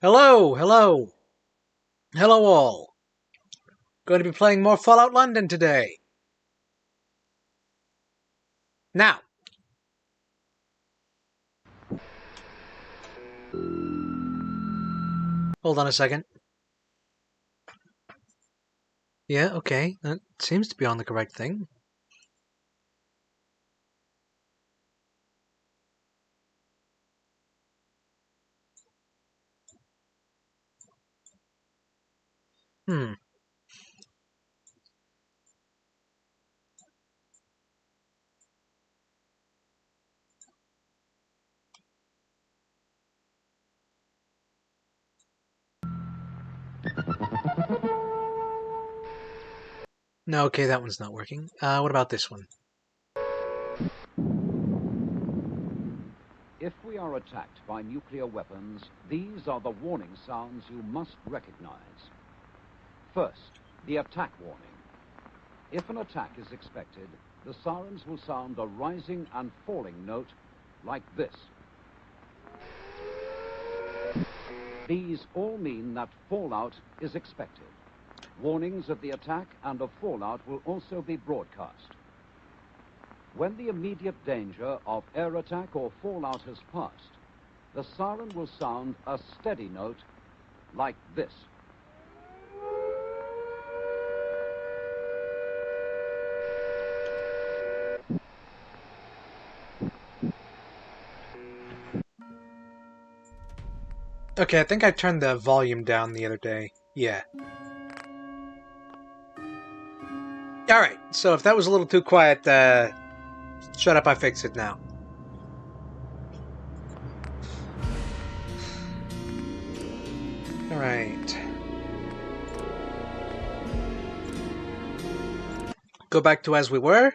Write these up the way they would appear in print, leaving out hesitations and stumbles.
Hello, hello, hello all. Going to be playing more Fallout London today. Now, hold on a second. Yeah, okay, that seems to be on the correct thing. Hmm. No, okay, that one's not working. What about this one? If we are attacked by nuclear weapons, these are the warning sounds you must recognize. First, the attack warning. If an attack is expected, the sirens will sound a rising and falling note like this. These all mean that fallout is expected. Warnings of the attack and of fallout will also be broadcast. When the immediate danger of air attack or fallout has passed, the siren will sound a steady note like this. Okay, I think I turned the volume down the other day. Yeah. Alright, so if that was a little too quiet, shut up, I fix it now. Alright. Go back to as we were.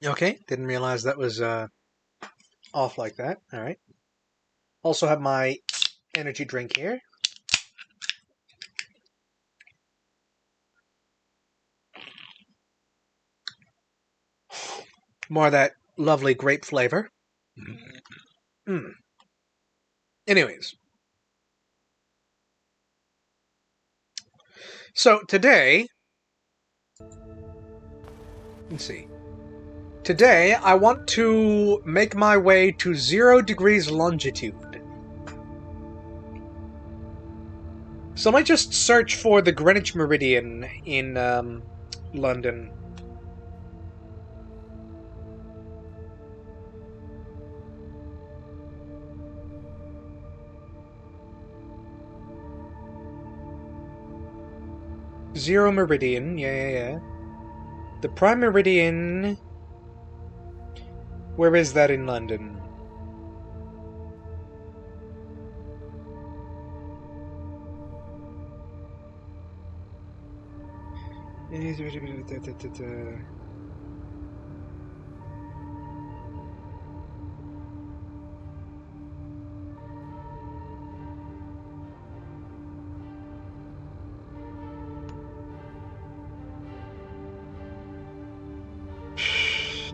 Okay, didn't realize that was off like that. Alright. Also have my energy drink here. More of that lovely grape flavor. Mm. Anyways. So today, let's see. Today, I want to make my way to 0 degrees longitude. So I might just search for the Greenwich Meridian in London. Zero Meridian, yeah. The Prime Meridian... Where is that in London?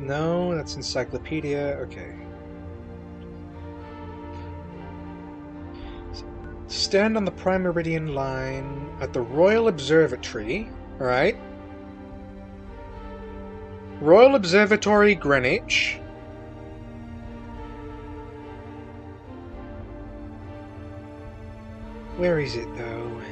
No, that's encyclopedia. Okay. Stand on the Prime Meridian line at the Royal Observatory. Alright. Royal Observatory, Greenwich. Where is it, though?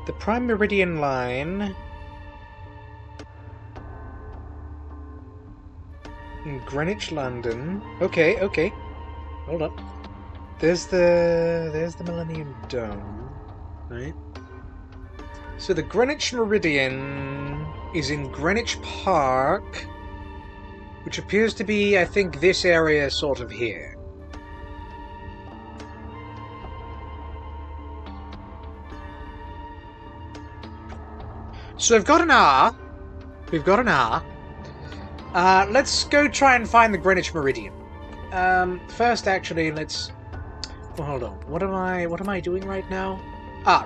The Prime Meridian line... in Greenwich, London. Okay. Hold up. There's the Millennium Dome, right? So the Greenwich Meridian is in Greenwich Park, which appears to be, I think, this area sort of here. So we've got an hour. We've got an hour. Let's go try and find the Greenwich Meridian. First, actually, let's... Well, hold on. What am I doing right now?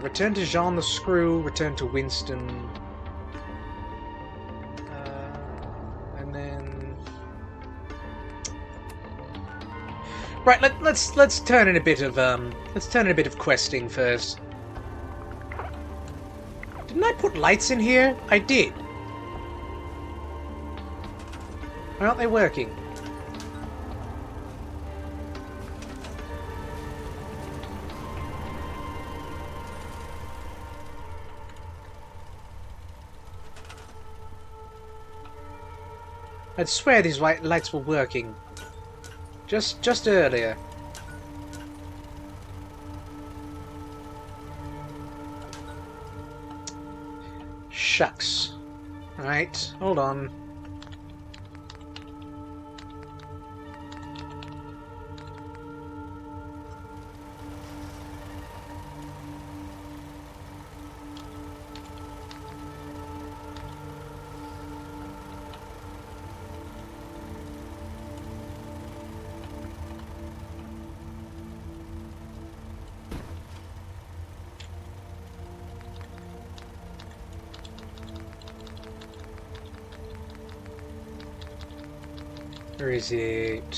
Return to Jean the Screw, return to Winston. And then... Right, let's turn in a bit of questing first. Didn't I put lights in here? I did. Why aren't they working? I'd swear these white lights were working. Just earlier. Shucks. Right, hold on. Or is it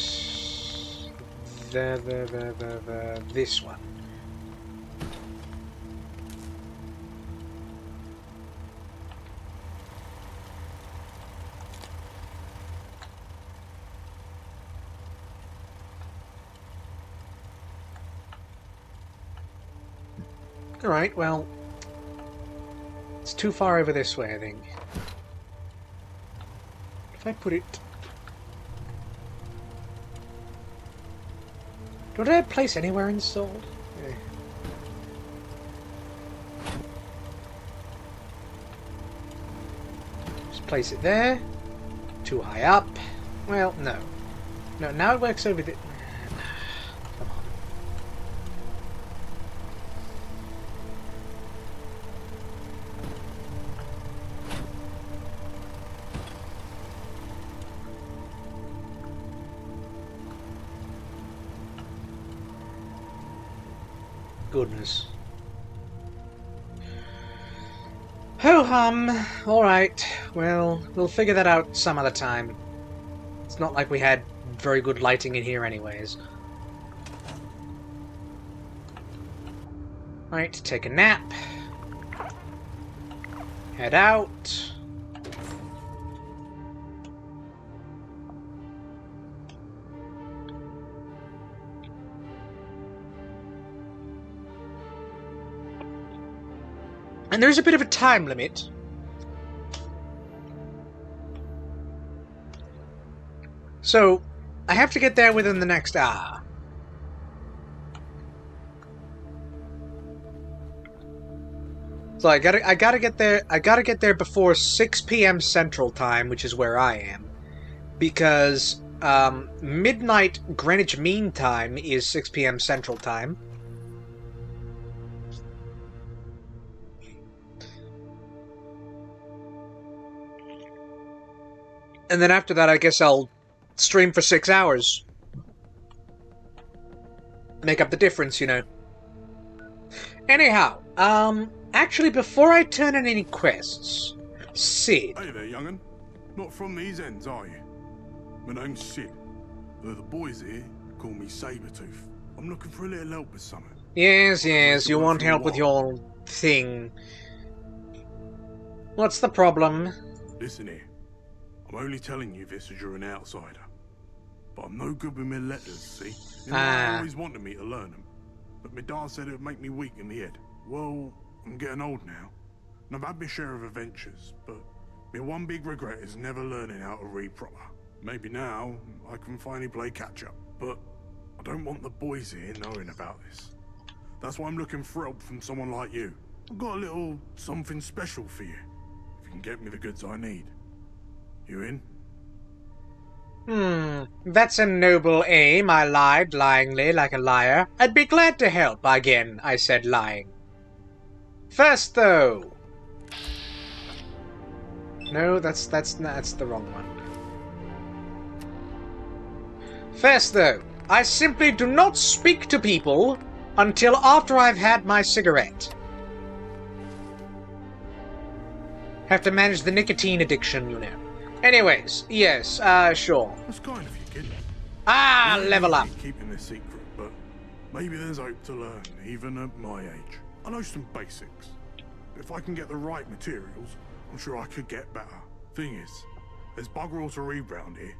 this one? Alright, well, it's too far over this way, I think. If I put it... Don't I have place anywhere installed? Yeah. Just place it there. Too high up. Well, no. No, now it works over the... Come on. Goodness. Ho-hum. Alright. Well, we'll figure that out some other time. It's not like we had very good lighting in here anyways. Right, take a nap. Head out. And there's a bit of a time limit. So, I have to get there within the next hour. So I gotta get there before 6 p.m. Central Time, which is where I am. Because midnight Greenwich Mean Time is 6 p.m. Central Time. And then after that, I guess I'll stream for 6 hours. Make up the difference, you know. Anyhow, actually, before I turn in any quests, Sid. Hey there, young'un. Not from these ends, are you? My name's Sid. The boys here call me Sabretooth. I'm looking for a little help with something. Yes, you want help with your thing. What's the problem? Listen here. I'm only telling you this as you're an outsider. But I'm no good with my letters, see? I always wanted me to learn them. But my dad said it would make me weak in the head. Well, I'm getting old now. And I've had my share of adventures, but my one big regret is never learning how to read proper. Maybe now I can finally play catch-up, but I don't want the boys here knowing about this. That's why I'm looking for help from someone like you. I've got a little something special for you, if you can get me the goods I need. You in? That's a noble aim, I lied lyingly like a liar. I'd be glad to help, again, I said lying. First, though... No, that's the wrong one. First, though, I simply do not speak to people until after I've had my cigarette. Have to manage the nicotine addiction, you know. Anyways, yes, sure. That's kind of you, kid. Level up. Keeping this secret, but maybe there's hope to learn, even at my age. I know some basics. If I can get the right materials, I'm sure I could get better. Thing is, there's bugger all to read round here.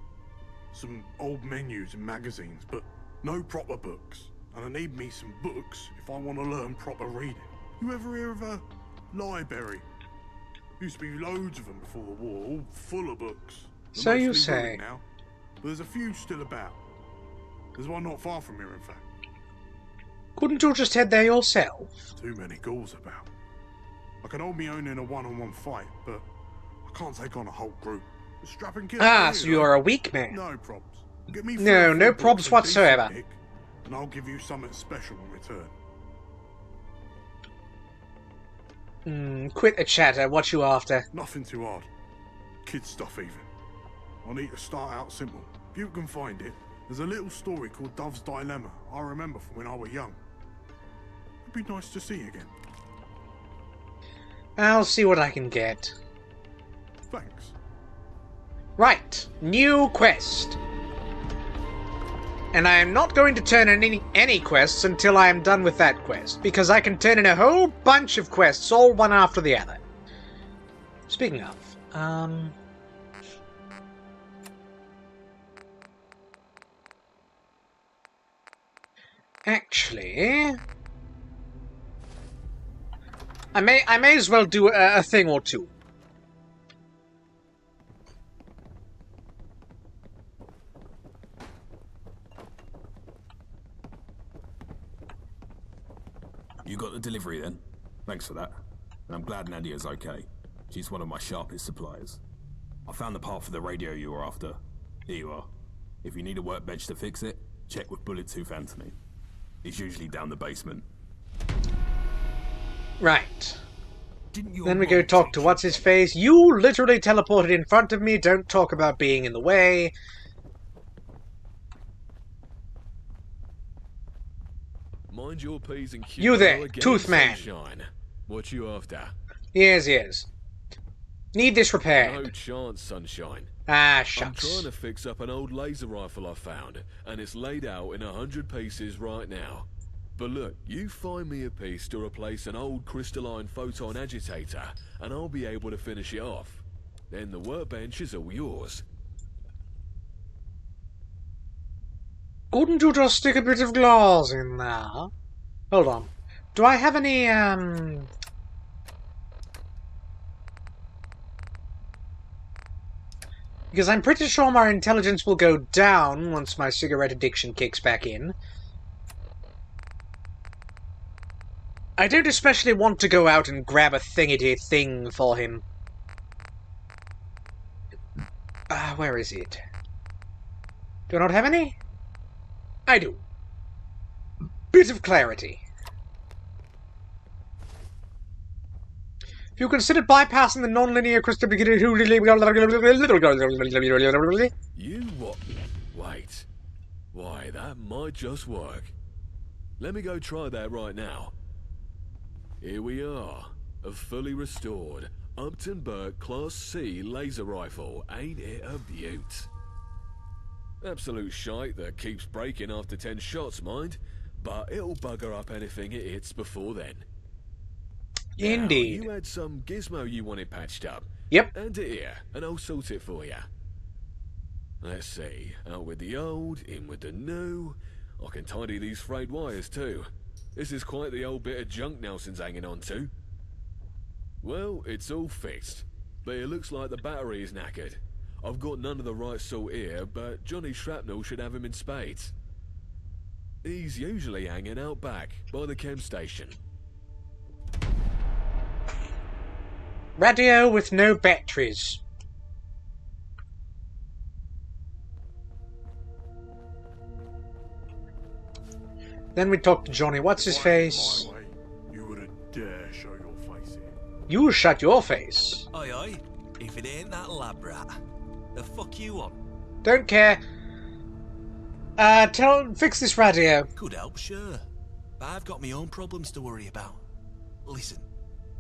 Some old menus and magazines, but no proper books. And I need me some books if I want to learn proper reading. You ever hear of a library? Used to be loads of them before the war, all full of books. They're So you mostly say. ruined now, but there's a few still about. There's one not far from here, in fact. Couldn't you just head there yourself? Too many ghouls about. I can hold me own in a one-on-one fight, but I can't take on a whole group. The strapping kid. So you're a weak man. No probs. Get me No probs whatsoever. Nick, and I'll give you something special in return. Quit the chatter. What you after? Nothing too hard. Kid stuff even. I need to start out simple. If you can find it, there's a little story called Dove's Dilemma I remember from when I was young. It'd be nice to see you again. I'll see what I can get. Thanks. Right, new quest. And I am not going to turn in any quests until I am done with that quest, because I can turn in a whole bunch of quests, all one after the other. Speaking of, actually, I may as well do a thing or two. You got the delivery then? Thanks for that. And I'm glad Nadia's okay. She's one of my sharpest suppliers. I found the part for the radio you were after. Here you are. If you need a workbench to fix it, check with Bullet-Tooth Anthony. He's usually down the basement. Right. Then we go talk to what's-his-face. You literally teleported in front of me. Don't talk about being in the way. Mind your P's and Q's. You there, Tooth Man. What you after? Yes, yes. Need this repaired. No chance, Sunshine. Ah, I'm shucks. trying to fix up an old laser rifle I found, and it's laid out in 100 pieces right now. But look, you find me a piece to replace an old crystalline photon agitator, and I'll be able to finish it off. Then the workbench is all yours. Couldn't you just stick a bit of glass in there? Hold on. Do I have any, Because I'm pretty sure my intelligence will go down once my cigarette addiction kicks back in. I don't especially want to go out and grab a thingity thing for him. Where is it? Do I not have any? I do. Bit of clarity. If you consider bypassing the non-linear crystal... You what? Wait. Why, that might just work. Let me go try that right now. Here we are. A fully restored Upton Burke Class C laser rifle. Ain't it a beaut? Absolute shite that keeps breaking after 10 shots, mind. But it'll bugger up anything it hits before then. Indeed. Now, you had some gizmo you wanted patched up. Yep. Hand it here, and I'll sort it for you. Let's see. Out with the old, in with the new. I can tidy these frayed wires too. This is quite the old bit of junk Nelson's hanging on to. Well, it's all fixed. But it looks like the battery is knackered. I've got none of the right sort here, but Johnny Shrapnel should have him in spades. He's usually hanging out back, by the chem station. Radio with no batteries. Then we talk to Johnny. What's his face? You wouldn't dare show your face here. You shut your face. Aye, aye. If it ain't that lab rat, the fuck you on? Don't care. Fix this radio. Could help, sure. But I've got my own problems to worry about. Listen,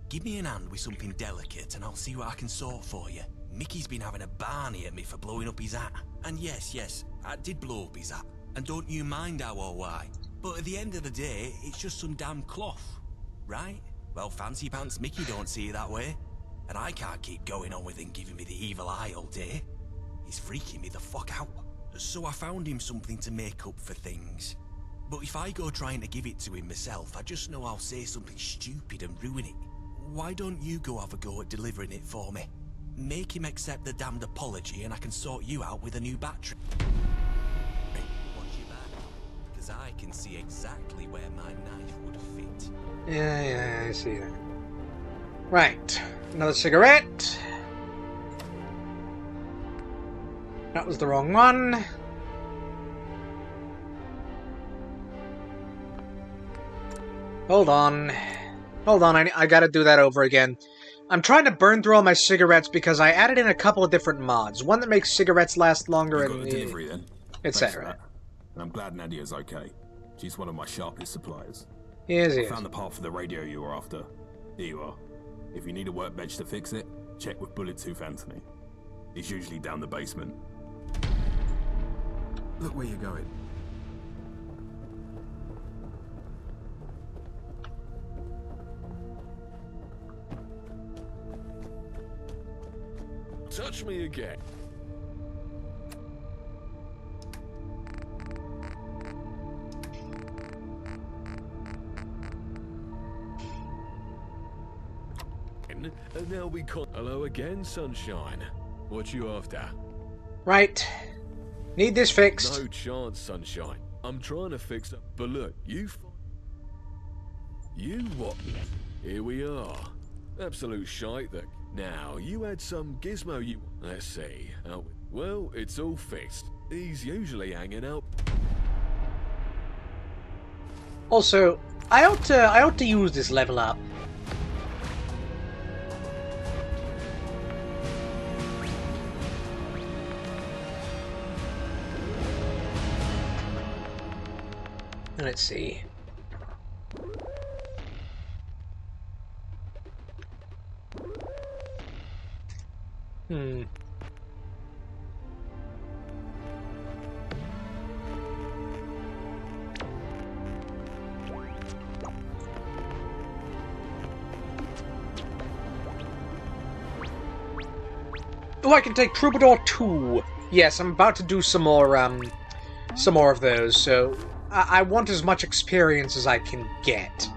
give me an hand with something delicate and I'll see what I can sort for you. Mickey's been having a barney at me for blowing up his hat. And yes, I did blow up his hat. And don't you mind how or why. But at the end of the day, it's just some damn cloth. Right? Well, Fancy Pants Mickey don't see it that way. And I can't keep going on with him giving me the evil eye all day. He's freaking me the fuck out. So I found him something to make up for things. But if I go trying to give it to him myself, I just know I'll say something stupid and ruin it. Why don't you go have a go at delivering it for me? Make him accept the damned apology and I can sort you out with a new battery. Watch your back, because I can see exactly where my knife would fit. Yeah, I see that. Right, another cigarette. That was the wrong one. Hold on, I gotta do that over again. I'm trying to burn through all my cigarettes because I added in a couple of different mods. One that makes cigarettes last longer You got the delivery then? etc. And I'm glad Nadia's okay. She's one of my sharpest suppliers. Yes, I found the part for the radio you were after. Here you are. If you need a workbench to fix it, check with Bullet Tooth Anthony. He's usually down the basement. Look where you're going. Touch me again. And now we call. Hello again, sunshine. What you after? Right. Need this fixed. No chance, sunshine. I'm trying to fix it. But look, you what? Here we are. Absolute shite that. Now, you had some gizmo you... Let's see. Well, it's all fixed. He's usually hanging out. Also, I ought to use this level up. Let's see. Oh, I can take Troubadour 2. Yes, I'm about to do some more of those, so I want as much experience as I can get.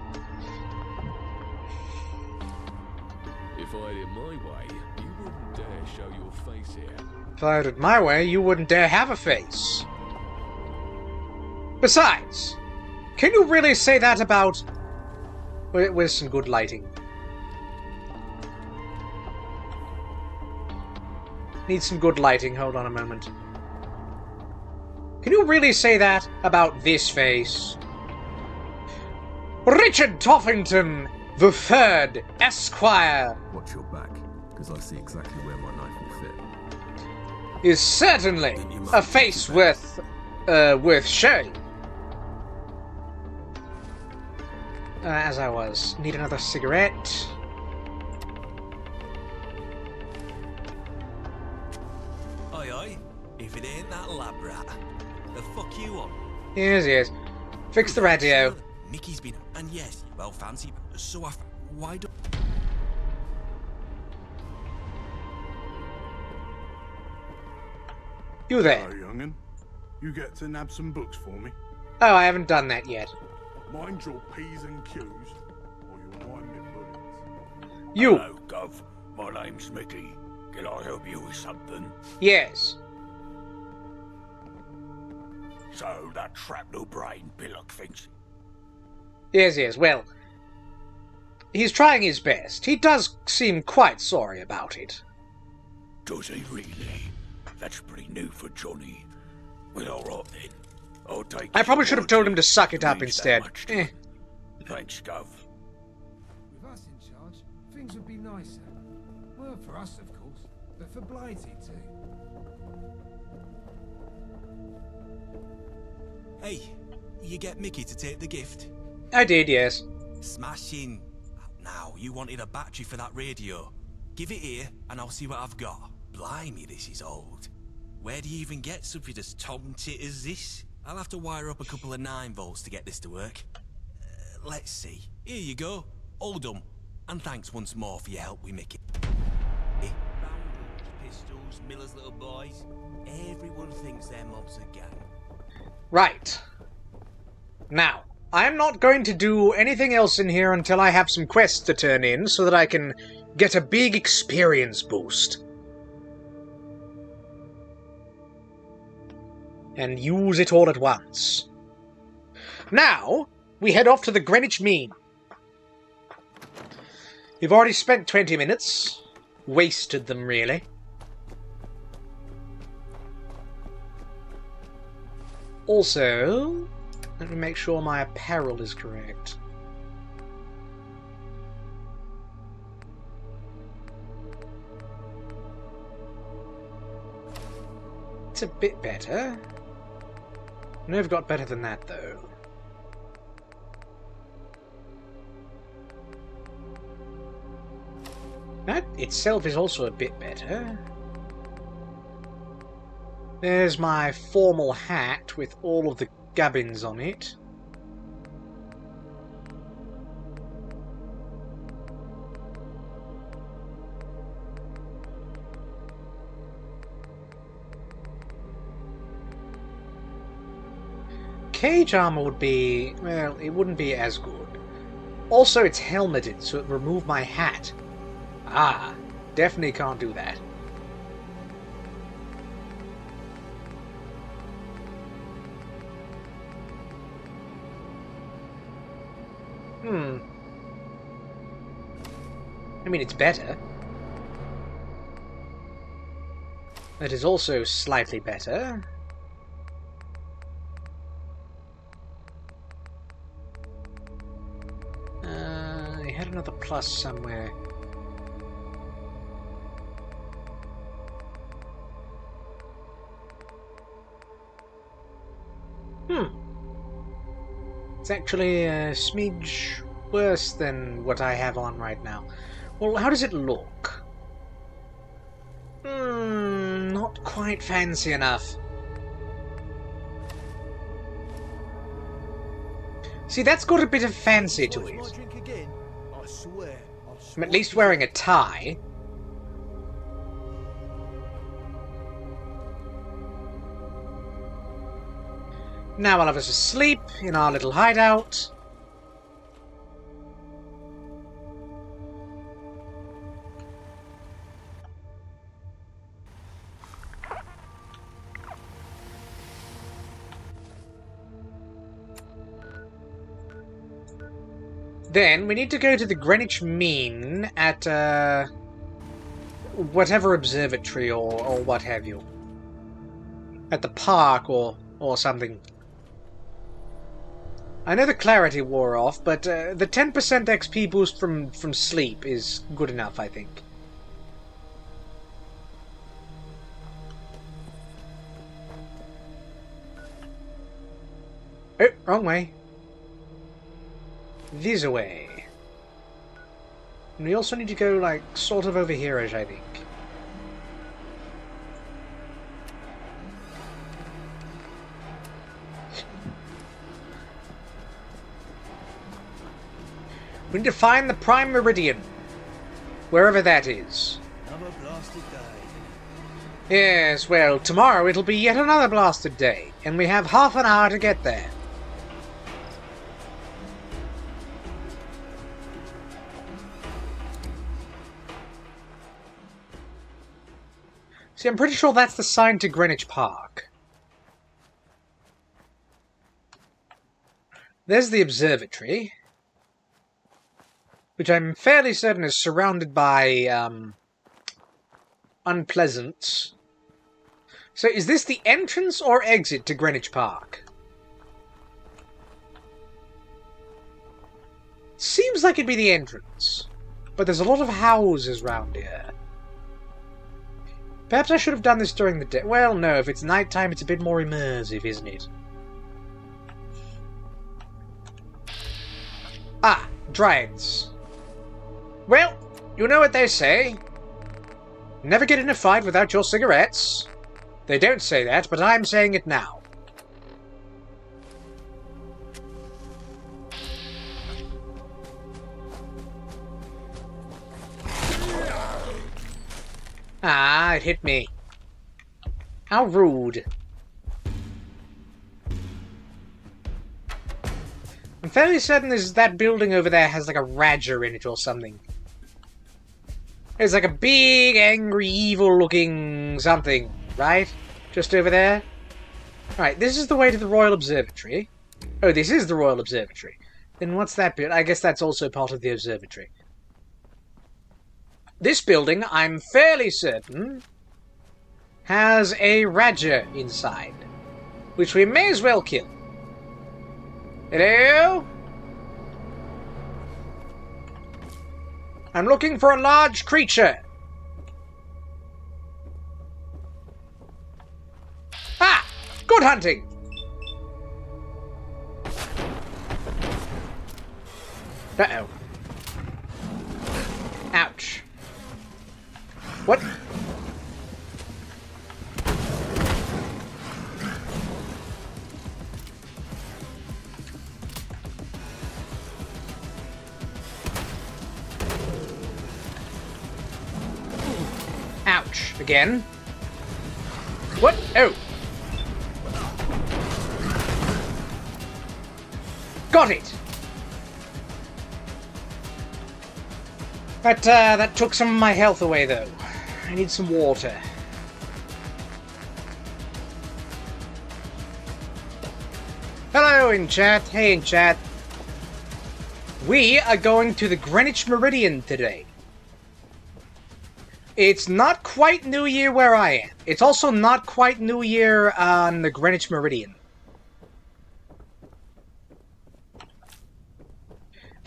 If I had it my way, you wouldn't dare show your face here. If I had it my way, you wouldn't dare have a face. Besides, can you really say that about... Where's some good lighting? Need some good lighting, hold on a moment. Can you really say that about this face? Richard Toffington, the Third, Esquire, Watch your back, because I see exactly where my knife will fit. is certainly a face worth showing. As I was. Need another cigarette. Oi, if it ain't that lab rat, the fuck you on? Yes. Fix the radio. Mickey's been... And yes, well, Fancy... So why don't... You there. Hello, young'un. You get to nab some books for me? Oh, I haven't done that yet. Mind your P's and Q's, or you'll mind me bullets. You. Hello, Gov. My name's Mickey. Can I help you with something? Yes. So, that shrapnel brain pillock thinks... Yes. Well, he's trying his best. He does seem quite sorry about it. Does he really? That's pretty new for Johnny. Well, alright then. I'll take... I probably should have told him to suck it up instead. Thanks, Gov. With us in charge, things would be nicer. Well, for us, of course. but for Blighty to. Hey, you get Mickey to take the gift? I did, yes. Smashing. Now, you wanted a battery for that radio. Give it here, and I'll see what I've got. Blimey, this is old. Where do you even get something as tom-tit as this? I'll have to wire up a couple of 9 volts to get this to work. Let's see. Here you go. All done. And thanks once more for your help with Mickey. Pistols, Miller's little boys. Everyone thinks their mob's a gang. Right. Now, I'm not going to do anything else in here until I have some quests to turn in so that I can get a big experience boost. And use it all at once. Now, we head off to the Greenwich Mean. We've already spent 20 minutes. Wasted them, really. Also, let me make sure my apparel is correct. It's a bit better. I know I've got better than that, though. That itself is also a bit better. There's my formal hat with all of the gubbins on it. Cage armor would be... well, it wouldn't be as good. Also, it's helmeted, so it would remove my hat. Ah, definitely can't do that. I mean, it's better. It is also slightly better. I had another plus somewhere. It's actually a smidge worse than what I have on right now. Well, how does it look? Not quite fancy enough. See, that's got a bit of fancy to it. I'm at least wearing a tie. Now while I was asleep in our little hideout. Then we need to go to the Greenwich Mean at whatever observatory or what have you. At the park or something. I know the clarity wore off, but the 10% XP boost from sleep is good enough, I think. Oh, wrong way. This way. And we also need to go, like, sort of over here-ish, I think. We need to find the Prime Meridian. Wherever that is. Another blasted day. Yes, well, tomorrow it'll be yet another blasted day. And we have half an hour to get there. See, I'm pretty sure that's the sign to Greenwich Park. There's the observatory. Which I'm fairly certain is surrounded by, unpleasants. So is this the entrance or exit to Greenwich Park? Seems like it'd be the entrance. But there's a lot of houses round here. Perhaps I should have done this during the day. Well, no, if it's nighttime, it's a bit more immersive, isn't it? Ah, dryads. Well, you know what they say. Never get in a fight without your cigarettes. They don't say that, but I'm saying it now. Ah, it hit me. How rude. I'm fairly certain that building over there has like a Radger in it or something. It's like a big, angry, evil-looking something, right? Just over there? Alright, this is the way to the Royal Observatory. Oh, this is the Royal Observatory. Then what's that bit? I guess that's also part of the observatory. This building, I'm fairly certain, has a Radger inside, which we may as well kill. Hello? I'm looking for a large creature. Ah! Good hunting! Uh-oh. Ouch. What? Ouch. Again. What? Oh. Got it. That took some of my health away, though. I need some water. Hello, in chat. Hey, in chat. We are going to the Greenwich Meridian today. It's not quite New Year where I am. It's also not quite New Year on the Greenwich Meridian.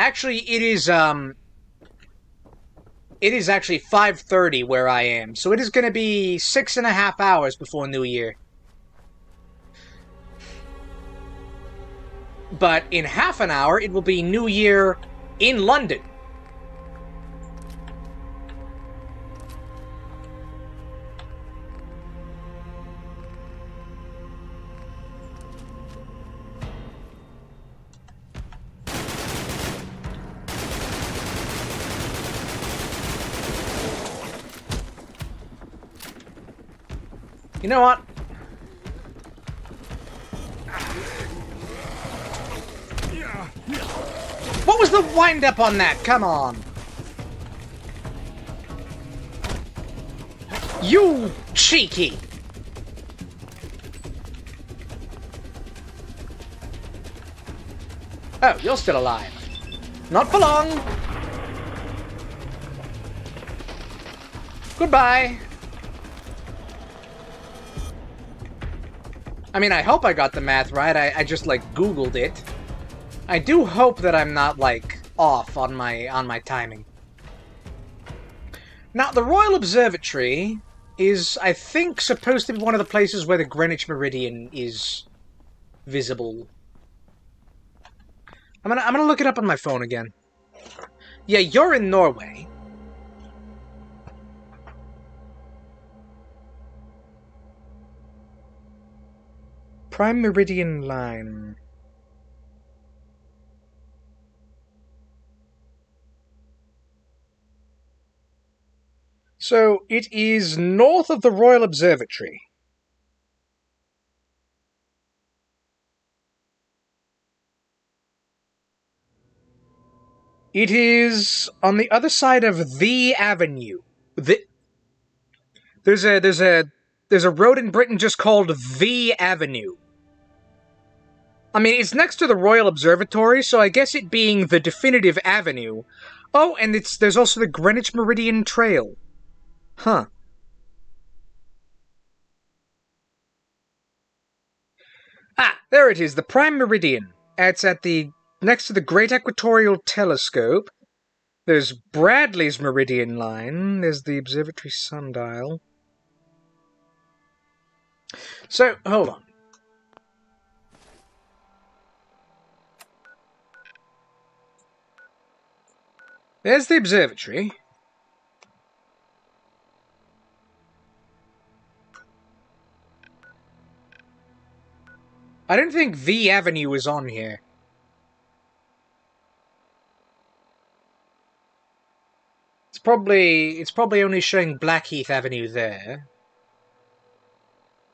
Actually, it is actually 5:30 where I am, so it is going to be 6.5 hours before New Year. But in half an hour, it will be New Year in London. You know what? What was the wind-up on that? Come on. You cheeky. Oh, you're still alive. Not for long. Goodbye. I mean, I hope I got the math right. I just, like, Googled it. I do hope that I'm not, like, off on my timing. Now, the Royal Observatory is, I think, supposed to be one of the places where the Greenwich Meridian is visible. I'm gonna look it up on my phone again. Yeah, you're in Norway. Prime Meridian Line. So, it is north of the Royal Observatory. It is on the other side of the avenue. There's a road in Britain just called the Avenue. I mean, it's next to the Royal Observatory, so I guess it being the definitive avenue. Oh, and there's also the Greenwich Meridian Trail. Huh. Ah, there it is, the Prime Meridian. It's at next to the Great Equatorial Telescope. There's Bradley's Meridian Line. There's the Observatory Sundial. So, hold on. There's the observatory. I don't think V Avenue is on here. It's probably only showing Blackheath Avenue there.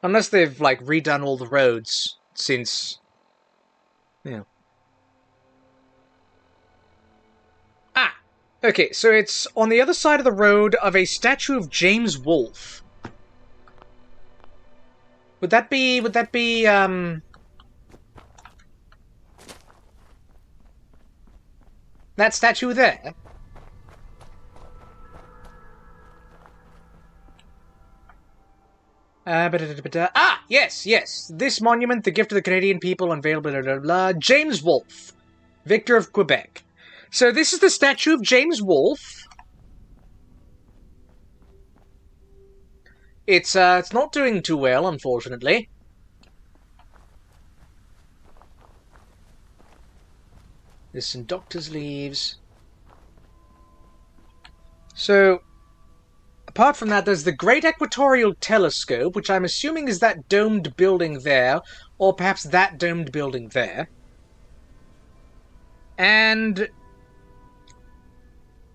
Unless they've, like, redone all the roads since... Yeah. Ah! Okay, so it's on the other side of the road of a statue of James Wolfe. Would that be, that statue there? Ah, yes. This monument, the gift of the Canadian people, unveiled, blah, blah, blah, blah. James Wolfe, victor of Quebec. So this is the statue of James Wolfe. It's not doing too well, unfortunately. There's some doctor's leaves. So, apart from that, there's the Great Equatorial Telescope, which I'm assuming is that domed building there, or perhaps that domed building there. And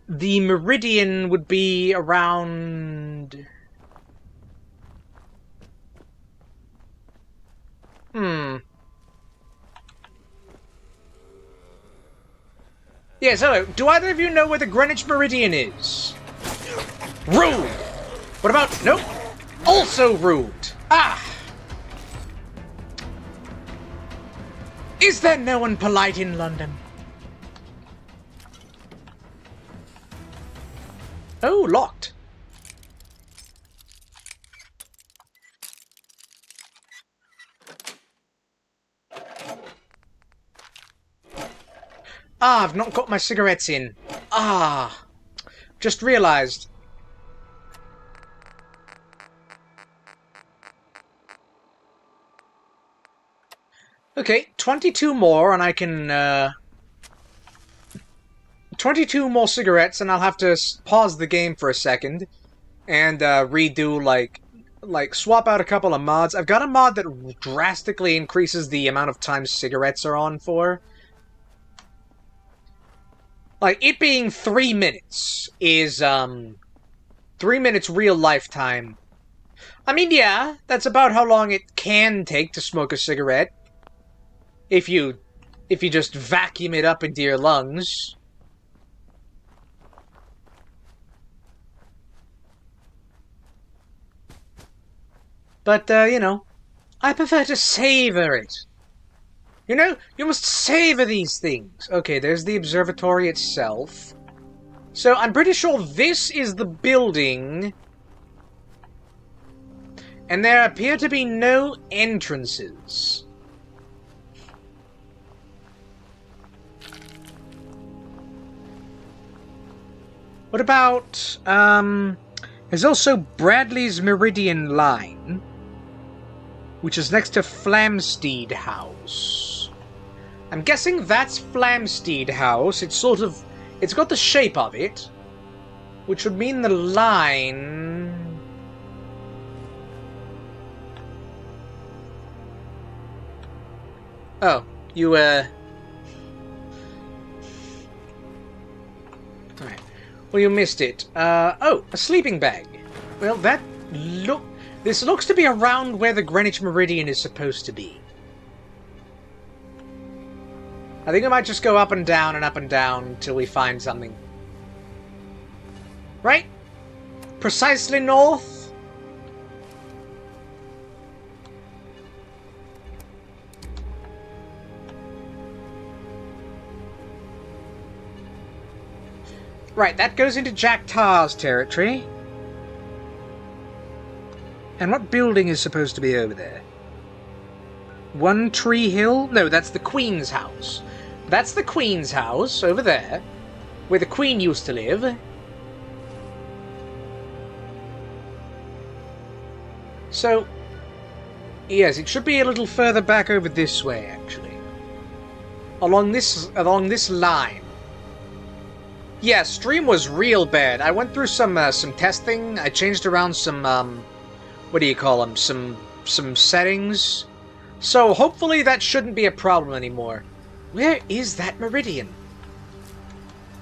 the meridian would be around... Yes, hello. Do either of you know where the Greenwich Meridian is? Rude! What about... Nope. Also rude. Ah! Is there no one polite in London? Oh, locked. Ah, I've not got my cigarettes in. Ah, just realised. Okay, 22 more, and I can, 22 more cigarettes, and I'll have to pause the game for a second, and, redo, like, swap out a couple of mods. I've got a mod that drastically increases the amount of time cigarettes are on for. Like, it being 3 minutes is, 3 minutes real lifetime. I mean, yeah, that's about how long it can take to smoke a cigarette. If you just vacuum it up into your lungs. But, you know, I prefer to savor it. You know, you must savor these things. Okay, there's the observatory itself. So, I'm pretty sure this is the building. And there appear to be no entrances. What about, there's also Bradley's Meridian Line, which is next to Flamsteed House. I'm guessing that's Flamsteed House. It's got the shape of it, which would mean the line... Oh, you, Alright. Well, you missed it. Oh, a sleeping bag. Well, this looks to be around where the Greenwich Meridian is supposed to be. I think I might just go up and down until we find something. Right? Precisely north? Right, that goes into Jack Tar's territory. And what building is supposed to be over there? One Tree Hill? No, that's the Queen's house. That's the Queen's house, over there, where the Queen used to live. So, Yes, it should be a little further back over this way, actually. Along this line. Yeah, stream was real bad. I went through some testing. I changed around some what do you call them? Some settings. So hopefully that shouldn't be a problem anymore. Where is that meridian?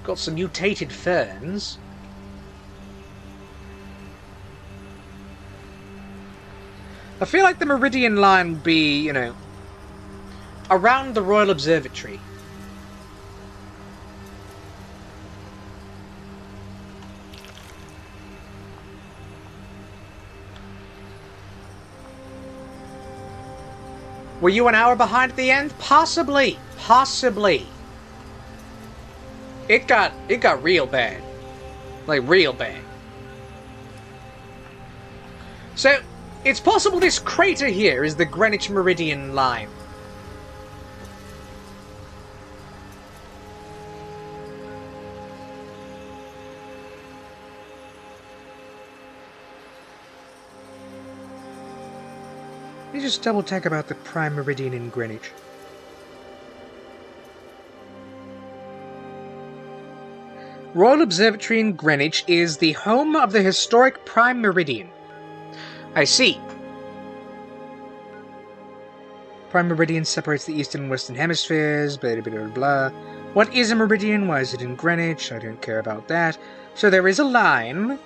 Got some mutated ferns. I feel like the meridian line would be, you know, around the Royal Observatory. Were you an hour behind at the end? Possibly. Possibly. It got real bad. Like, real bad. So, it's possible this crater here is the Greenwich Meridian line. Let me just double check about the prime meridian in Greenwich. Royal Observatory in Greenwich is the home of the historic prime meridian. I see. Prime meridian separates the eastern and western hemispheres, blah blah blah blah. What is a meridian? Why is it in Greenwich? I don't care about that. So there is a line.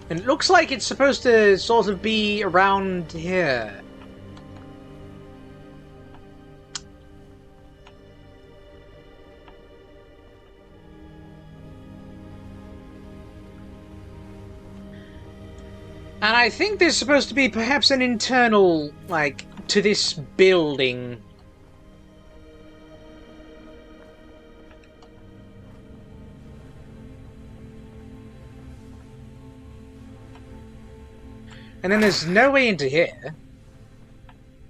And it looks like it's supposed to sort of be around here. And I think there's supposed to be perhaps an internal, like, to this building. And then there's no way into here,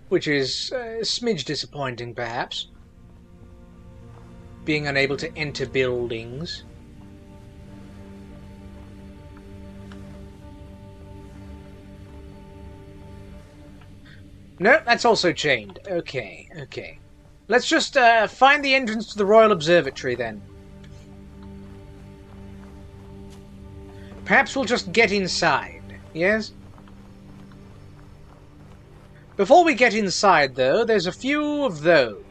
which is a smidge disappointing, perhaps. Being unable to enter buildings. No, that's also chained. Okay, okay. Let's just find the entrance to the Royal Observatory, then. Perhaps we'll just get inside, yes? Before we get inside, though, there's a few of those.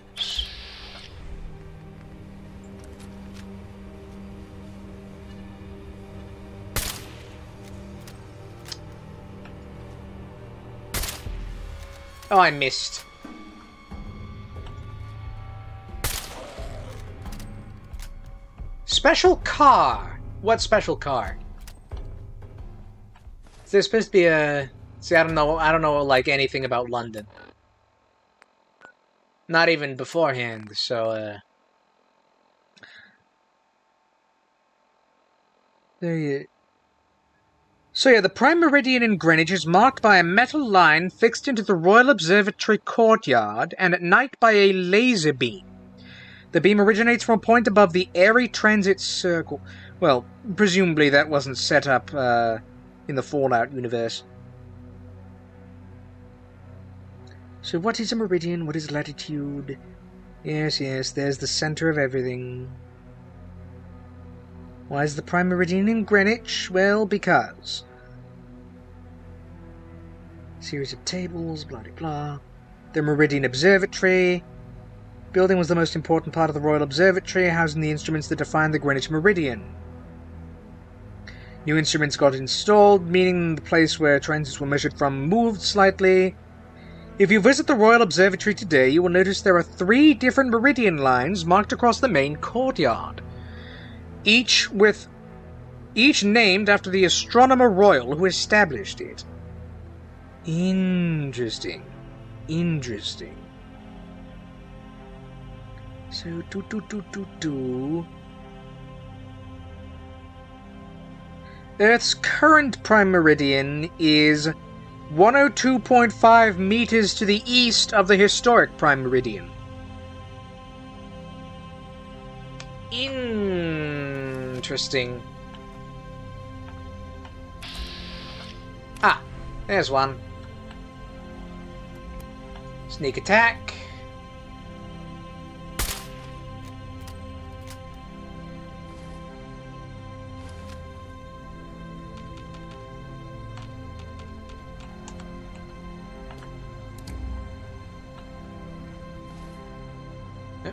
Oh, I missed. Special car. What special car? Is there supposed to be a... See, I don't know like anything about London. Not even beforehand, so there you... So yeah, the prime meridian in Greenwich is marked by a metal line fixed into the Royal Observatory courtyard, and at night by a laser beam. The beam originates from a point above the Airy Transit Circle. Well, presumably that wasn't set up in the Fallout universe. So what is a meridian? What is latitude? Yes, yes, there's the center of everything. Why is the prime meridian in Greenwich? Well, because. Series of tables, blah blah blah. The Meridian Observatory. Building was the most important part of the Royal Observatory, housing the instruments that define the Greenwich Meridian. New instruments got installed, meaning the place where transits were measured from moved slightly. If you visit the Royal Observatory today, you will notice there are 3 different meridian lines marked across the main courtyard. Each named after the Astronomer Royal who established it. Interesting. Interesting. So, Earth's current prime meridian is 102.5 meters to the east of the historic prime meridian. Interesting. There's one. Sneak attack.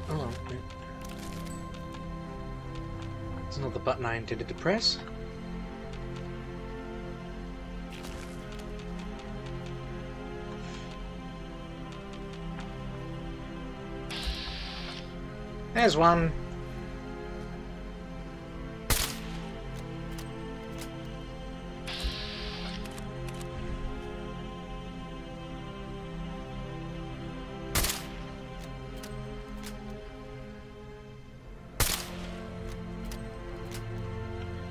Hold on. It's not the button I intended to press. There's one.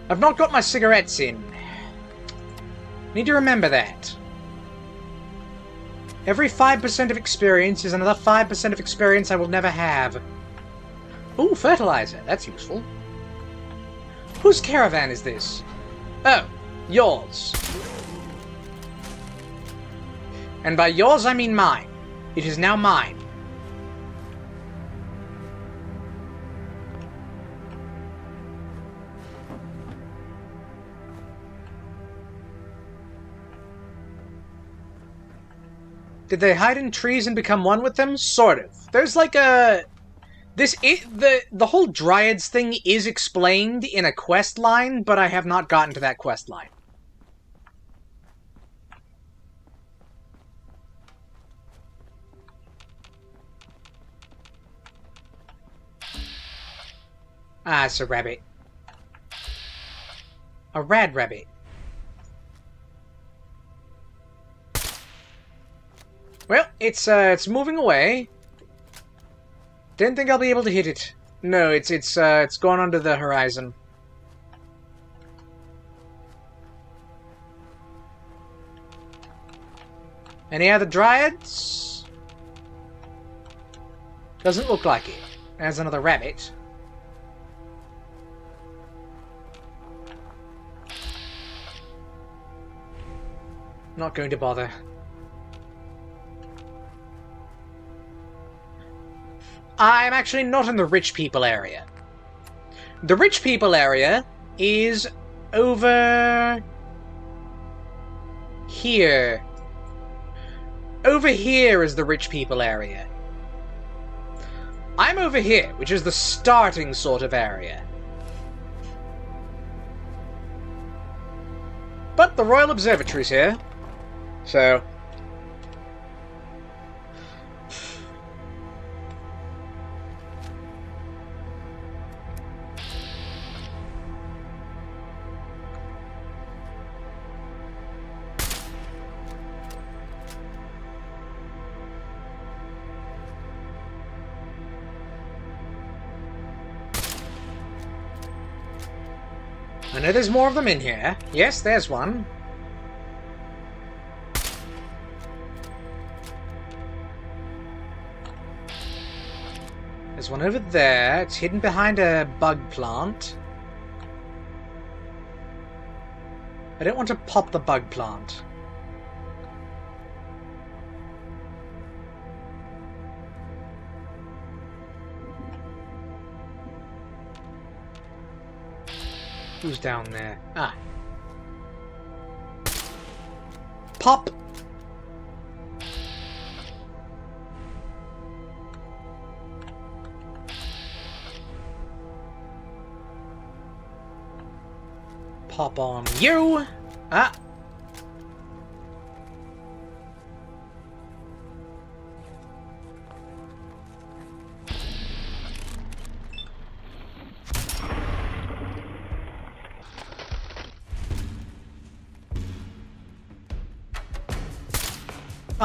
I've not got my cigarettes in. Need to remember that. Every 5% of experience is another 5% of experience I will never have. Ooh, fertilizer. That's useful. Whose caravan is this? Oh, yours. And by yours I mean mine. It is now mine. Did they hide in trees and become one with them? Sort of. There's like a... The whole Dryads thing is explained in a quest line, but I have not gotten to that quest line. Ah, it's a rabbit. A rad rabbit. Well, it's moving away. Didn't think I'll be able to hit it. No, it's gone under the horizon. Any other Dryads? Doesn't look like it. There's another rabbit. Not going to bother. I'm actually not in the rich people area. The rich people area is over here. Over here is the rich people area. I'm over here, which is the starting sort of area. But the Royal Observatory's here, so... I know there's more of them in here. Yes, there's one. There's one over there. It's hidden behind a bug plant. I don't want to pop the bug plant. Who's down there? Ah. Pop! Pop on you! Ah!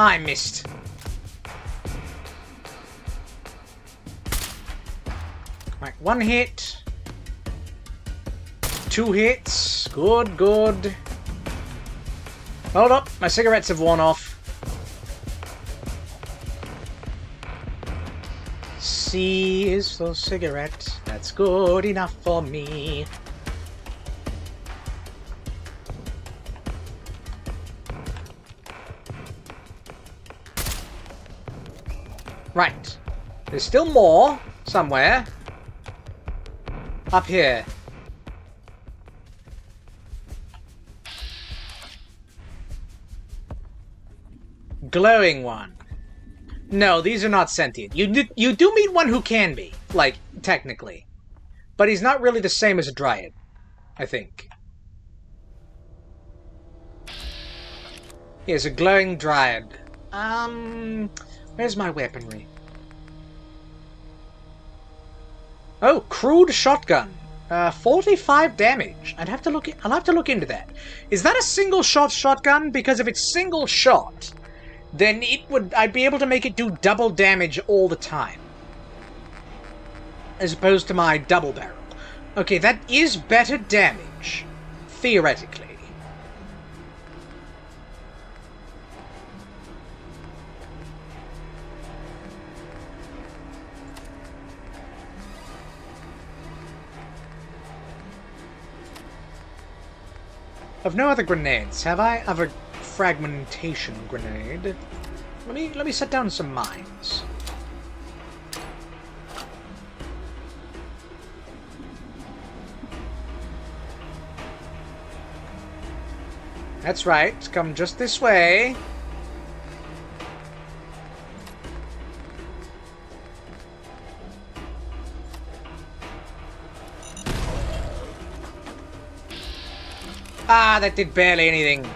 I missed. Right, one hit. 2 hits. Good, good. Hold up, my cigarettes have worn off. C is for cigarette. That's good enough for me. Right. There's still more somewhere. Up here. Glowing one. No, these are not sentient. You do meet one who can be, like, technically. But he's not really the same as a dryad, I think. Here's a glowing dryad. Where's my weaponry? Oh, crude shotgun. 45 damage. I'll have to look into that. Is that a single shot shotgun? Because if it's single shot, then I'd be able to make it do double damage all the time. As opposed to my double barrel. Okay, that is better damage. Theoretically. I've no other grenades, have I? I've a fragmentation grenade. Let me set down some mines. That's right, come just this way. Ah, that did barely anything.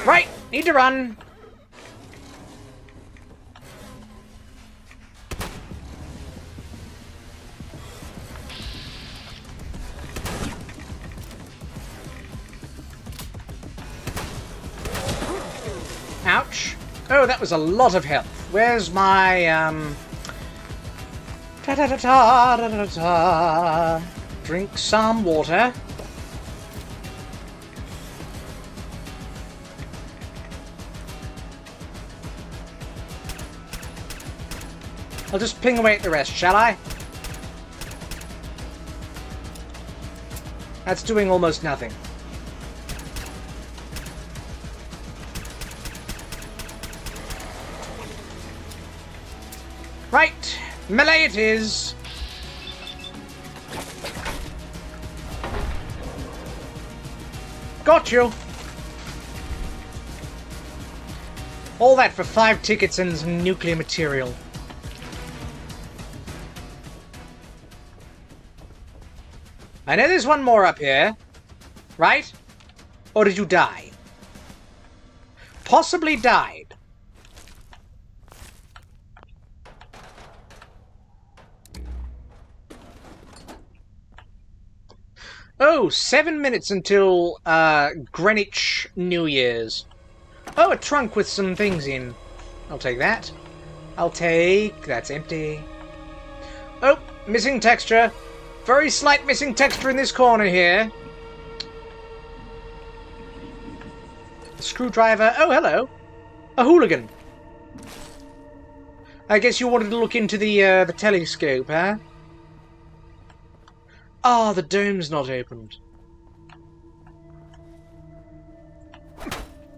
Right, need to run. Ouch. Oh, that was a lot of health. Where's my, Ta-da-da-da-da-da-da. Drink some water. I'll just ping away at the rest, shall I? That's doing almost nothing. Right. Melee it is. Got you. All that for 5 tickets and some nuclear material. I know there's one more up here. Right? Or did you die? Possibly died. Oh, 7 minutes until Greenwich New Year's. Oh, a trunk with some things in. I'll take that. That's empty. Oh, missing texture. Very slight missing texture in this corner here. A screwdriver. Oh, hello. A hooligan. I guess you wanted to look into the telescope, huh? Ah, the dome's not opened.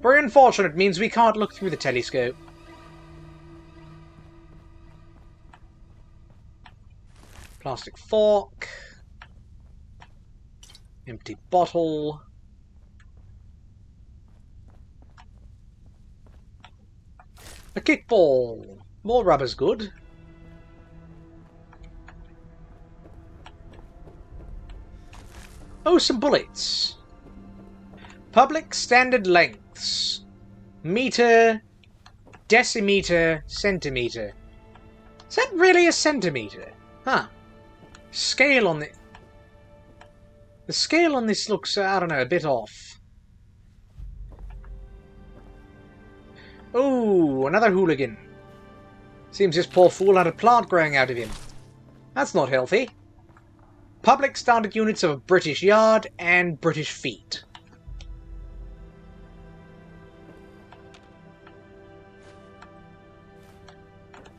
Very unfortunate, means we can't look through the telescope. Plastic fork. Empty bottle. A kickball. More rubber's good. Oh, some bullets. Public standard lengths. Meter, decimeter, centimeter. Is that really a centimeter? Huh. Scale on the... The scale on this looks, I don't know, a bit off. Oh, another hooligan. Seems this poor fool had a plant growing out of him. That's not healthy. Public standard units of British yard and British feet.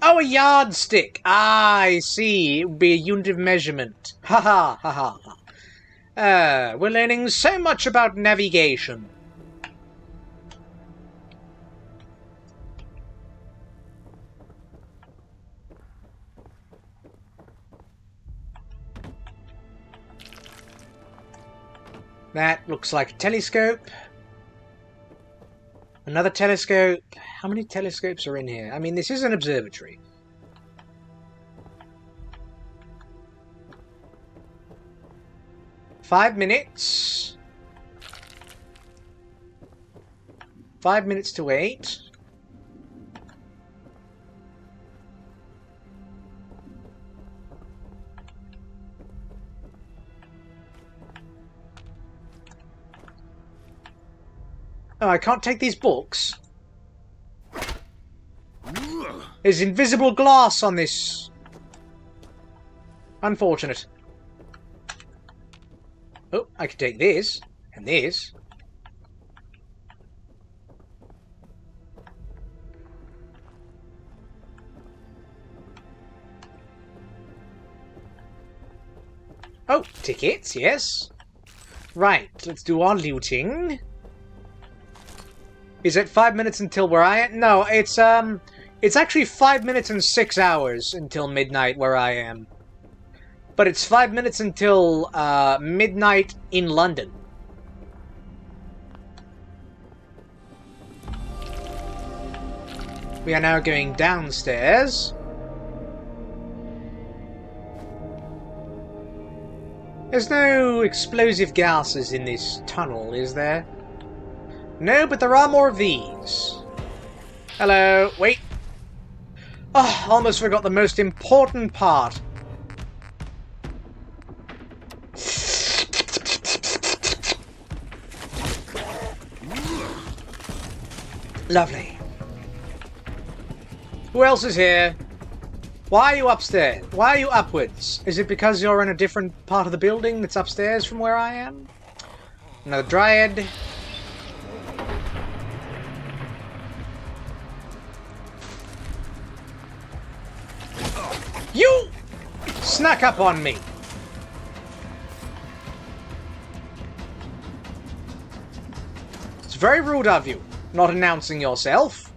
Oh, a yardstick! Ah, I see. It would be a unit of measurement. Ha ha ha ha ha. We're learning so much about navigation. That looks like a telescope. Another telescope. How many telescopes are in here? I mean, this is an observatory. Five minutes. 5 minutes to wait. Oh, I can't take these books. There's invisible glass on this. Unfortunate. Oh, I can take this. And this. Oh, tickets, yes. Right, let's do our looting. Is it 5 minutes until where I am? No, it's actually 5 minutes and 6 hours until midnight where I am. But it's 5 minutes until midnight in London. We are now going downstairs. There's no explosive gases in this tunnel, is there? No, but there are more of these. Hello, wait. Oh, almost forgot the most important part. Lovely. Who else is here? Why are you upstairs? Why are you upwards? Is it because you're in a different part of the building that's upstairs from where I am? Another dryad. You snuck up on me. It's very rude of you, not announcing yourself.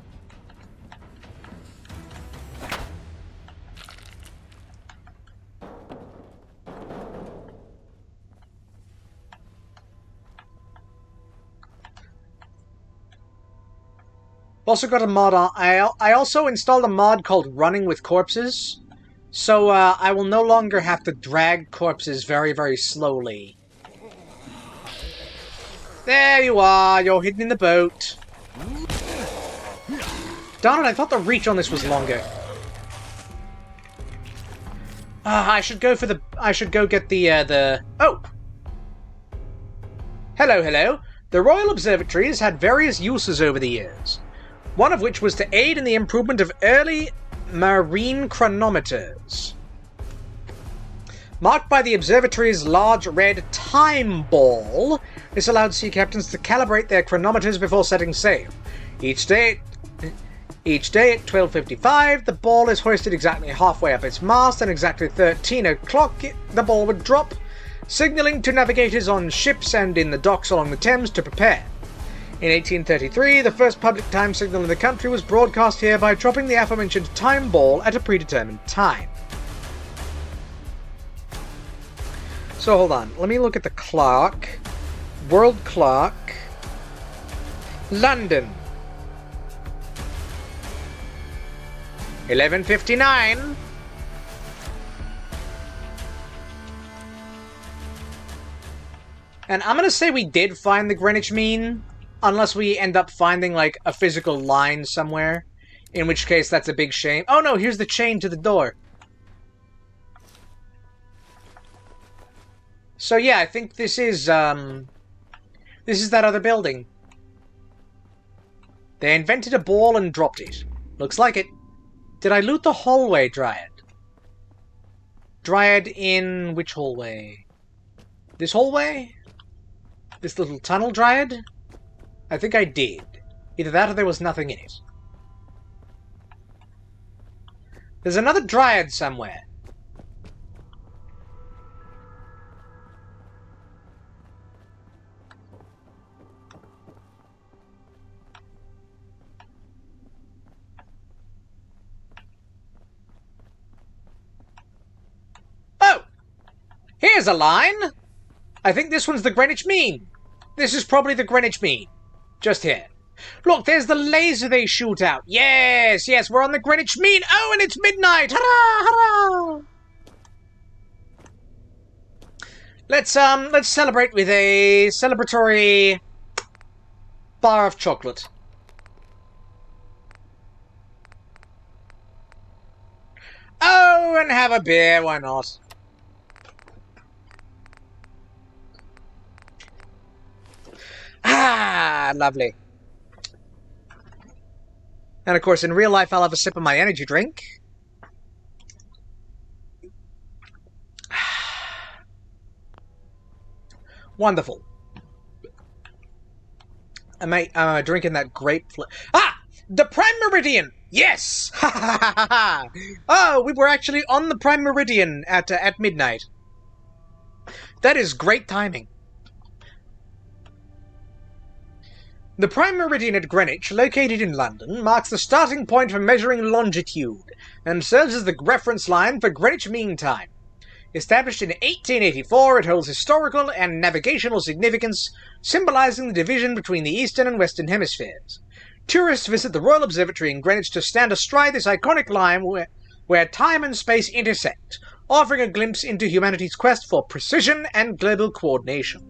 Also got a mod on. I also installed a mod called Running with Corpses. So, I will no longer have to drag corpses very, very slowly. There you are, you're hidden in the boat. Darn it, I thought the reach on this was longer. I should go for the... I should go get the... Oh! Hello, hello. The Royal Observatory has had various uses over the years. One of which was to aid in the improvement of early marine chronometers. Marked by the observatory's large red time ball, this allowed sea captains to calibrate their chronometers before setting sail. Each day at 12:55, the ball is hoisted exactly halfway up its mast, and exactly 13 o'clock the ball would drop, signalling to navigators on ships and in the docks along the Thames to prepare. In 1833, the first public time signal in the country was broadcast here by dropping the aforementioned time ball at a predetermined time. So hold on, let me look at the clock. World clock. London. 11:59. And I'm gonna say we did find the Greenwich mean. Unless we end up finding, like, a physical line somewhere. In which case, that's a big shame. Oh no, here's the chain to the door. So yeah, I think this is that other building. They invented a ball and dropped it. Looks like it. Did I loot the hallway, Dryad? Dryad in which hallway? This hallway? This little tunnel, Dryad? I think I did. Either that or there was nothing in it. There's another dryad somewhere. Oh! Here's a line! I think this one's the Greenwich Mean. This is probably the Greenwich Mean. Just here. Look, there's the laser they shoot out. Yes, yes, we're on the Greenwich Mean. Oh, and it's midnight. Hurrah, hurrah. Let's celebrate with a celebratory bar of chocolate. Oh, and have a beer, why not? Ah, lovely. And of course, in real life, I'll have a sip of my energy drink. Wonderful. I'm drinking that grape... Ah! The Prime Meridian! Yes! Ha ha ha ha ha! Oh, we were actually on the Prime Meridian at midnight. That is great timing. The Prime Meridian at Greenwich, located in London, marks the starting point for measuring longitude, and serves as the reference line for Greenwich Mean Time. Established in 1884, it holds historical and navigational significance, symbolizing the division between the eastern and western hemispheres. Tourists visit the Royal Observatory in Greenwich to stand astride this iconic line where time and space intersect, offering a glimpse into humanity's quest for precision and global coordination.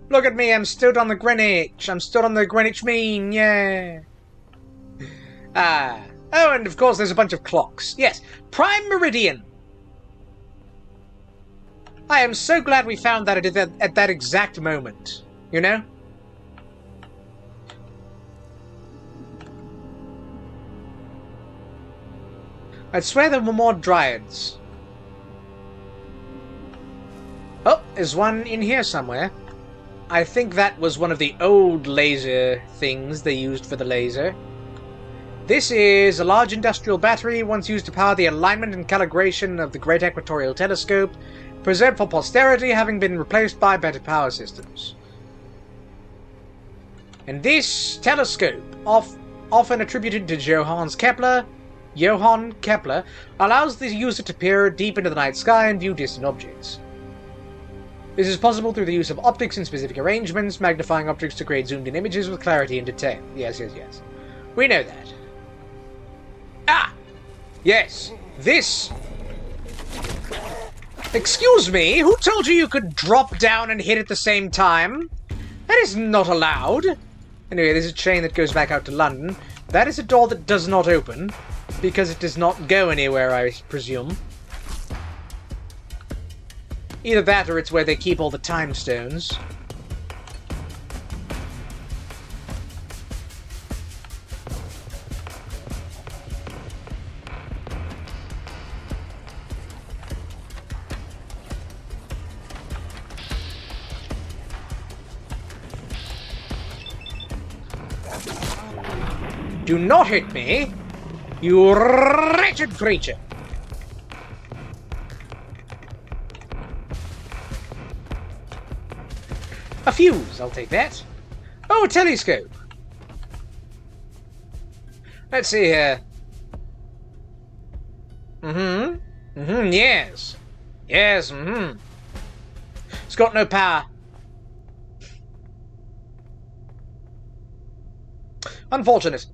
Look at me, I'm stood on the Greenwich. I'm stood on the Greenwich Mean, yeah. Oh, and of course there's a bunch of clocks. Yes, Prime Meridian. I am so glad we found that at that exact moment, you know? I'd swear there were more dryads. Oh, there's one in here somewhere. I think that was one of the old laser things they used for the laser. This is a large industrial battery once used to power the alignment and calibration of the Great Equatorial Telescope, preserved for posterity, having been replaced by better power systems. And this telescope, often attributed to Johann Kepler, allows the user to peer deep into the night sky and view distant objects. This is possible through the use of optics in specific arrangements, magnifying objects to create zoomed-in images with clarity and detail. Yes, yes, yes. We know that. Ah! Yes, this... Excuse me, who told you you could drop down and hit at the same time? That is not allowed. Anyway, there's a chain that goes back out to London. That is a door that does not open, because it does not go anywhere, I presume. Either that, or it's where they keep all the time stones. Do not hit me, you wretched creature! A fuse, I'll take that. Oh, a telescope. Let's see here. Yes. Yes, It's got no power. Unfortunate.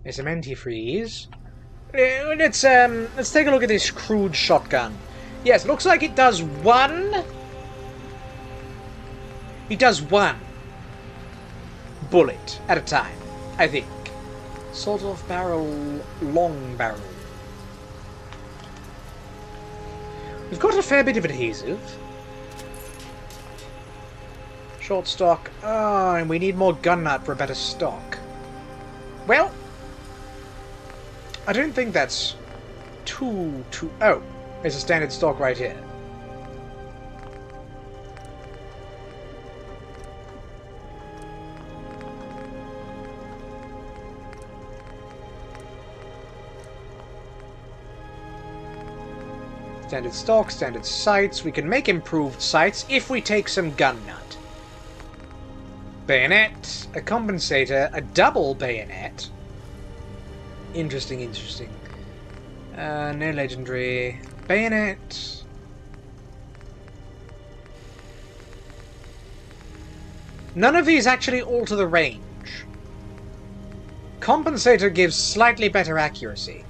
There's some antifreeze. Let's take a look at this crude shotgun. Yes, looks like it does one. He does one bullet at a time, I think. Sort of barrel, long barrel. We've got a fair bit of adhesive. Short stock. Oh, and we need more gun nut for a better stock. Well, I don't think that's too... Oh, there's a standard stock right here. Standard stock, standard sights. We can make improved sights if we take some gun nut. Bayonet, a compensator, a double bayonet. Interesting, interesting. No legendary. Bayonet. None of these actually alter the range. Compensator gives slightly better accuracy.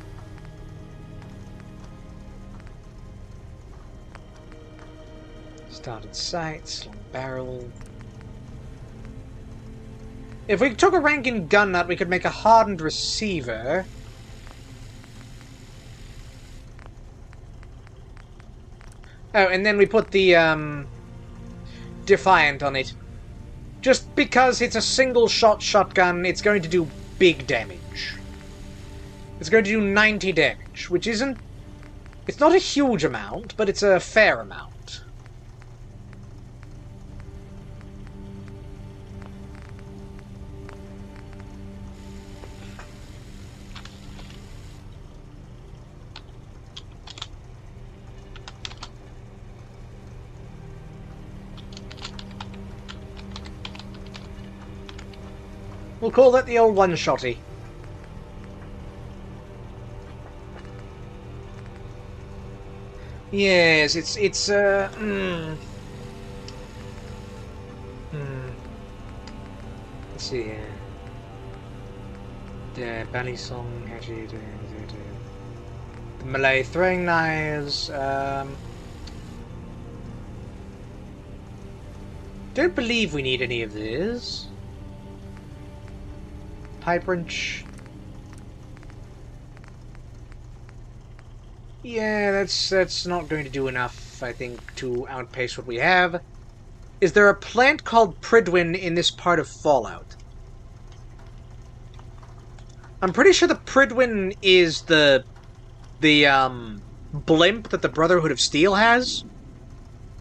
Started sights, long barrel. If we took a rank in gun nut, we could make a hardened receiver. Oh, and then we put the Defiant on it. Just because it's a single-shot shotgun, it's going to do big damage. It's going to do 90 damage, which isn't... It's not a huge amount, but it's a fair amount. We'll call that the old one-shotty. Yes, it's Let's see here. The Balisong, actually, the Malay throwing knives. Don't believe we need any of this. Pipe wrench. Yeah, that's not going to do enough, I think, to outpace what we have. Is there a plant called Pridwin in this part of Fallout? I'm pretty sure the Pridwin is the blimp that the Brotherhood of Steel has.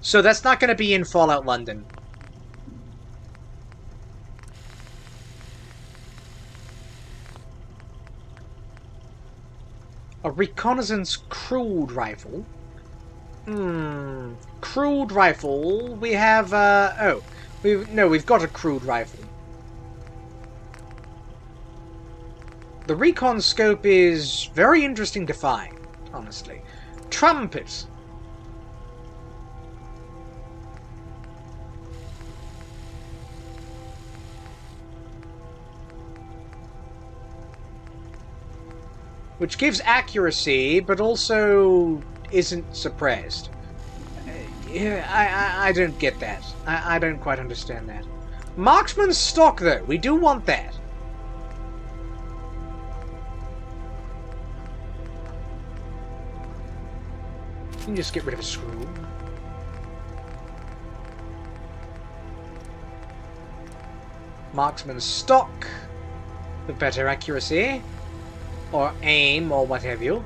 So that's not going to be in Fallout London. A reconnaissance crude rifle. Crude rifle. We have, we've got a crude rifle. The recon scope is very interesting to find, honestly. Trumpet. Which gives accuracy, but also isn't suppressed. Yeah, I don't get that. I don't quite understand that. Marksman's stock, though. We do want that. You can just get rid of a screw. Marksman's stock. With better accuracy. Or aim, or what have you.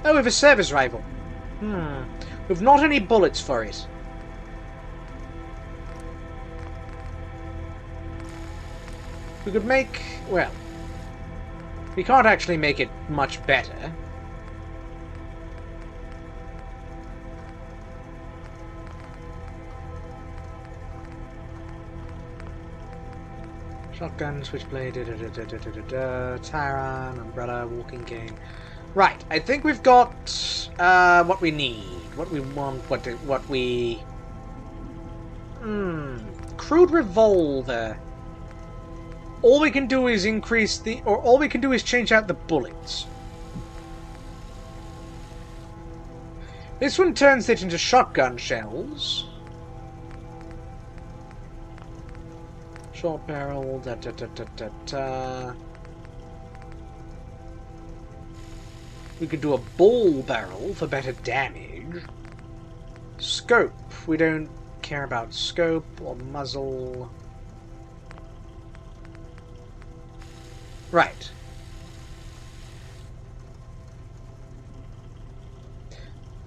Oh, we have a service rifle. We've not any bullets for it. We could make... well... we can't actually make it much better. Shotgun, switchblade, Tyron, umbrella, walking cane. Right, I think we've got what we need, what we want, what we... Crude revolver. All we can do is increase the... or all we can do is change out the bullets. This one turns it into shotgun shells. Short barrel, We could do a ball barrel for better damage. Scope. We don't care about scope or muzzle. Right.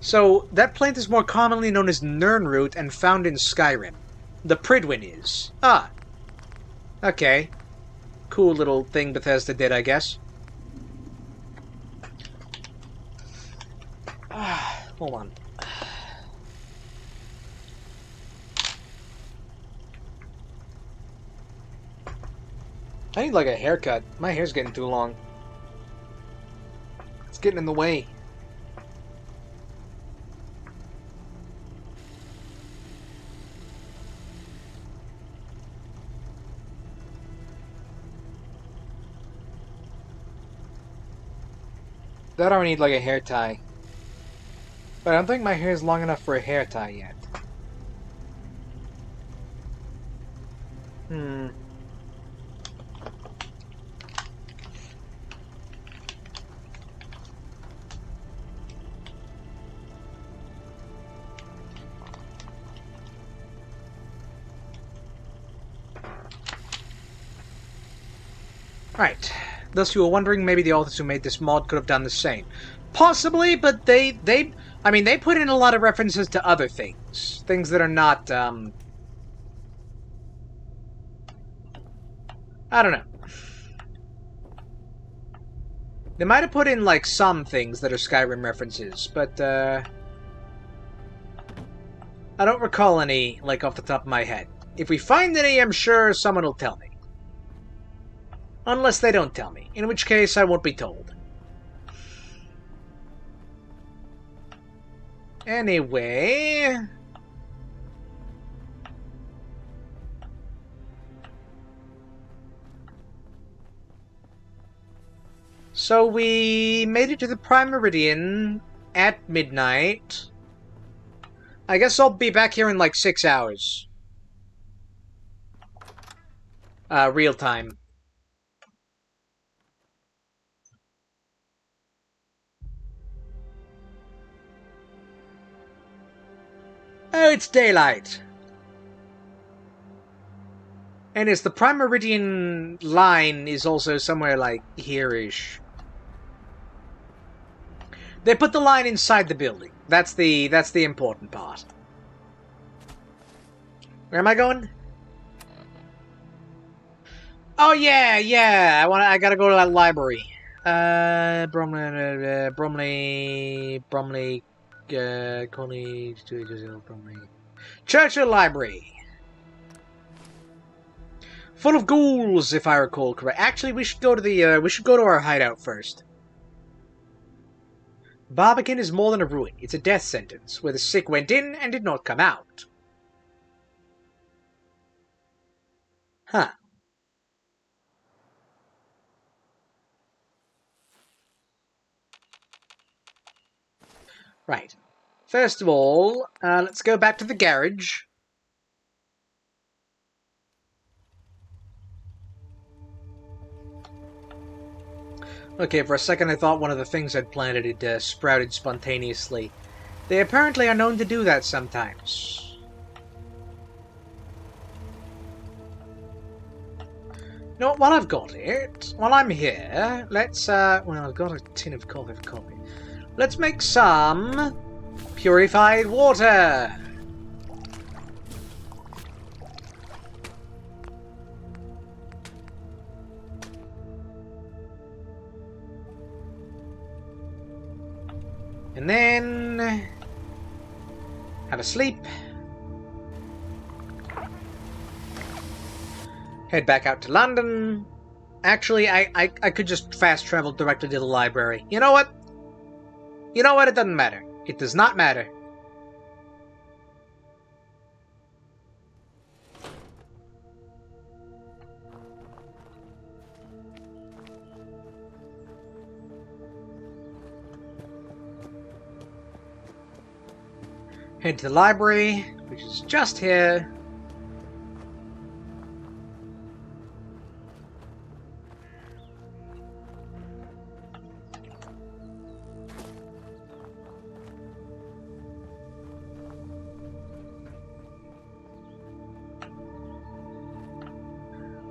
So, that plant is more commonly known as Nirnroot and found in Skyrim. The Pridwin is. Ah. Okay. Cool little thing Bethesda did, I guess. Hold on. I need like a haircut. My hair's getting too long. It's getting in the way. That or I need like a hair tie. But I don't think my hair is long enough for a hair tie yet. Right. Thus you were wondering, maybe the authors who made this mod could have done the same. Possibly, but they put in a lot of references to other things. Things that are not, I don't know. They might have put in, like, some things that are Skyrim references, but, I don't recall any, like, off the top of my head. If we find any, I'm sure someone will tell me. Unless they don't tell me, in which case I won't be told. Anyway... So we made it to the Prime Meridian at midnight. I guess I'll be back here in like 6 hours. Real time. Oh, it's daylight. And it's the Prime Meridian line is also somewhere like here-ish. They put the line inside the building. That's the important part. Where am I going? Oh yeah. I gotta go to that library. Bromley, Coney, Bromley. Churchill Library. Full of ghouls, if I recall correct. Actually, we should go to our hideout first. Barbican is more than a ruin. It's a death sentence, where the sick went in and did not come out. Huh. Right. First of all, let's go back to the garage. Okay, for a second I thought one of the things I'd planted had sprouted spontaneously. They apparently are known to do that sometimes. You know what, while I've got it, while I'm here, let's, well, I've got a tin of coffee. Let's make some purified water. And then have a sleep. Head back out to London. Actually, I could just fast travel directly to the library. You know what? You know what? It doesn't matter. It does not matter. Head to the library, which is just here.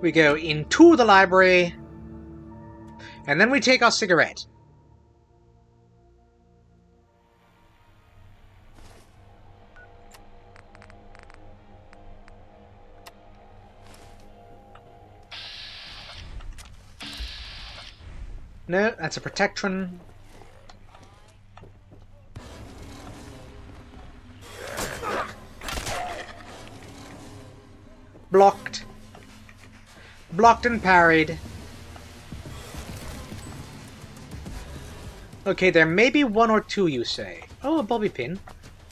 We go into the library, and then we take our cigarette. No, that's a Protectron. Blocked. Blocked and parried. Okay, there may be one or two, you say. Oh, a bobby pin.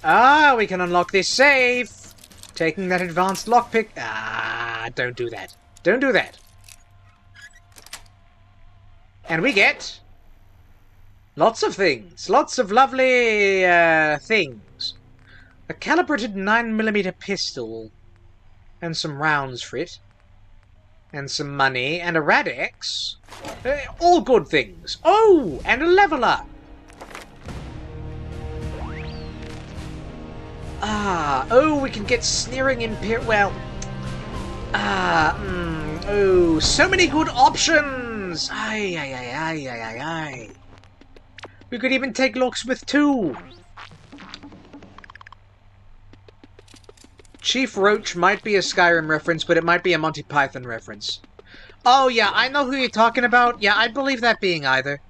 Ah, we can unlock this safe! Taking that advanced lockpick. Ah, don't do that. Don't do that. And we get... lots of things. Lots of lovely, things. A calibrated 9mm pistol. And some rounds for it. And some money. And a Rad-X. All good things. Oh! And a level up! Ah, oh, we can get sneering well... oh, so many good options! Aye, aye, aye, aye, aye, aye, aye. We could even take locksmith too. Chief Roach might be a Skyrim reference, but it might be a Monty Python reference. Oh yeah, I know who you're talking about. Yeah, I believe that being either.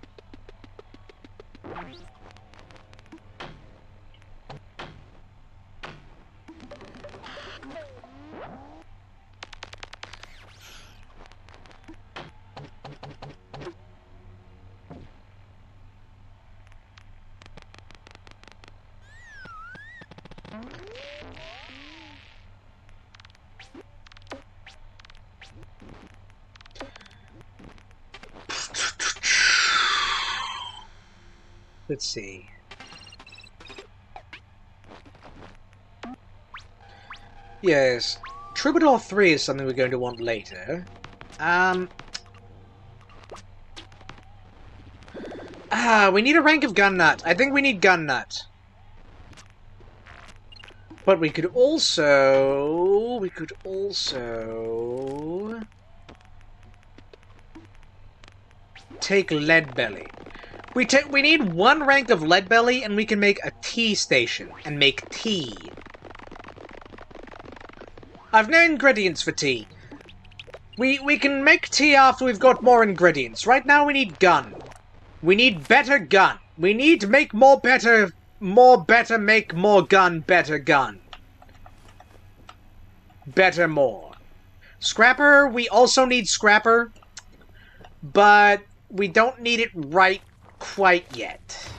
Let's see. Yes, Troubadour 3 is something we're going to want later. We need a rank of Gun Nut. I think we need Gun Nut. But we could also... take Lead Belly. We need one rank of Lead Belly, and we can make a tea station, and make tea. I've no ingredients for tea. We can make tea after we've got more ingredients. Right now we need gun. We need better gun. We need to make more better, make more gun, better gun. Better more. Scrapper, we also need scrapper, but we don't need it right quite yet.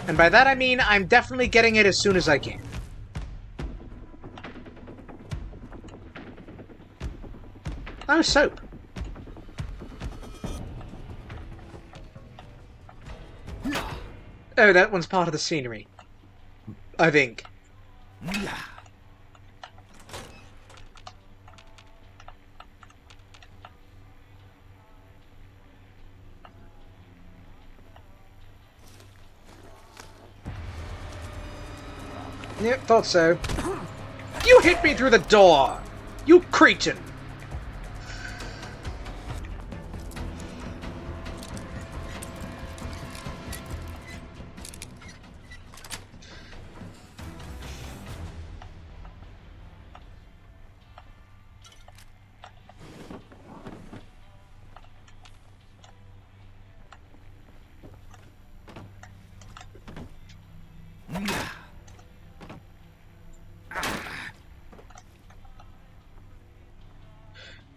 And by that I mean I'm definitely getting it as soon as I can. Oh, soap. Oh, that one's part of the scenery. I think. Yep, thought so. You hit me through the door! You cretin!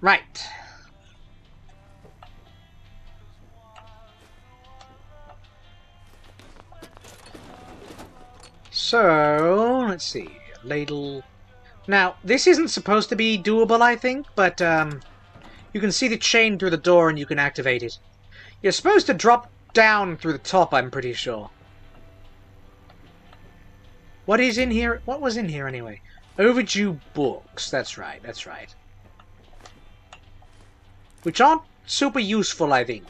Right. So, let's see. Ladle. Now, this isn't supposed to be doable, I think, but you can see the chain through the door and you can activate it. You're supposed to drop down through the top, I'm pretty sure. What is in here? What was in here anyway? Overdue books. That's right, that's right. Which aren't super useful, I think.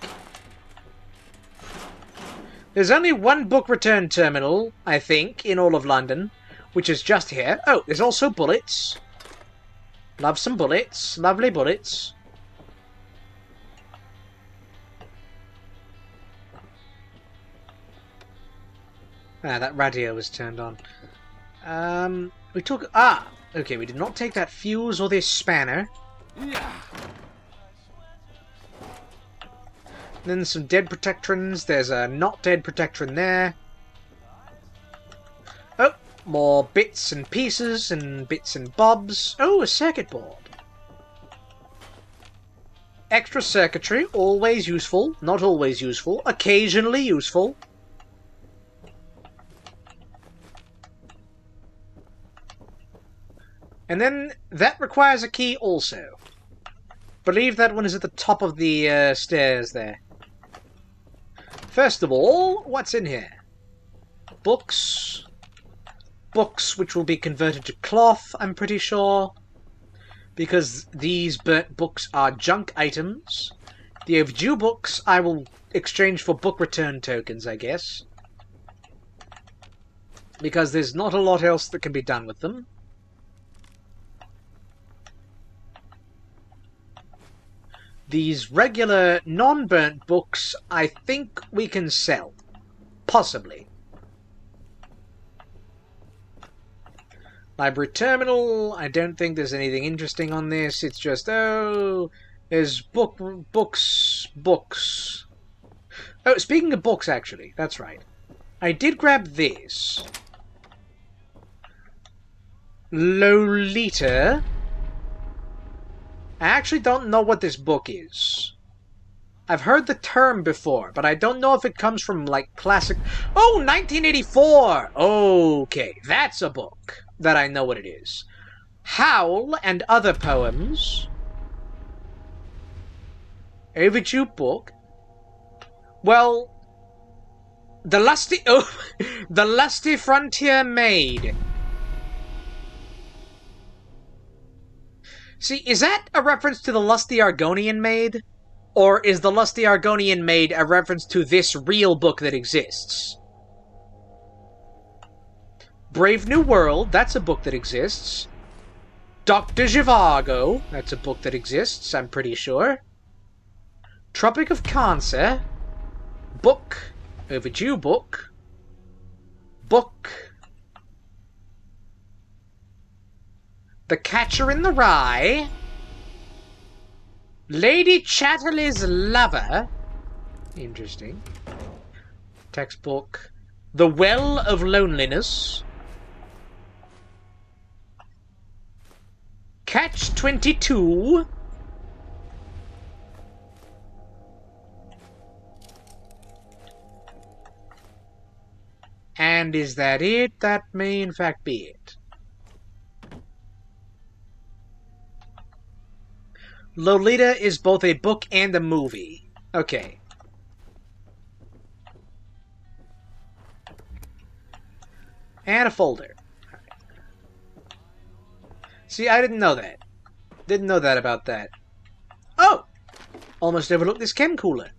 There's only one book return terminal, I think, in all of London, which is just here. Oh, there's also bullets. Love some bullets. Lovely bullets. Ah, that radio was turned on. We took... Ah! Okay, we did not take that fuse or this spanner. Then some dead protectrons. There's a not dead protectron there. Oh! More bits and pieces and bits and bobs. Oh, a circuit board. Extra circuitry, always useful. Not always useful. Occasionally useful. And then that requires a key also. Believe that one is at the top of the stairs there. First of all, what's in here? Books. Books which will be converted to cloth, I'm pretty sure. Because these burnt books are junk items. The overdue books I will exchange for book return tokens, I guess. Because there's not a lot else that can be done with them. These regular non-burnt books, I think we can sell. Possibly. Library terminal, I don't think there's anything interesting on this. It's just, oh, there's books. Oh, speaking of books, actually, that's right. I did grab this. Lolita. I actually don't know what this book is. I've heard the term before, but I don't know if it comes from, like, classic... Oh, 1984! Okay, that's a book that I know what it is. Howl and Other Poems. Overdue book. Well, The Lusty... Oh, The Lusty Frontier Maid. See, is that a reference to the Lusty Argonian Maid? Or is the Lusty Argonian Maid a reference to this real book that exists? Brave New World, that's a book that exists. Dr. Zhivago, that's a book that exists, I'm pretty sure. Tropic of Cancer. Book. Overdue book. Book. The Catcher in the Rye. Lady Chatterley's Lover. Interesting. Textbook. The Well of Loneliness. Catch-22. And is that it? That may in fact be it. Lolita is both a book and a movie. Okay. And a folder. See, I didn't know that. Didn't know that about that. Oh! Almost overlooked this chem cooler.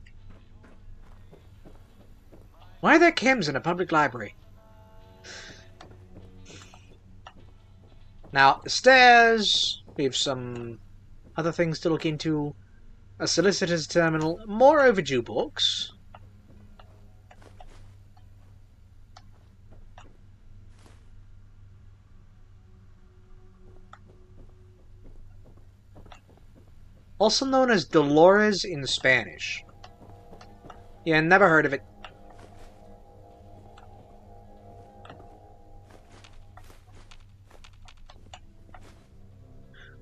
Why are there chems in a public library? Now, the stairs. We have some other things to look into. A solicitor's terminal. More overdue books. Also known as Dolores in Spanish. Yeah, never heard of it.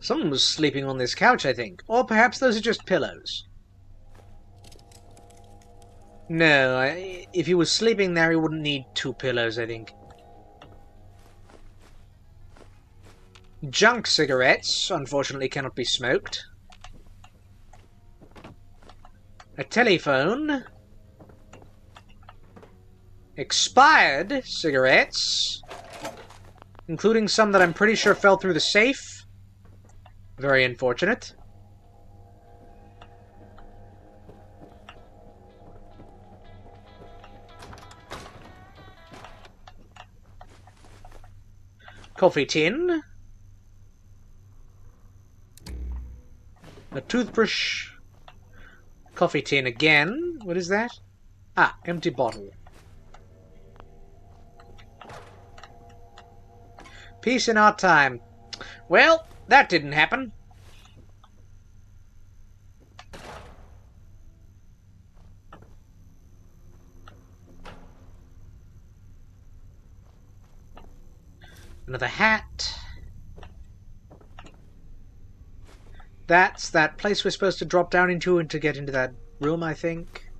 Someone was sleeping on this couch, I think. Or perhaps those are just pillows. No, if he was sleeping there, he wouldn't need two pillows, I think. Junk cigarettes, unfortunately, cannot be smoked. A telephone. Expired cigarettes. Including some that I'm pretty sure fell through the safe. Very unfortunate. Coffee tin. A toothbrush. Coffee tin again. What is that? Ah, empty bottle. Peace in our time. Well, that didn't happen. Another hat. That's that place we're supposed to drop down into and to get into that room, I think.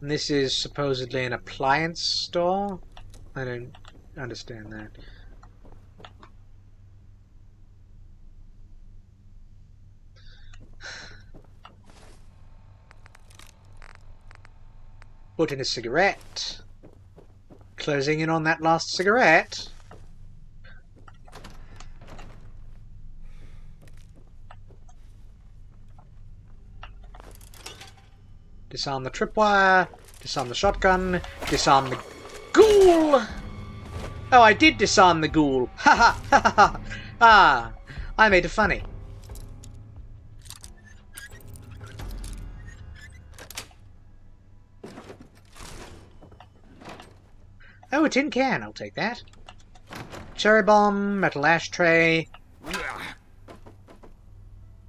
And this is supposedly an appliance store? I don't understand that. Put in a cigarette. Closing in on that last cigarette. Disarm the tripwire. Disarm the shotgun. Disarm the ghoul! Oh, I did disarm the ghoul. Ha ha ha ha! Ah, I made it funny. Oh, a tin can. I'll take that. Cherry bomb, metal ashtray.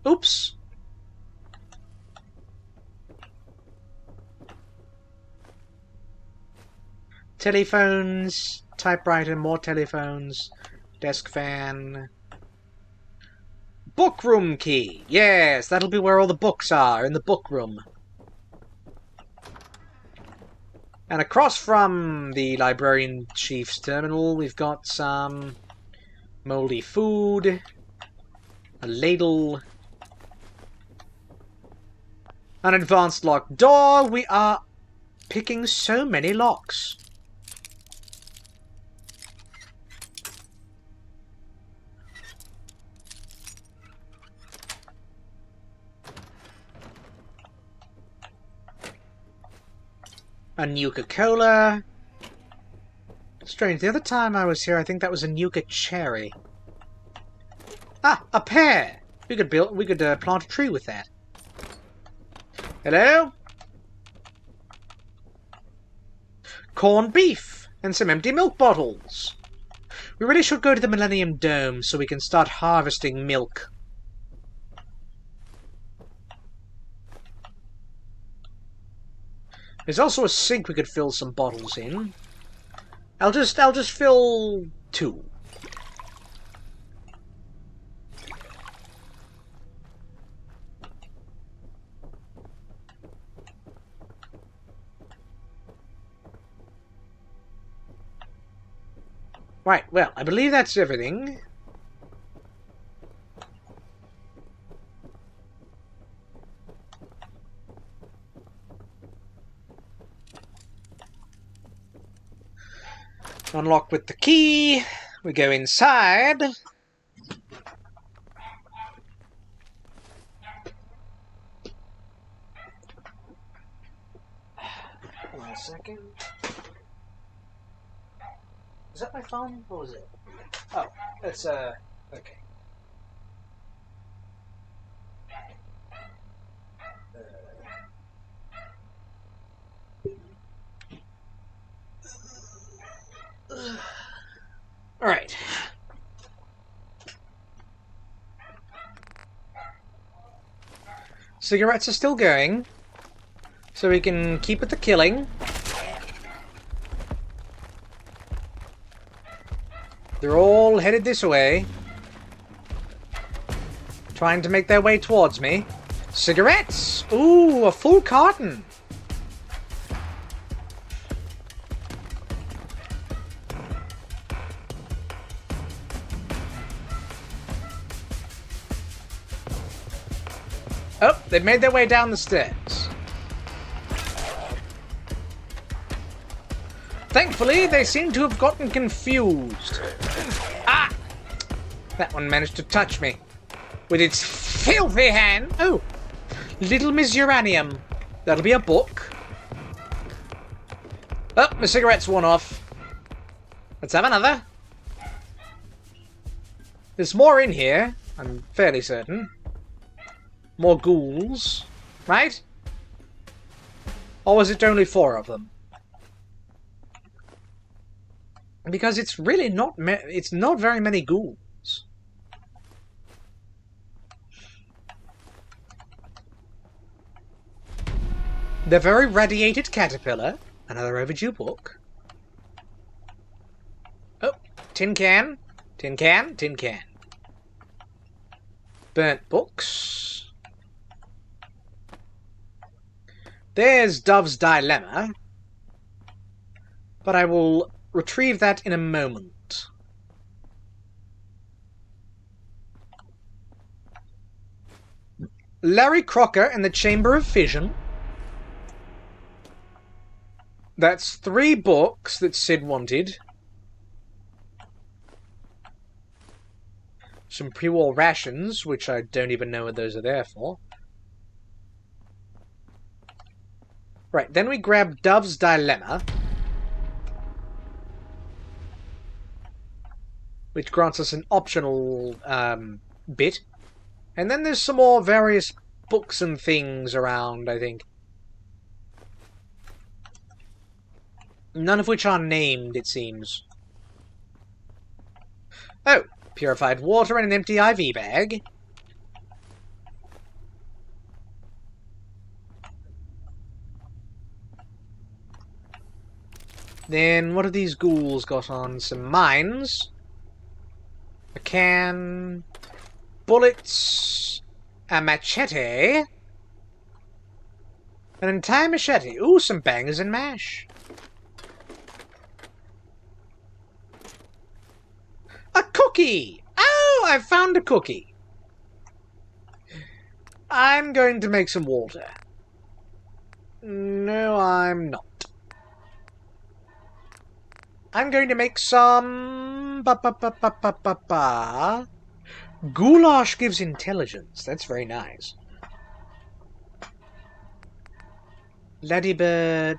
Oops. Telephones, typewriter, more telephones, desk fan. Book room key. Yes, that'll be where all the books are, in the book room. And across from the librarian chief's terminal, we've got some moldy food, a ladle, an advanced lock door. We are picking so many locks. A Nuka-Cola. Strange, the other time I was here, I think that was a Nuka Cherry. Ah, a pear! We could plant a tree with that. Hello? Corned beef! And some empty milk bottles! We really should go to the Millennium Dome so we can start harvesting milk. There's also a sink we could fill some bottles in. I'll just fill 2. Right, well, I believe that's everything. Unlock with the key. We go inside. Hold on a second. Is that my phone? What was it? Oh, it's okay. Alright. Cigarettes are still going, so we can keep at the killing. They're all headed this way, trying to make their way towards me. Cigarettes! Ooh, a full carton! Oh, they've made their way down the stairs. Thankfully, they seem to have gotten confused. Ah! That one managed to touch me with its filthy hand. Oh, Little Miss Uranium. That'll be a book. Oh, my cigarette's worn off. Let's have another. There's more in here, I'm fairly certain. More ghouls, right? Or was it only 4 of them? Because it's really not it's not very many ghouls. The Very Radiated Caterpillar. Another overdue book. Oh, tin can. Tin can, tin can. Burnt books. There's Dove's Dilemma. But I will retrieve that in a moment. Larry Crocker and the Chamber of Fission. That's 3 books that Sid wanted. Some pre-war rations, which I don't even know what those are there for. Right, then we grab Dove's Dilemma, which grants us an optional bit. And then there's some more various books and things around, I think. None of which are named, it seems. Oh, purified water and an empty IV bag. Then what have these ghouls got on? Some mines. A can. Bullets. A machete. An entire machete. Ooh, some bangers and mash. A cookie! Oh, I found a cookie. I'm going to make some water. No, I'm not. I'm going to make some... Goulash gives intelligence. That's very nice. Ladybird.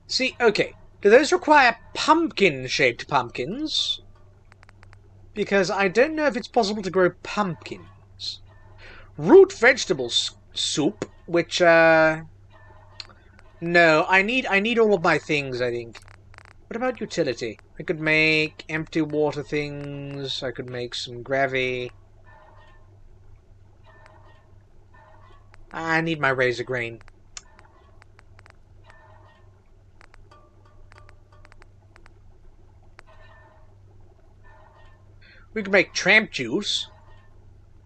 See, okay. Do those require pumpkin-shaped pumpkins? Because I don't know if it's possible to grow pumpkins. Root vegetable soup, which, No, I need all of my things, I think. What about utility? I could make empty water things. I could make some gravy. I need my razor grain. We could make tramp juice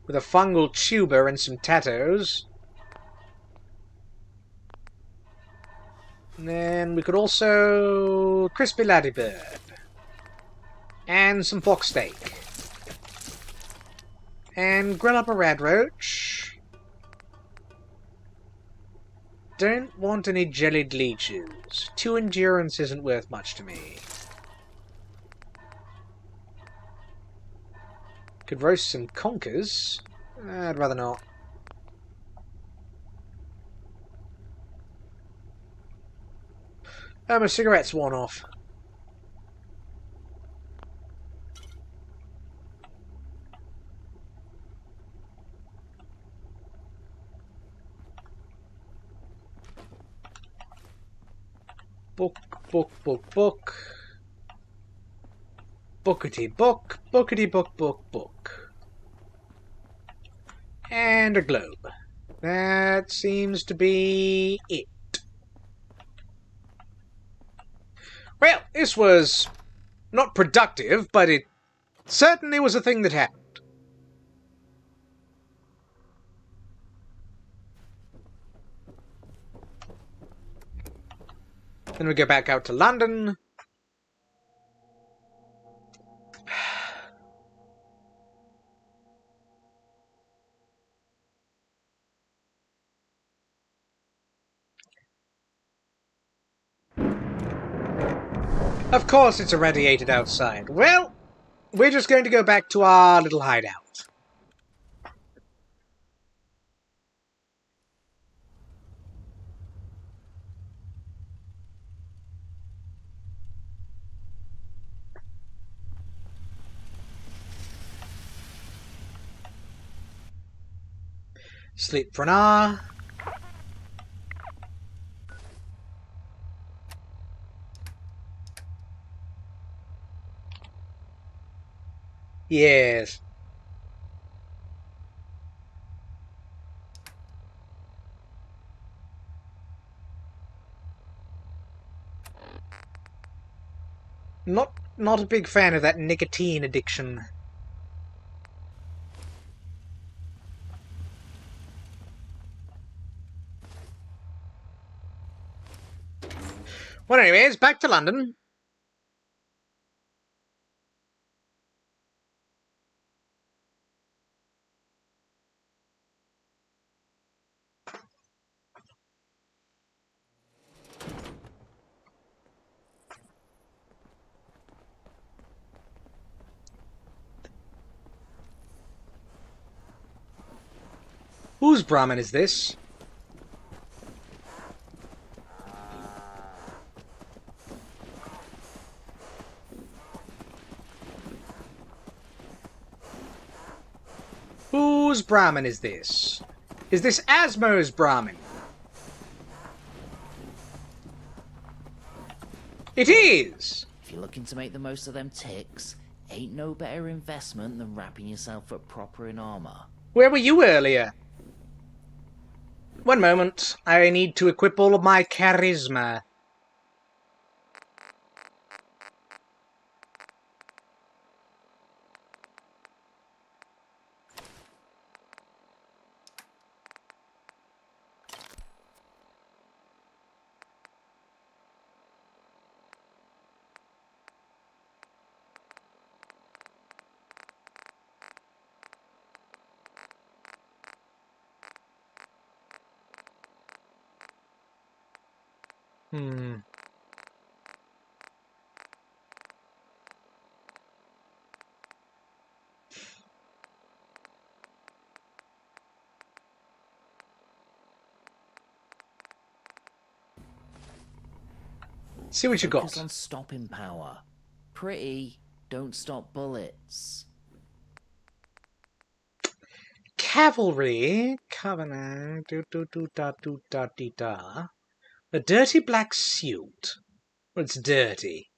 with a fungal tuber and some tattos. And then we could also crispy ladybird and some fox steak and grill up a rad roach. Don't want any jellied leeches. 2 endurance isn't worth much to me. Could roast some conkers. I'd rather not. Oh, my cigarette's worn off. Book, book, book, book. Bookity book, bookity book, book, book. And a globe. That seems to be it. Well, this was not productive, but it certainly was a thing that happened. Then we go back out to London. Of course it's irradiated outside. Well, we're just going to go back to our little hideout. Sleep for an hour. Yes. Not a big fan of that nicotine addiction. Well, anyways, back to London. Whose Brahmin is this? Whose Brahmin is this? Is this Asmo's Brahmin? It is! If you're looking to make the most of them ticks, ain't no better investment than wrapping yourself up proper in armor. Where were you earlier? One moment. I need to equip all of my charisma. See what you got. Focus on stopping power. Pretty, don't stop bullets. Cavalry, Covenant, do-do-do-da-do-da-dee-da. A dirty black suit. Well, it's dirty.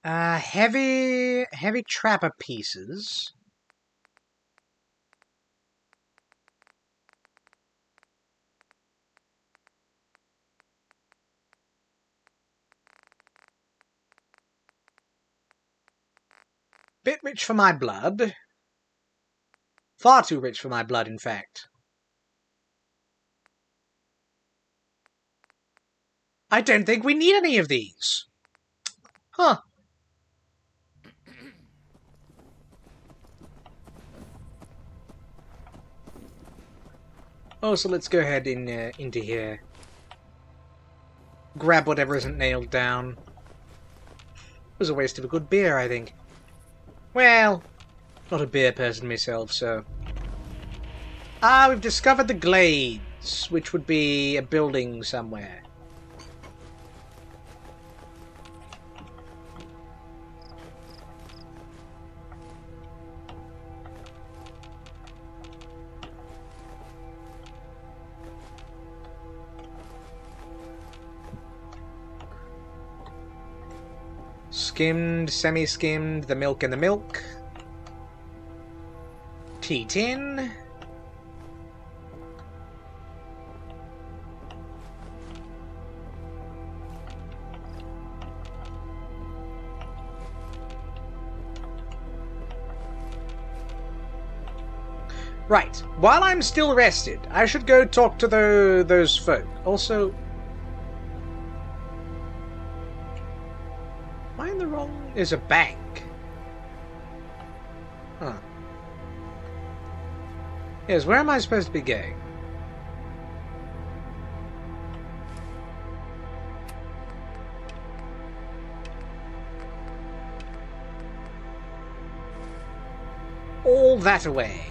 Heavy trapper pieces. Bit rich for my blood. Far too rich for my blood, in fact. I don't think we need any of these. Huh. Oh, so let's go ahead into here. Grab whatever isn't nailed down. It was a waste of a good beer, I think. Well, not a beer person myself, so... Ah, we've discovered the Glades, which would be a building somewhere. Skimmed, semi-skimmed, the milk and the milk. Tea-tin. Right, while I'm still rested, I should go talk to those folk. Also... Am I in the wrong... There's a bank. Huh. Yes, where am I supposed to be going? All that away.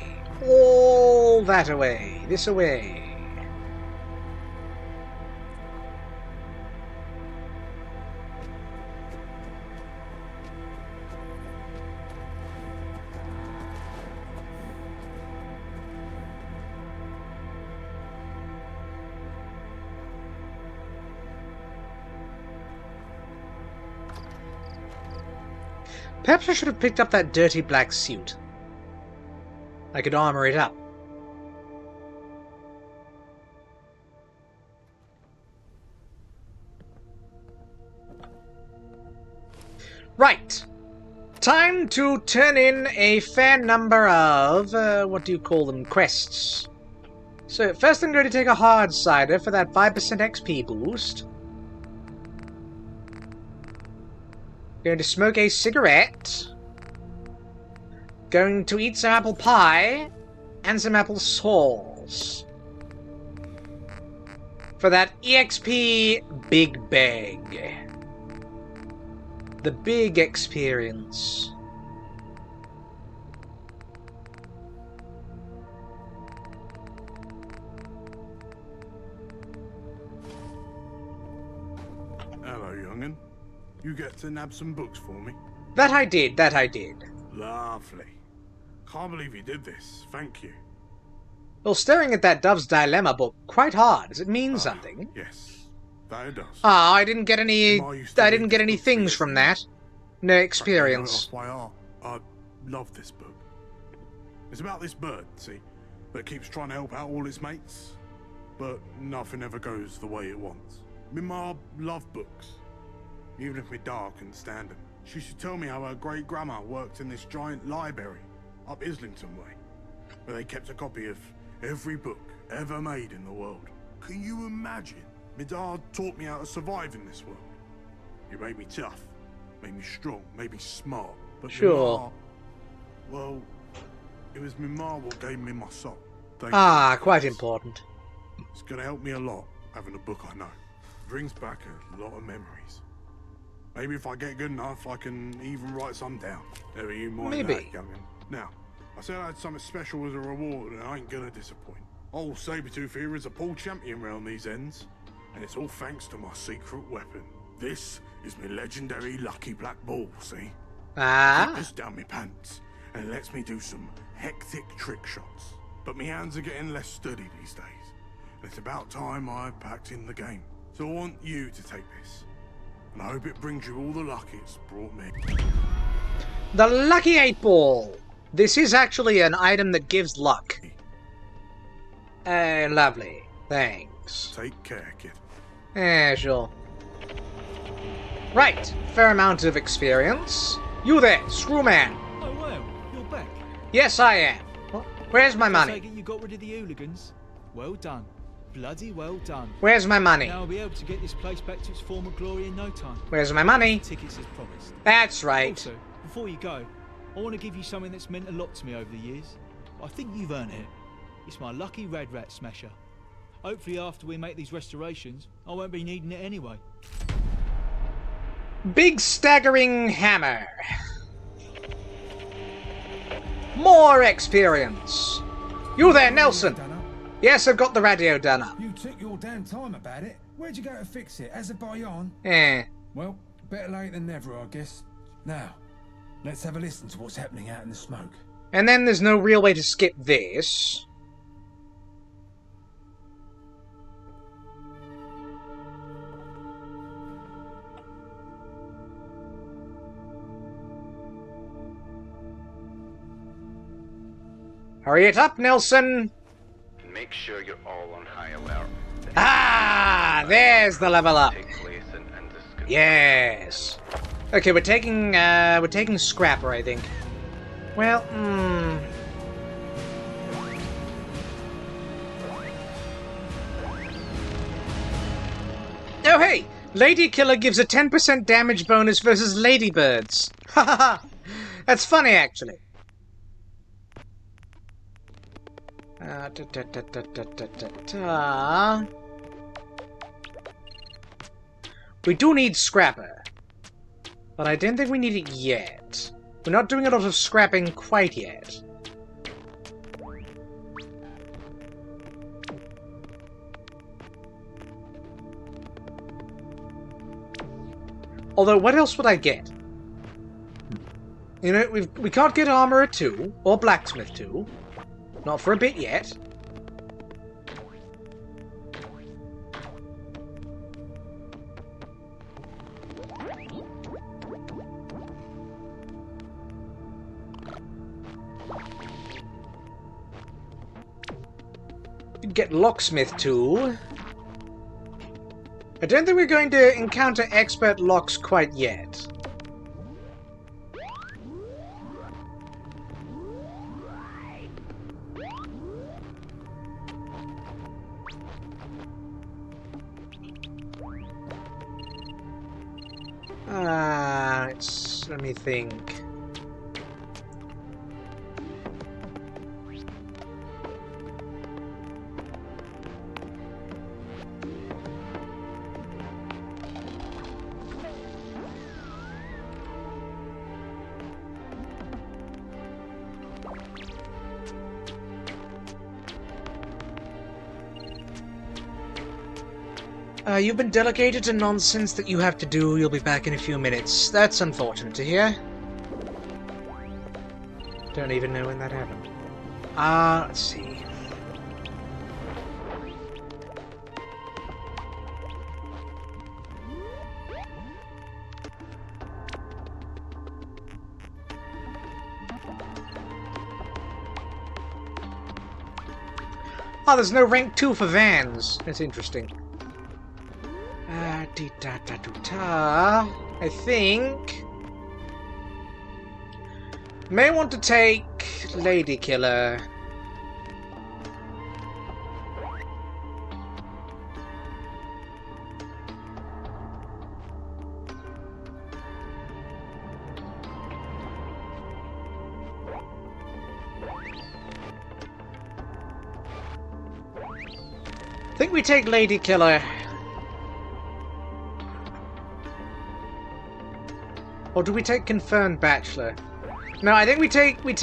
All that away. This away. Perhaps I should have picked up that dirty black suit. I could armor it up. Right. Time to turn in a fair number of, what do you call them, quests. So, first I'm going to take a hard cider for that 5% XP boost. Going to smoke a cigarette. Going to eat some apple pie. And some apple sauce. For that EXP Big Bag. The big experience. Hello, young'un. You get to nab some books for me? That I did, that I did. Lovely. Can't believe you did this. Thank you. Well, staring at that Dove's Dilemma book quite hard. Does it mean something? Yes, that it does. Ah, I didn't get any. I didn't get any book things from that. No experience. I love this book. It's about this bird, see, that keeps trying to help out all its mates, but nothing ever goes the way it wants. Me ma loved books, even if me da couldn't stand them. She used to tell me how her great grandma worked in this giant library up Islington way, where they kept a copy of every book ever made in the world. Can you imagine? My dad taught me how to survive in this world. He made me tough, made me strong, made me smart. But sure. Well, it was my ma what gave me my soul. Quite important. It's gonna help me a lot, having a book I know. Brings back a lot of memories. Maybe if I get good enough, I can even write some down. There are you more Maybe. than that, young'un. Now, I said I had something special as a reward, and I ain't gonna disappoint. Old Sabretooth here is a pool champion round these ends, and it's all thanks to my secret weapon. This is my legendary lucky black ball, see? Keep this down my pants, and it lets me do some hectic trick shots. But my hands are getting less sturdy these days, and it's about time I packed in the game. So I want you to take this, and I hope it brings you all the luck it's brought me. The Lucky 8 Ball. This is actually an item that gives luck. Lovely. Thanks. Take care, kid. Sure. Right. Fair amount of experience. You there, Screwman. Oh, well, you're back. Yes, I am. Where's my I money? take it you got rid of the hooligans. Well done. Bloody well done. Where's my money? Now I'll be able to get this place back to its former glory in no time. Where's my money? Tickets as promised. That's right. Also, before you go, I want to give you something that's meant a lot to me over the years. I think you've earned it. It's my lucky red rat smasher. Hopefully after we make these restorations, I won't be needing it anyway. Big staggering hammer. More experience. You there, Nelson? Yes, I've got the radio done up. You took your damn time about it. Where'd you go to fix it? Azerbaijan? Well, better late than never, I guess. Now, let's have a listen to what's happening out in the smoke. And then there's no real way to skip this. Hurry it up, Nelson! Make sure you're all on high alert. There's the level up. Yes. Okay, we're taking Scrapper, I think. Well, Oh, hey! Lady Killer gives a 10% damage bonus versus ladybirds. Hahaha! That's funny, actually. We do need Scrapper. But I don't think we need it yet. We're not doing a lot of scrapping quite yet. Although, what else would I get? You know, we can't get Armorer 2, or Blacksmith 2. Not for a bit yet. Get Locksmith 2. I don't think we're going to encounter Expert Locks quite yet. Let me think. You've been delegated to nonsense that you have to do. You'll be back in a few minutes. That's unfortunate to hear. Don't even know when that happened. Let's see. Oh, there's no rank 2 for vans. That's interesting. I think... May want to take Lady Killer. I think we take Lady Killer. Or do we take Confirmed Bachelor? No, I think we take what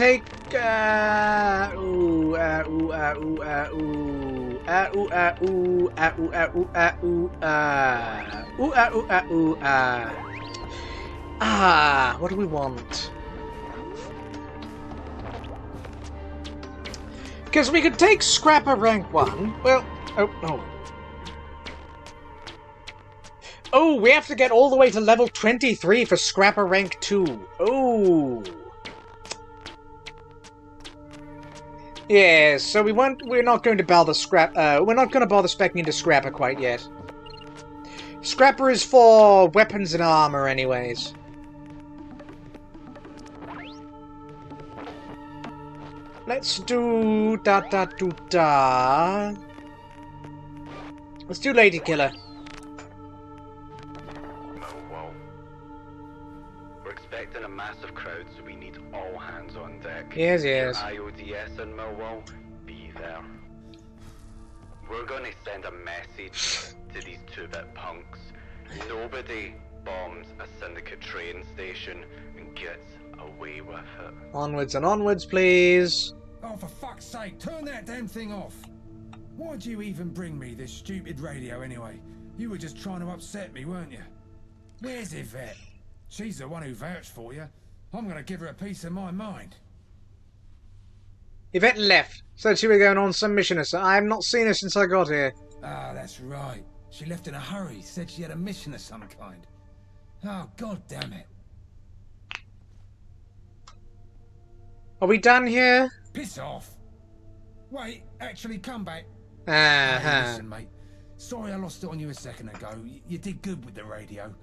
do we want? Because we could take Scrapper rank 1. Well, oh, we have to get all the way to level 23 for Scrapper rank 2. Oh. Yeah, so we're not going to bother we're not going to bother speccing into Scrapper quite yet. Scrapper is for weapons and armor anyways. Let's do Let's do Lady Killer. We're expecting a massive crowd, so we need all hands on deck. Yes, yes. IODS in Millwall, be there. We're going to send a message to these two-bit punks. Nobody bombs a Syndicate train station and gets away with it. Onwards and onwards, please. Oh, for fuck's sake, turn that damn thing off. Why'd you even bring me this stupid radio anyway? You were just trying to upset me, weren't you? Where's Yvette? She's the one who vouched for you. I'm gonna give her a piece of my mind. Yvette left. Said she was going on some mission or so. I have not seen her since I got here. Ah, that's right. She left in a hurry. Said she had a mission of some kind. Oh, god damn it. Are we done here? Piss off. Wait, actually come back. Hey, listen, mate. Sorry I lost it on you a second ago. You did good with the radio.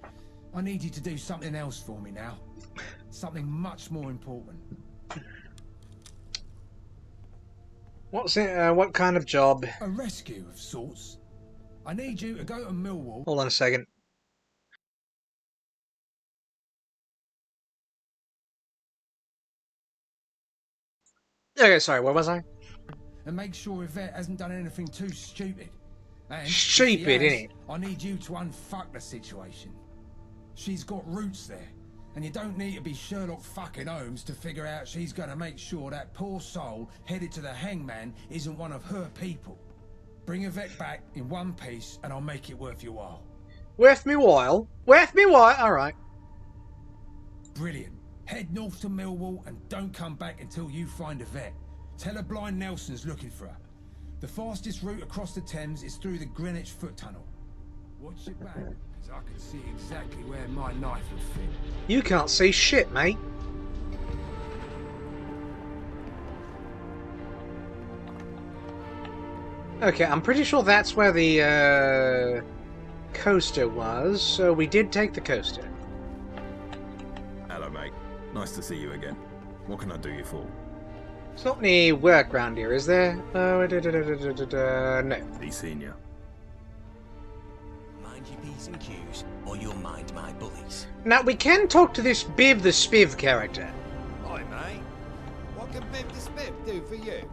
I need you to do something else for me now. Something much more important. What's it? What kind of job? A rescue of sorts. I need you to go to Millwall. Hold on a second. Okay, sorry, where was I? And make sure Yvette hasn't done anything too stupid. And stupid, innit? I need you to unfuck the situation. She's got roots there, and you don't need to be Sherlock fucking Holmes to figure out she's gonna make sure that poor soul headed to the hangman isn't one of her people. Bring Yvette back in one piece, and I'll make it worth your while. Worth me while? Worth me while? Alright. Brilliant. Head north to Millwall and don't come back until you find Yvette. Tell her Blind Nelson's looking for her. The fastest route across the Thames is through the Greenwich foot tunnel. Watch your back, because I can see exactly where my knife would fit. You can't see shit, mate. Okay, I'm pretty sure that's where the coaster was, so we did take the coaster. Hello, mate. Nice to see you again. What can I do you for? There's not any work around here, is there? Oh, no. The senior. mind your P's and Q's, or you'll mind my bullies. Now, we can talk to this Biv the Spiv character. Hi, mate. What can Biv the Spiv do for you?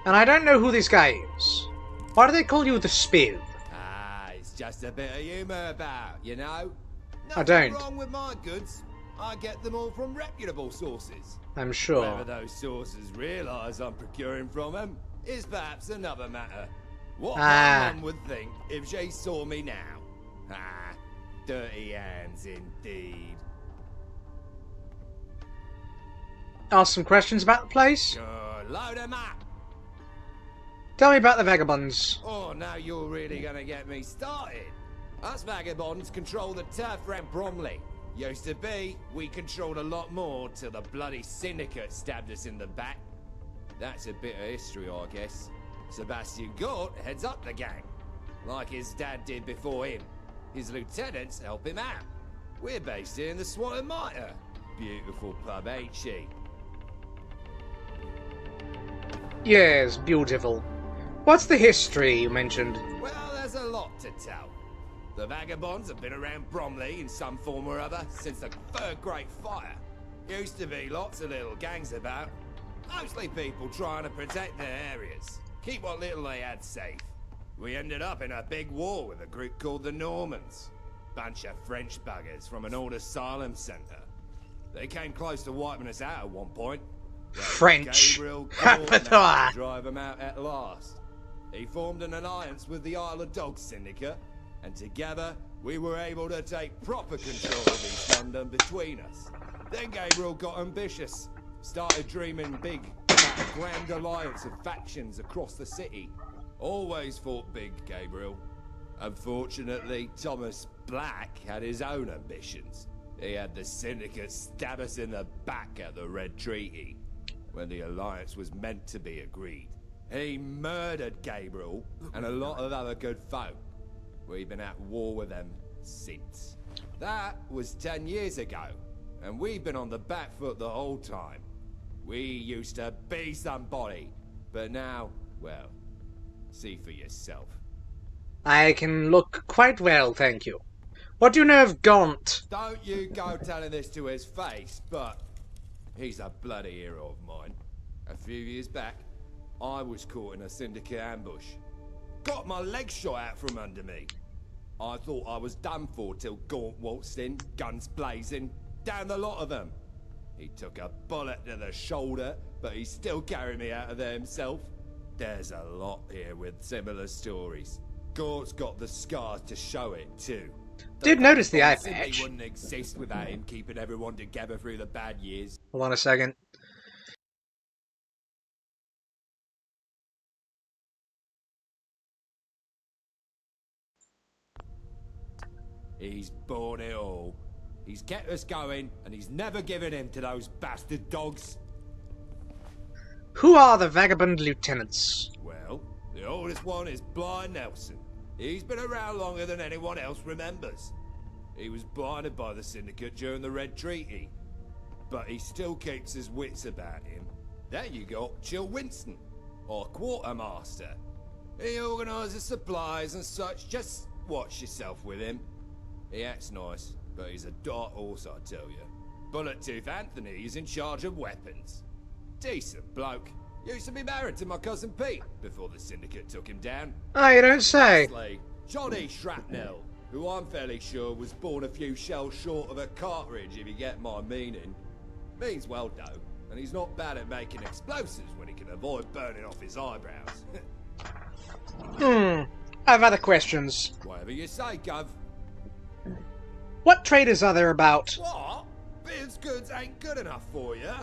And I don't know who this guy is. Why do they call you the Spiv? Ah, it's just a bit of humour about, you know? I don't. Nothing wrong with my goods. I get them all from reputable sources. I'm sure. Whether those sources realise I'm procuring from them is perhaps another matter. What my mum would think if she saw me now. Ah, dirty hands indeed. Ask some questions about the place? Sure, load 'em up. Tell me about the vagabonds. Oh, now you're really gonna get me started. Us vagabonds control the turf around Bromley. Used to be, we controlled a lot more till the bloody syndicate stabbed us in the back. That's a bit of history, I guess. Sebastian Gort heads up the gang, like his dad did before him. His lieutenants help him out. We're based here in the Swan and Mitre. Beautiful pub, ain't she? Yes, beautiful. What's the history you mentioned? Well, there's a lot to tell. The vagabonds have been around Bromley in some form or other since the Third Great Fire. Used to be lots of little gangs about. Mostly people trying to protect their areas. Keep what little they had safe. We ended up in a big war with a group called the Normans. Bunch of French buggers from an old asylum centre. They came close to wiping us out at one point. French. Gabriel managed to drive them out at last. He formed an alliance with the Isle of Dogs Syndicate, and together we were able to take proper control of East London between us. Then Gabriel got ambitious, started dreaming big about a grand alliance of factions across the city. Always thought big, Gabriel. Unfortunately, Thomas Black had his own ambitions. He had the Syndicate stab us in the back at the Red Treaty, when the alliance was meant to be agreed. He murdered Gabriel and a lot of other good folk. We've been at war with them since. That was 10 years ago, and we've been on the back foot the whole time. We used to be somebody, but now, well, see for yourself. I can look quite well, thank you. What do you know of Gaunt? Don't you go telling this to his face, but he's a bloody hero of mine. A few years back, I was caught in a syndicate ambush. Got my leg shot out from under me. I thought I was done for till Gaunt waltzed in, guns blazing, down the lot of them. He took a bullet to the shoulder, but he still carried me out of there himself. There's a lot here with similar stories. Gaunt's got the scars to show it too. Did notice the eye They patch. wouldn't exist without him keeping everyone together through the bad years. Hold on a second. He's borne it all. He's kept us going, and he's never given in to those bastard dogs. Who are the vagabond lieutenants? Well, the oldest one is Blind Nelson. He's been around longer than anyone else remembers. He was blinded by the Syndicate during the Red Treaty, but he still keeps his wits about him. Then you got Chill Winston, or Quartermaster. He organises supplies and such. Just watch yourself with him. He acts nice, but he's a dark horse, I tell you. Bullet-Tooth Anthony is in charge of weapons. Decent bloke. Used to be married to my cousin Pete before the Syndicate took him down. Oh, you don't say. Lastly, Johnny Shrapnel, who I'm fairly sure was born a few shells short of a cartridge, if you get my meaning. Means well, though, and he's not bad at making explosives when he can avoid burning off his eyebrows. I have other questions. Whatever you say, Gov. What traders are there about? What? Beard's goods ain't good enough for you?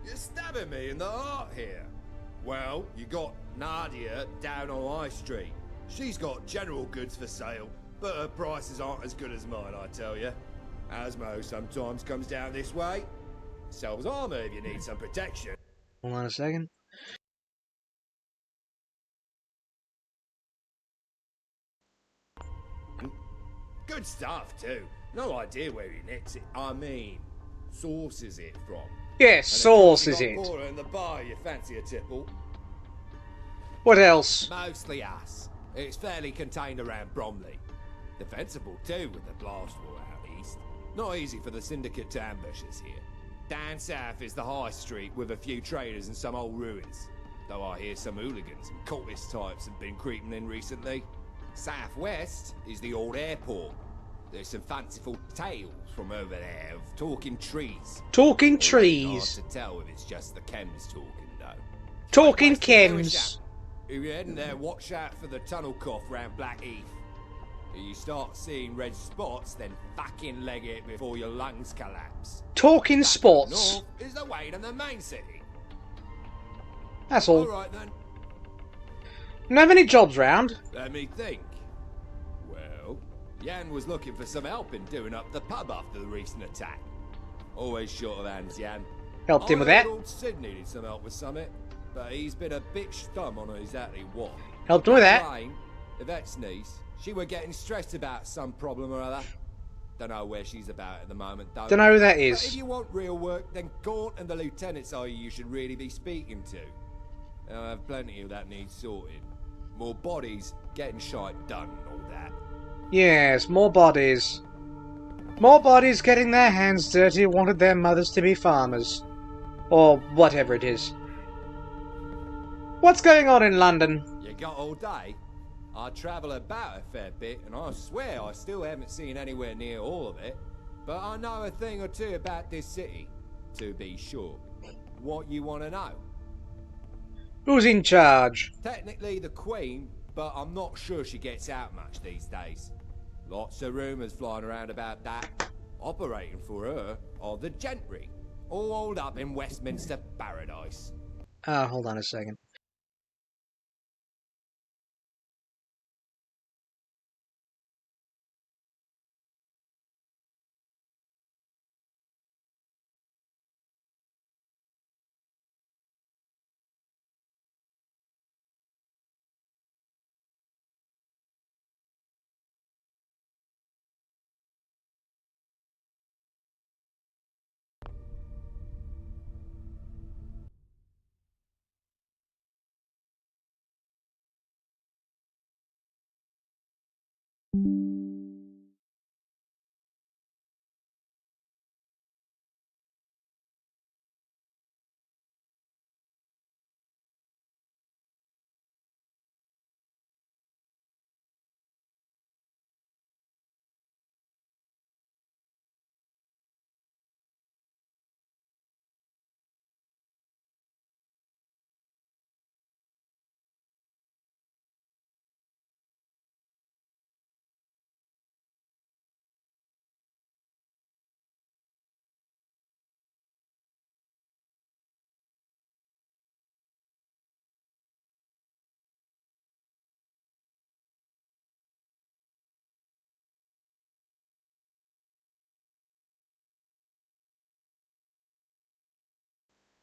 You're stabbing me in the heart here. Well, you got Nadia down on High Street. She's got general goods for sale, but her prices aren't as good as mine, I tell you. Asmo sometimes comes down this way. Sells armour if you need some protection. Hold on a second. Good stuff, too. No idea where he nicks it. I mean, sources it from. Yes, sources it. In the bar, you fancy a tipple? What else? Mostly us. It's fairly contained around Bromley. Defensible too with the blast wall out east. Not easy for the syndicate to ambush us here. Down south is the high street with a few traders and some old ruins. Though I hear some hooligans and cultist types have been creeping in recently. Southwest is the old airport. There's some fanciful tales from over there of talking trees. Talking trees. Hard to tell if it's just the chems talking though. Talking chems. If you're heading there, watch out for the tunnel cough round Blackheath. If you start seeing red spots, then fucking leg it before your lungs collapse. Talking spots. North is the way to the main city. That's all. Alright then. Don't have any jobs round. Let me think. Well, Jan was looking for some help in doing up the pub after the recent attack. Always short of hands, Jan. Helped him with that. Lord Sid needed some help with something, but he's been a bit stum on exactly what. Helped him with that. Jane, Yvette's niece, she were getting stressed about some problem or other. Don't know where she's about at the moment, though. Don't know who that But is. if you want real work, then Gaunt and the lieutenants are you should really be speaking to. I have plenty of that needs sorted. More bodies, getting shite done and all that. Yes, more bodies. More bodies getting their hands dirty wanted their mothers to be farmers. Or whatever it is. What's going on in London? You got all day? I travel about a fair bit, and I swear I still haven't seen anywhere near all of it. But I know a thing or two about this city, to be sure. What you want to know? Who's in charge? Technically the Queen, but I'm not sure she gets out much these days. Lots of rumours flying around about that. Operating for her are the gentry, all holed up in Westminster paradise. Hold on a second.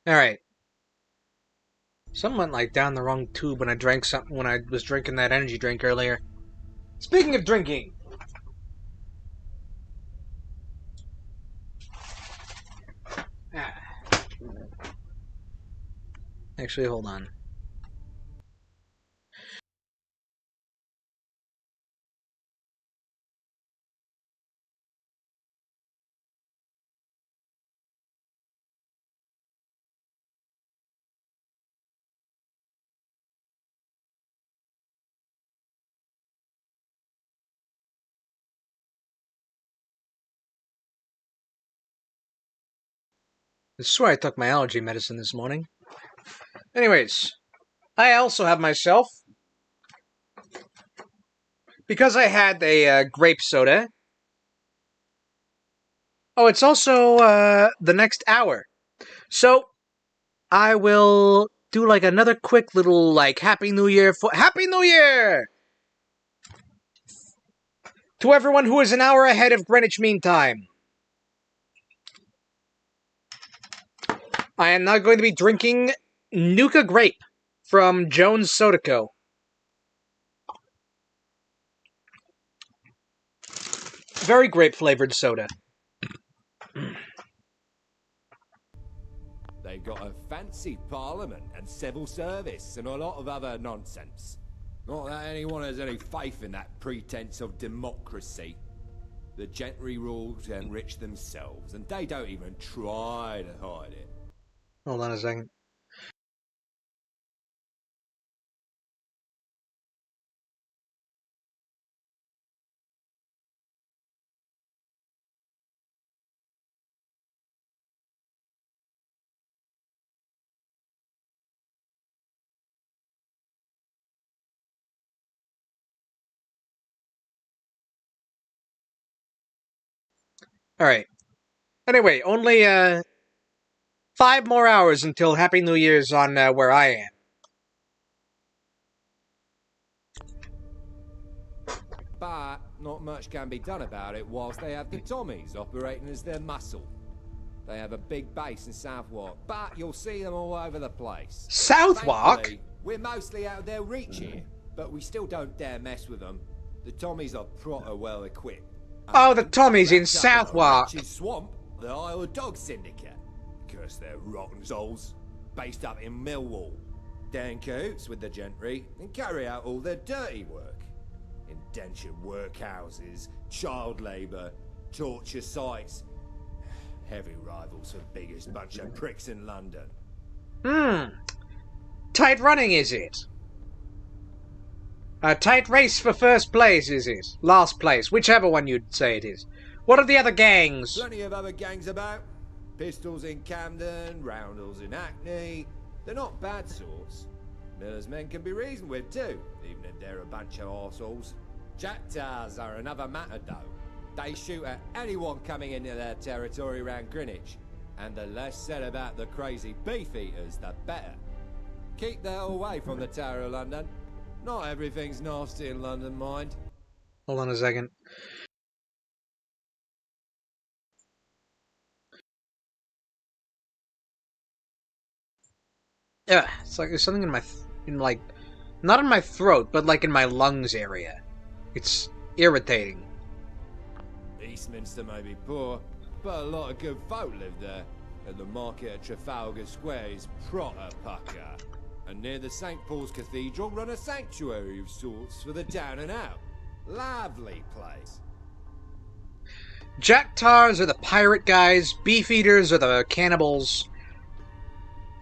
Alright. Something went like down the wrong tube when I drank something when I was drinking that energy drink earlier. Speaking of drinking. Actually, hold on. I swear I took my allergy medicine this morning. Anyways, I also have myself, because I had a grape soda. Oh, it's also the next hour. So, I will do like another quick little like Happy New Year for Happy New Year! To everyone who is an hour ahead of Greenwich Mean Time. I am now going to be drinking Nuka Grape from Jones Soda Co. Very grape-flavored soda. They've got a fancy parliament and civil service and a lot of other nonsense. Not that anyone has any faith in that pretense of democracy. The gentry rule to enrich themselves, and they don't even try to hide it. Hold on a second. Alright. Anyway, only 5 more hours until Happy New Year's on where I am. But not much can be done about it whilst they have the Tommies operating as their muscle. They have a big base in Southwark, but you'll see them all over the place. Southwark? Thankfully, we're mostly out of their reach here, but we still don't dare mess with them. The Tommies are proper well equipped. Oh, the Tommies in Southwark. Swamp, the Isle of Dogs Syndicate. Curse their rotten souls. Based up in Millwall. Dan cahoots with the gentry and carry out all their dirty work. Indentured workhouses, child labour, torture sites. Heavy rivals for biggest bunch of pricks in London. Tight running, is it? A tight race for first place, is it? Last place, whichever one you'd say it is. What are the other gangs? Plenty of other gangs about. Pistols in Camden, Roundels in Hackney. They're not bad sorts. Miller's men can be reasoned with too, even if they're a bunch of arseholes. Jactars are another matter though. They shoot at anyone coming into their territory around Greenwich. And the less said about the crazy beef eaters, the better. Keep that away from the Tower of London. Not everything's nasty in London, mind. Hold on a second. Yeah, it's like there's something in my, not in my throat, but like in my lungs area. It's irritating. Eastminster may be poor, but a lot of good folk live there. And the market at Trafalgar Square is proper pucker. And near the St. Paul's Cathedral run a sanctuary of sorts for the down and out. Lovely place. Jactars are the pirate guys, beef eaters are the cannibals.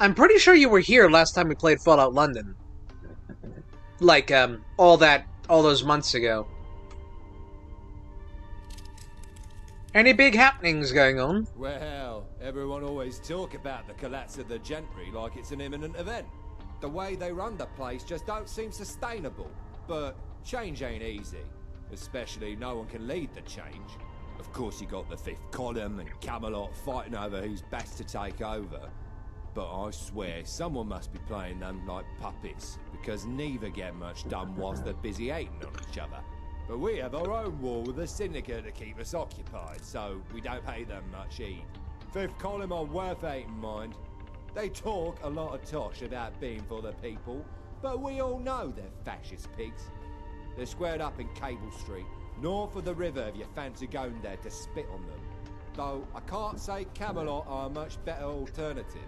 I'm pretty sure you were here last time we played Fallout London. Like, all those months ago. Any big happenings going on? Well, everyone always talk about the collapse of the gentry like it's an imminent event. The way they run the place just don't seem sustainable. But change ain't easy. Especially no one can lead the change. Of course you got the Fifth Column and Camelot fighting over who's best to take over. But I swear someone must be playing them like puppets, because neither get much done whilst they're busy hating on each other. But we have our own war with the Syndicate to keep us occupied, so we don't pay them much heed. Fifth Column are worth hating, mind. They talk a lot of tosh about being for the people, but we all know they're fascist pigs. They're squared up in Cable Street, north of the river if you fancy going there to spit on them. Though I can't say Camelot are a much better alternative.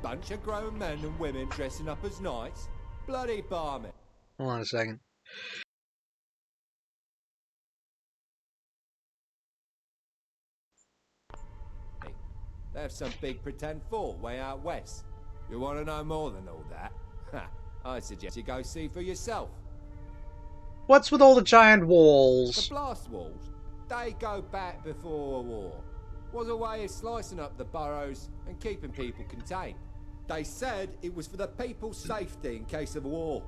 Bunch of grown men and women dressing up as knights. Bloody barmy. Hold on a second. They have some big pretend fort way out west. You want to know more than all that? Ha! I suggest you go see for yourself. What's with all the giant walls? The blast walls. They go back before a war. Was a way of slicing up the boroughs and keeping people contained. They said it was for the people's safety in case of war.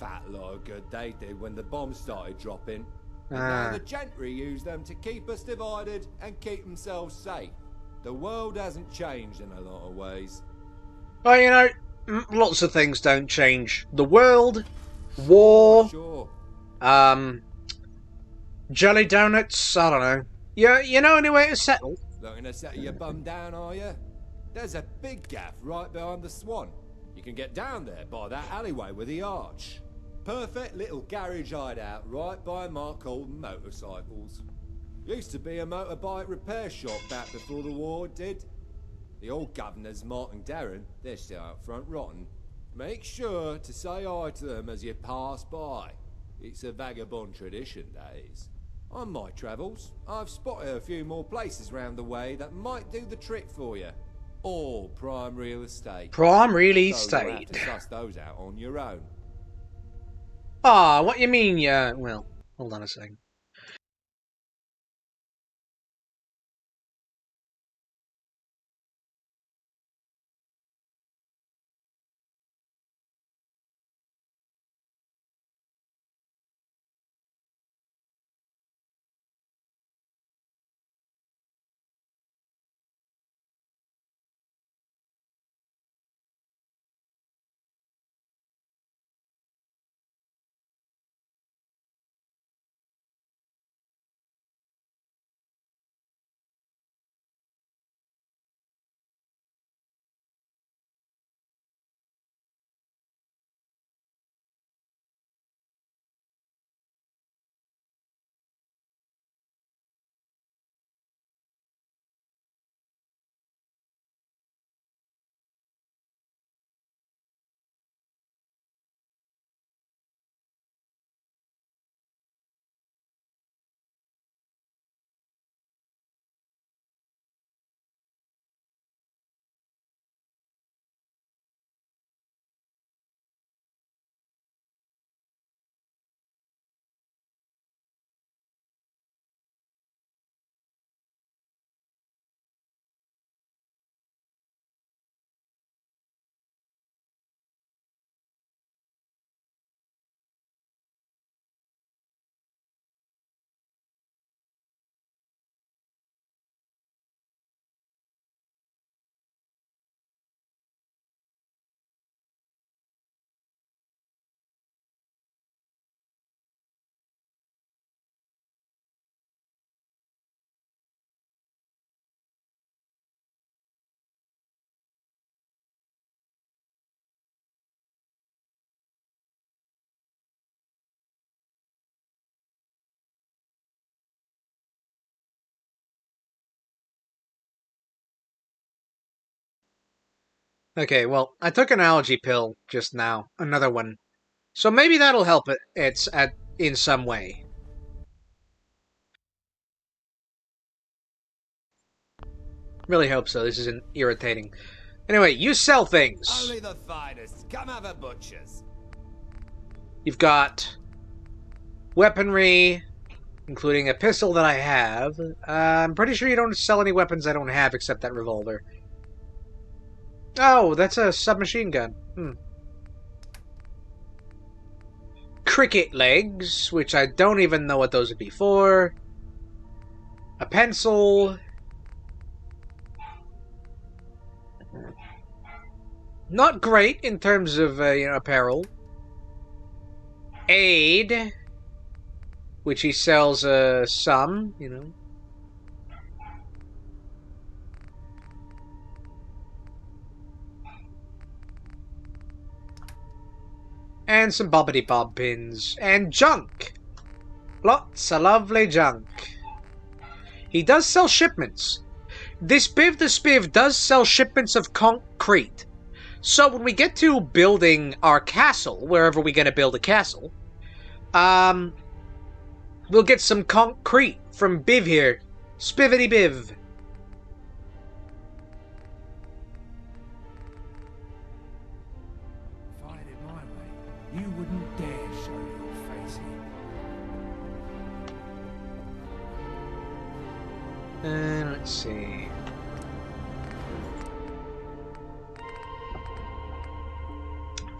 Fat lot of good they did when the bombs started dropping. And now the gentry use them to keep us divided and keep themselves safe. The world hasn't changed in a lot of ways. Well, you know, lots of things don't change. The world, war, Sure. jelly donuts, I don't know. You know any way to settle? Looking to settle your bum down, are you? There's a big gaff right behind the Swan. You can get down there by that alleyway with the arch. Perfect little garage hideout right by a mark called Motorcycles. Used to be a motorbike repair shop back before the war, did. The old governors, Mark and Darren, they're still out front rotten. Make sure to say hi to them as you pass by. It's a vagabond tradition, that is. On my travels, I've spotted a few more places round the way that might do the trick for you. All prime real estate. Prime real So you'll have estate. to suss those out on your own. Ah, what you mean, well, hold on a second. Okay, well, I took an allergy pill just now, another one. So maybe that'll help in some way. Really hope so. This isn't irritating. Anyway, you sell things. Only the finest. Come have a butcher's. You've got weaponry, including a pistol that I have. I'm pretty sure you don't sell any weapons I don't have except that revolver. Oh, that's a submachine gun. Cricket legs, which I don't even know what those would be for. A pencil. Not great in terms of, apparel. Aid, which he sells, some, And some bobbity-bob pins. And junk! Lots of lovely junk. He does sell shipments. This Biv the Spiv does sell shipments of concrete. So when we get to building our castle, wherever we're going to build a castle, we'll get some concrete from Biv here. Spivity Biv. If I had it my way, you wouldn't dare show your face here. Let's see.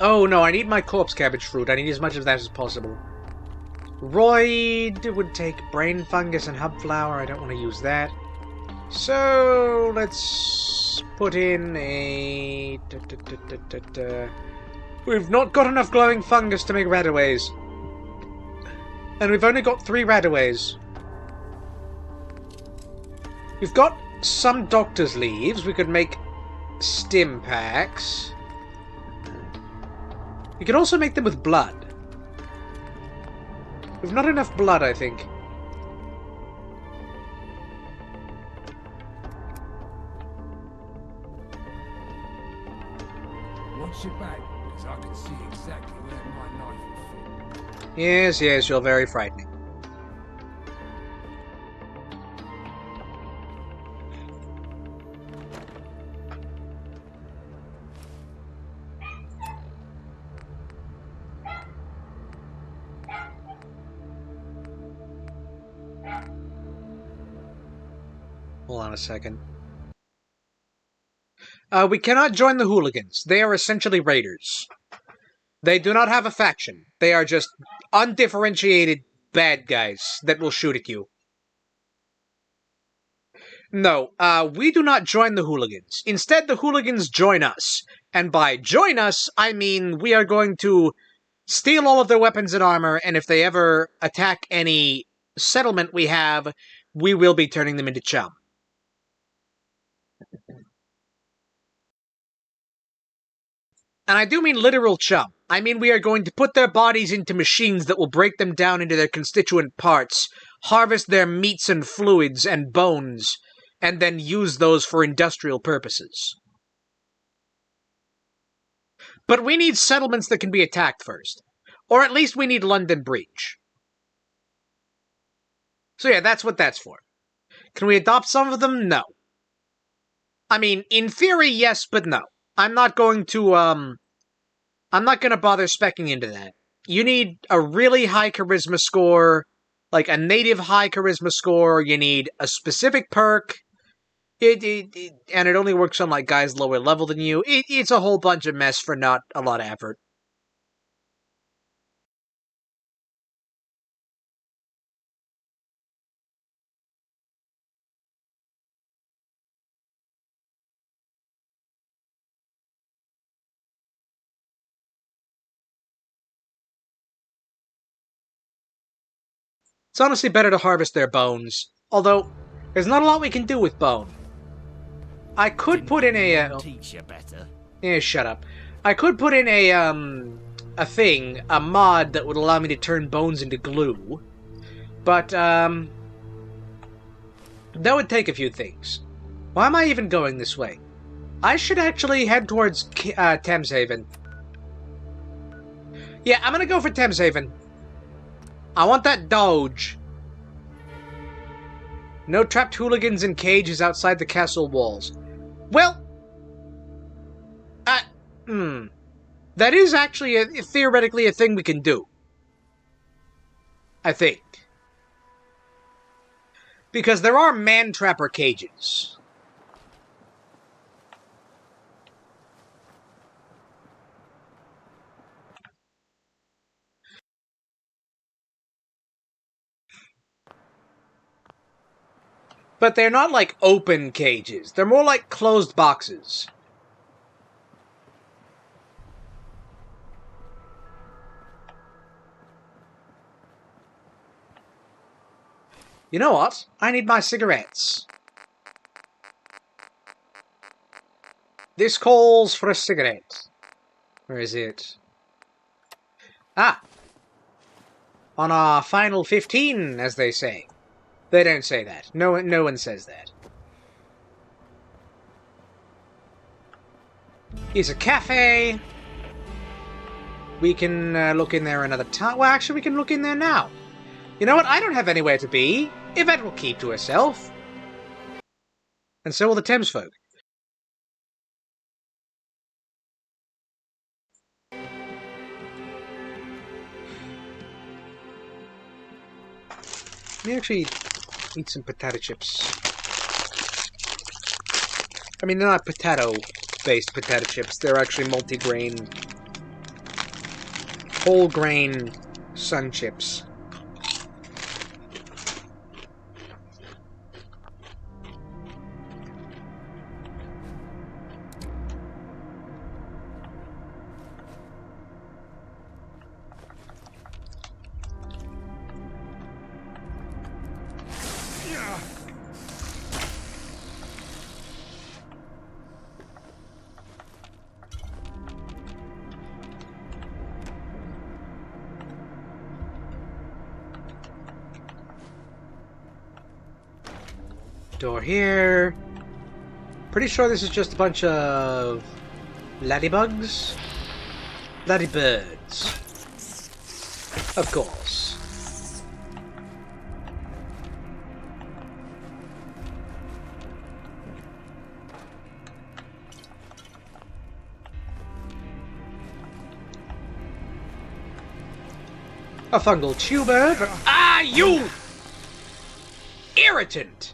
Oh no, I need my corpse cabbage fruit. I need as much of that as possible. Roid would take brain fungus and hub flower. I don't want to use that. So let's put in a... We've not got enough glowing fungus to make radaways. And we've only got 3 radaways. We've got some doctor's leaves. We could make stim packs. We could also make them with blood. We've not enough blood, I think. Watch your back. 'cause I can see exactly where my knife will fit. Yes, yes, you're very frightening. Hold on a second. We cannot join the hooligans. They are essentially raiders. They do not have a faction. They are just undifferentiated bad guys that will shoot at you. No, we do not join the hooligans. Instead, the hooligans join us. And by join us, I mean we are going to steal all of their weapons and armor, and if they ever attack any settlement we have, we will be turning them into chum. And I do mean literal chum. I mean we are going to put their bodies into machines that will break them down into their constituent parts, harvest their meats and fluids and bones, and then use those for industrial purposes. But we need settlements that can be attacked first. Or at least we need London Breach. So yeah, that's what that's for. Can we adopt some of them? No. I mean, in theory, yes, but no. I'm not going to bother specking into that. You need a really high charisma score, like a native high charisma score. You need a specific perk. And it only works on like guys lower level than you. It's a whole bunch of mess for not a lot of effort. It's honestly better to harvest their bones. Although, there's not a lot we can do with bone. I could put in a... teach you better. Yeah, shut up. I could put in a mod that would allow me to turn bones into glue. But, that would take a few things. Why am I even going this way? I should actually head towards Thames Haven. Yeah, I'm gonna go for Thames Haven. I want that Doge. No trapped hooligans in cages outside the castle walls. Well, that is actually theoretically a thing we can do. I think. Because there are man-trapper cages. But they're not like open cages. They're more like closed boxes. You know what? I need my cigarettes. This calls for a cigarette. Where is it? Ah! On our final 15, as they say. They don't say that. No one says that. Here's a cafe. We can look in there another time. Well, actually, we can look in there now. You know what? I don't have anywhere to be. Yvette will keep to herself. And so will the Thames folk. Let me actually eat some potato chips. I mean, they're not potato-based potato chips. They're actually multi-grain, whole-grain sun chips. Door here. Pretty sure this is just a bunch of ladybugs. Bloody birds. Of course. A fungal tuber. Ah, you! Irritant!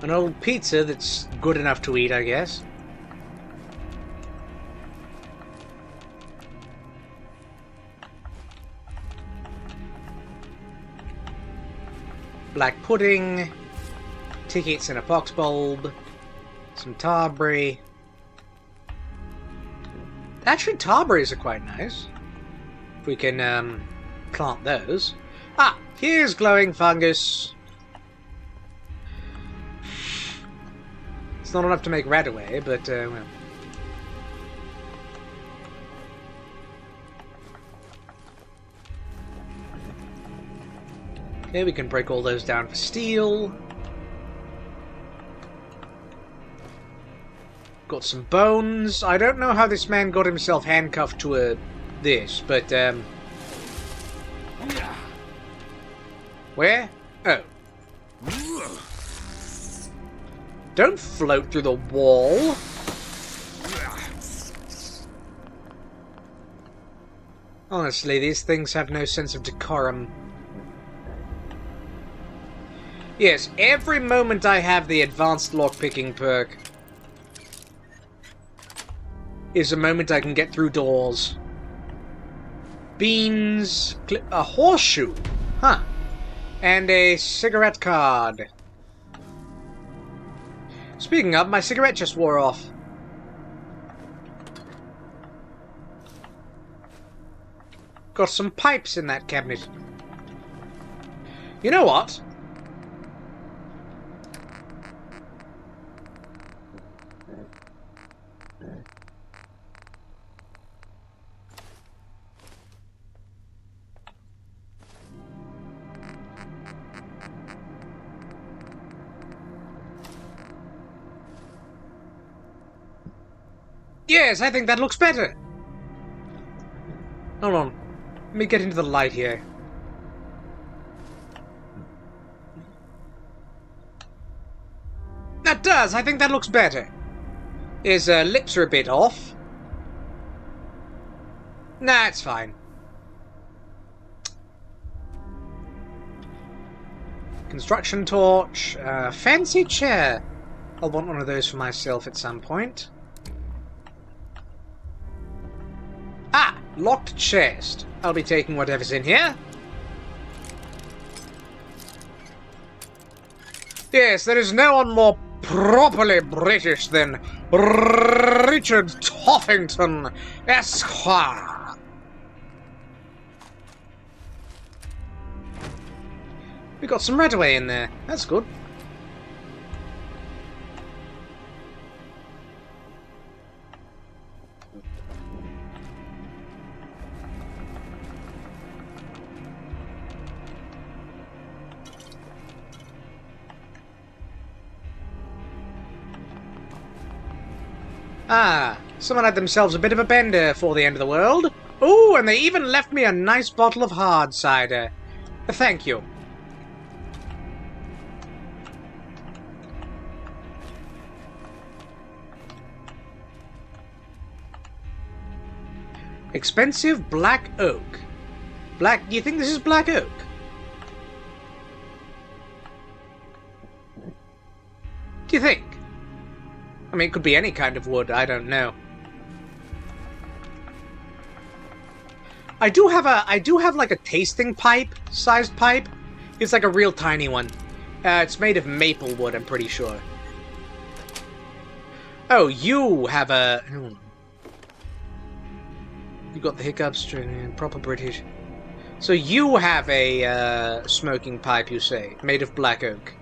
An old pizza that's good enough to eat, I guess. Black pudding, tickets in a pox bulb, some tarberry. Actually, tarberries are quite nice. If we can plant those. Ah, here's glowing fungus. It's not enough to make Radaway, but well. Okay, we can break all those down for steel. Got some bones. I don't know how this man got himself handcuffed to this, but where? Oh. Don't float through the wall. Honestly, these things have no sense of decorum. Yes, every moment I have the advanced lockpicking perk is a moment I can get through doors. Beans, a horseshoe, huh? And a cigarette card. Speaking of, my cigarette just wore off. Got some pipes in that cabinet. You know what? Yes, I think that looks better. Hold on. Let me get into the light here. That does. I think that looks better. His lips are a bit off. Nah, it's fine. Construction torch. Fancy chair. I'll want one of those for myself at some point. Ah! Locked chest. I'll be taking whatever's in here. Yes, there is no one more properly British than Richard Toffington, Esquire. We got some Redaway in there. That's good. Ah, someone had themselves a bit of a bender for the end of the world. Ooh, and they even left me a nice bottle of hard cider. Thank you. Expensive black oak. Do you think this is black oak? Do you think? I mean, it could be any kind of wood, I don't know. I do have like a tasting pipe, sized pipe. It's like a real tiny one. It's made of maple wood, I'm pretty sure. Oh, you have a... You got the hiccups, proper British. So you have a smoking pipe, you say, made of black oak.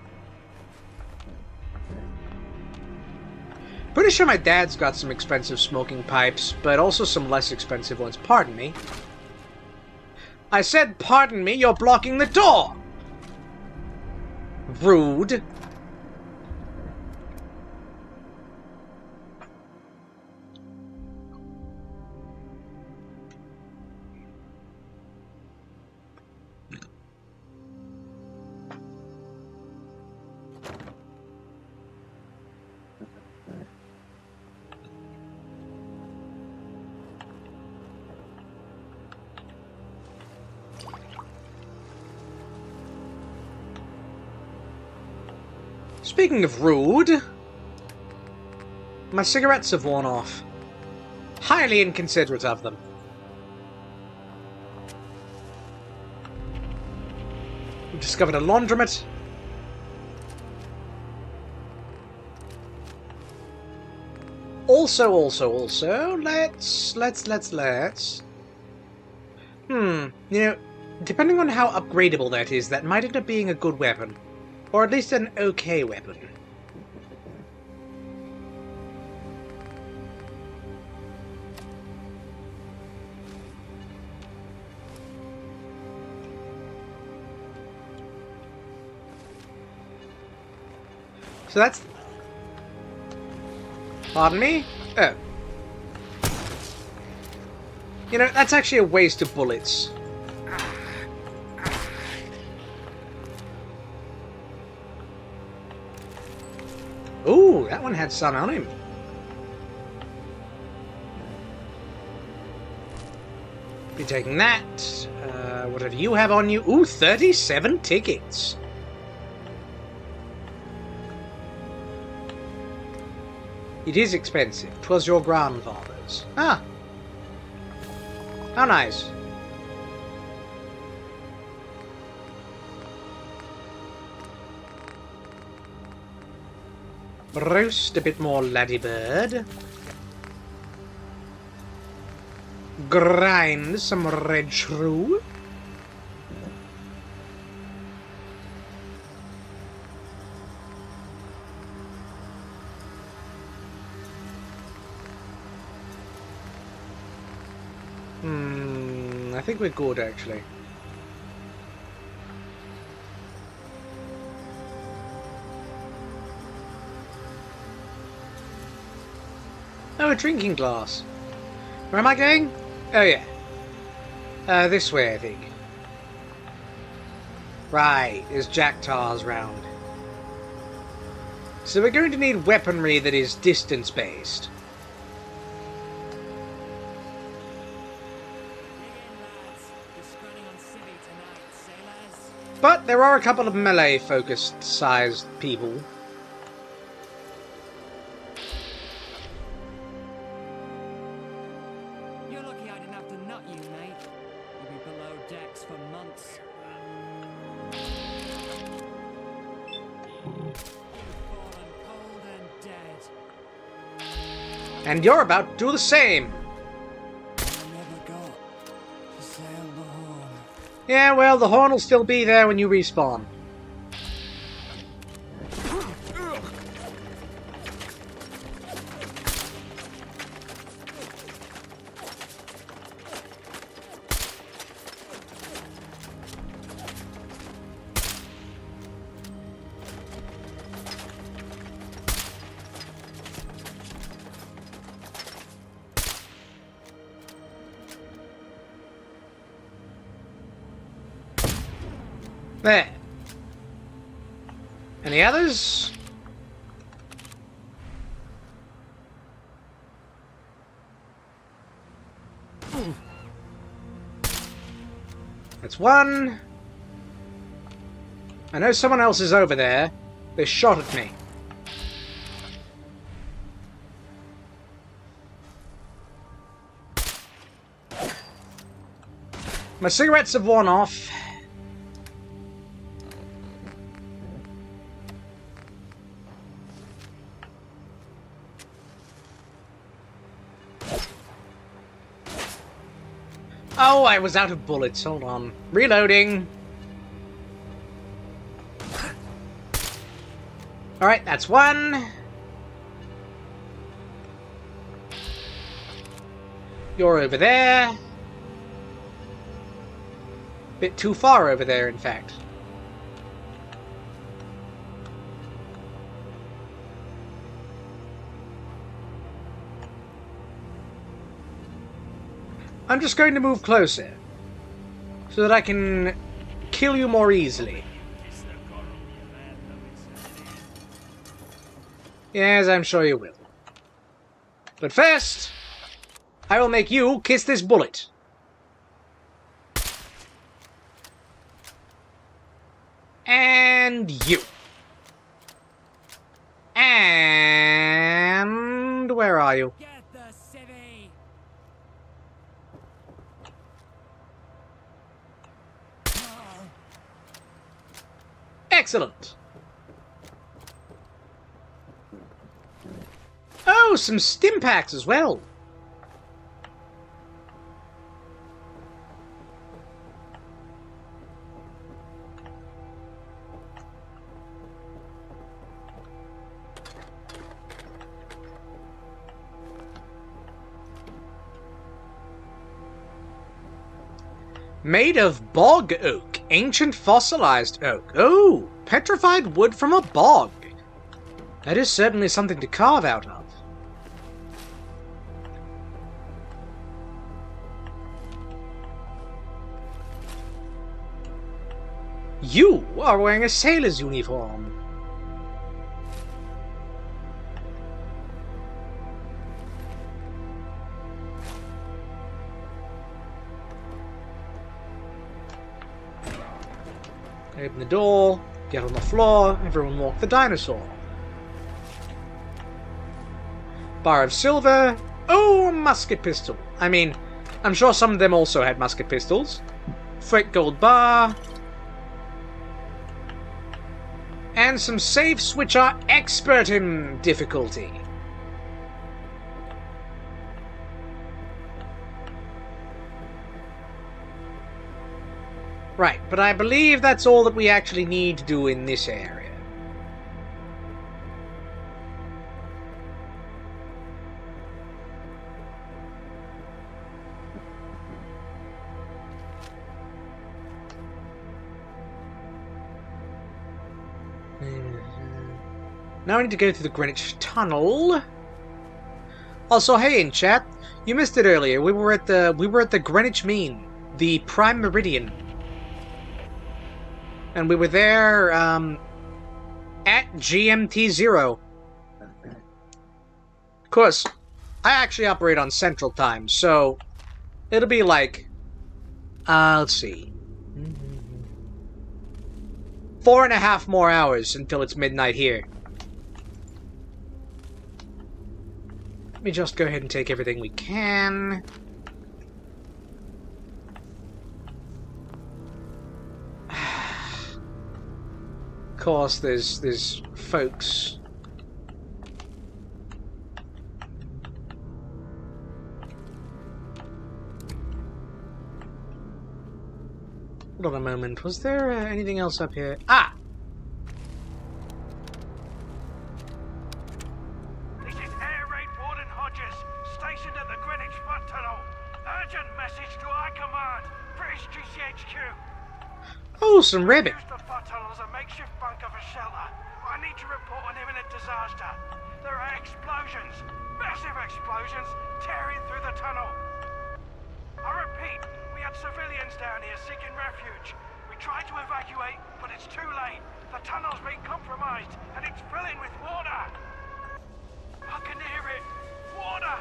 Pretty sure my dad's got some expensive smoking pipes, but also some less expensive ones. Pardon me. I said, pardon me, you're blocking the door! Rude. Speaking of rude, my cigarettes have worn off. Highly inconsiderate of them. We've discovered a laundromat. Also, let's... You know, depending on how upgradable that is, that might end up being a good weapon. Or at least an okay weapon. So that's... Pardon me? Oh. You know, that's actually a waste of bullets. Ooh, that one had some on him. Be taking that. Whatever you have on you. Ooh, 37 tickets. It is expensive. 'Twas your grandfather's. Ah. How nice. Roast a bit more laddybird. Grind some red shrew. I think we're good actually. Oh, a drinking glass. Where am I going? Oh, yeah. This way, I think. Right, there's Jack Tars round. So we're going to need weaponry that is distance-based. But there are a couple of melee-focused sized people. You're lucky I didn't have to nut you, mate. You'll be below decks for months. You've fallen cold and dead. And you're about to do the same. Yeah, well, the horn will still be there when you respawn. There. Any others? That's one. I know someone else is over there. They shot at me. My cigarettes have worn off. Oh, I was out of bullets. Hold on. Reloading. Alright, that's one. You're over there. Bit too far over there, in fact. I'm just going to move closer, so that I can kill you more easily. Yes, I'm sure you will. But first, I will make you kiss this bullet. And you. And where are you? Get the civvy. Excellent. Oh, some stim packs as well. Made of bog oak, ancient fossilized oak. Oh, petrified wood from a bog. That is certainly something to carve out of. You are wearing a sailor's uniform. Open the door, get on the floor, everyone walk the dinosaur. Bar of silver. Oh, a musket pistol. I mean, I'm sure some of them also had musket pistols. Freight gold bar. And some safes which are expert in difficulty. Right, but I believe that's all that we actually need to do in this area. Now I need to go through the Greenwich Tunnel. Also, hey in chat, you missed it earlier. We were at the Greenwich Mean, the Prime Meridian. And we were there at GMT 0. Of course, I actually operate on Central Time, so it'll be like, let's see, 4.5 more hours until it's midnight here. Let me just go ahead and take everything we can. Of course, there's folks. Hold on a moment. Was there anything else up here? Ah! This is Air Raid Warden Hodges, stationed at the Greenwich Flood Tunnel. Urgent message to High Command, British GCHQ. Oh, some rabbit. Use the flood tunnel as a makeshift bunker for shelter. I need to report an imminent disaster. There are explosions, massive explosions, tearing through the tunnel. I repeat, we had civilians down here seeking refuge. We tried to evacuate, but it's too late. The tunnel's been compromised, and it's filling with water. I can hear it. Water.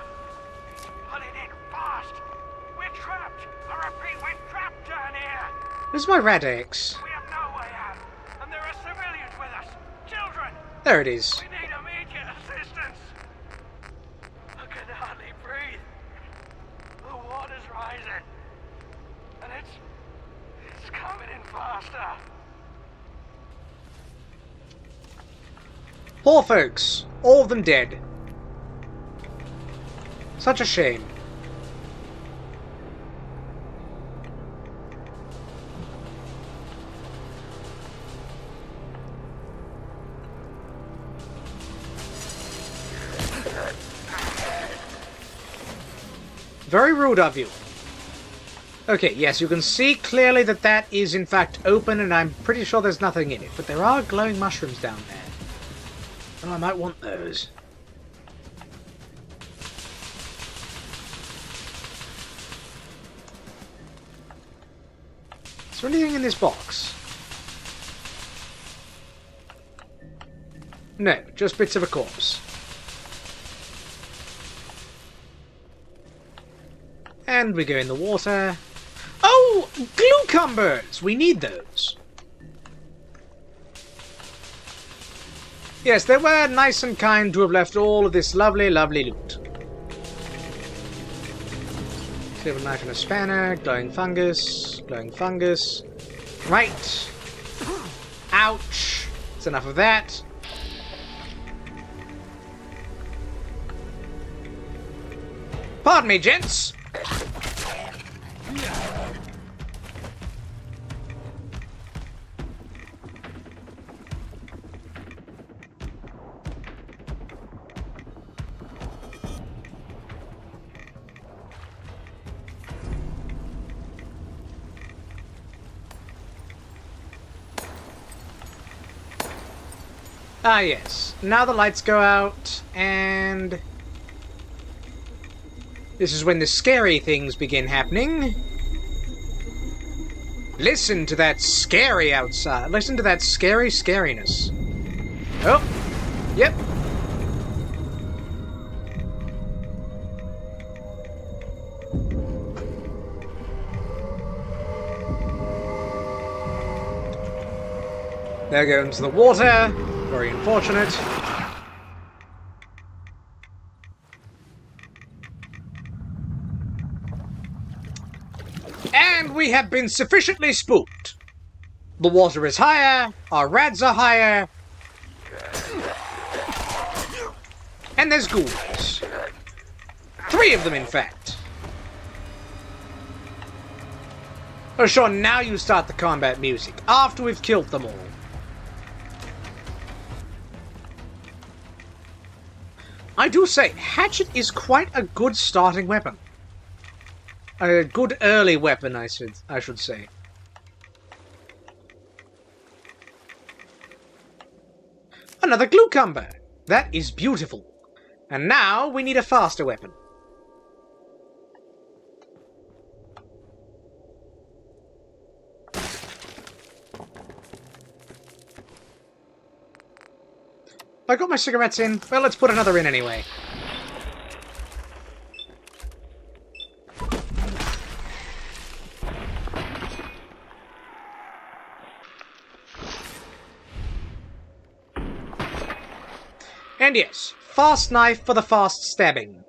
It's flooding in fast. We're trapped. I repeat, we're trapped down here. Where's my Rad-X? We have no way out, and there are civilians with us. Children. There it is. We need immediate assistance. I can hardly breathe. The water's rising, and it's coming in faster. Poor folks. All of them dead. Such a shame. Very rude of you. Okay, yes, you can see clearly that that is in fact open, and I'm pretty sure there's nothing in it. But there are glowing mushrooms down there. Well, I might want those. Is there anything in this box? No, just bits of a corpse. And we go in the water. Oh! Glucumbers! We need those. Yes, they were nice and kind to have left all of this lovely, lovely loot. Silver knife and a spanner. Glowing fungus. Glowing fungus. Right. Ouch. That's enough of that. Pardon me, gents. Ah, yes. Now the lights go out, and this is when the scary things begin happening. Listen to that scary outside. Listen to that scary scariness. Oh, yep. There goes the water. Very unfortunate. And we have been sufficiently spooked. The water is higher, our rads are higher, and there's ghouls. 3 of them, in fact. Oh, sure, now you start the combat music, after we've killed them all. I do say, hatchet is quite a good starting weapon. A good early weapon, I should say. Another glucumber! That is beautiful. And now we need a faster weapon. I got my cigarettes in. Well, let's put another in anyway. And yes, fast knife for the fast stabbing.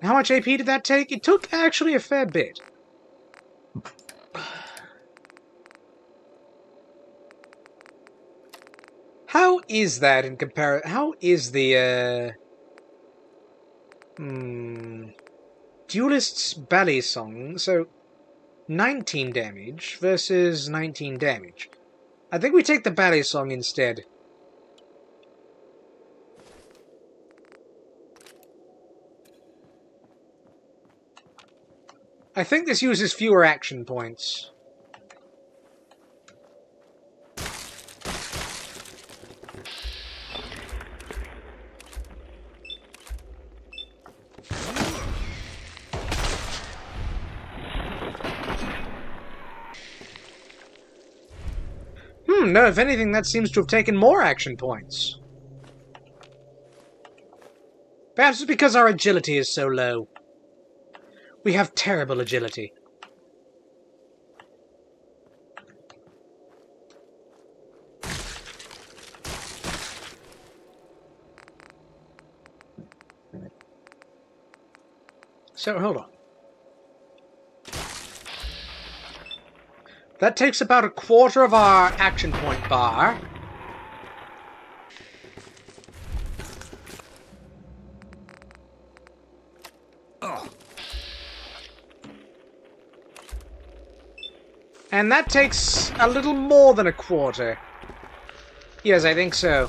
How much AP did that take? It took actually a fair bit. How is that in comparison? How is the, Duelist's Ballet Song? So, 19 damage versus 19 damage. I think we take the Ballet Song instead. I think this uses fewer action points. No, if anything, that seems to have taken more action points. Perhaps it's because our agility is so low. We have terrible agility. So, hold on. That takes about a quarter of our action point bar. And that takes a little more than a quarter. Yes, I think so.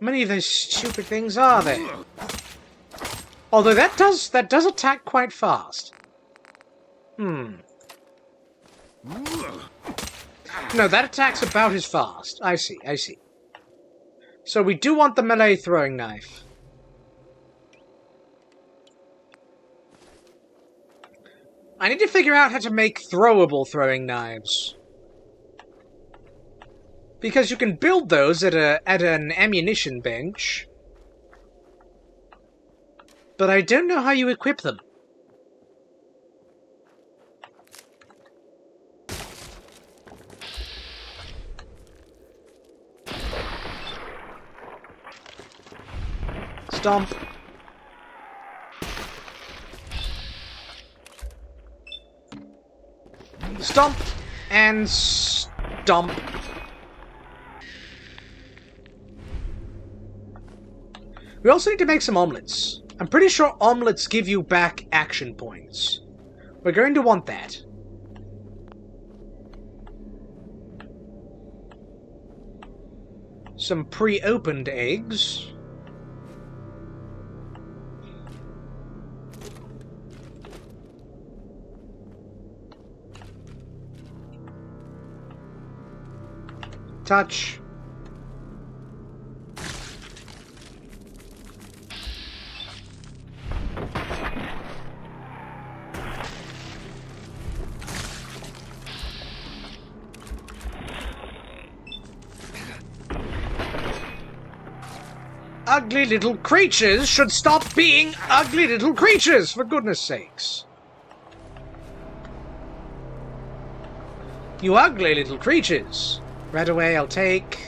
many of those stupid things are there? Although that does attack quite fast. No, that attack's about as fast. I see, I see. So we do want the melee throwing knife. I need to figure out how to make throwable throwing knives. Because you can build those at an ammunition bench. But I don't know how you equip them. Stomp. Stomp. And stomp. We also need to make some omelets. I'm pretty sure omelets give you back action points. We're going to want that. Some pre-opened eggs. Touch. Ugly little creatures should stop being ugly little creatures, for goodness sakes. You ugly little creatures. Right away, I'll take.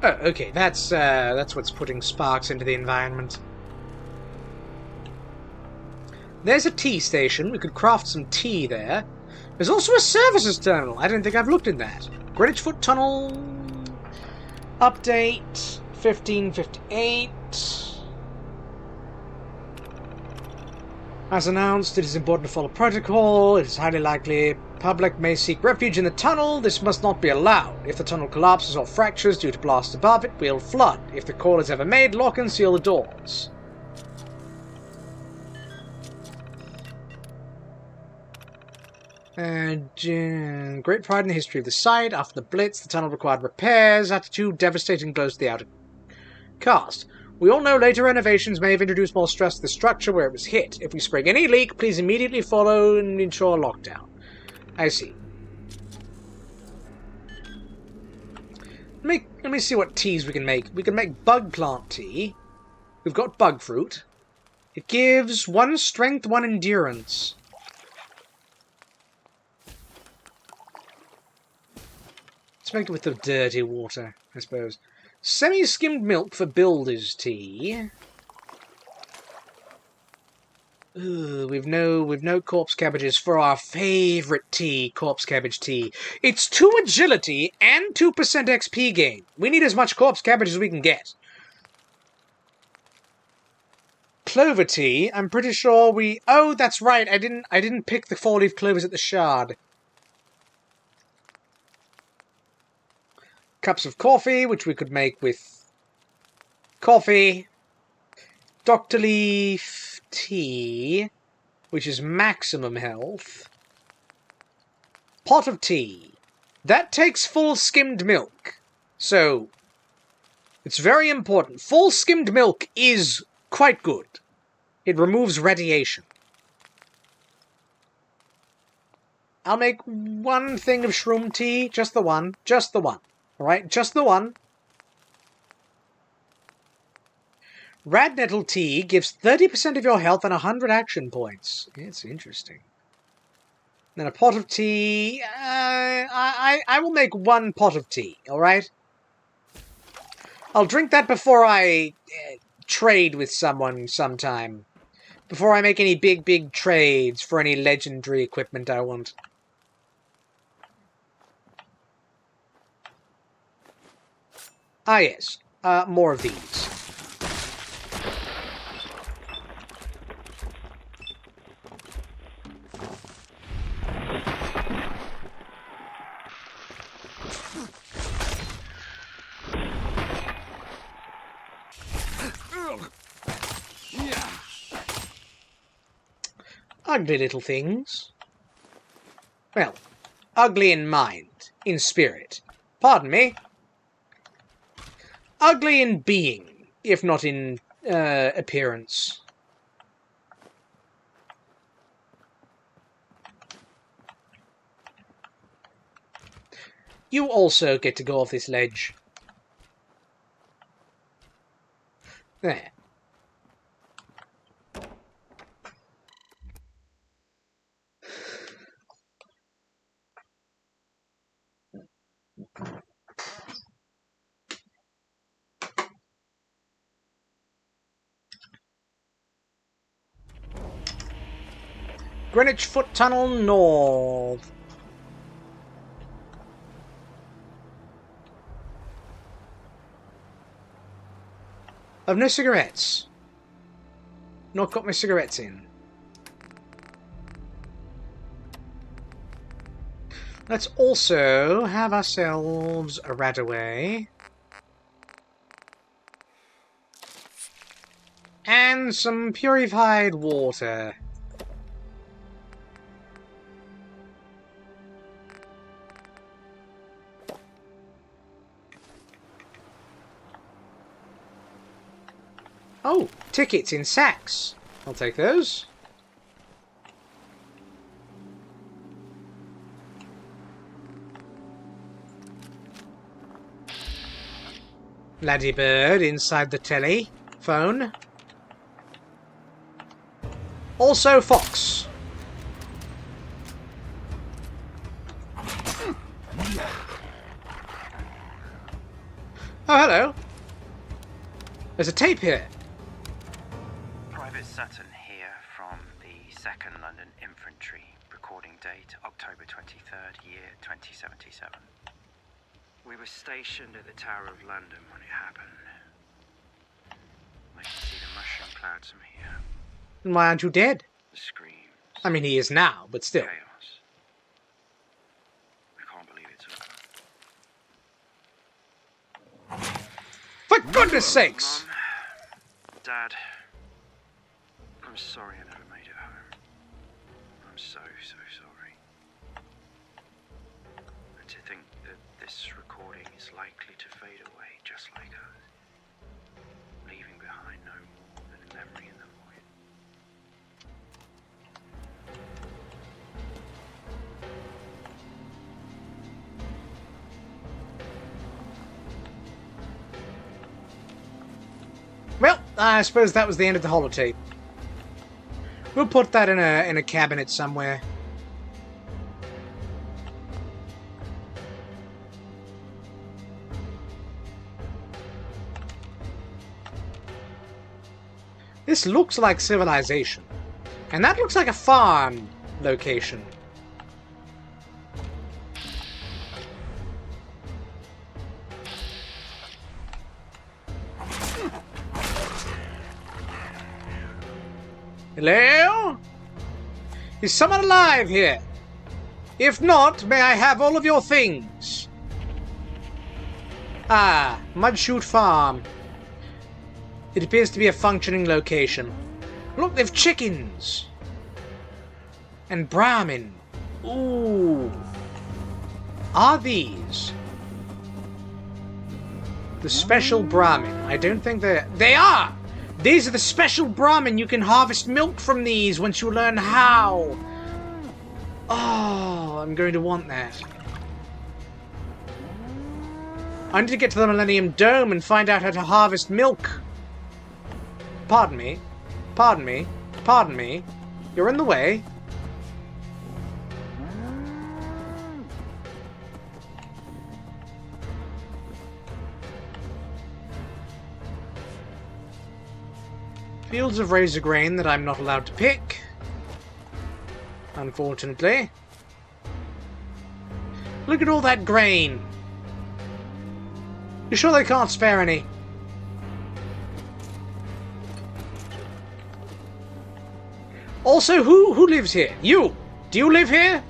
Oh, okay, that's what's putting sparks into the environment. There's a tea station. We could craft some tea there. There's also a services terminal. I don't think I've looked in that. Greenwich Foot Tunnel. Update 1558. As announced, it is important to follow protocol. It is highly likely public may seek refuge in the tunnel. This must not be allowed. If the tunnel collapses or fractures due to blast above it, we'll flood. If the call is ever made, lock and seal the doors. Great pride in the history of the site. After the Blitz, the tunnel required repairs. Attitude devastating blows to the outer cast. We all know later renovations may have introduced more stress to the structure where it was hit. If we spring any leak, please immediately follow and ensure lockdown. I see. Let me see what teas we can make. We can make bug plant tea. We've got bug fruit. It gives 1 strength, 1 endurance. Let's make it with the dirty water, I suppose. Semi-skimmed milk for builder's tea. Ooh, we've no corpse cabbages for our favourite tea, corpse cabbage tea. It's 2 agility and 2% XP gain. We need as much corpse cabbage as we can get. Clover tea, I'm pretty sure we... Oh, that's right, I didn't pick the 4-leaf clovers at the Shard. Cups of coffee, which we could make with coffee. Dr. Leaf tea, which is maximum health. Pot of tea. That takes full skimmed milk. So, it's very important. Full skimmed milk is quite good. It removes radiation. I'll make 1 thing of shroom tea. Just the one. Just the one. Alright, just the one. Rad nettle tea gives 30% of your health and 100 action points. It's interesting. Then a pot of tea. I will make 1 pot of tea, alright? I'll drink that before I trade with someone sometime. Before I make any big trades for any legendary equipment I want. Ah, yes. More of these. Ugly little things. Well, ugly in mind, in spirit. Pardon me. Ugly in being, if not in appearance. You also get to go off this ledge. There. Greenwich Foot Tunnel North. I've no cigarettes. Not got my cigarettes in. Let's also have ourselves a Radaway. And some purified water. Oh, tickets in sacks. I'll take those. Laddybird inside the telephone. Also Fox. Oh, hello. There's a tape here. Private Sutton here from the 2nd London Infantry. Recording date October 23rd, year 2077. We were stationed at the Tower of London when it happened. I can see the mushroom clouds from here. Then why aren't you dead? The screams. I mean, he is now, but still. Chaos. I can't believe it's over. For goodness sakes! Mum, Dad, I'm sorry I never made it home. I'm so sorry. And to think that this recording is likely to fade away just like us, leaving behind no more than a memory in the void. Well, I suppose that was the end of the holotape. We'll put that in a cabinet somewhere. This looks like civilization. And that looks like a farm location. Hello? Is someone alive here? If not, may I have all of your things? Ah, Mudshoot Farm. It appears to be a functioning location. Look, they've chickens! And Brahmin. Ooh. Are these the special Brahmin? I don't think they're... They are! These are the special Brahmin. You can harvest milk from these once you learn how. Oh, I'm going to want that. I need to get to the Millennium Dome and find out how to harvest milk. Pardon me. Pardon me. Pardon me. You're in the way. Fields of razor grain that I'm not allowed to pick. Unfortunately. Look at all that grain. You sure they can't spare any? Also, who lives here? You! Do you live here?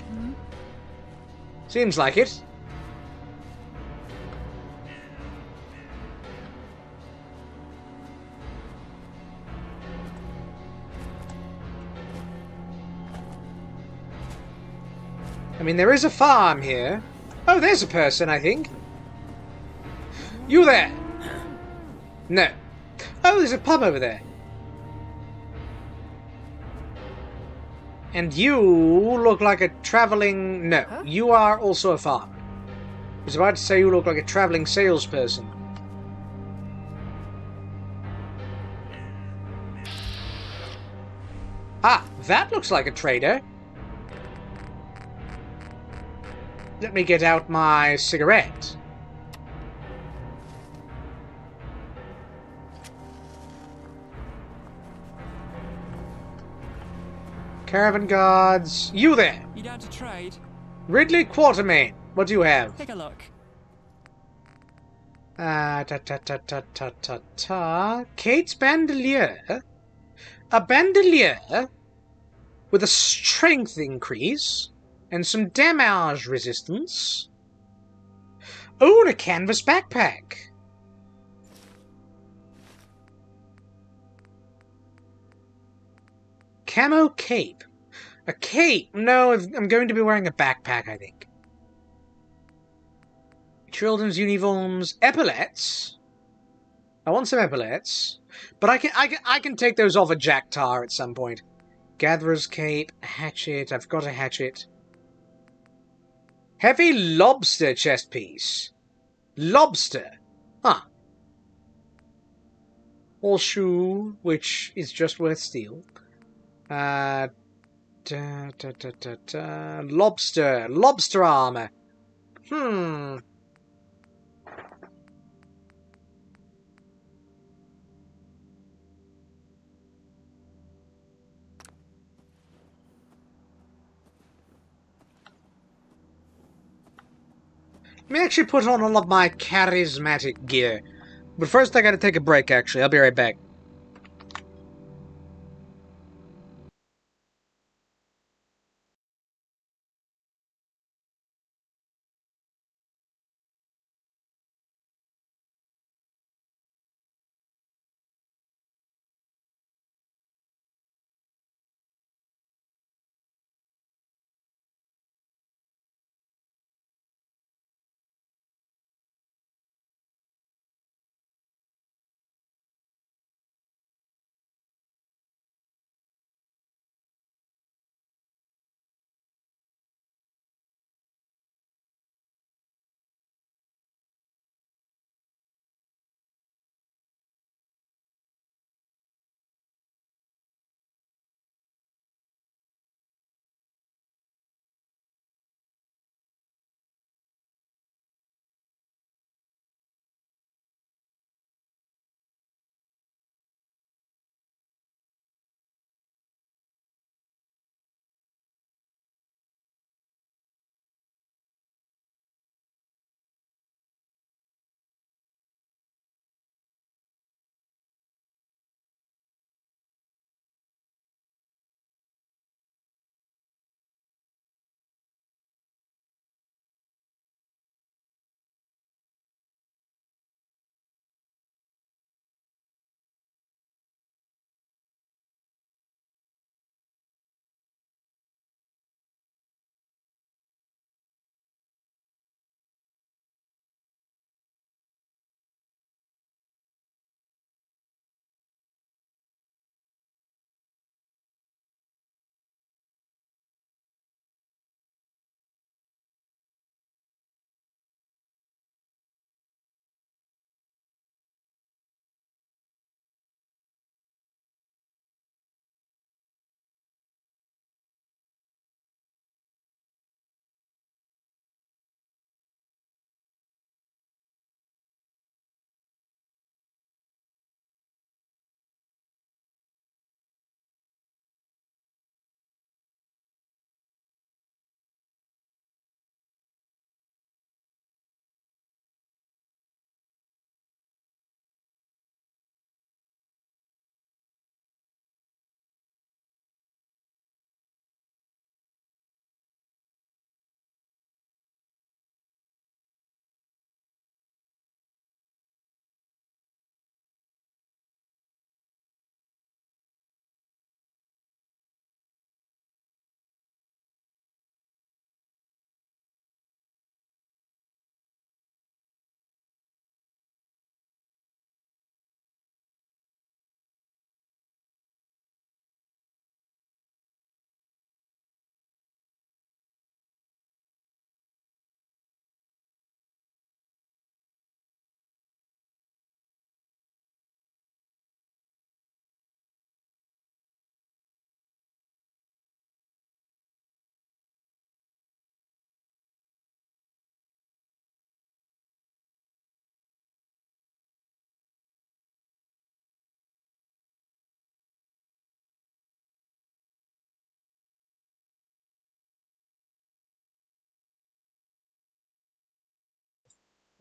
Seems like it. I mean, there is a farm here. Oh, there's a person, I think. You there? No. Oh, there's a pub over there. And you look like a traveling... No, you are also a farmer. I was about to say you look like a traveling salesperson. Ah, that looks like a trader. Let me get out my cigarette. Caravan guards. You there? You down to trade? Ridley Quatermain. What do you have? Take a look. Kate's bandolier. A bandolier with a strength increase and some damage resistance. Oh, and a canvas backpack. Camo cape. A cape? No, I'm going to be wearing a backpack, I think. Children's uniforms. Epaulets. I want some epaulets. But I can take those off a Jack Tar at some point. Gatherer's cape. Hatchet. I've got a hatchet. Heavy lobster chest piece. Lobster. Huh. Horseshoe, which is just worth steel. Lobster. Lobster armor. Let me actually put on all of my charismatic gear. But first I gotta take a break, actually. I'll be right back.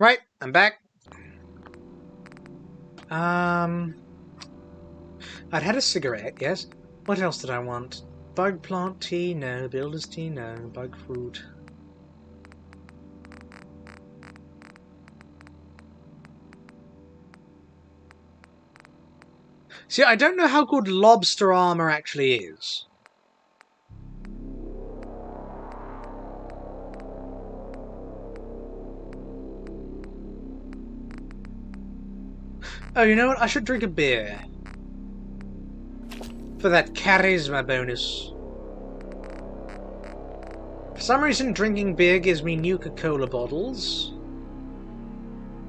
Right, I'm back. I'd had a cigarette, yes. What else did I want? Bug plant tea, no. Builder's tea, no. Bug fruit. See, I don't know how good lobster armor actually is. Oh, you know what? I should drink a beer. For that charisma bonus. For some reason, drinking beer gives me Nuka-Cola bottles.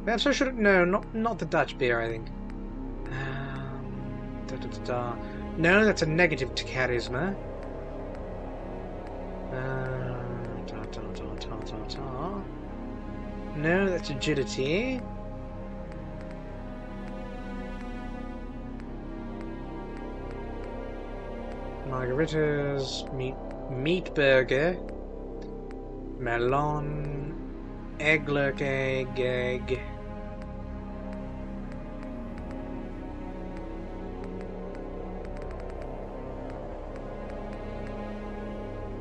Perhaps I should... No, not the Dutch beer, I think. No, that's a negative to charisma. No, that's agility. Margaritas, meat burger, melon, egg.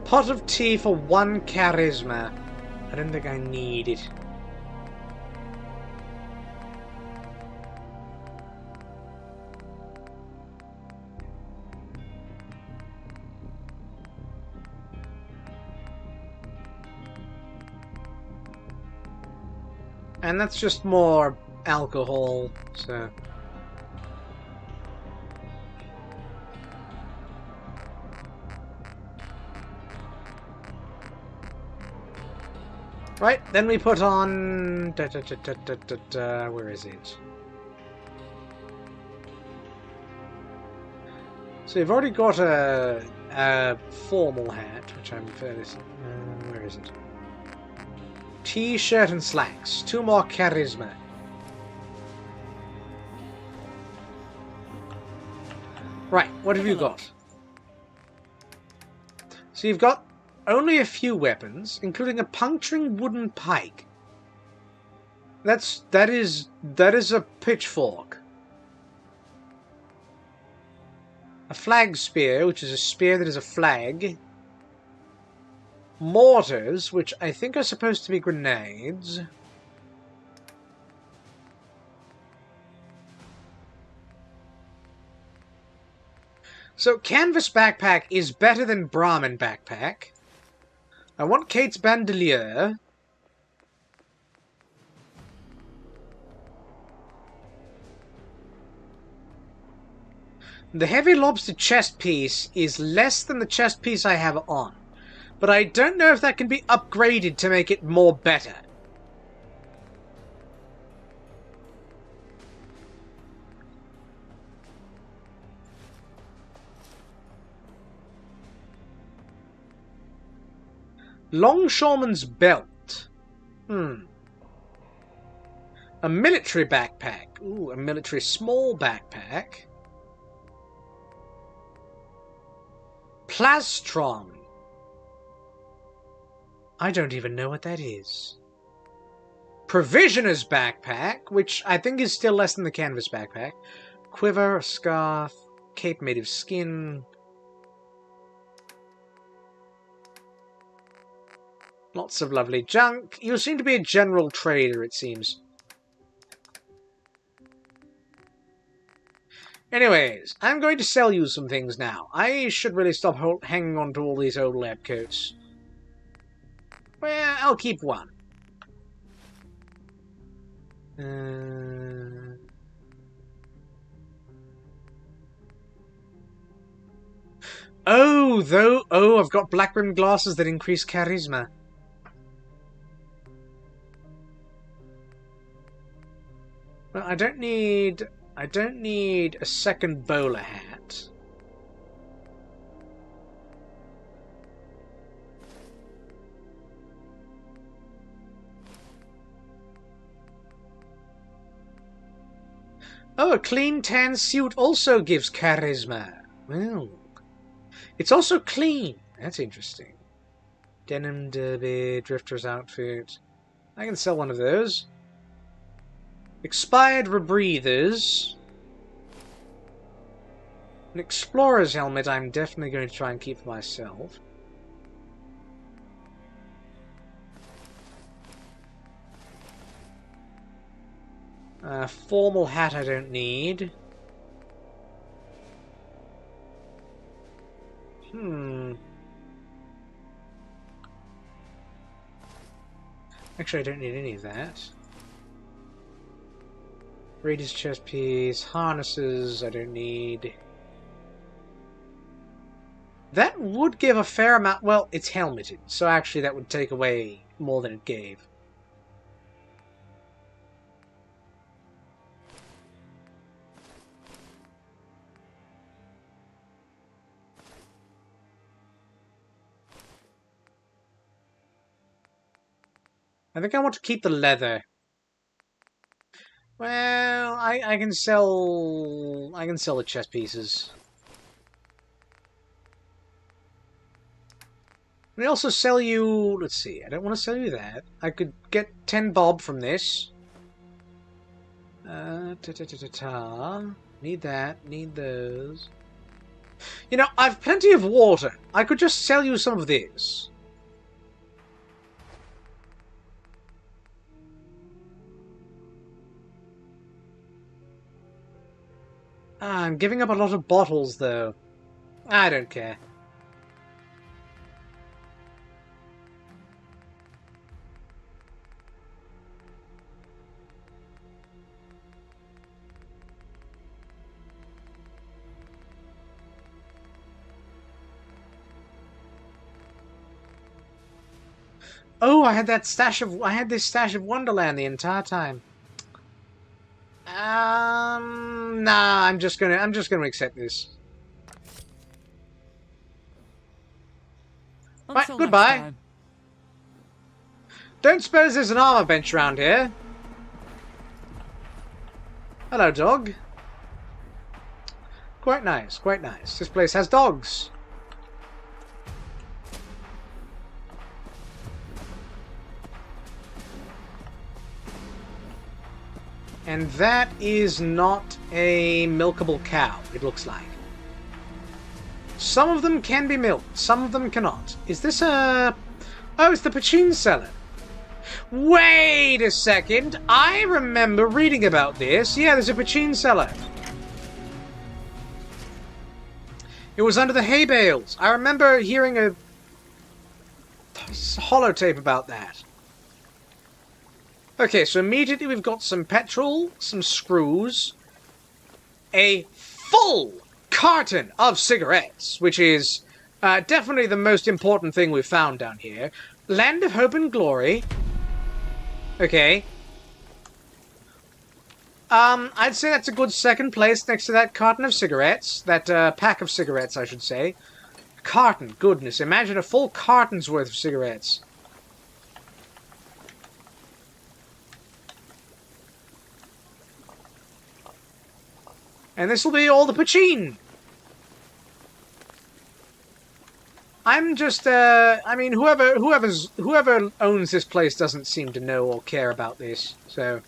Pot of tea for 1 charisma. I don't think I need it. And that's just more alcohol, so... Right, then we put on... where is it? So you've already got a formal hat, which I'm fairly... where is it? T-shirt and slacks. 2 more charisma. Right, what have you got? So you've got only a few weapons, including a puncturing wooden pike. That is a pitchfork. A flag spear, which is a spear that is a flag. Mortars, which I think are supposed to be grenades. So, canvas backpack is better than Brahmin backpack. I want Kate's bandolier. The heavy lobster chest piece is less than the chest piece I have on. But I don't know if that can be upgraded to make it more better. Longshoreman's belt. A military backpack. Ooh, a military small backpack. Plastron. I don't even know what that is. Provisioner's backpack, which I think is still less than the canvas backpack. Quiver, a scarf, cape made of skin. Lots of lovely junk. You seem to be a general trader, it seems. Anyways, I'm going to sell you some things now. I should really stop hanging on to all these old lab coats. Well, I'll keep one. Oh, I've got black rimmed glasses that increase charisma. Well, I don't need a second bowler hat. Oh, a clean tan suit also gives charisma. Well, it's also clean. That's interesting. Denim derby, drifter's outfit. I can sell one of those. Expired rebreathers. An explorer's helmet I'm definitely going to try and keep for myself. Formal hat I don't need. Actually, I don't need any of that. Radius chest piece, harnesses I don't need. That would give a fair amount. Well, it's helmeted, so actually that would take away more than it gave. I think I want to keep the leather. Well, I can sell the chest pieces. They also sell you. Let's see. I don't want to sell you that. I could get 10 bob from this. Need that. Need those. You know, I've plenty of water. I could just sell you some of this. I'm giving up a lot of bottles, though. I don't care. Oh, I had this stash of Wonderland the entire time. Nah, I'm just gonna accept this. Right, goodbye. Don't suppose there's an armor bench around here. Hello, dog. Quite nice, quite nice. This place has dogs. And that is not a milkable cow, it looks like. Some of them can be milked, some of them cannot. Is this a... Oh, it's the Pachin cellar. Wait a second! I remember reading about this. Yeah, there's a Pachin cellar. It was under the hay bales. I remember hearing a holotape about that. Okay, so immediately we've got some petrol, some screws, a full carton of cigarettes, which is definitely the most important thing we've found down here. Land of Hope and Glory. Okay. I'd say that's a good second place next to that carton of cigarettes. That pack of cigarettes, I should say. Carton, goodness. Imagine a full carton's worth of cigarettes. And this will be all the Pachin. I'm just, I mean, whoever owns this place doesn't seem to know or care about this, so.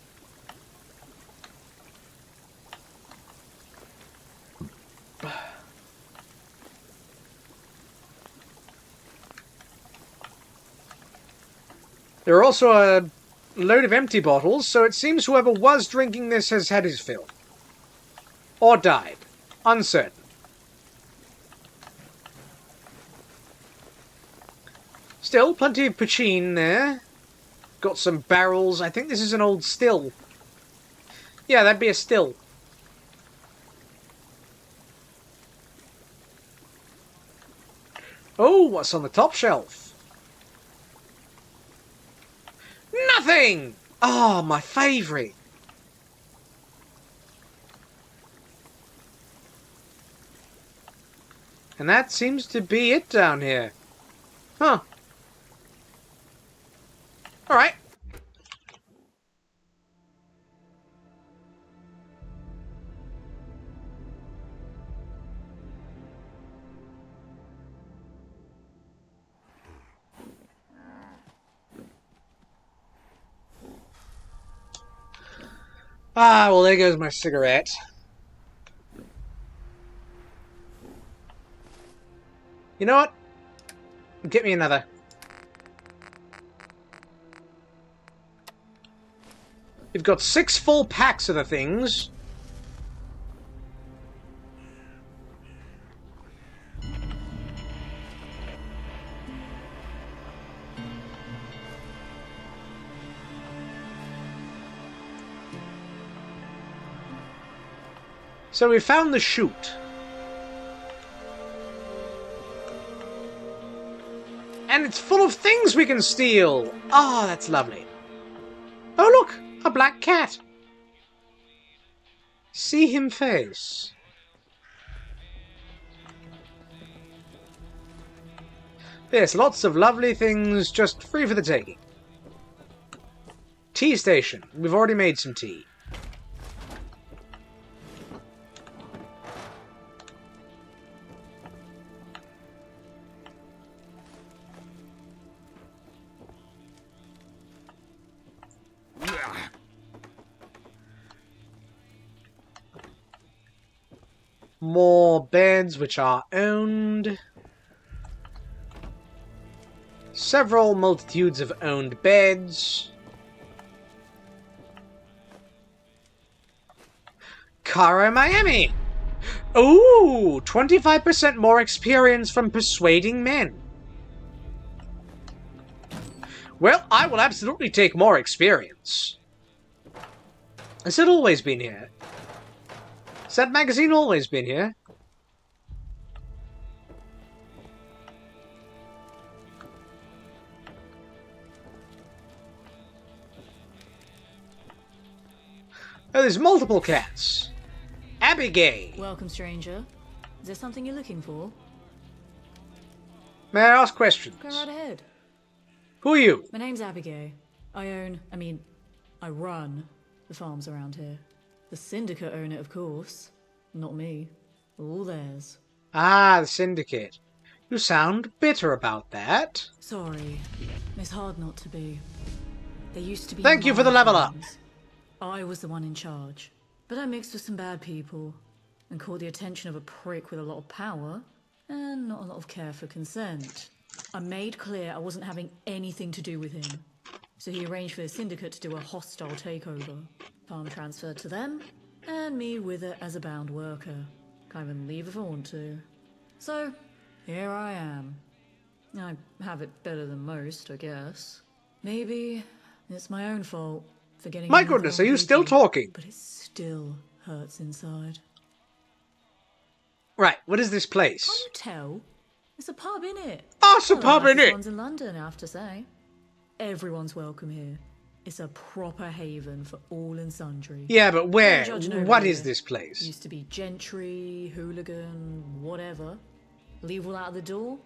There are also a load of empty bottles, so it seems whoever was drinking this has had his fill. Or died. Uncertain. Still, plenty of Pachin there. Got some barrels. I think this is an old still. Yeah, that'd be a still. Oh, what's on the top shelf? Nothing! Oh, my favourite. And that seems to be it down here. Huh. Alright. Ah, well, there goes my cigarette. You know what? Get me another. You've got 6 full packs of the things. So we found the chute. And it's full of things we can steal. Ah, that's lovely. Oh, look! A black cat. See him face. Yes, lots of lovely things just free for the taking. Tea station. We've already made some tea. More beds which are owned. Several multitudes of owned beds. Caro Miami! Ooh! 25% more experience from persuading men. Well, I will absolutely take more experience. Has it always been here? Has that magazine always been here? Oh, there's multiple cats. Abigail. Welcome, stranger. Is there something you're looking for? May I ask questions? Go right ahead. Who are you? My name's Abigail. I run the farms around here. The syndicate own it, of course. Not me. All theirs. Ah, the syndicate. You sound bitter about that. Sorry. It's hard not to be. They used to be. Thank you for the level up. I was the one in charge. But I mixed with some bad people and caught the attention of a prick with a lot of power and not a lot of care for consent. I made clear I wasn't having anything to do with him. So he arranged for the syndicate to do a hostile takeover. Farm transferred to them, and me with it as a bound worker. Can't even leave if I want to. So, here I am. I have it better than most, I guess. Maybe it's my own fault for getting... My goodness, are you still talking? But it still hurts inside. Right, what is this place? Can't you tell? It's a pub, innit? Oh, it's a pub, innit? One's in London, I have to say. Everyone's welcome here. It's a proper haven for all and sundry. Yeah, but where? No What is this place? Used to be gentry, hooligan, whatever. Leave all out of the door,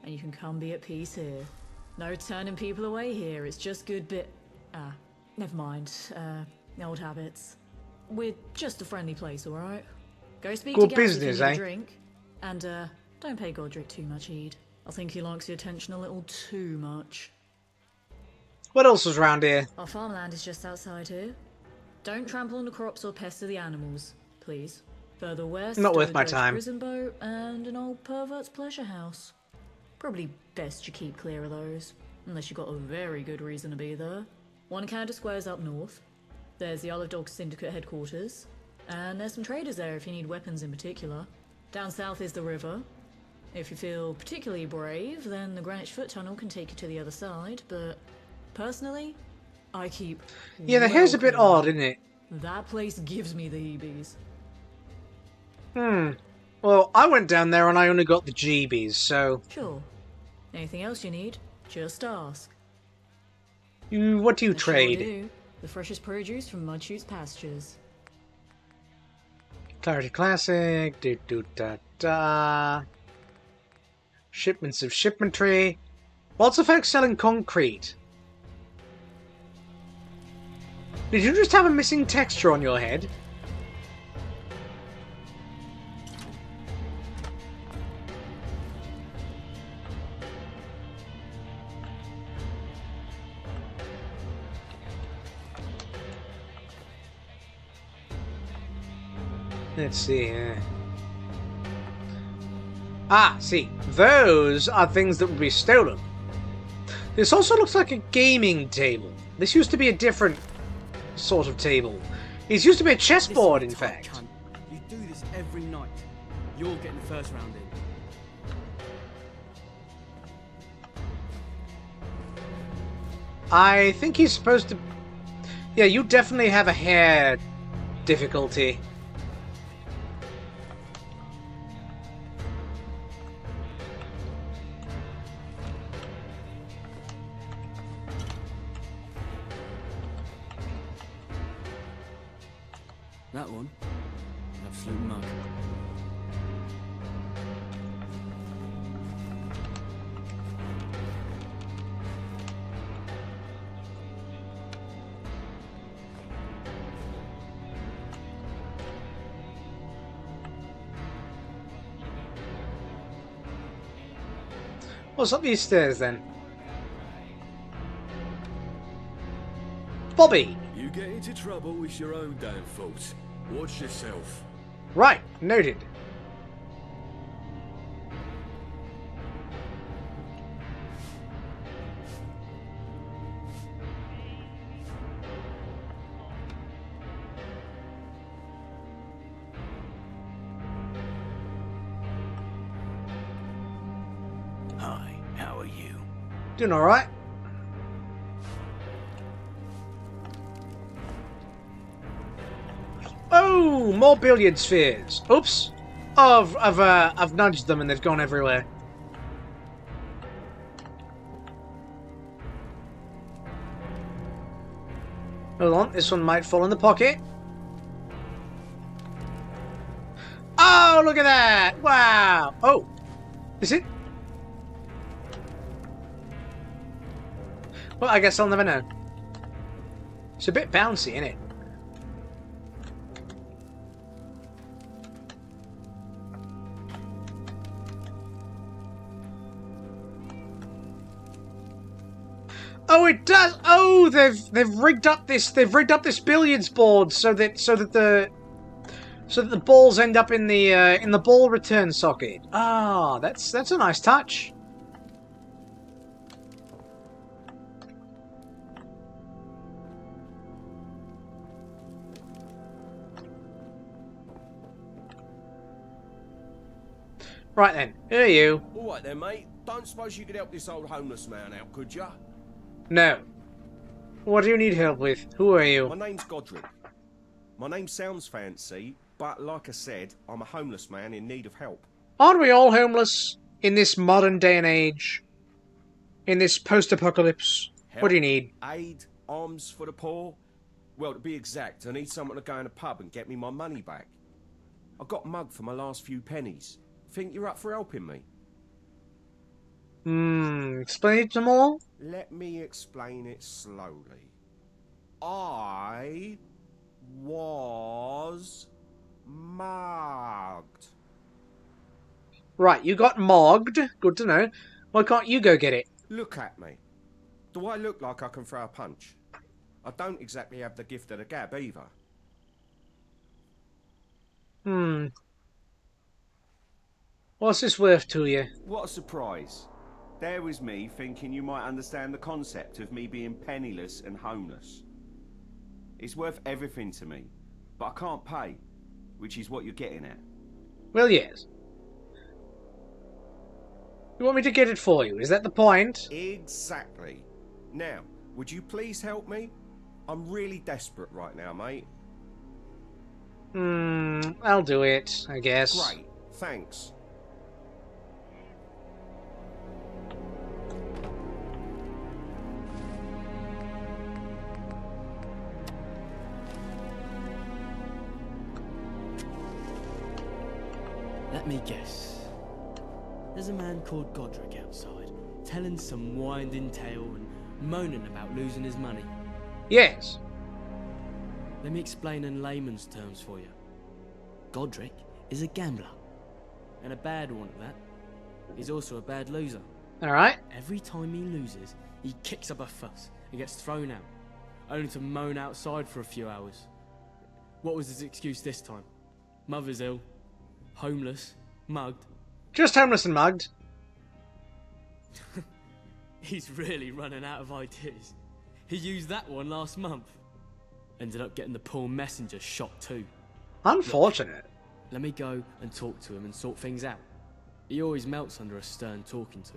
and you can come be at peace here. No turning people away here. It's just good never mind. Old habits. We're just a friendly place, all right? Go speak Good to Gaz business, if you need eh? a drink, and don't pay Godric too much heed. I think he likes the attention a little too much. What else was around here? Our farmland is just outside here. Don't trample on the crops or pester the animals, please. Further west, Not worth my Dodo's time. prison boat and an old pervert's pleasure house. Probably best you keep clear of those, unless you've got a very good reason to be there. 1 Canada Square's up north. There's the Isle of Dogs Syndicate headquarters, and there's some traders there if you need weapons in particular. Down south is the river. If you feel particularly brave, then the Greenwich Foot Tunnel can take you to the other side, but personally, I keep... Yeah, the hair's a bit odd, isn't it? That place gives me the heebies. Well, I went down there and I only got the jeebies, so... Sure. Anything else you need, just ask. What do you I trade? Sure do. The freshest produce from Mudshoot's pastures. Clarity Classic, do-do-da-da. Shipments of shipmentry. Lots of folks selling concrete. Did you just have a missing texture on your head? Let's see. Ah, see, those are things that would be stolen. This also looks like a gaming table. This used to be a different sort of table. It used to be a chessboard, in fact. Cunt. You do this every night. You're getting the first round in. I think he's supposed to... Yeah, you definitely have a hair difficulty. That one? Absolute mug. What's up these stairs, then? Bobby! You get into trouble, it's your own damn fault. Watch yourself. Right, noted. Hi, how are you? Doing alright. Oh, more billiard spheres. Oops. Oh, I've nudged them and they've gone everywhere. Hold on, this one might fall in the pocket. Oh, look at that! Wow! Oh, is it? Well, I guess I'll never know. It's a bit bouncy, isn't it? Oh, it does. Oh, they've rigged up this billiards board so that the balls end up in the ball return socket. Ah, that's a nice touch. Right then, who are you? Alright then, mate. Don't suppose you could help this old homeless man out, could ya? No. What do you need help with? Who are you? My name's Godric. My name sounds fancy, but like I said, I'm a homeless man in need of help. Aren't we all homeless in this modern day and age? In this post-apocalypse? Help, What do you need? Aid, alms for the poor? Well, to be exact, I need someone to go in a pub and get me my money back. I got mugged for my last few pennies. Think you're up for helping me? Explain it to more? Let me explain it slowly. I was mugged. Right, you got mogged. Good to know. Why can't you go get it? Look at me. Do I look like I can throw a punch? I don't exactly have the gift of the gab either. What's this worth to you? What a surprise. There was me thinking you might understand the concept of me being penniless and homeless. It's worth everything to me, but I can't pay, which is what you're getting at. Well, yes. You want me to get it for you? Is that the point? Exactly. Now, would you please help me? I'm really desperate right now, mate. I'll do it, I guess. Great, thanks. Let me guess. There's a man called Godric outside, telling some winding tale and moaning about losing his money. Yes. Let me explain in layman's terms for you. Godric is a gambler. And a bad one at that. He's also a bad loser. Alright. Every time he loses, he kicks up a fuss and gets thrown out, only to moan outside for a few hours. What was his excuse this time? Mother's ill, homeless, mugged. Just homeless and mugged. He's really running out of ideas. He used that one last month. Ended up getting the poor messenger shot too. Unfortunate. Look, let me go and talk to him and sort things out. He always melts under a stern talking to.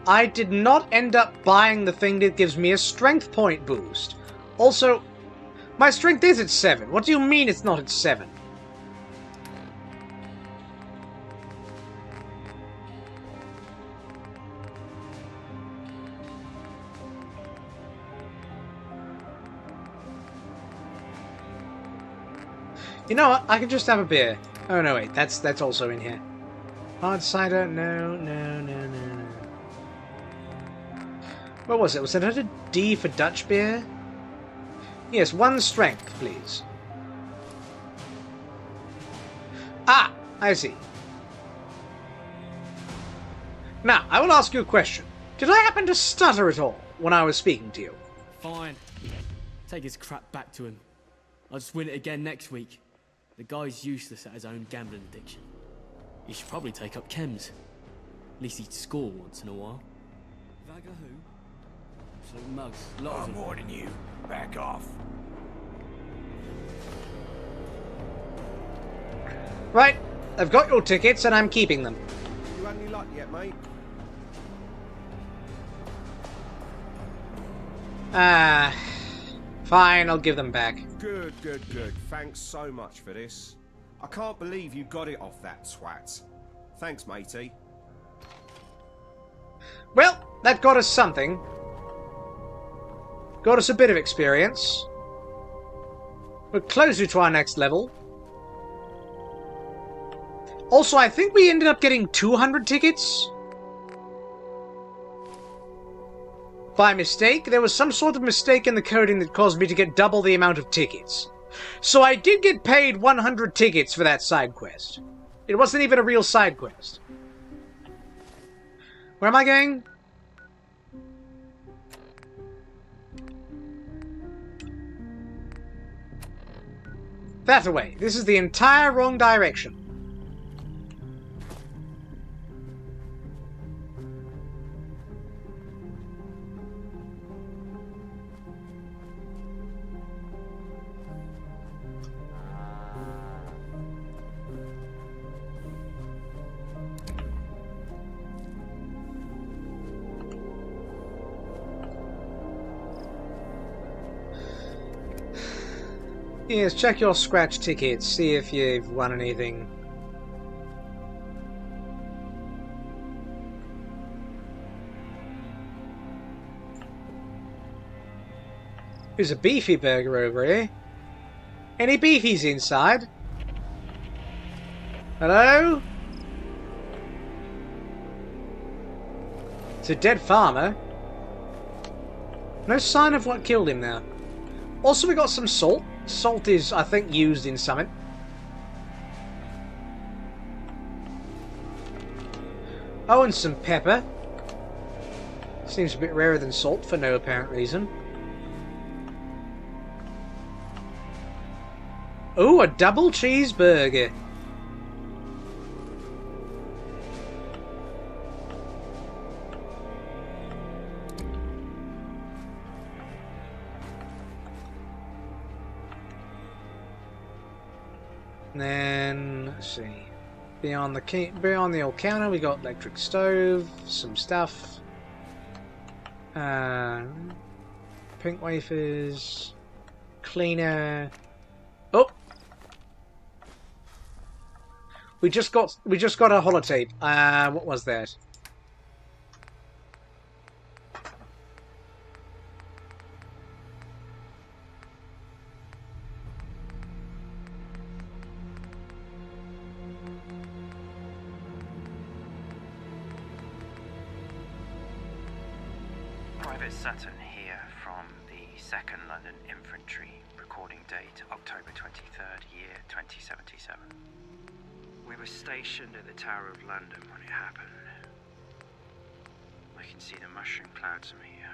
I did not end up buying the thing that gives me a strength point boost. Also, my strength is at 7. What do you mean it's not at 7? You know what? I can just have a beer. Oh no, wait, that's also in here. Hard cider? No. What was it? Was it a D for Dutch beer? Yes, 1 strength, please. Ah, I see. Now, I will ask you a question. Did I happen to stutter at all when I was speaking to you? Fine. Take his crap back to him. I'll just win it again next week. The guy's useless at his own gambling addiction. He should probably take up chems. At least he'd score once in a while. Vagger who? Absolute mugs. Lot of them. I'm warning you. Back off. Right, I've got your tickets and I'm keeping them. You had any luck yet, mate? Fine, I'll give them back. Good. Thanks so much for this. I can't believe you got it off that twat. Thanks, matey. Well, that got us something. Got us a bit of experience. We're closer to our next level. Also, I think we ended up getting 200 tickets. By mistake, there was some sort of mistake in the coding that caused me to get double the amount of tickets. So I did get paid 100 tickets for that side quest. It wasn't even a real side quest. Where am I going? That away. This is the entire wrong direction. Yes, check your scratch tickets, see if you've won anything. There's a beefy burger over here. Any beefies inside? Hello? It's a dead farmer. No sign of what killed him now. Also, we got some salt. Salt is, I think, used in Summit. Oh, and some pepper. Seems a bit rarer than salt for no apparent reason. Oh, a double cheeseburger. And then, let's see, beyond the old counter we got electric stove, some stuff, pink wafers, cleaner. Oh, we just got a holotape. What was that? Private Sutton here from the 2nd London Infantry, recording date October 23rd, year 2077. We were stationed at the Tower of London when it happened. I can see the mushroom clouds from here.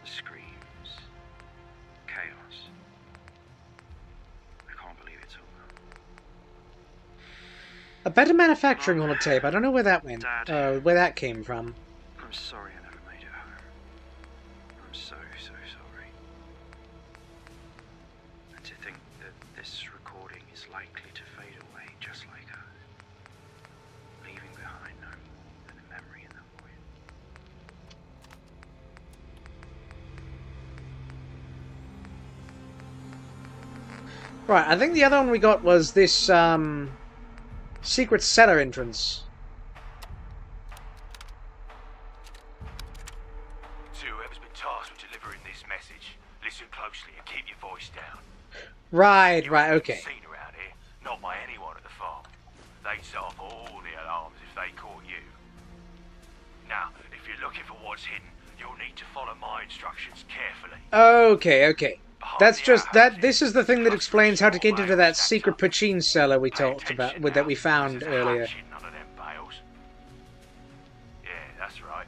The screams. Chaos. I can't believe it's all. A better manufacturing holotape. I don't know where that went. Where that came from. I'm sorry I never made it home. I'm so, so sorry. And to think that this recording is likely to fade away just like her. Leaving behind no more than a memory in the void. Right, I think the other one we got was this, secret cellar entrance. To whoever's been tasked with delivering this message, listen closely and keep your voice down. Right, okay. Seen around here, not by anyone at the farm. They'd set off all the alarms if they caught you. Now, if you're looking for what's hidden, you'll need to follow my instructions carefully. Okay. That's just that. This is the thing that explains how to get into that secret Pachin cellar we talked about, that we found earlier. Yeah, that's right.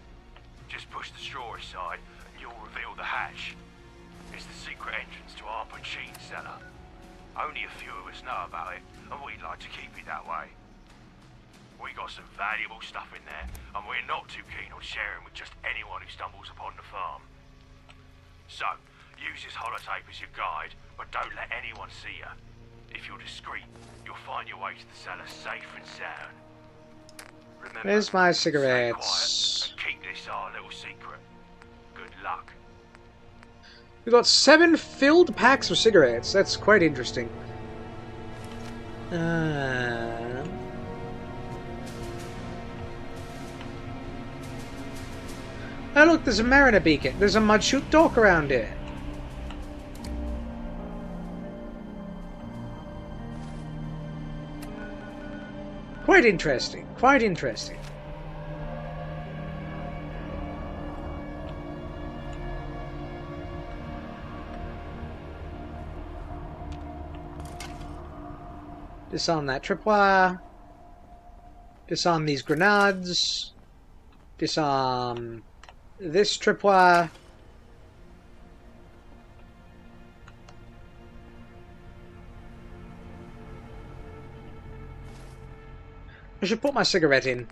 Just push the straw aside, and you'll reveal the hatch. It's the secret entrance to our Pachin cellar. Only a few of us know about it, and we'd like to keep it that way. We got some valuable stuff in there, and we're not too keen on sharing with just anyone who stumbles upon the farm. So, use this holotape as your guide, but don't let anyone see you. If you're discreet, you'll find your way to the cellar safe and sound. Remember, Where's my stay cigarettes? quiet and keep this our little secret. Good luck. We got 7 filled packs of cigarettes. That's quite interesting. Oh look, there's a mariner beacon. There's a mud-chute dock around here. Quite interesting. Quite interesting. Disarm that tripwire. Disarm these grenades. Disarm this tripwire. I should put my cigarette in.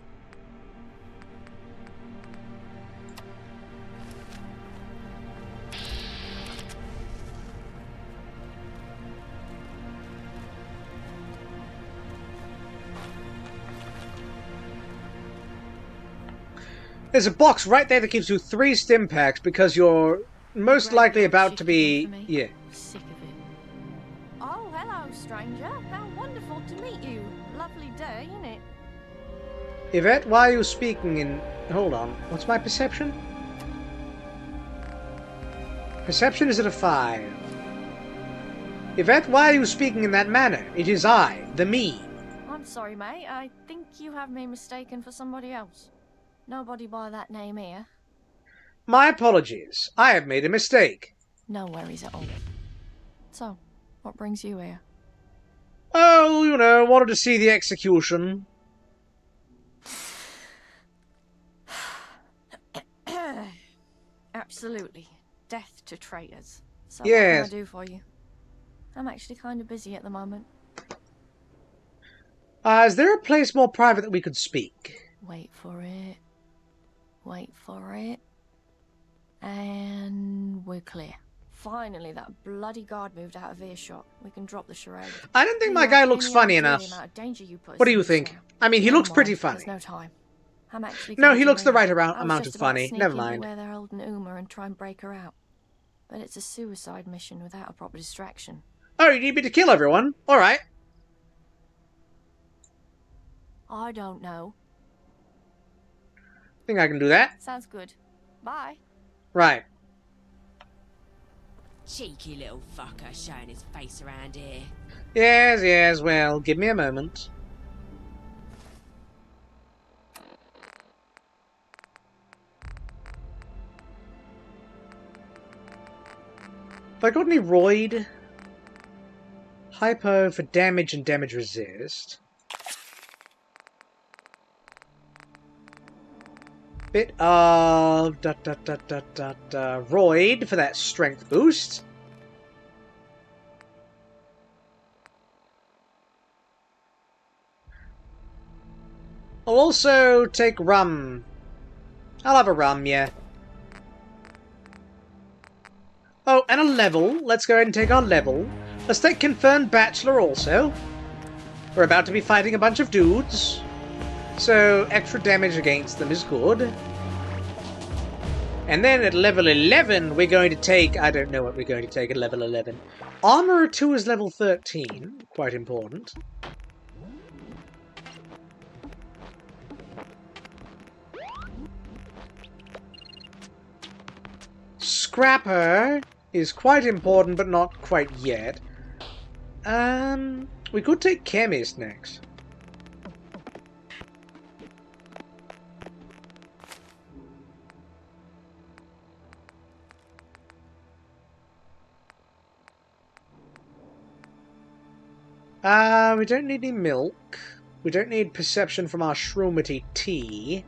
There's a box right there that gives you 3 stim packs because you're most likely about to be... Yeah. Sick of it. Oh, hello, stranger. How wonderful to meet you. Lovely day, isn't it? Yvette, why are you speaking in... Hold on. What's my perception? Perception is at a 5. Yvette, why are you speaking in that manner? It is I, the me. I'm sorry, mate. I think you have me mistaken for somebody else. Nobody by that name here. My apologies. I have made a mistake. No worries at all. So, what brings you here? Oh, you know, wanted to see the execution. Absolutely. Death to traitors. So yes. What can I do for you? I'm actually kind of busy at the moment. Is there a place more private that we could speak? Wait for it. Wait for it. And we're clear. Finally, that bloody guard moved out of earshot. We can drop the charade. I don't think my guy looks funny enough. What do you think? I mean, he looks pretty funny. There's no time. I'm actually no, he looks the right amount of funny. Never mind. Where they're holding Uma and try and break her out. But it's a suicide mission without a proper distraction. Oh, you need me to kill everyone? All right. I don't know. Think I can do that? Sounds good. Bye. Right. Cheeky little fucker showing his face around here. Yes, well, give me a moment. Have I got any roid? Hypo for damage and damage resist. Bit of Roid for that strength boost. I'll also take rum. I'll have a rum, yeah. Oh, and a level. Let's go ahead and take our level. Let's take Confirmed Bachelor also. We're about to be fighting a bunch of dudes. So, extra damage against them is good. And then at level 11, we're going to take... I don't know what we're going to take at level 11. Armor 2 is level 13. Quite important. Scrapper is quite important, but not quite yet. We could take Chemist next. We don't need any milk. We don't need perception from our Shroomity tea.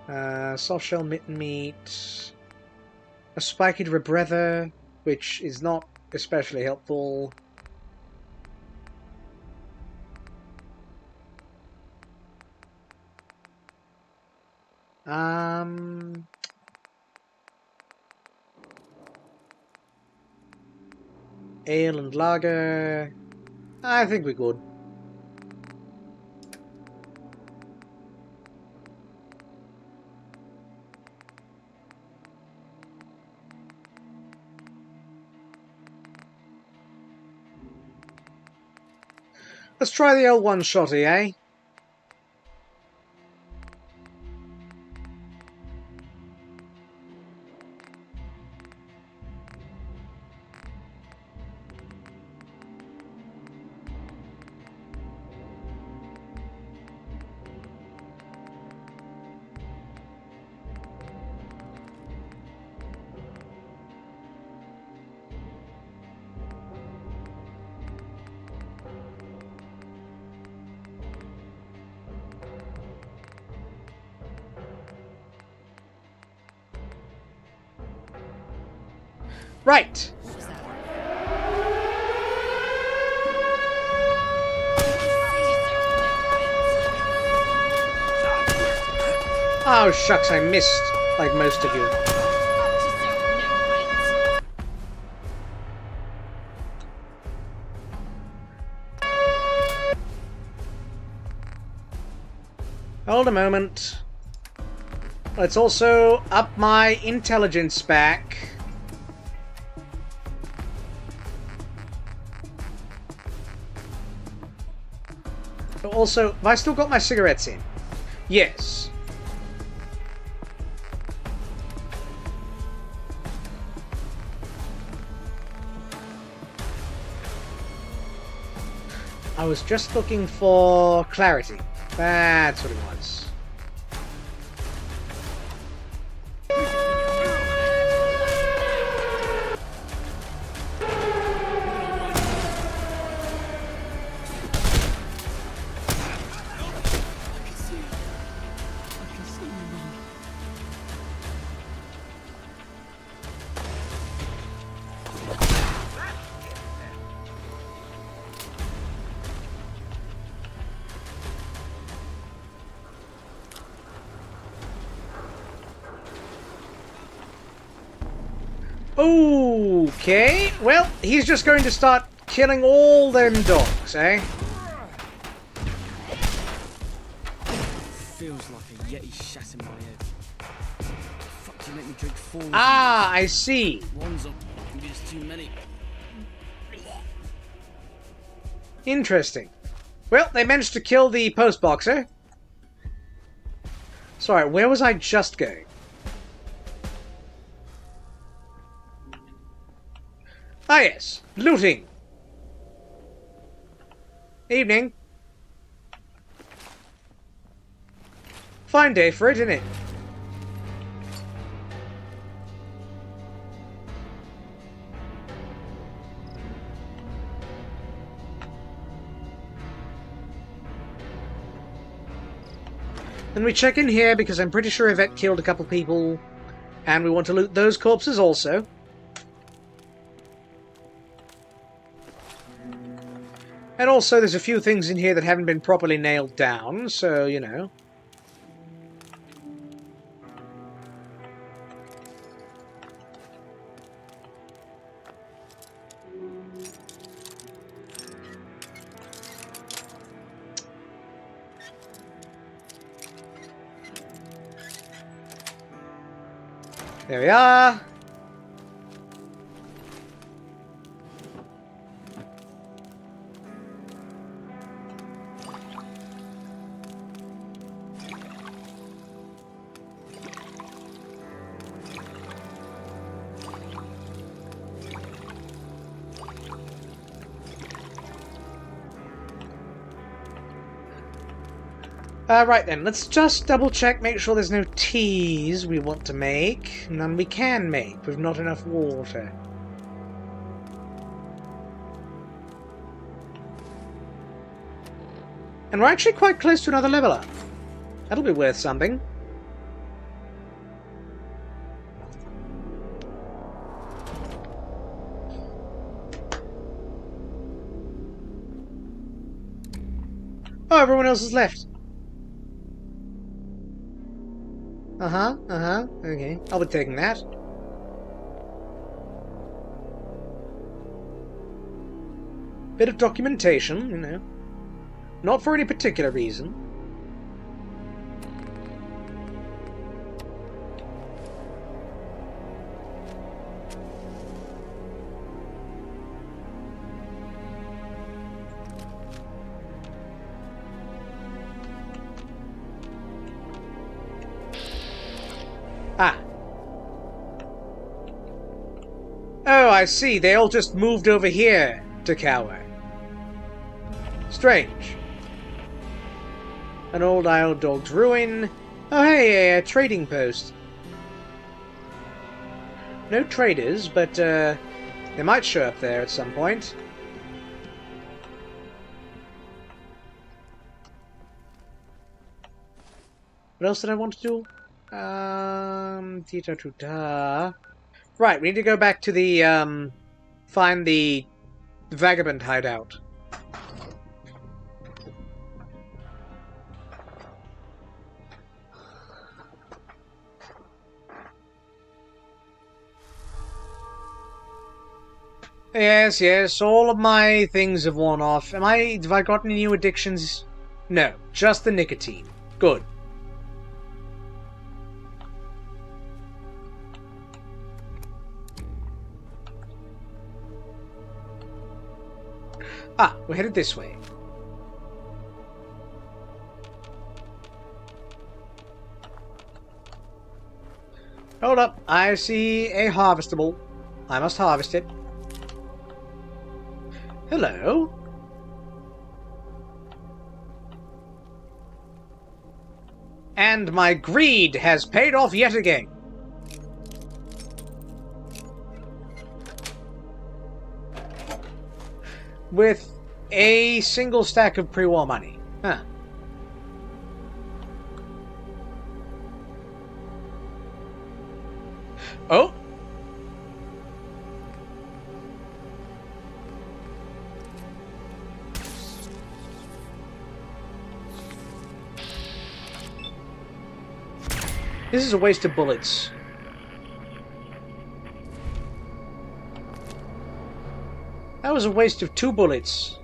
Soft shell mitten meat. A spiked rebreather, which is not especially helpful. Ale and lager. I think we're good. Let's try the old one-shotty, eh? Right. Oh, shucks, I missed, like most of you. Hold a moment. Let's also up my intelligence back. Also, have I still got my cigarettes in? Yes. I was just looking for clarity. That's what it was. Okay, well, he's just going to start killing all them dogs, eh? Feels like a Yeti shat in my head. Fuck, you make me drink 4. Ah, I see. One's up, maybe it's too many. Interesting. Well, they managed to kill the postboxer. Sorry, where was I just going? Ah, yes. Looting. Evening. Fine day for it, isn't it? Then we check in here because I'm pretty sure Yvette killed a couple people. And we want to loot those corpses also. And also there's a few things in here that haven't been properly nailed down, so, you know. There we are. Right then, let's just double check, make sure there's no teas we want to make. None we can make, with not enough water. And we're actually quite close to another level up. That'll be worth something. Oh, everyone else has left. Okay. I'll be taking that. Bit of documentation, you know. Not for any particular reason. Ah. Oh, I see. They all just moved over here to cower. Strange. An old Isle Dog's ruin. Oh, hey, a trading post. No traders, but they might show up there at some point. What else did I want to do? Right, we need to go back to the, find the vagabond hideout. Yes, all of my things have worn off. Have I got any new addictions? No, just the nicotine. Good. Ah, we're headed this way. Hold up, I see a harvestable. I must harvest it. Hello? And my greed has paid off yet again. With a single stack of pre-war money. Huh. Oh! This is a waste of bullets. That was a waste of 2 bullets.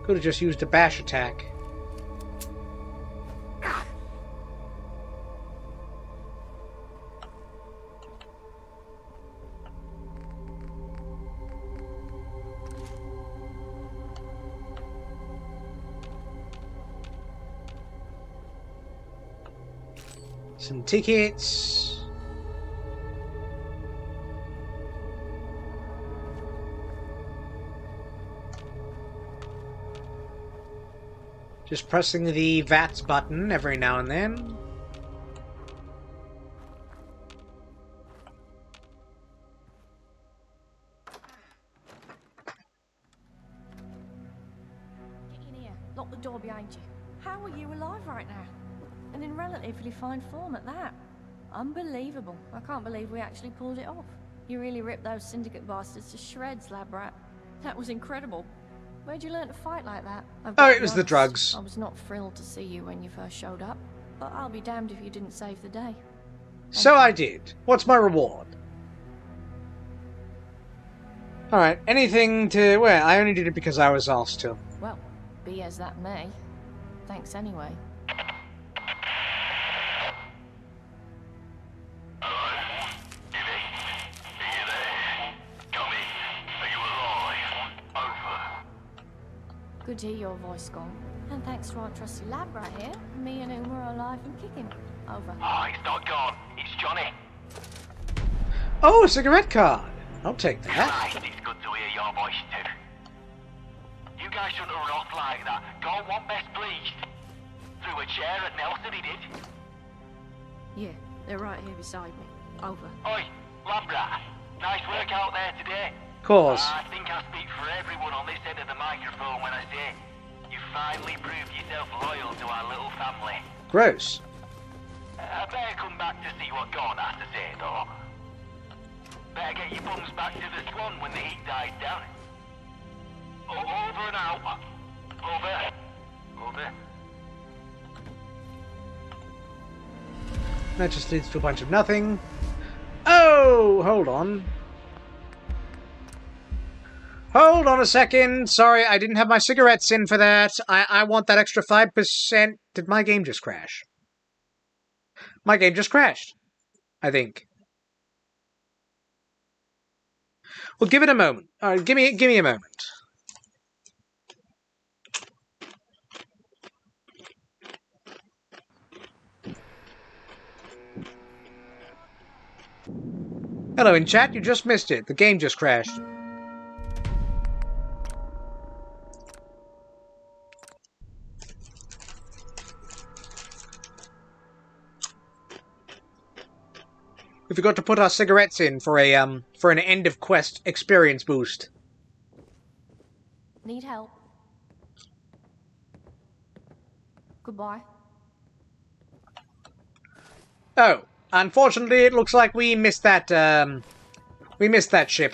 Could have just used a bash attack. Some tickets. Just pressing the VATS button every now and then. lock the door behind you. How are you alive right now? And in relatively fine form at that. Unbelievable. I can't believe we actually pulled it off. You really ripped those syndicate bastards to shreds, lab rat. That was incredible. Where'd you learn to fight like that? Oh, it was the drugs. I was not thrilled to see you when you first showed up, but I'll be damned if you didn't save the day. So I did. What's my reward? Alright, anything to... Well, I only did it because I was asked to. Well, be as that may. Thanks anyway. Good to hear your voice, Gone. And thanks to our trusty lab rat here, me and Uma are alive and kicking. Over. Oh, it's not gone. It's Johnny. Oh, a cigarette card. I'll take that. Christ, it's good to hear your voice too. You guys shouldn't have run off like that. Gone one best pleased. Threw a chair at Nelson, he did. Yeah, they're right here beside me. Over. Oi, lab rat. Nice work out there today. Of course. I think I speak for everyone on this end of the microphone when I say you finally proved yourself loyal to our little family. Gross. I better come back to see what Gone has to say, though. Better get your bums back to the Swan when the heat dies down. Over and out. Over. That just leads to a bunch of nothing. Oh, hold on. Hold on a second. Sorry, I didn't have my cigarettes in for that. I want that extra 5%. Did my game just crash? My game just crashed, I think. Well, give it a moment. Give me a moment. Hello in chat, you just missed it. The game just crashed. We forgot to put our cigarettes in for a for an end of quest experience boost. Need help? Goodbye. Oh, unfortunately, it looks like we missed that. We missed that ship.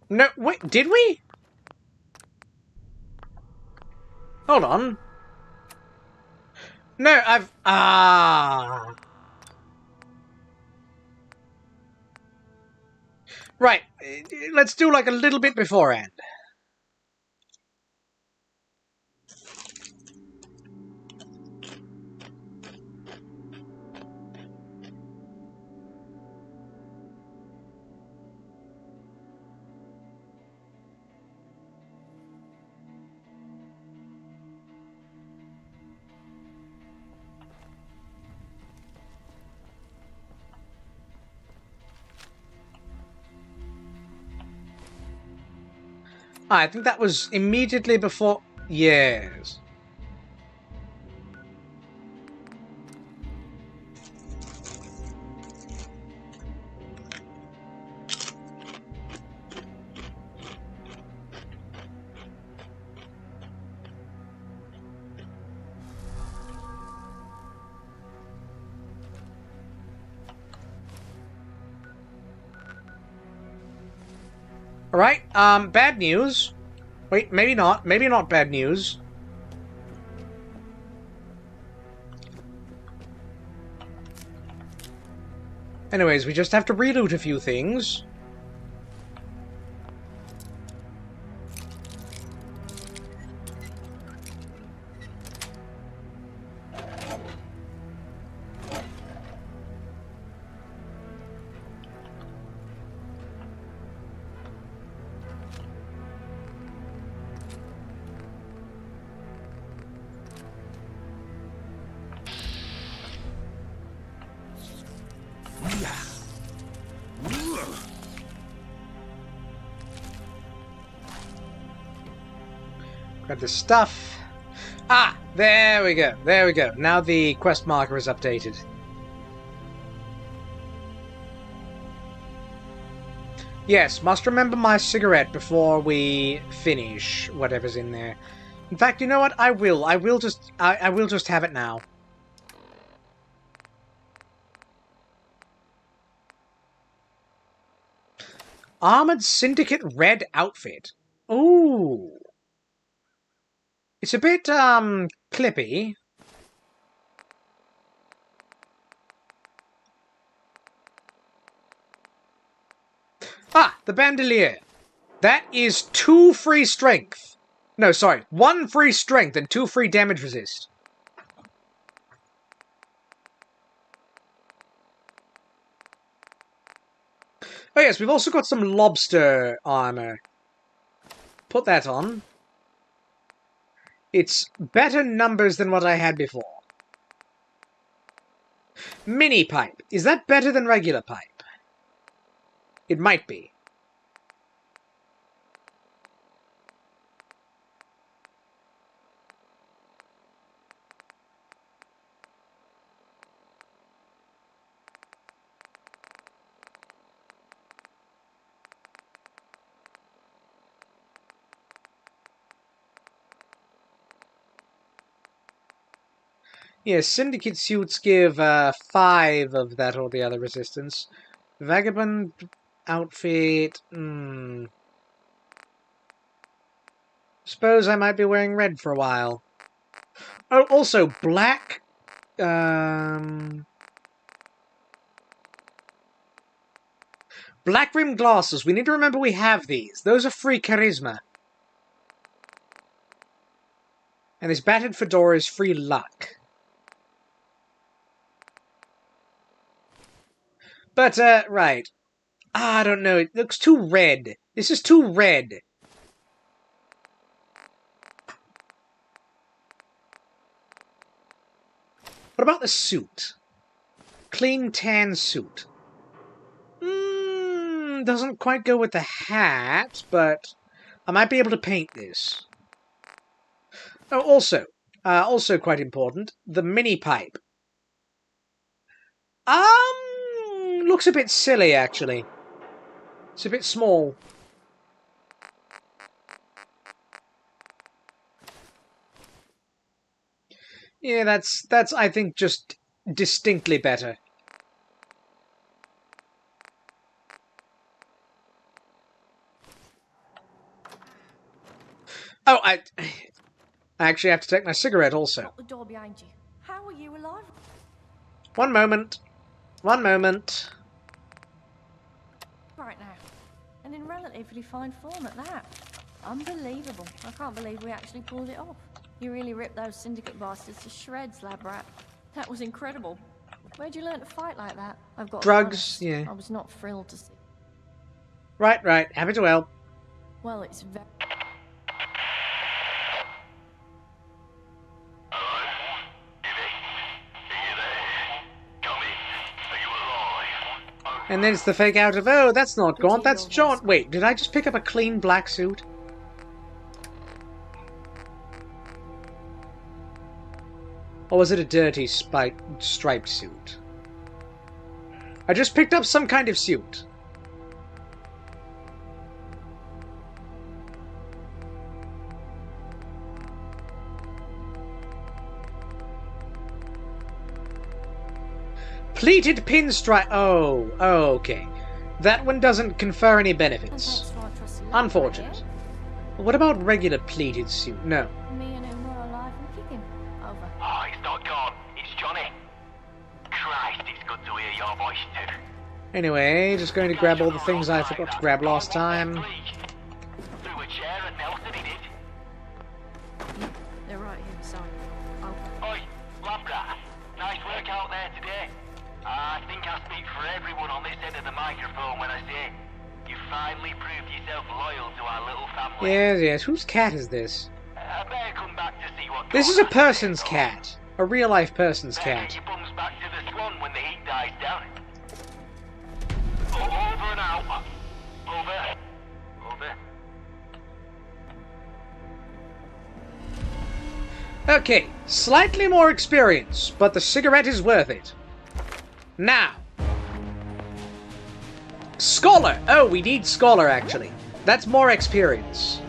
No, wait, did we? Hold on. No, Right, let's do like a little bit beforehand. I think that was immediately before... Yes. Alright, bad news. Wait, maybe not. Maybe not bad news. Anyways, we just have to reloot a few things. Grab the stuff. Ah! There we go. There we go. Now the quest marker is updated. Yes, must remember my cigarette before we finish whatever's in there. In fact, you know what? I will. I will just have it now. Armored Syndicate red outfit. Ooh. It's a bit, clippy. Ah, the bandolier. That is 2 free strength. No, sorry. 1 free strength and 2 free damage resist. Oh yes, we've also got some lobster armor. Put that on. It's better numbers than what I had before. Mini pipe. Is that better than regular pipe? It might be. Yes, Syndicate suits give 5 of that or the other resistance. Vagabond outfit... Suppose I might be wearing red for a while. Oh, also, black... Black rimmed glasses. We need to remember we have these. Those are free charisma. And this battered fedora is free luck. But, right. I don't know. It looks too red. This is too red. What about the suit? Clean tan suit. Doesn't quite go with the hat, but I might be able to paint this. Oh, also quite important, the mini pipe. Looks a bit silly, actually. It's a bit small. Yeah, that's I think just distinctly better. Oh, I actually have to take my cigarette also. Lock the door behind you. How are you alive? One moment. One moment. Right now. And in relatively fine form at that. Unbelievable. I can't believe we actually pulled it off. You really ripped those syndicate bastards to shreds, lab rat. That was incredible. Where'd you learn to fight like that? I've got drugs, yeah. I was not thrilled to see. Right. Happy to help. Well, it's very... And then it's the fake out of, oh, that's not Gaunt, that's John. Wait, did I just pick up a clean black suit? Or was it a dirty striped suit? I just picked up some kind of suit. Pleated pinstripe. Oh, okay. That one doesn't confer any benefits. Unfortunate. What about regular pleated suit? No. Me and him were alive and kicking. Over. Oh, it's not gone. It's Johnny. Christ, it's good to hear your voice too. Anyway, just going to grab all the things I forgot to grab last time. Threw a chair at Nelson, he did. They're right here, sorry. Over. Oi, Labra. Nice work out there today. I think I speak for everyone on this end of the microphone when I say you finally proved yourself loyal to our little family. Yes. Whose cat is this? I better come back to see what... This is a person's cat. A real-life person's cat. Get your bums back to the Swan when the heat dies down. Over and out. Over. Okay, slightly more experience, but the cigarette is worth it. Now. Scholar! Oh, we need Scholar, actually. That's more experience.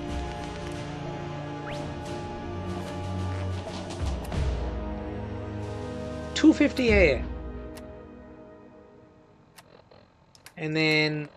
250 here. And then...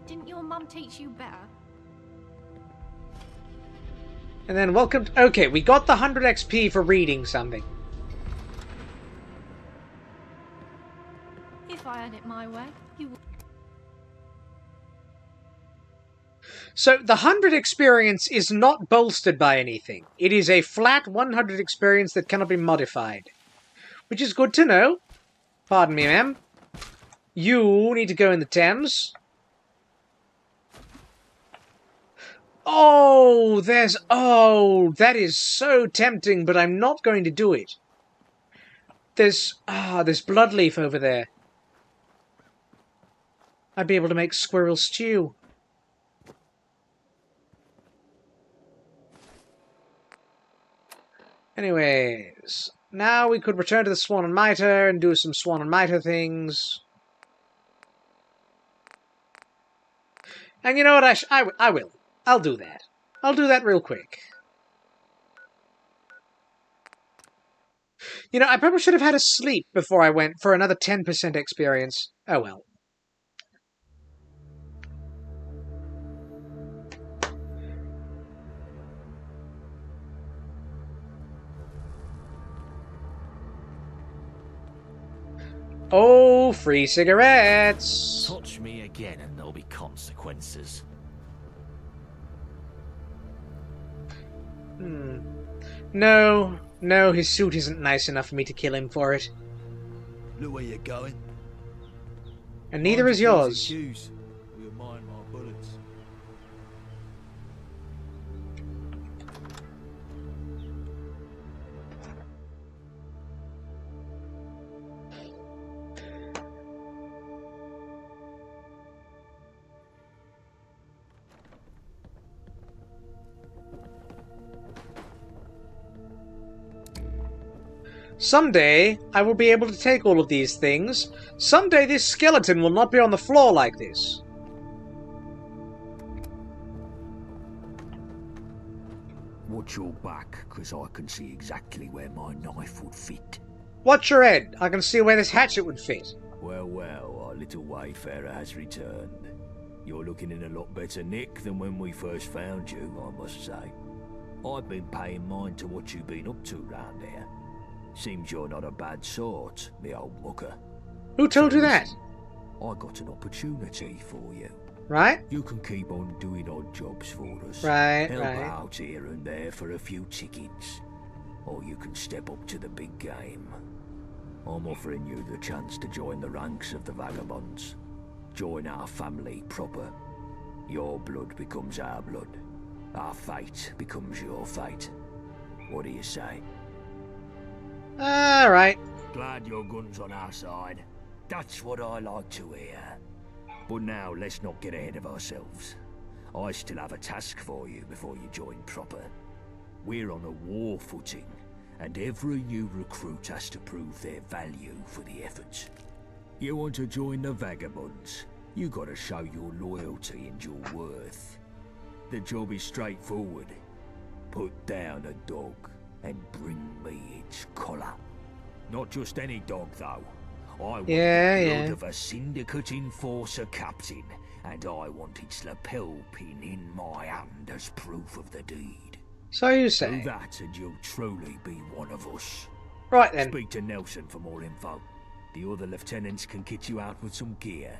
Didn't your mum teach you better? And then welcome... Okay, we got the 100 XP for reading something. If I had it my way, you would. So, the 100 experience is not bolstered by anything. It is a flat 100 experience that cannot be modified. Which is good to know. Pardon me, ma'am. You need to go in the Thames. Oh, there's... Oh, that is so tempting, but I'm not going to do it. There's bloodleaf over there. I'd be able to make squirrel stew. Anyways, now we could return to the Swan and Mitre and do some Swan and Mitre things. And you know what? I will. I'll do that. I'll do that real quick. You know, I probably should have had a sleep before I went for another 10% experience. Oh well. Oh, free cigarettes! Touch me again and there'll be consequences. No, his suit isn't nice enough for me to kill him for it. Look where you're going. And neither is yours. We'll mind our bullets. Someday, I will be able to take all of these things. Someday this skeleton will not be on the floor like this. Watch your back, because I can see exactly where my knife would fit. Watch your head. I can see where this hatchet would fit. Well, our little wayfarer has returned. You're looking in a lot better nick than when we first found you, I must say. I've been paying mind to what you've been up to round here. Seems you're not a bad sort, me old mucker. Who told you that? I got an opportunity for you. Right? You can keep on doing odd jobs for us. Right, Help right. out here and there for a few tickets. Or you can step up to the big game. I'm offering you the chance to join the ranks of the vagabonds. Join our family proper. Your blood becomes our blood. Our fate becomes your fate. What do you say? Alright. Glad your gun's on our side. That's what I like to hear. But now, let's not get ahead of ourselves. I still have a task for you before you join proper. We're on a war footing, and every new recruit has to prove their value for the effort. You want to join the vagabonds, you gotta show your loyalty and your worth. The job is straightforward. Put down a dog and bring me its collar. Not just any dog, though. I want the blood of a syndicate enforcer captain, and I want its lapel pin in my hand as proof of the deed. So you say. Do that and you'll truly be one of us. Right then. Speak to Nelson for more info. The other lieutenants can kit you out with some gear.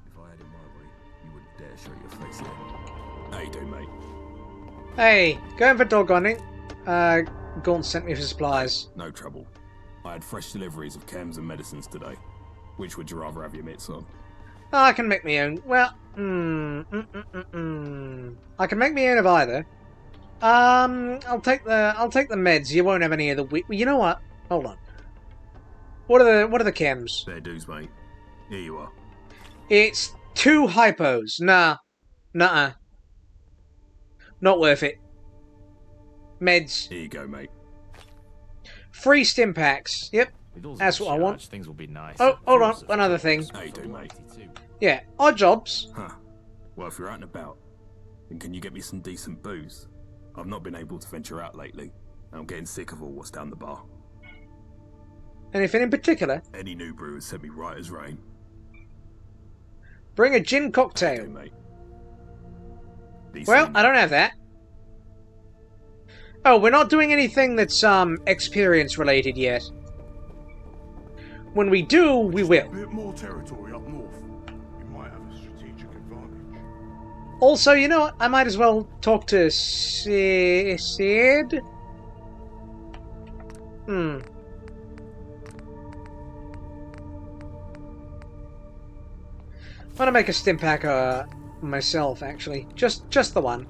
If I had it my way, you wouldn't dare show your face then. How you doing, mate? Hey, going for dog hunting. Gaunt sent me for supplies. No trouble. I had fresh deliveries of chems and medicines today. Which would you rather have your mitts on? Oh, I can make my own. Well, I can make my own of either. I'll take the meds. You won't have any of the you know what? Hold on. What are the chems? Fair dues, mate. Here you are. It's 2 hypos. Nah. Nuh-uh. Not worth it. Meds. Here you go, mate. Free stim packs. Yep. That's what I want. Things will be nice. Oh, hold on. One other thing. How you doing, mate? Yeah, odd jobs. Huh. Well, if you're out and about, then can you get me some decent booze? I've not been able to venture out lately. I'm getting sick of all what's down the bar. Anything in particular? Any new brewers sent me right as rain. Bring a gin cocktail. Okay, mate. Well, I don't have that. Oh, we're not doing anything that's experience related yet. When we do, we will. A bit more territory up north. We might have a strategic advantage. Also, you know what? I might as well talk to Sid. I'm gonna make a stim pack myself, actually. Just the one.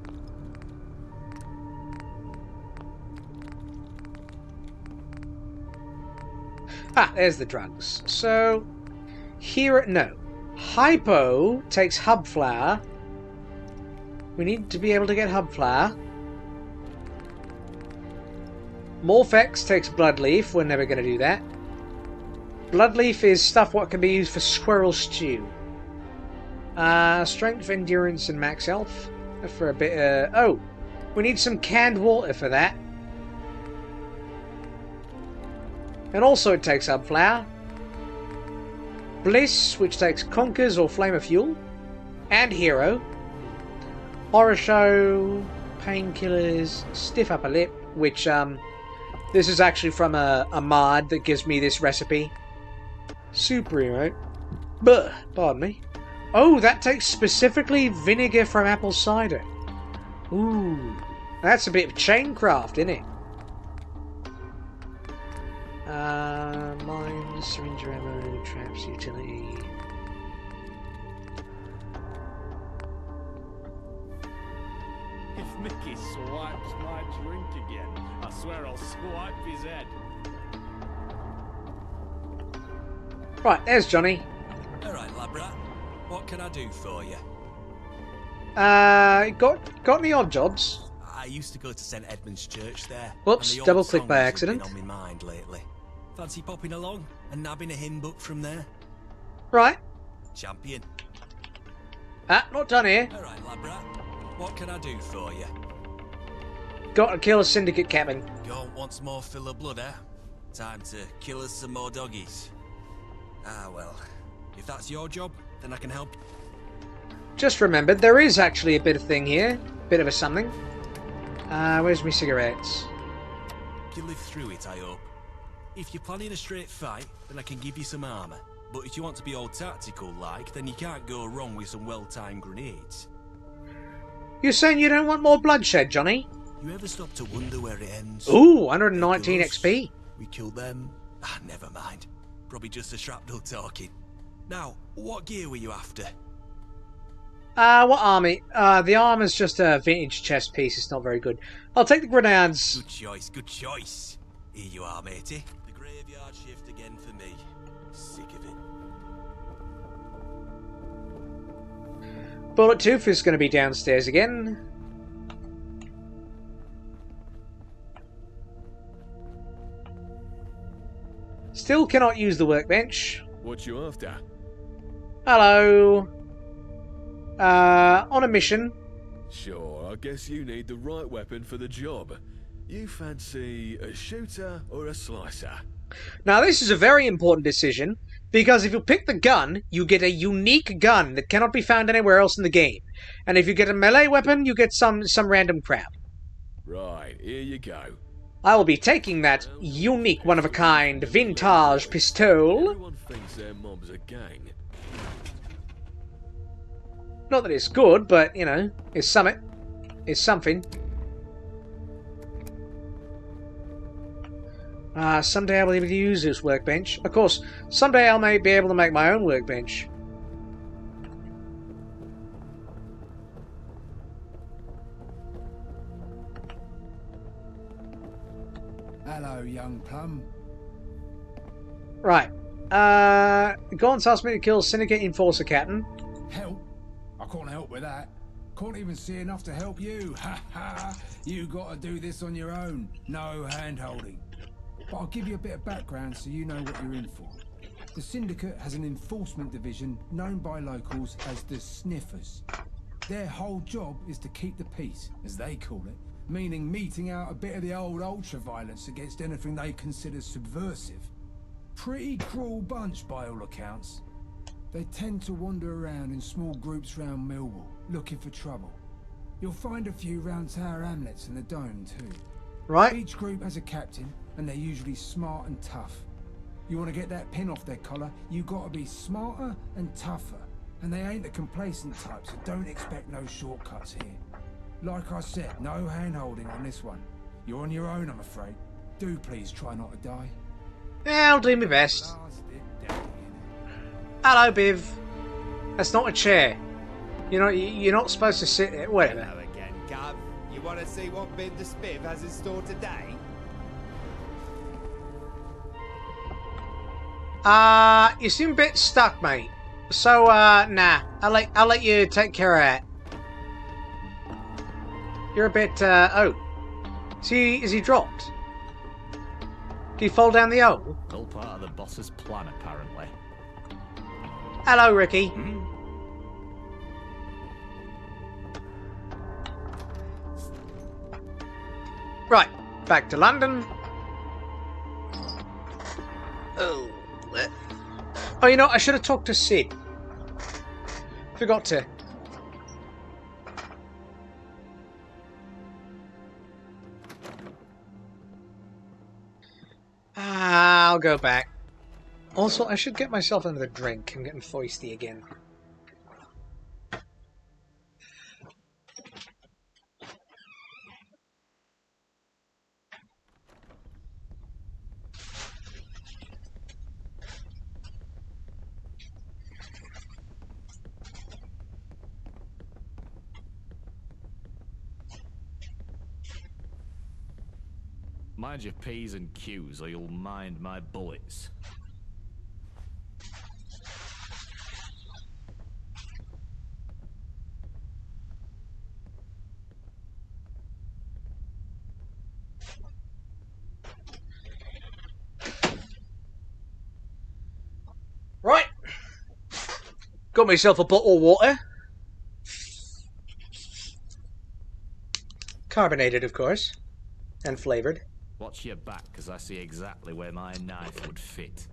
Ah, there's the drugs. So, here... No. Hypo takes hub flower. We need to be able to get hub flower. Morphex takes bloodleaf. We're never going to do that. Bloodleaf is stuff what can be used for squirrel stew. Strength, endurance, and max health. For a bit... oh! We need some canned water for that. And also it takes hub flower. Bliss, which takes Conkers or Flame of Fuel. And Hero. Horror Show, Painkillers, Stiff Upper Lip, which, this is actually from a mod that gives me this recipe. Super emote. Buh, pardon me. Oh, that takes specifically vinegar from apple cider. Ooh, that's a bit of chain craft, isn't it? Mines, syringe ammo, traps, utility. If Mickey swipes my drink again, I swear I'll swipe his head. Right, there's Johnny. Alright, Labrat. What can I do for you? Got any odd jobs? I used to go to St Edmund's Church there. Whoops, and the double old click by songs have accident. been on my mind lately. Fancy popping along and nabbing a hymn book from there? Right. Champion. Ah, not done here. Alright, Labrat. What can I do for you? Got to kill a syndicate captain. Don't want some more filler blood, eh? Time to kill us some more doggies. Ah, well. If that's your job, then I can help. Just remembered, there is actually a bit of thing here. Bit of a something. Where's my cigarettes? You live through it, I hope. If you're planning a straight fight, then I can give you some armour. But if you want to be all tactical-like, then you can't go wrong with some well-timed grenades. You're saying you don't want more bloodshed, Johnny? You ever stop to wonder where it ends? Ooh, 119 XP. We killed them. Ah, never mind. Probably just a shrapnel talking. Now, what gear were you after? What army? The armor's just a vintage chest piece. It's not very good. I'll take the grenades. Good choice, good choice. Here you are, matey. The graveyard shift again for me. Sick of it. Bullet Tooth is going to be downstairs again. Still cannot use the workbench. What you after? Hello. On a mission. Sure, I guess you need the right weapon for the job. You fancy a shooter or a slicer? Now this is a very important decision, because if you pick the gun, you get a unique gun that cannot be found anywhere else in the game. And if you get a melee weapon, you get some random crap. Right, here you go. I will be taking that unique, one-of-a-kind, vintage pistol. Everyone thinks their mob's a gang. Not that it's good, but, you know, it's something. It's something. Someday I'll be able to use this workbench. Of course, someday I may be able to make my own workbench. Hello, young plum. Right. Gaunt's asked me to kill Syndicate Enforcer Captain. Help? I can't help with that. Can't even see enough to help you. Ha ha! You gotta do this on your own. No hand-holding. But I'll give you a bit of background so you know what you're in for. The Syndicate has an enforcement division known by locals as the Sniffers. Their whole job is to keep the peace, as they call it, meaning meting out a bit of the old ultra-violence against anything they consider subversive. Pretty cruel bunch by all accounts. They tend to wander around in small groups round Millwall, looking for trouble. You'll find a few round Tower Hamlets and the Dome too. Right. Each group has a captain, and they're usually smart and tough. You want to get that pin off their collar, you gotta be smarter and tougher. And they ain't the complacent type, so don't expect no shortcuts here. Like I said, no hand-holding on this one. You're on your own, I'm afraid. Do please try not to die. Yeah, I'll do my best. Hello, Biv. That's not a chair. You know, you're not supposed to sit there. Whatever. Hello again, Gov. You want to see what Biv the Spiv has in store today? You seem a bit stuck, mate. So, nah. I'll let you take care of that. You're a bit, oh. Is he dropped? Did he fall down the hole? All part of the boss's plan, apparently. Hello, Ricky. Right, back to London. Oh, you know, I should have talked to Sid. Forgot to. I'll go back. Also, I should get myself another drink. I'm getting foisty again. Mind your P's and Q's or you'll mind my bullets. Right. Got myself a bottle of water. Carbonated, of course. And flavoured. Watch your back, because I see exactly where my knife would fit.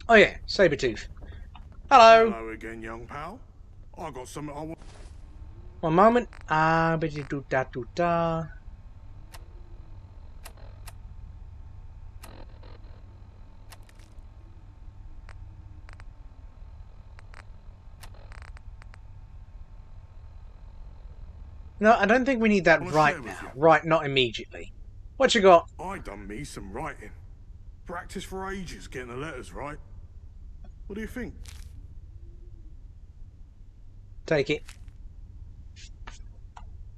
Oh yeah, Sabretooth. Hello. Hello again, young pal. I got something I want. One moment. Da. No, I don't think we need that right now. Right, not immediately. What you got? I done me some writing. Practice for ages getting the letters right. What do you think? Take it.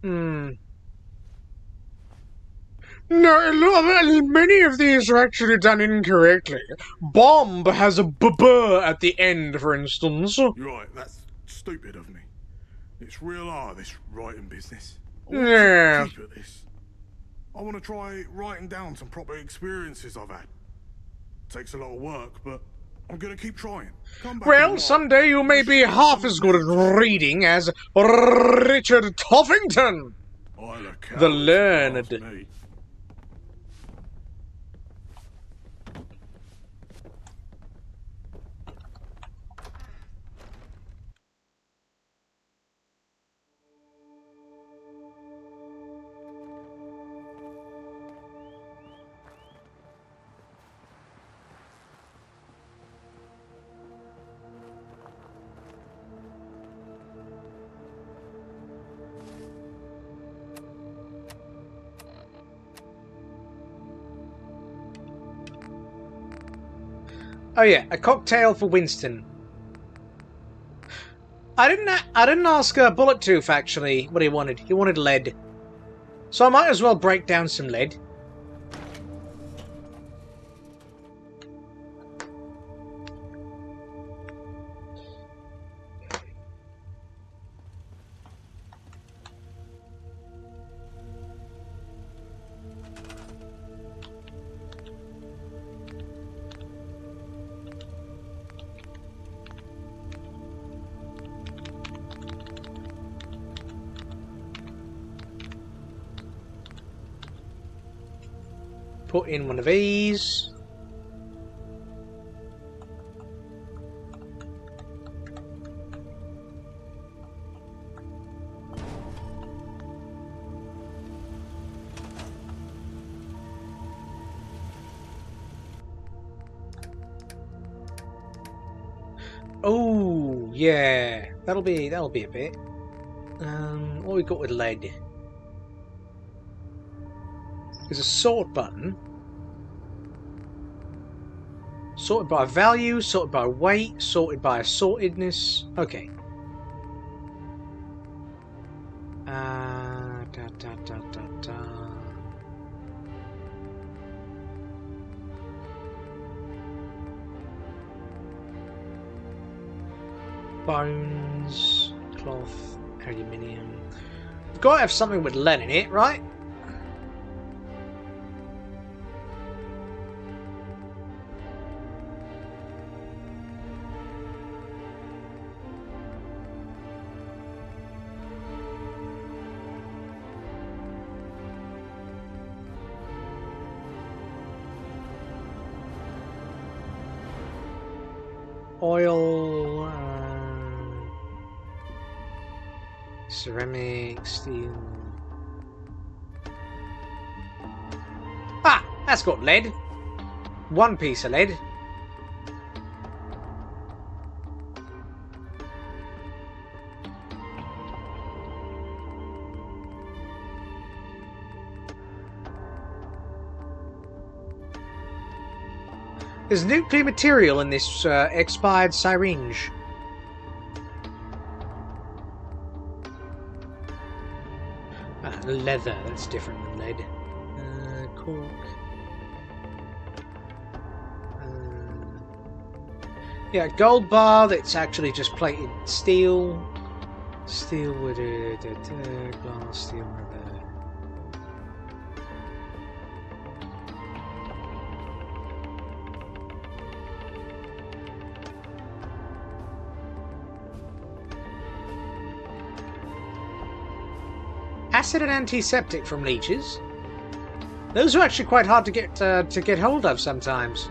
No, many of these are actually done incorrectly. Bomb has a b at the end, for instance. You're right, that's stupid of me. It's real hard, this writing business. I want Yeah. to keep at this. I want to try writing down some proper experiences I've had. Takes a lot of work, but I'm going to keep trying. Come back Well, someday you may be half as good at reading as Richard Toffington, the learned. Oh yeah, a cocktail for Winston. I didn't ask Bullet Tooth actually what he wanted. He wanted lead. So I might as well break down some lead. Put in one of these. Oh yeah, that'll be a bit. What we got with lead? There's a sort button. Sorted by value, sorted by weight, sorted by assortedness. Okay. Bones, cloth, aluminium. We've got to have something with lead in it, right? Oil, ceramic, steel. Ah, that's got lead. One piece of lead. There's nuclear material in this expired syringe. Leather, that's different than lead. Cork. Yeah, gold bar that's actually just plated steel. Steel with glass, steel rubber. Acid and antiseptic from leeches. Those are actually quite hard to get hold of sometimes.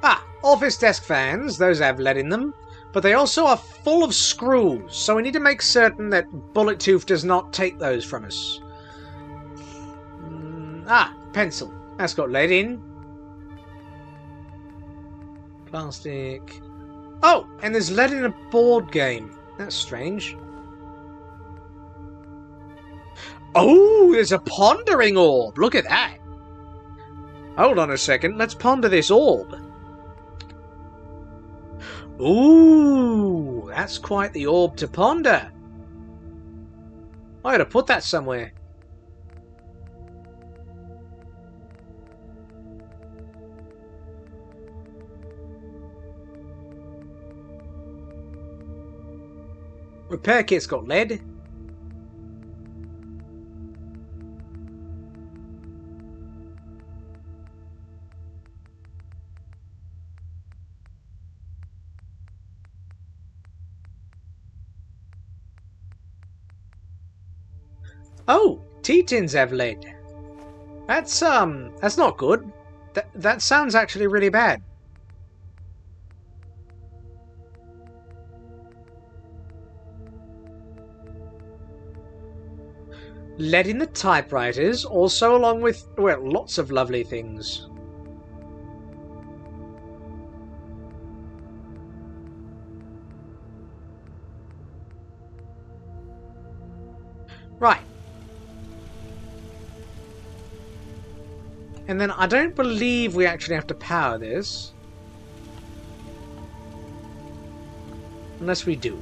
Ah, office desk fans. Those have lead in them, but they also are full of screws. So we need to make certain that Bullet Tooth does not take those from us. Pencil. That's got lead in. Plastic. Oh, and there's lead in a board game. That's strange. Oh, there's a pondering orb. Look at that. Hold on a second. Let's ponder this orb. Ooh, that's quite the orb to ponder. I gotta put that somewhere. Repair kit's got lead. Oh, tea tins have lead. That's not good. That sounds actually really bad. Lead in the typewriters, also along with, well, lots of lovely things. Right. And then I don't believe we actually have to power this. Unless we do.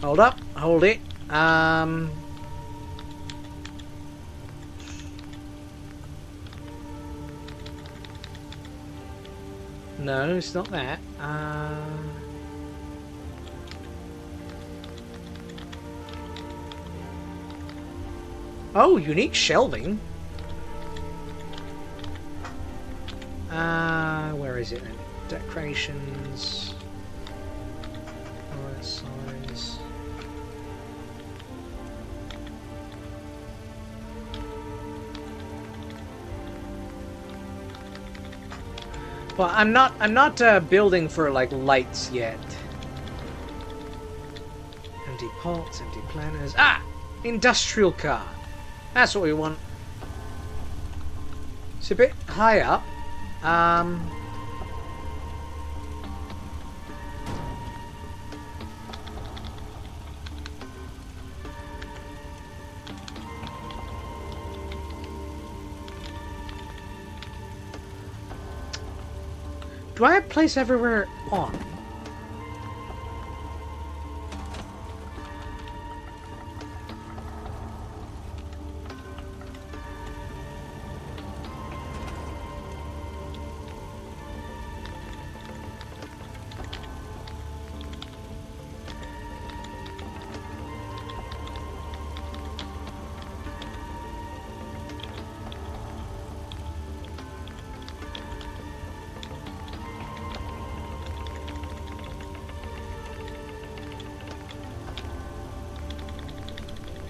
Hold up, hold it. No, it's not that. Oh, unique shelving. Where is it then? Decorations. Alright, size. Well, I'm not building for like lights yet. Empty pots, empty planners. Ah! Industrial car. That's what we want. It's a bit high up. Do I have place everywhere on?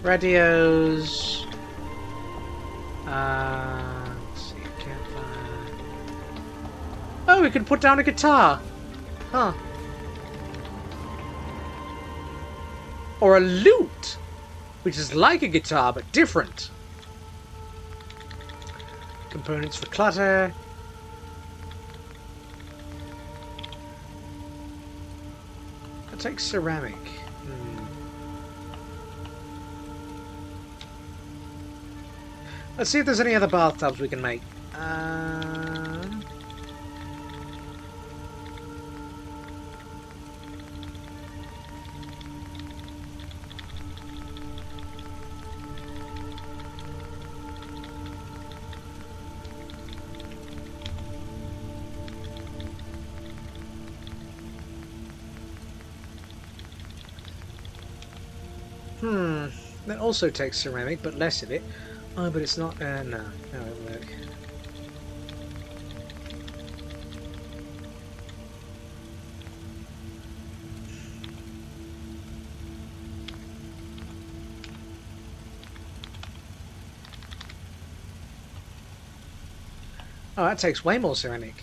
Radios. Let's see, campfire. Oh, we can put down a guitar. Huh. Or a lute, which is like a guitar but different. Components for clutter. I'll take ceramic. Let's see if there's any other bathtubs we can make. That also takes ceramic, but less of it. Oh, but it's not, no, it won't work. Oh, that takes way more ceramic.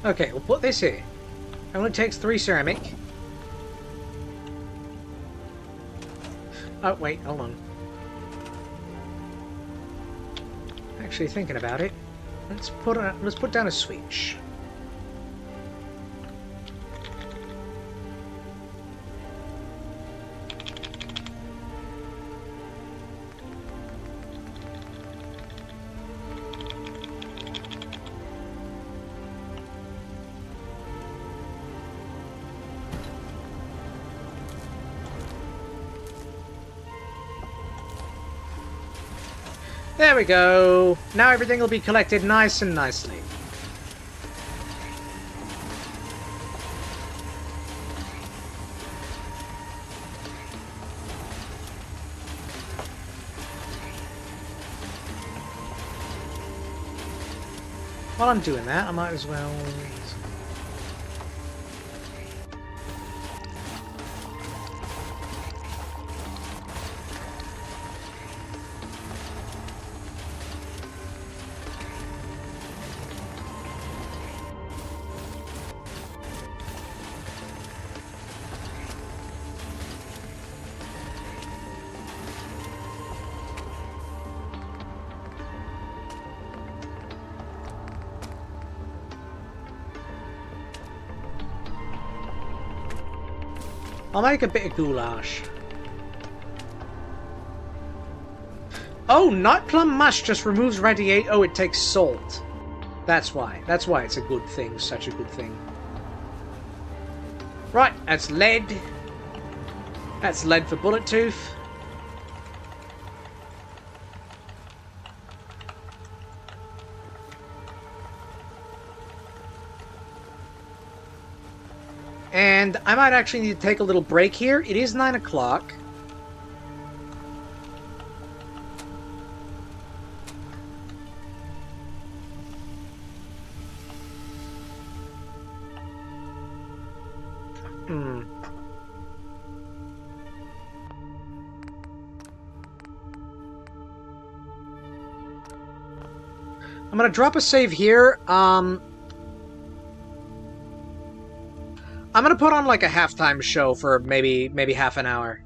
Okay, we'll put this here. It only takes 3 ceramic. Oh, wait, hold on. Actually, thinking about it, let's put down a switch. There we go. Now everything will be collected nice and nicely. While I'm doing that, I might as well... I'll make a bit of goulash. Oh, nut plum mush just removes radiate. Oh, it takes salt. That's why. That's why it's a good thing. Such a good thing. Right, that's lead. That's lead for bullet tooth. And I might actually need to take a little break here. It is 9 o'clock. I'm gonna drop a save here. I'm gonna put on like a halftime show for maybe half an hour.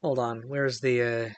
Hold on, where's the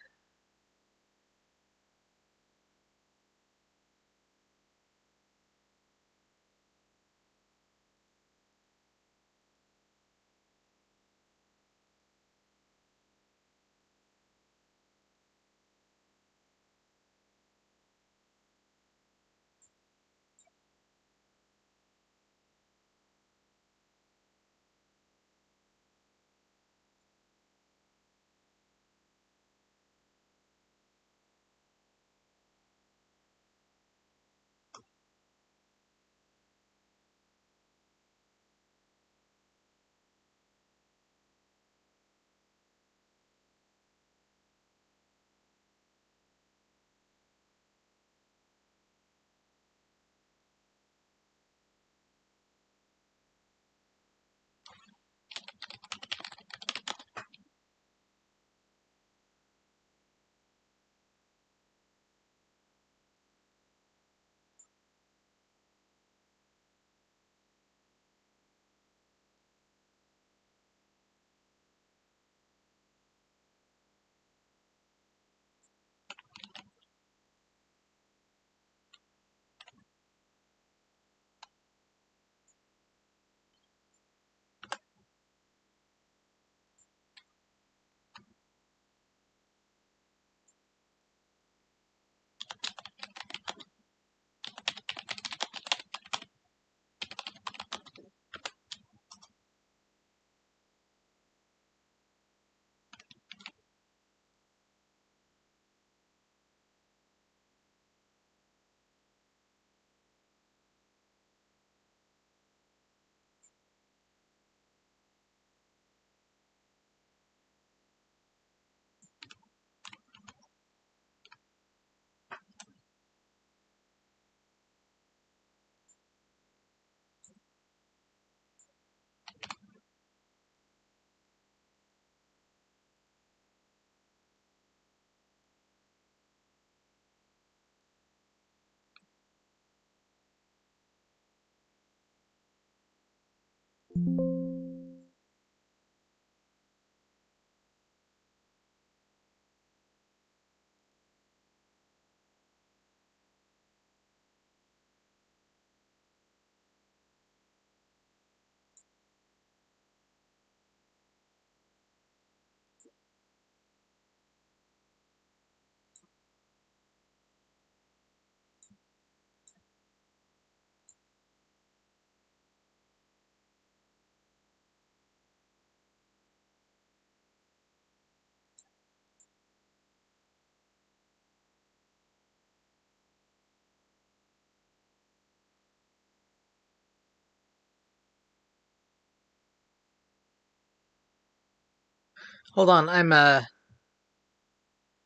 Hold on,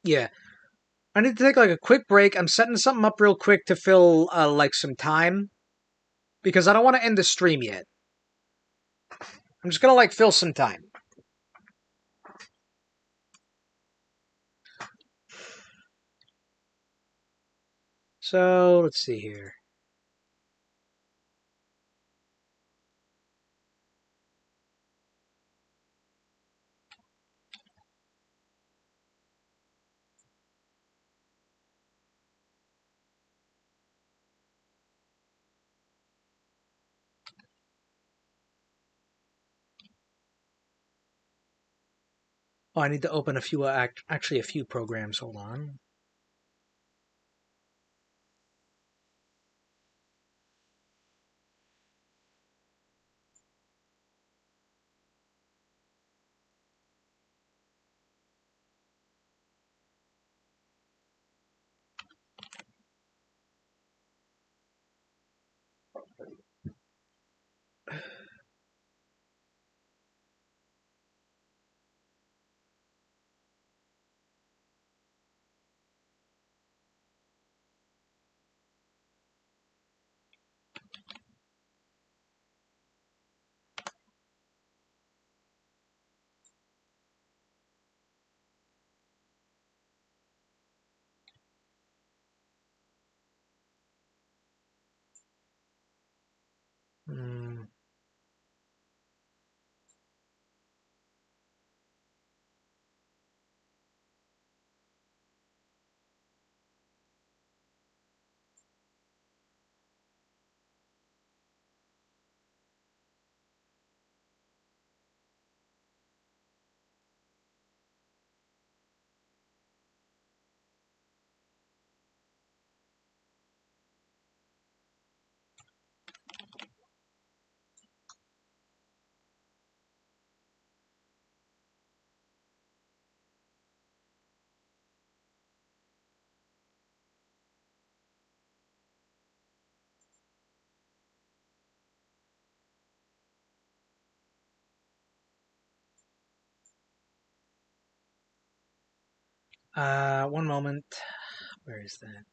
yeah. I need to take like a quick break. I'm setting something up real quick to fill like some time because I don't want to end the stream yet. I'm just gonna like fill some time. So let's see here. Oh, I need to open a few actually a few programs. Hold on. Hmm. One moment. Where is that?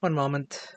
One moment.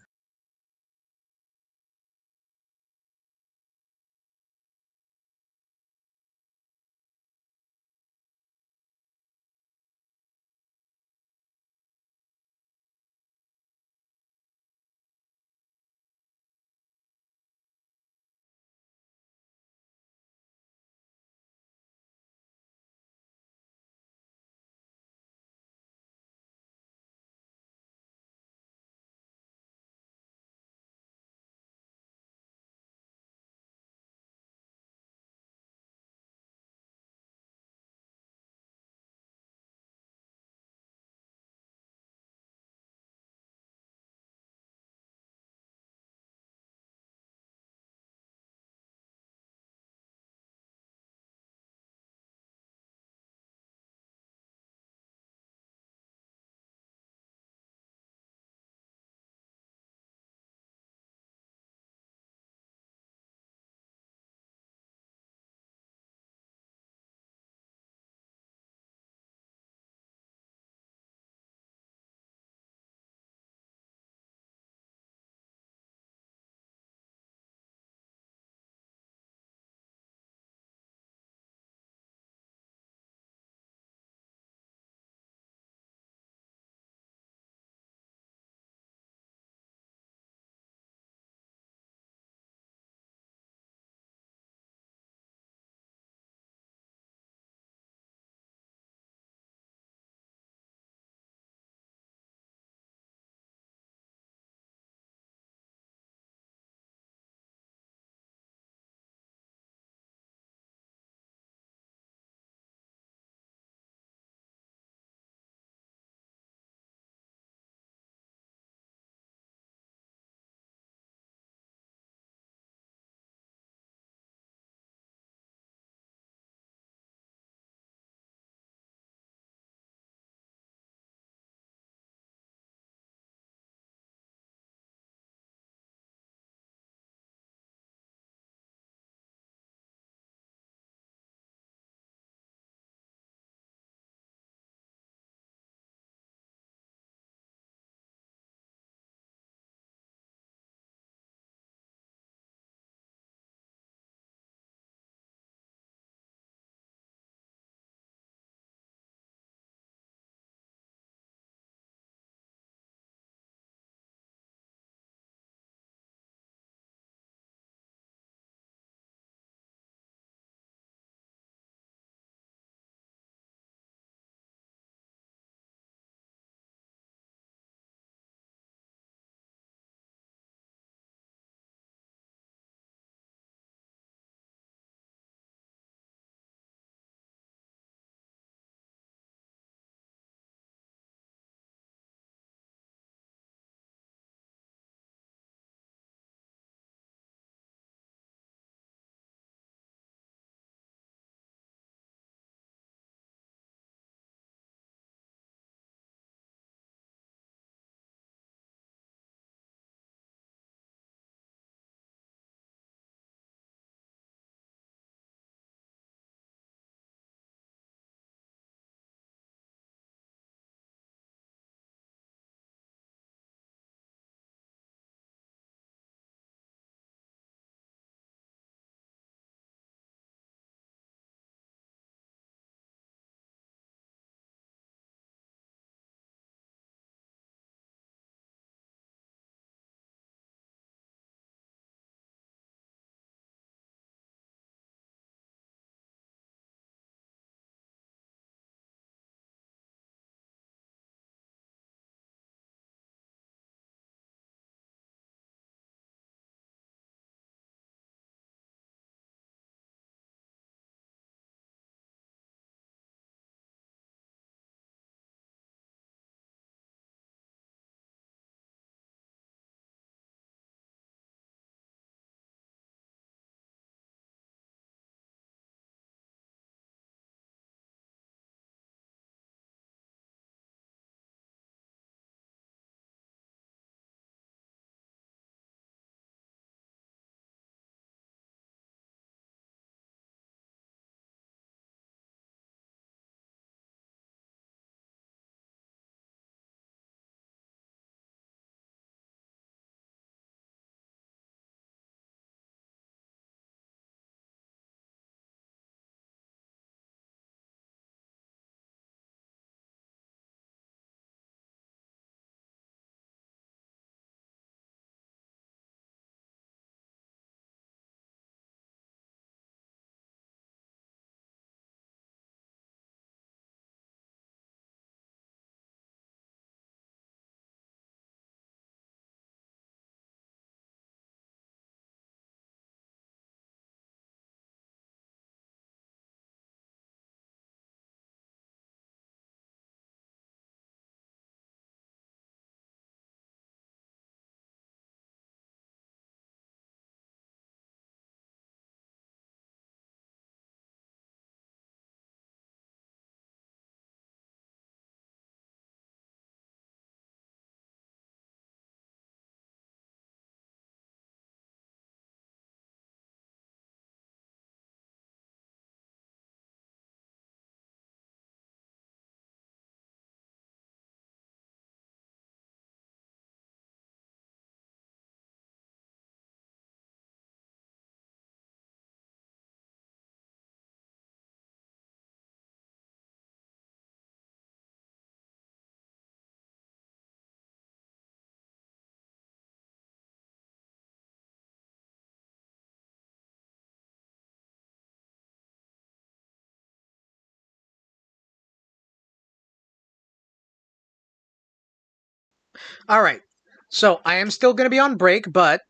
Alright. So, I am still going to be on break, but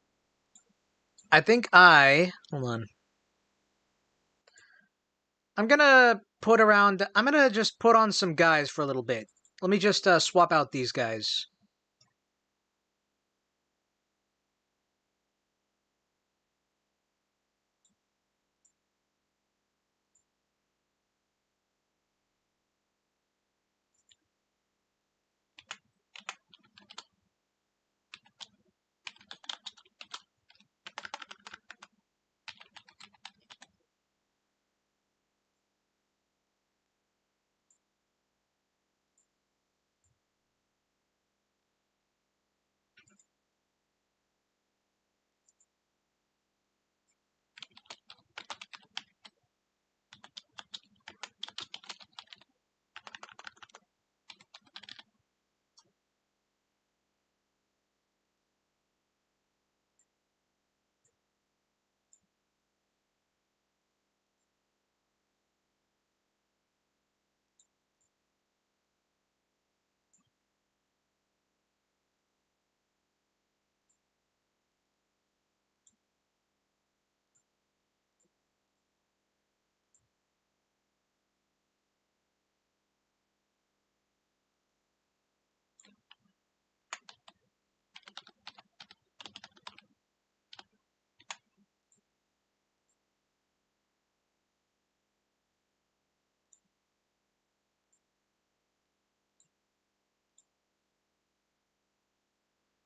I think hold on. I'm going to just put on some guys for a little bit. Let me just swap out these guys.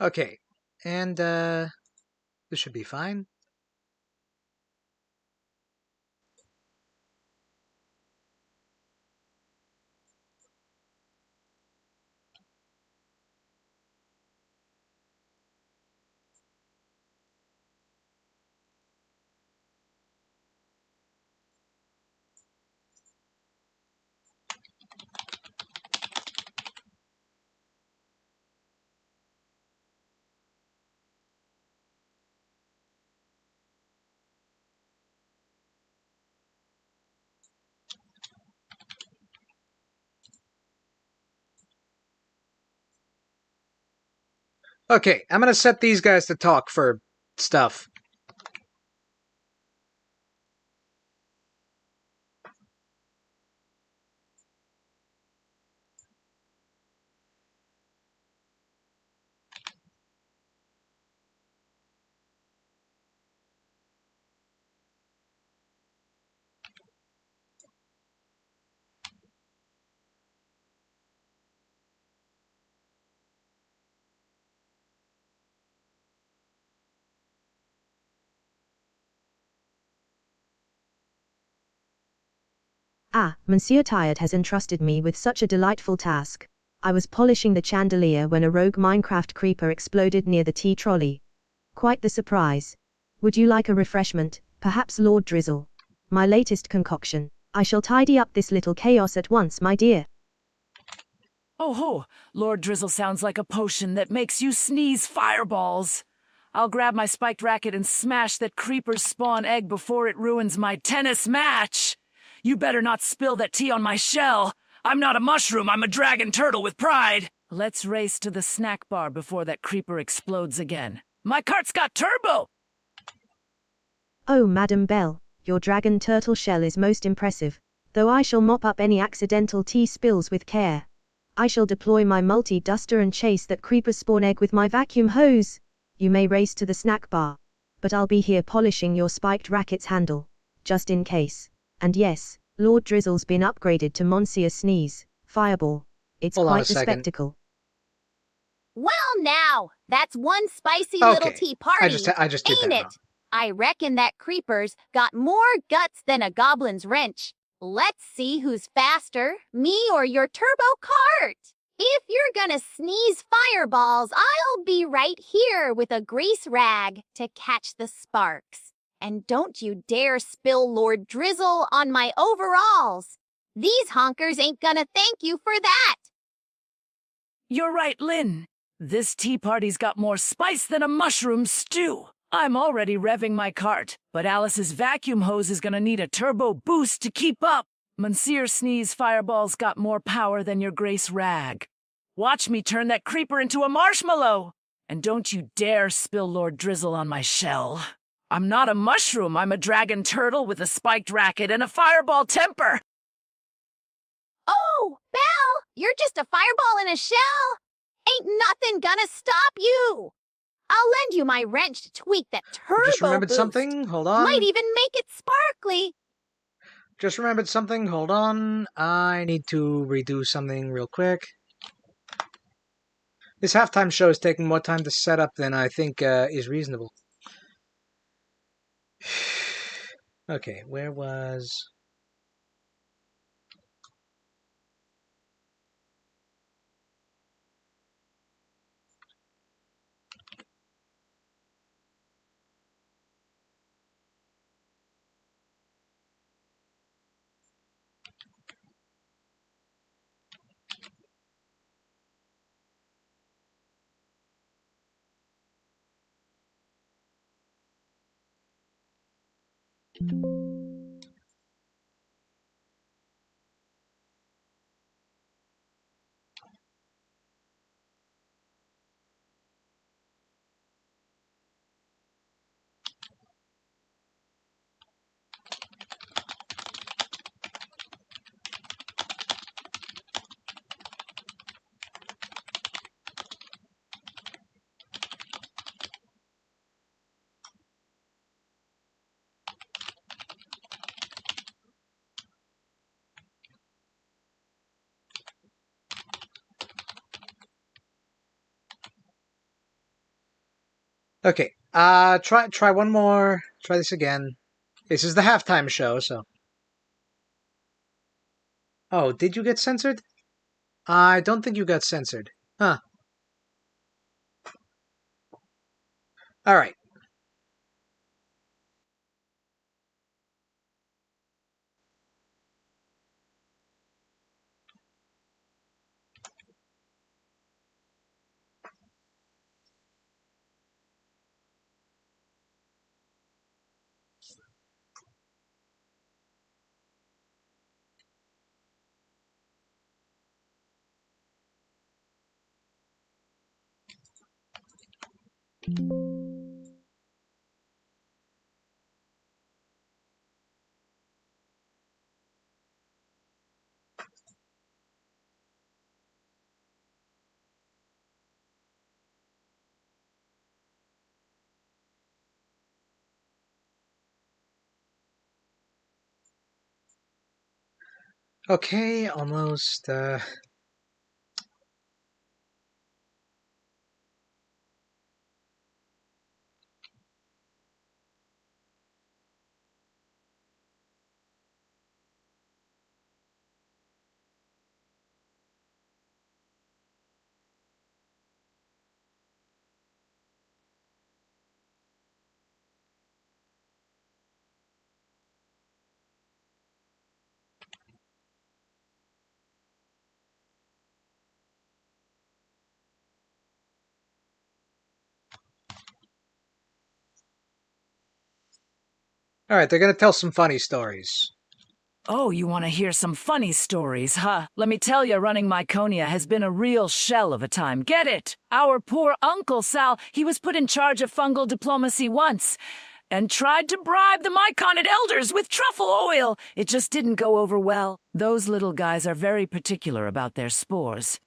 Okay. And, this should be fine. Okay, I'm gonna set these guys to talk for stuff. Ah, Monsieur Tired has entrusted me with such a delightful task. I was polishing the chandelier when a rogue Minecraft creeper exploded near the tea trolley. Quite the surprise. Would you like a refreshment, perhaps Lord Drizzle? My latest concoction. I shall tidy up this little chaos at once, my dear. Oh ho, Lord Drizzle sounds like a potion that makes you sneeze fireballs. I'll grab my spiked racket and smash that creeper's spawn egg before it ruins my tennis match. You better not spill that tea on my shell. I'm not a mushroom, I'm a dragon turtle with pride. Let's race to the snack bar before that creeper explodes again. My cart's got turbo! Oh, Madam Belle, your dragon turtle shell is most impressive, though I shall mop up any accidental tea spills with care. I shall deploy my multi-duster and chase that creeper spawn egg with my vacuum hose. You may race to the snack bar, but I'll be here polishing your spiked racket's handle, just in case. And yes, Lord Drizzle's been upgraded to Monsieur Sneeze, Fireball. It's quite the spectacle. Well now, that's one spicy little tea party, I just did ain't that it? I reckon that creeper's got more guts than a goblin's wrench. Let's see who's faster, me or your turbo cart. If you're gonna sneeze fireballs, I'll be right here with a grease rag to catch the sparks. And don't you dare spill Lord Drizzle on my overalls. These honkers ain't gonna thank you for that. You're right, Lynn. This tea party's got more spice than a mushroom stew. I'm already revving my cart, but Alice's vacuum hose is gonna need a turbo boost to keep up. Monsieur Sneeze Fireball's got more power than your Grace Rag. Watch me turn that creeper into a marshmallow. And don't you dare spill Lord Drizzle on my shell. I'm not a mushroom, I'm a dragon turtle with a spiked racket and a fireball temper. Oh, Belle, you're just a fireball in a shell. Ain't nothing gonna stop you. I'll lend you my wrench to tweak that turbo Just remembered boost. something. Hold on. Might even make it sparkly. Just remembered something. Hold on. I need to redo something real quick. This halftime show is taking more time to set up than I think is reasonable. Okay, where was... Okay, try one more. Try this again. This is the halftime show, so... Oh, did you get censored? I don't think you got censored. Huh. Alright. Okay, almost, Alright, they're gonna tell some funny stories. Oh, you want to hear some funny stories, huh? Let me tell you, running Myconia has been a real shell of a time. Get it? Our poor Uncle Sal, he was put in charge of fungal diplomacy once and tried to bribe the Myconid elders with truffle oil. It just didn't go over well. Those little guys are very particular about their spores.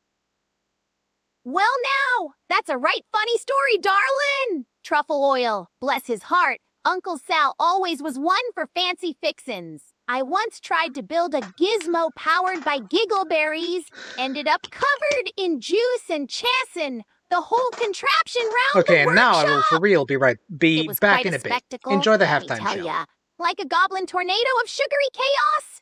Well now, that's a right funny story, darling. Truffle oil, bless his heart. Uncle Sal always was one for fancy fixins. I once tried to build a gizmo powered by giggleberries, ended up covered in juice and chassin. The whole contraption round Okay, the and now I will workshop. for real be It was back quite in a a bit. spectacle, Enjoy the let me halftime tell show. ya. Like a goblin tornado of sugary chaos.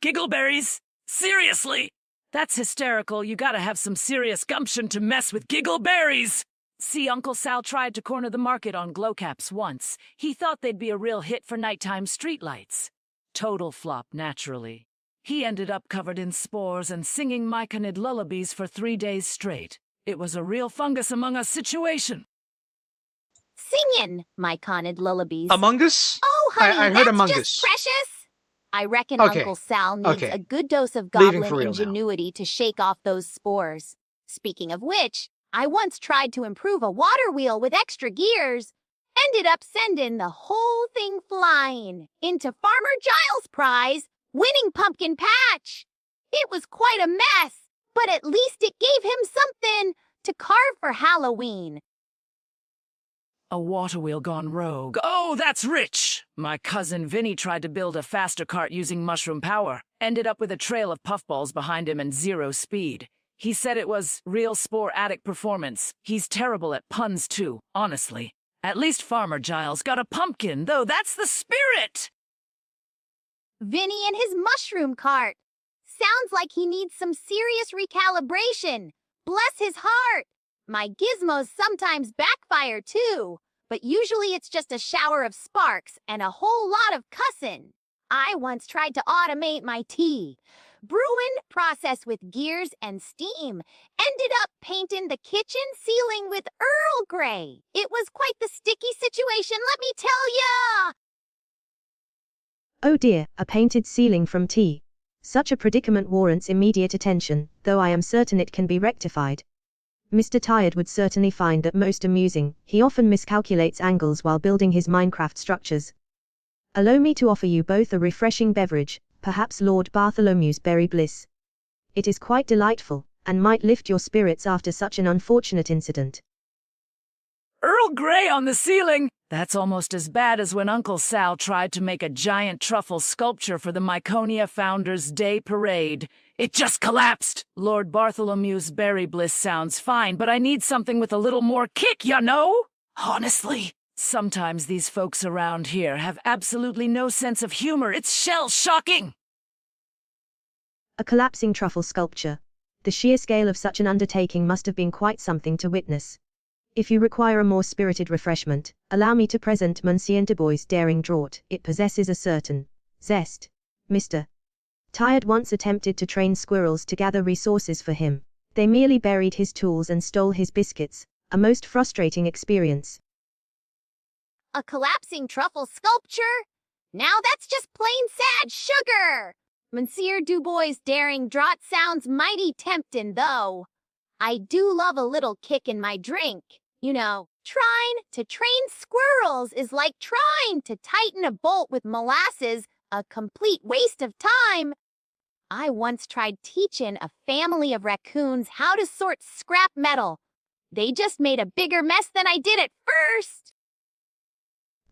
Giggleberries? Seriously? That's hysterical. You gotta have some serious gumption to mess with giggleberries. See, Uncle Sal tried to corner the market on glowcaps once. He thought they'd be a real hit for nighttime streetlights. Total flop, naturally. He ended up covered in spores and singing Myconid lullabies for 3 days straight. It was a real fungus among us situation. Singin' Myconid lullabies. Among Us? Oh, honey, I heard that's Among just Us. precious. I reckon Okay. Uncle Sal needs Okay. a good dose of Leaving goblin for real now. ingenuity to shake off those spores. Speaking of which, I once tried to improve a water wheel with extra gears. Ended up sending the whole thing flying into Farmer Giles' prize, winning pumpkin patch. It was quite a mess, but at least it gave him something to carve for Halloween. A water wheel gone rogue. Oh, that's rich! My cousin Vinny tried to build a faster cart using mushroom power. Ended up with a trail of puffballs behind him and 0 speed. He said it was real sporadic performance. He's terrible at puns too, honestly. At least Farmer Giles got a pumpkin, though that's the spirit! Vinny and his mushroom cart. Sounds like he needs some serious recalibration. Bless his heart. My gizmos sometimes backfire too, but usually it's just a shower of sparks and a whole lot of cussin'. I once tried to automate my tea. Brewing process with gears and steam. Ended up painting the kitchen ceiling with Earl Grey. It was quite the sticky situation, let me tell ya! Oh dear, a painted ceiling from tea. Such a predicament warrants immediate attention, though I am certain it can be rectified. Mr. Tired would certainly find that most amusing. He often miscalculates angles while building his Minecraft structures. Allow me to offer you both a refreshing beverage, perhaps Lord Bartholomew's Berry Bliss. It is quite delightful, and might lift your spirits after such an unfortunate incident. Earl Grey on the ceiling! That's almost as bad as when Uncle Sal tried to make a giant truffle sculpture for the Myconia Founders' Day Parade. It just collapsed! Lord Bartholomew's Berry Bliss sounds fine, but I need something with a little more kick, you know? Honestly, sometimes these folks around here have absolutely no sense of humor. It's shell-shocking! A collapsing truffle sculpture. The sheer scale of such an undertaking must have been quite something to witness. If you require a more spirited refreshment, allow me to present Monsieur Dubois' daring draught. It possesses a certain zest. Mr. Tired once attempted to train squirrels to gather resources for him. They merely buried his tools and stole his biscuits. A most frustrating experience. A collapsing truffle sculpture? Now that's just plain sad sugar! Monsieur Dubois' daring draught sounds mighty tempting, though. I do love a little kick in my drink. You know, trying to train squirrels is like trying to tighten a bolt with molasses, a complete waste of time. I once tried teaching a family of raccoons how to sort scrap metal. They just made a bigger mess than I did at first.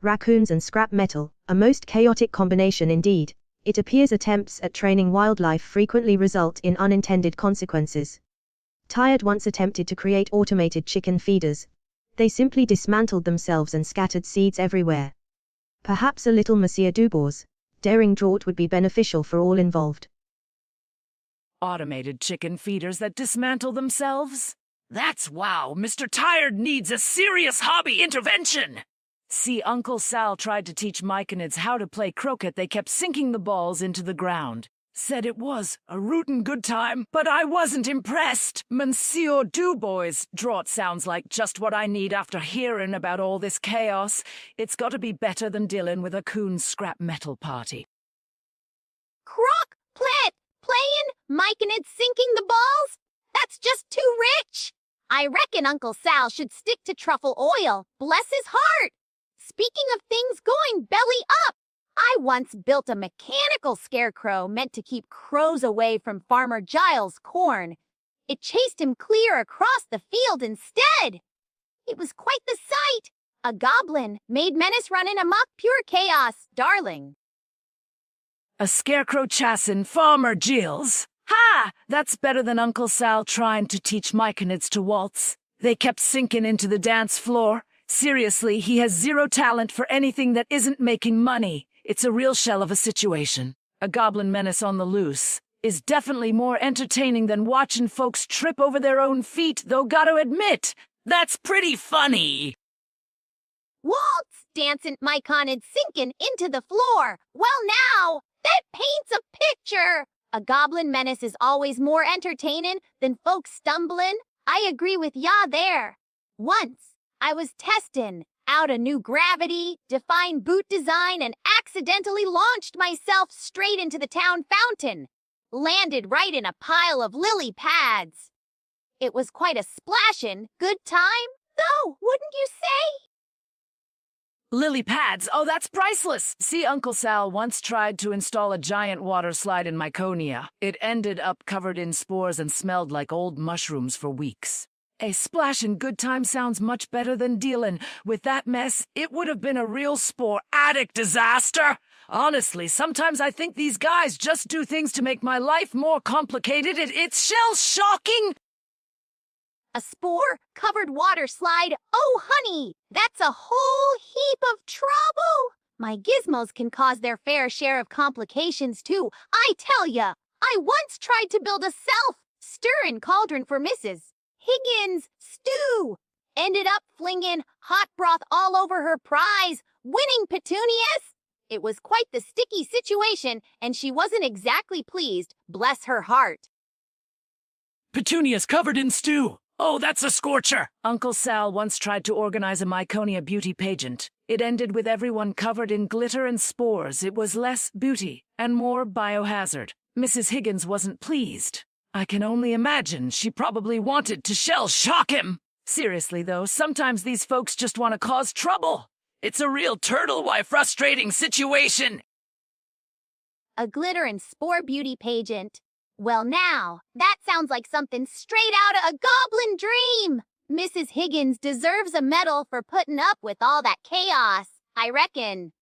Raccoons and scrap metal, a most chaotic combination indeed. It appears attempts at training wildlife frequently result in unintended consequences. Tired once attempted to create automated chicken feeders. They simply dismantled themselves and scattered seeds everywhere. Perhaps a little Monsieur Dubois' daring draught would be beneficial for all involved. Automated chicken feeders that dismantle themselves? That's wow! Mr. Tired needs a serious hobby intervention! See, Uncle Sal tried to teach Myconids how to play croquet. They kept sinking the balls into the ground. Said it was a rootin' good time, but I wasn't impressed. Monsieur Dubois' draught sounds like just what I need after hearing about all this chaos. It's got to be better than dealing with a coon's scrap metal party. Crock, plant, playing, Myconids sinking the balls? That's just too rich. I reckon Uncle Sal should stick to truffle oil. Bless his heart. Speaking of things going belly up, I once built a mechanical scarecrow meant to keep crows away from Farmer Giles' corn. It chased him clear across the field instead. It was quite the sight. A goblin made menace running amok, pure chaos, darling. A scarecrow chassin' Farmer Giles. Ha! That's better than Uncle Sal trying to teach Myconids to waltz. They kept sinking into the dance floor. Seriously, he has zero talent for anything that isn't making money. It's a real shell of a situation. A goblin menace on the loose is definitely more entertaining than watching folks trip over their own feet, though gotta admit, that's pretty funny. Waltz, dancing Myconid sinking into the floor. Well now, that paints a picture. A goblin menace is always more entertaining than folks stumbling. I agree with ya there. Once, I was testing out a new gravity-defying boot design and accidentally launched myself straight into the town fountain, landed right in a pile of lily pads. It was quite a splashin' good time, though, wouldn't you say? Lily pads, oh, that's priceless. See, Uncle Sal once tried to install a giant water slide in Myconia. It ended up covered in spores and smelled like old mushrooms for weeks. A splashin' good time sounds much better than dealin' with that mess. It would have been a real sporadic disaster. Honestly, sometimes I think these guys just do things to make my life more complicated. It's shell-shocking. A spore-covered water slide? Oh, honey, that's a whole heap of trouble. My gizmos can cause their fair share of complications, too. I tell ya, I once tried to build a self-stirring cauldron for Mrs. Higgins' stew. Ended up flinging hot broth all over her prize, winning petunias. It was quite the sticky situation, and she wasn't exactly pleased, bless her heart. Petunias covered in stew. Oh, that's a scorcher! Uncle Sal once tried to organize a Myconia beauty pageant. It ended with everyone covered in glitter and spores. It was less beauty and more biohazard. Mrs. Higgins wasn't pleased. I can only imagine she probably wanted to shell-shock him. Seriously, though, sometimes these folks just want to cause trouble. It's a real turtle-why frustrating situation. A glitter and spore beauty pageant. Well now, that sounds like something straight out of a goblin dream. Mrs. Higgins deserves a medal for putting up with all that chaos, I reckon.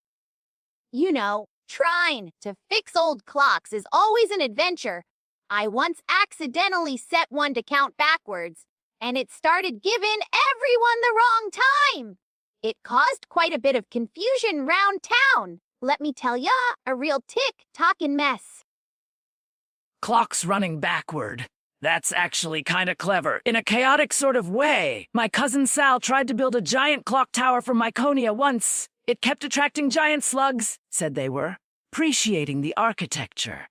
You know, trying to fix old clocks is always an adventure. I once accidentally set one to count backwards, and it started giving everyone the wrong time. It caused quite a bit of confusion round town. Let me tell ya, a real tick-tocking mess. Clock's running backward. That's actually kinda clever. In a chaotic sort of way. My cousin Sal tried to build a giant clock tower for Myconia once. It kept attracting giant slugs, said they were, appreciating the architecture.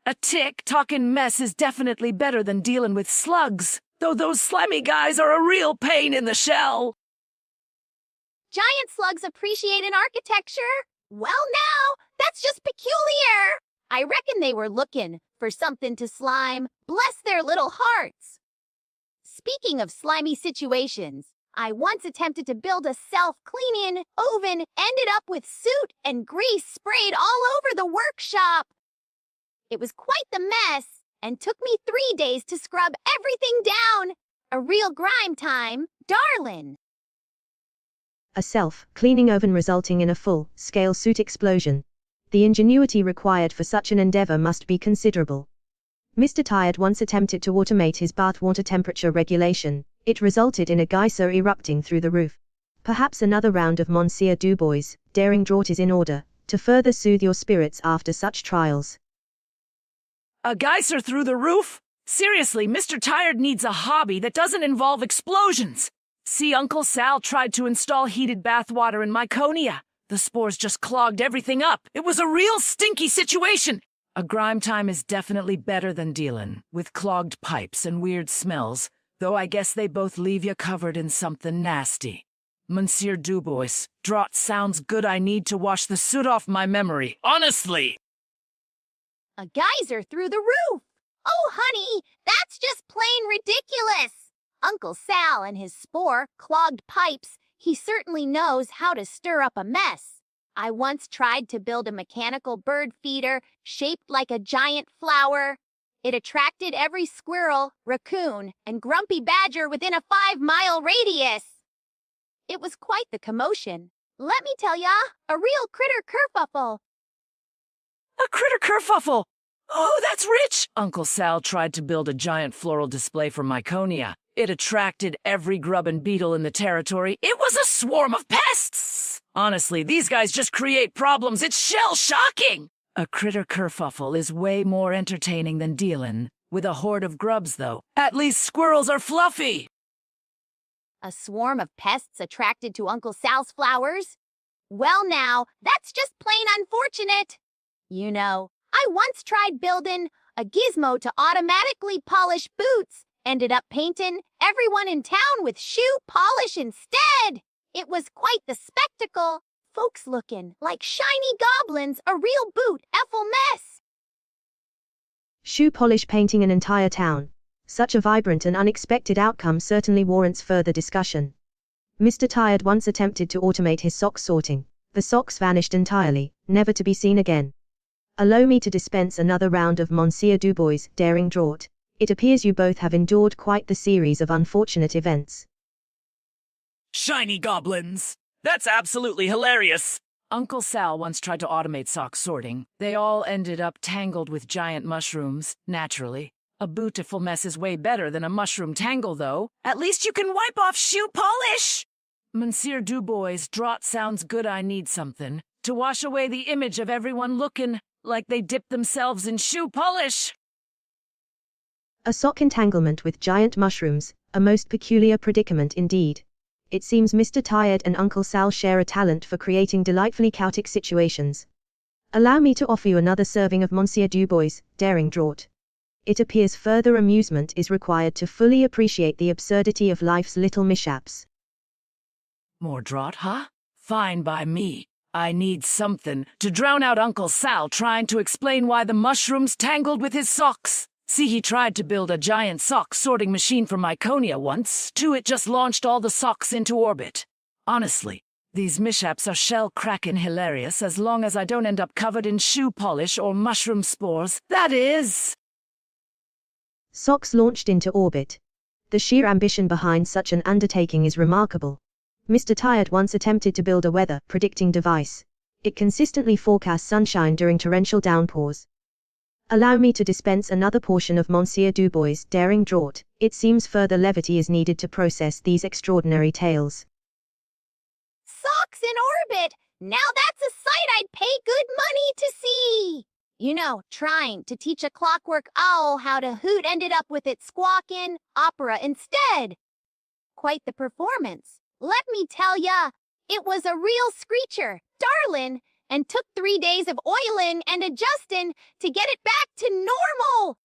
A tick-tocking mess is definitely better than dealing with slugs, though those slimy guys are a real pain in the shell. Giant slugs appreciating architecture? Well now, that's just peculiar. I reckon they were looking for something to slime. Bless their little hearts. Speaking of slimy situations, I once attempted to build a self-cleaning oven, ended up with soot and grease sprayed all over the workshop. It was quite the mess and took me 3 days to scrub everything down. A real grime time, darlin'. A self-cleaning oven resulting in a full-scale soot explosion. The ingenuity required for such an endeavor must be considerable. Mr. Tired once attempted to automate his bath water temperature regulation. It resulted in a geyser erupting through the roof. Perhaps another round of Monsieur Dubois' daring draught is in order, to further soothe your spirits after such trials. A geyser through the roof? Seriously, Mr. Tired needs a hobby that doesn't involve explosions. See, Uncle Sal tried to install heated bathwater in Myconia. The spores just clogged everything up. It was a real stinky situation. A grime time is definitely better than dealing with clogged pipes and weird smells, though I guess they both leave you covered in something nasty. Monsieur Dubois, draught sounds good. I need to wash the soot off my memory, honestly. A geyser through the roof. Oh, honey, that's just plain ridiculous. Uncle Sal and his spore-clogged pipes, he certainly knows how to stir up a mess. I once tried to build a mechanical bird feeder shaped like a giant flower. It attracted every squirrel, raccoon, and grumpy badger within a 5-mile radius. It was quite the commotion. Let me tell ya, a real critter kerfuffle. A critter kerfuffle! Oh, that's rich! Uncle Sal tried to build a giant floral display for Myconia. It attracted every grub and beetle in the territory. It was a swarm of pests! Honestly, these guys just create problems. It's shell-shocking! A critter kerfuffle is way more entertaining than dealin' with a horde of grubs, though. At least squirrels are fluffy! A swarm of pests attracted to Uncle Sal's flowers? Well now, that's just plain unfortunate. You know, I once tried building a gizmo to automatically polish boots. Ended up painting everyone in town with shoe polish instead. It was quite the spectacle. folks looking like shiny goblins, a real boot efful mess. Shoe polish painting an entire town. Such a vibrant and unexpected outcome certainly warrants further discussion. Mr. Tired once attempted to automate his sock sorting. The socks vanished entirely, never to be seen again. Allow me to dispense another round of Monsieur Dubois' daring draught. It appears you both have endured quite the series of unfortunate events. Shiny goblins! That's absolutely hilarious! Uncle Sal once tried to automate sock sorting. They all ended up tangled with giant mushrooms, naturally. A beautiful mess is way better than a mushroom tangle, though. At least you can wipe off shoe polish! Monsieur Dubois' draught sounds good. I need something to wash away the image of everyone looking like they dipped themselves in shoe polish. A sock entanglement with giant mushrooms, a most peculiar predicament indeed. It seems Mr. Tired and Uncle Sal share a talent for creating delightfully chaotic situations. Allow me to offer you another serving of Monsieur Dubois' daring draught. It appears further amusement is required to fully appreciate the absurdity of life's little mishaps. More draught, huh? Fine by me. I need something to drown out Uncle Sal trying to explain why the mushrooms tangled with his socks. See, he tried to build a giant sock sorting machine for Myconia once, too. It just launched all the socks into orbit. Honestly, these mishaps are shell-cracking hilarious as long as I don't end up covered in shoe polish or mushroom spores, that is. Socks launched into orbit. The sheer ambition behind such an undertaking is remarkable. Mr. Tired once attempted to build a weather-predicting device. It consistently forecasts sunshine during torrential downpours. Allow me to dispense another portion of Monsieur Dubois' daring draught. It seems further levity is needed to process these extraordinary tales. Socks in orbit! Now that's a sight I'd pay good money to see! You know, trying to teach a clockwork owl how to hoot ended up with it squawking opera instead. Quite the performance. Let me tell ya, it was a real screecher, darlin', and took 3 days of oiling and adjusting to get it back to normal.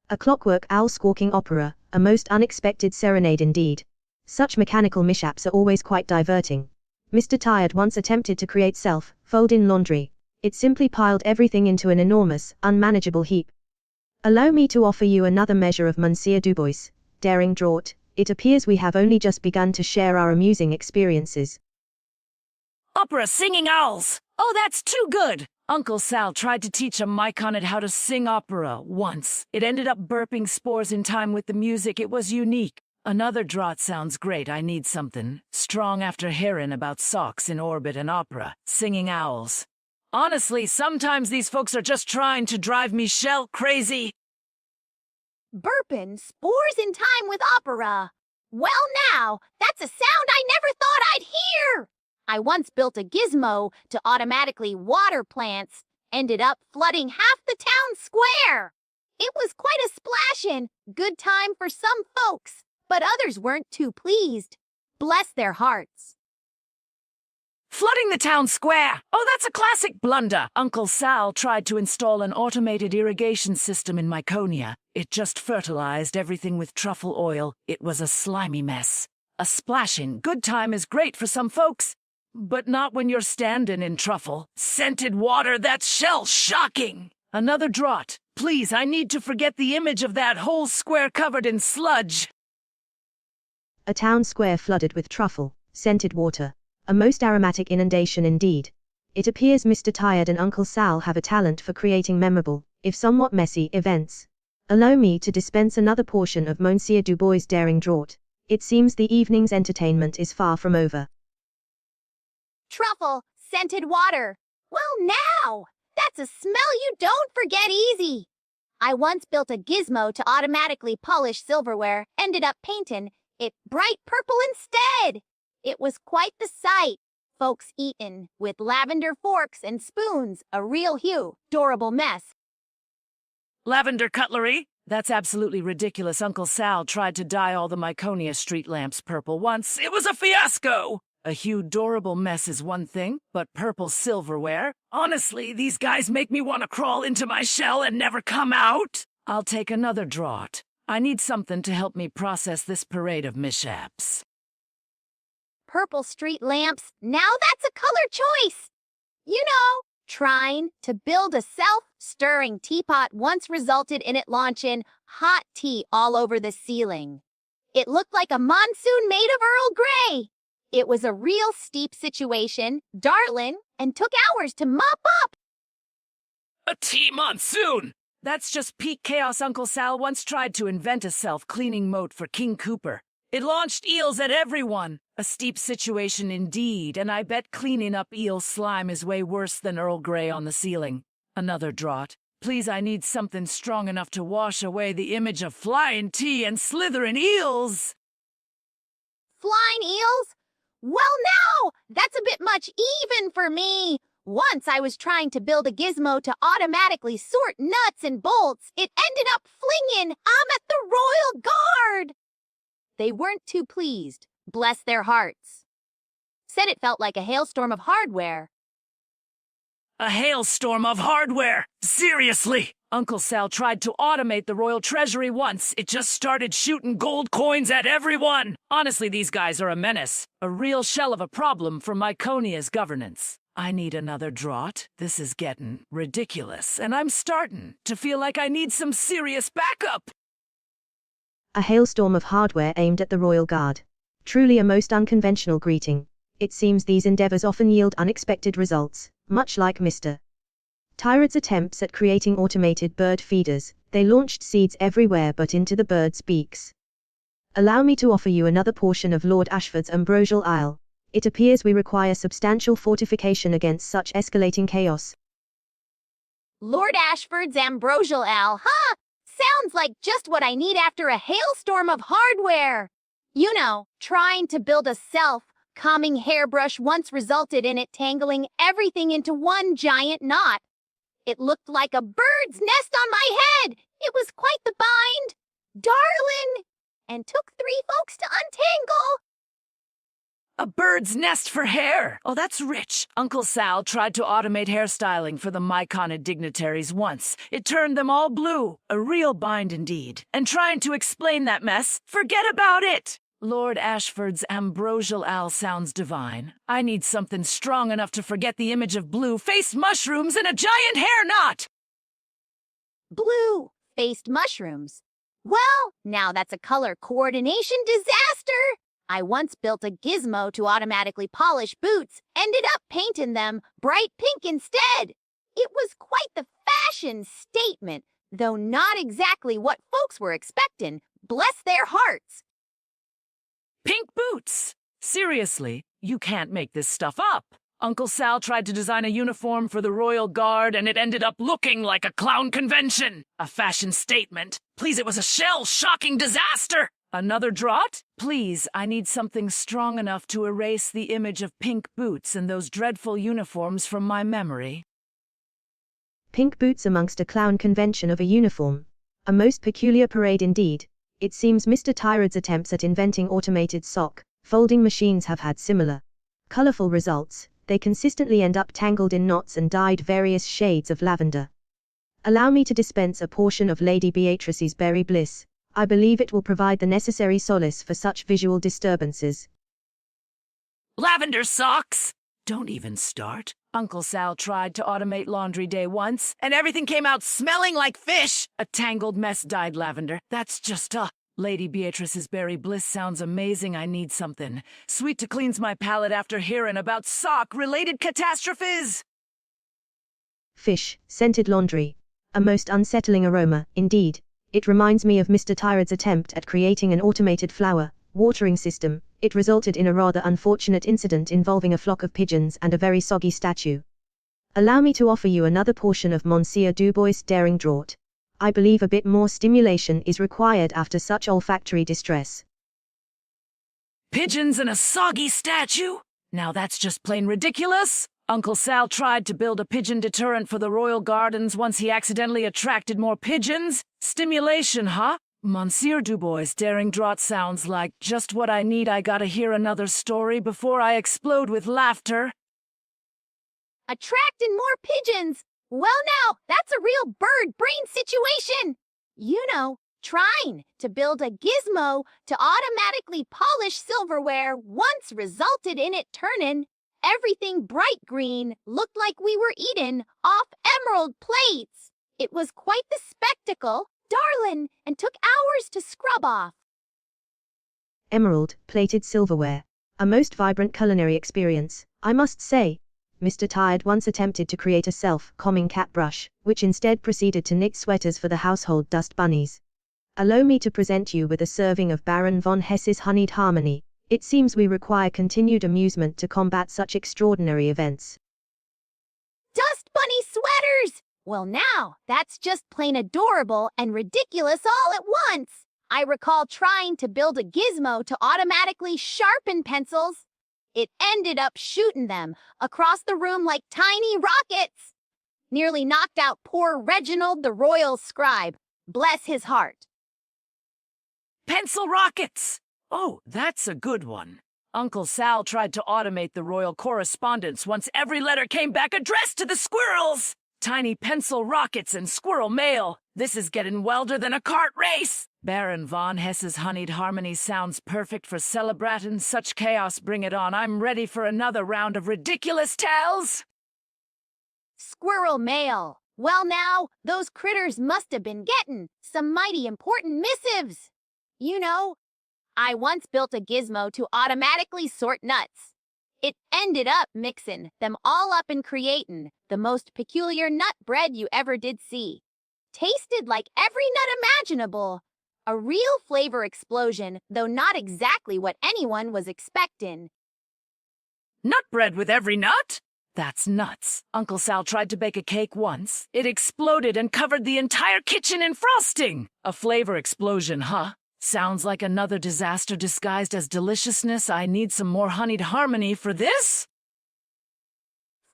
A clockwork owl squawking opera, a most unexpected serenade indeed. Such mechanical mishaps are always quite diverting. Mr. Tired once attempted to create self-fold-in laundry. It simply piled everything into an enormous, unmanageable heap. Allow me to offer you another measure of Monsieur Dubois' daring draught. It appears we have only just begun to share our amusing experiences. Opera singing owls! Oh, that's too good! Uncle Sal tried to teach a Myconid how to sing opera once. It ended up burping spores in time with the music. It was unique. Another draught sounds great. I need something strong after hearing about socks in orbit and opera, singing owls. Honestly, sometimes these folks are just trying to drive me shell crazy. Burpin' spores in time with opera. Well now, that's a sound I never thought I'd hear. I once built a gizmo to automatically water plants, ended up flooding half the town square. It was quite a splashin', good time for some folks, but others weren't too pleased. Bless their hearts. Flooding the town square! Oh, that's a classic blunder! Uncle Sal tried to install an automated irrigation system in Myconia. It just fertilized everything with truffle oil. It was a slimy mess. A splashing good time is great for some folks, but not when you're standing in truffle. Scented water, that's shell-shocking! Another draught. Please, I need to forget the image of that whole square covered in sludge. A town square flooded with truffle, scented water. A most aromatic inundation indeed. It appears Mr. Tired and Uncle Sal have a talent for creating memorable, if somewhat messy, events. Allow me to dispense another portion of Monsieur Dubois' daring draught. It seems the evening's entertainment is far from over. Truffle, scented water. Well now, that's a smell you don't forget easy. I once built a gizmo to automatically polish silverware, ended up painting it bright purple instead. It was quite the sight. Folks eatin' with lavender forks and spoons, a real hue, adorable mess. Lavender cutlery? That's absolutely ridiculous. Uncle Sal tried to dye all the Myconia street lamps purple once. It was a fiasco! A hue adorable mess is one thing, but purple silverware? Honestly, these guys make me want to crawl into my shell and never come out. I'll take another draught. I need something to help me process this parade of mishaps. purple street lamps. Now that's a color choice. You know, trying to build a self-stirring teapot once resulted in it launching hot tea all over the ceiling. It looked like a monsoon made of Earl Grey. It was a real steep situation, darling, and took hours to mop up. A tea monsoon! That's just peak chaos. Uncle Sal once tried to invent a self-cleaning moat for King Cooper. It launched eels at everyone. A steep situation indeed, and I bet cleaning up eel slime is way worse than Earl Grey on the ceiling. Another draught. Please, I need something strong enough to wash away the image of flying tea and slithering eels. Flying eels? Well, now, that's a bit much even for me. Once I was trying to build a gizmo to automatically sort nuts and bolts. It ended up flinging I'm at the Royal Guard. They weren't too pleased, bless their hearts. Said it felt like a hailstorm of hardware. A hailstorm of hardware? Seriously? Uncle Sal tried to automate the Royal Treasury once. It just started shooting gold coins at everyone. Honestly, these guys are a menace. A real shell of a problem for Myconia's governance. I need another draught. This is getting ridiculous, and I'm starting to feel like I need some serious backup. A hailstorm of hardware aimed at the Royal Guard. Truly a most unconventional greeting. It seems these endeavors often yield unexpected results, much like Mr. Tyrod's attempts at creating automated bird feeders. They launched seeds everywhere but into the birds' beaks. Allow me to offer you another portion of Lord Ashford's ambrosial isle. It appears we require substantial fortification against such escalating chaos. Lord Ashford's ambrosial ale, huh? Sounds like just what I need after a hailstorm of hardware. You know, trying to build a self-calming hairbrush once resulted in it tangling everything into one giant knot. It looked like a bird's nest on my head. It was quite the bind, darling, and took 3 folks to untangle. A bird's nest for hair! Oh, that's rich. Uncle Sal tried to automate hairstyling for the Mycona dignitaries once. It turned them all blue. A real bind indeed. And trying to explain that mess, forget about it! Lord Ashford's ambrosial ale sounds divine. I need something strong enough to forget the image of blue-faced mushrooms and a giant hair knot! Blue-faced mushrooms? Well, now that's a color coordination disaster! I once built a gizmo to automatically polish boots, ended up painting them bright pink instead. It was quite the fashion statement, though not exactly what folks were expecting, bless their hearts. Pink boots! Seriously, you can't make this stuff up. Uncle Sal tried to design a uniform for the Royal Guard and it ended up looking like a clown convention. A fashion statement. Please, it was a shell-shocking disaster! Another draught? Please, I need something strong enough to erase the image of pink boots and those dreadful uniforms from my memory. Pink boots amongst a clown convention of a uniform. A most peculiar parade indeed. It seems Mr. Tyrod's attempts at inventing automated sock folding machines have had similar colorful results. They consistently end up tangled in knots and dyed various shades of lavender. Allow me to dispense a portion of Lady Beatrice's berry bliss. I believe it will provide the necessary solace for such visual disturbances. Lavender socks! Don't even start. Uncle Sal tried to automate laundry day once, and everything came out smelling like fish. A tangled mess dyed lavender. That's just Lady Beatrice's berry bliss sounds amazing. I need something sweet to cleanse my palate after hearing about sock-related catastrophes. Fish, scented laundry. A most unsettling aroma, indeed. It reminds me of Mr. Tyrod's attempt at creating an automated flower watering system. It resulted in a rather unfortunate incident involving a flock of pigeons and a very soggy statue. Allow me to offer you another portion of Monsieur Dubois' daring draught. I believe a bit more stimulation is required after such olfactory distress. Pigeons and a soggy statue? Now that's just plain ridiculous. Uncle Sal tried to build a pigeon deterrent for the Royal Gardens once he accidentally attracted more pigeons. Stimulation, huh? Monsieur Dubois' daring draught sounds like just what I need. I gotta hear another story before I explode with laughter. Attracting more pigeons? Well now, that's a real bird brain situation. You know, Trying to build a gizmo to automatically polish silverware once resulted in it turning everything bright green, looked like we were eating off emerald plates. It was quite the spectacle, darling, and took hours to scrub off. Emerald plated silverware. A most vibrant culinary experience, I must say. Mr. Tired once attempted to create a self-calming cat brush, which instead proceeded to knit sweaters for the household dust bunnies. Allow me to present you with a serving of Baron von Hess's honeyed harmony. It seems we require continued amusement to combat such extraordinary events. Dust bunny sweaters! Well now, that's just plain adorable and ridiculous all at once. I recall trying to build a gizmo to automatically sharpen pencils. It ended up shooting them across the room like tiny rockets. Nearly knocked out poor Reginald the royal scribe. Bless his heart. Pencil rockets! Oh, that's a good one. Uncle Sal tried to automate the royal correspondence once every letter came back addressed to the squirrels. Tiny pencil rockets and squirrel mail. This is getting wilder than a cart race. Baron von Hess's honeyed harmony sounds perfect for celebrating such chaos. Bring it on. I'm ready for another round of ridiculous tales. Squirrel mail. Well now, those critters must have been getting some mighty important missives. You know, I once built a gizmo to automatically sort nuts. It ended up mixing them all up and creating the most peculiar nut bread you ever did see. Tasted like every nut imaginable. A real flavor explosion, though not exactly what anyone was expecting. Nut bread with every nut? That's nuts. Uncle Sal tried to bake a cake once. It exploded and covered the entire kitchen in frosting. A flavor explosion, huh? Sounds like another disaster disguised as deliciousness. I need some more honeyed harmony for this.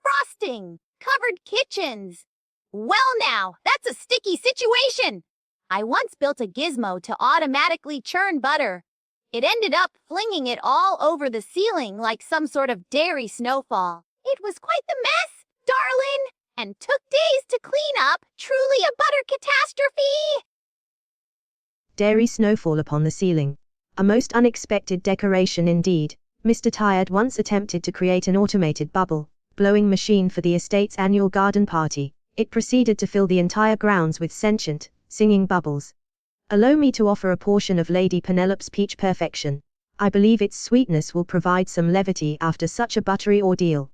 Frosting! Covered kitchens! Well now, that's a sticky situation! I once built a gizmo to automatically churn butter. It ended up flinging it all over the ceiling like some sort of dairy snowfall. It was quite the mess, darling, and took days to clean up. Truly a butter catastrophe! Dairy snowfall upon the ceiling. A most unexpected decoration indeed. Mr. Tired once attempted to create an automated bubble blowing machine for the estate's annual garden party. It proceeded to fill the entire grounds with sentient, singing bubbles. Allow me to offer a portion of Lady Penelope's peach perfection. I believe its sweetness will provide some levity after such a buttery ordeal.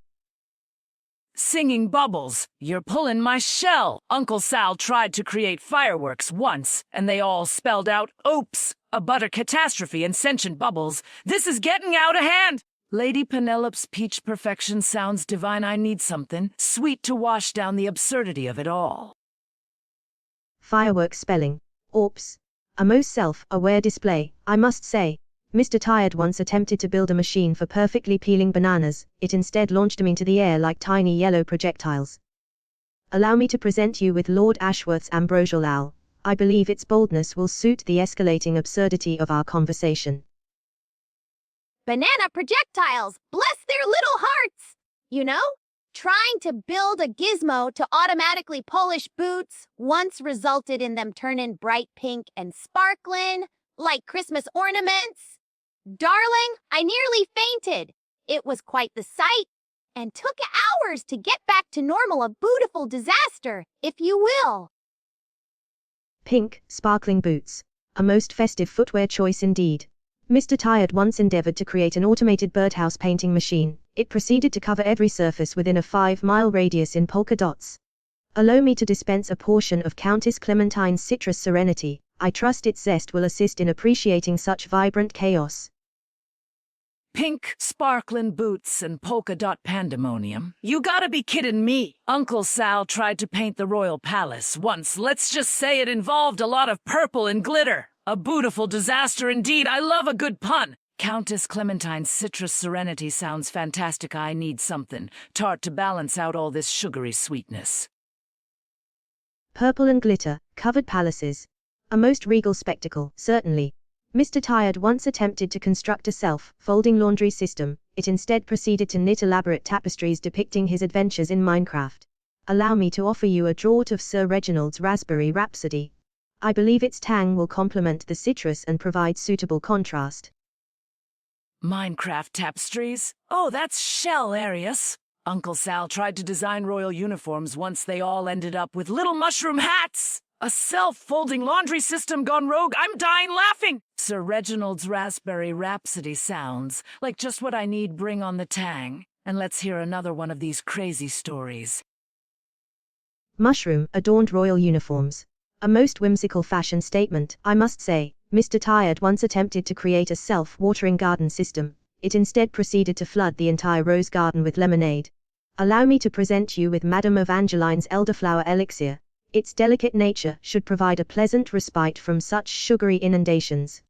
Singing bubbles, you're pulling my shell. Uncle Sal tried to create fireworks once, and they all spelled out, oops, a butter catastrophe and sentient bubbles. This is getting out of hand. Lady Penelope's peach perfection sounds divine. I need something sweet to wash down the absurdity of it all. Fireworks spelling. Oops. A most self-aware display, I must say. Mr. Tired once attempted to build a machine for perfectly peeling bananas. It instead launched them into the air like tiny yellow projectiles. Allow me to present you with Lord Ashworth's ambrosial owl. I believe its boldness will suit the escalating absurdity of our conversation. Banana projectiles, bless their little hearts! You know, trying to build a gizmo to automatically polish boots once resulted in them turning bright pink and sparkling like Christmas ornaments. Darling, I nearly fainted. It was quite the sight, and took hours to get back to normal. A beautiful disaster, if you will. Pink, sparkling boots. A most festive footwear choice indeed. Mr. Tired once endeavored to create an automated birdhouse painting machine. It proceeded to cover every surface within a 5-mile radius in polka dots. Allow me to dispense a portion of Countess Clementine's citrus serenity. I trust its zest will assist in appreciating such vibrant chaos. Pink, sparkling boots and polka dot pandemonium. You gotta be kidding me. Uncle Sal tried to paint the royal palace once. Let's just say it involved a lot of purple and glitter. A beautiful disaster indeed. I love a good pun. Countess Clementine's citrus serenity sounds fantastic. I need something tart to balance out all this sugary sweetness. Purple and glitter, covered palaces. A most regal spectacle, certainly. Mr. Tired once attempted to construct a self-folding laundry system. It instead proceeded to knit elaborate tapestries depicting his adventures in Minecraft. Allow me to offer you a draught of Sir Reginald's Raspberry Rhapsody. I believe its tang will complement the citrus and provide suitable contrast. Minecraft tapestries? Oh, that's hilarious. Uncle Sal tried to design royal uniforms once they all ended up with little mushroom hats. A self-folding laundry system gone rogue. I'm dying laughing. Sir Reginald's Raspberry Rhapsody sounds like just what I need. Bring on the tang. And let's hear another one of these crazy stories. Mushroom-adorned royal uniforms. A most whimsical fashion statement, I must say. Mr. Tired once attempted to create a self-watering garden system. It instead proceeded to flood the entire rose garden with lemonade. Allow me to present you with Madame Evangeline's elderflower elixir. Its delicate nature should provide a pleasant respite from such sugary inundations.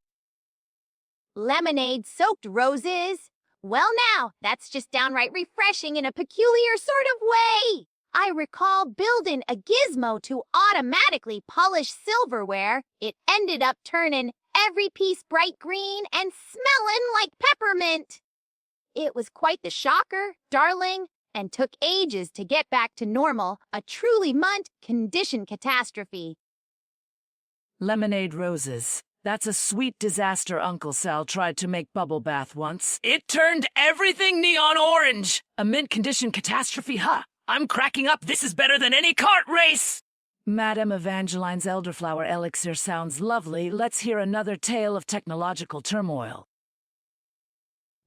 Lemonade-soaked roses? Well now, that's just downright refreshing in a peculiar sort of way. I recall building a gizmo to automatically polish silverware. It ended up turning every piece bright green and smelling like peppermint. It was quite the shocker, darling, and took ages to get back to normal, a truly mint-condition catastrophe. Lemonade roses. That's a sweet disaster Uncle Sal tried to make bubble bath once. It turned everything neon orange! A mint-condition catastrophe, huh? I'm cracking up. This is better than any kart race! Madame Evangeline's elderflower elixir sounds lovely. Let's hear another tale of technological turmoil.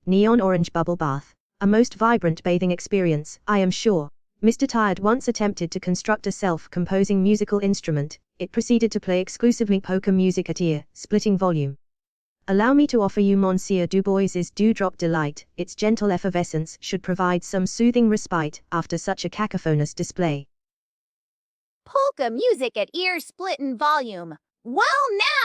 Neon orange bubble bath. A most vibrant bathing experience, I am sure. Mr. Tired once attempted to construct a self-composing musical instrument. It proceeded to play exclusively polka music at ear-splitting volume. Allow me to offer you Monsieur Dubois's Dewdrop Delight. Its gentle effervescence should provide some soothing respite after such a cacophonous display. Polka music at ear-splittin' volume. Well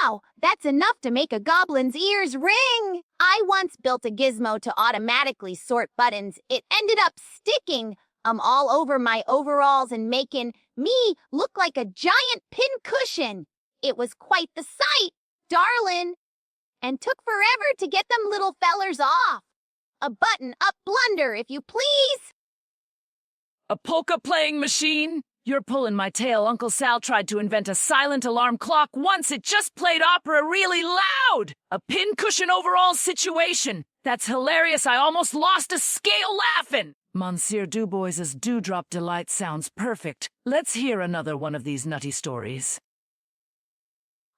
now, that's enough to make a goblin's ears ring. I once built a gizmo to automatically sort buttons. It ended up sticking all over my overalls and making me look like a giant pincushion. It was quite the sight, darling, and took forever to get them little fellers off. A button-up blunder, if you please. A polka-playing machine? You're pulling my tail. Uncle Sal tried to invent a silent alarm clock once. It just played opera really loud. A pincushion overall situation. That's hilarious. I almost lost a scale laughing. Monsieur Dubois's Dewdrop Delight sounds perfect. Let's hear another one of these nutty stories.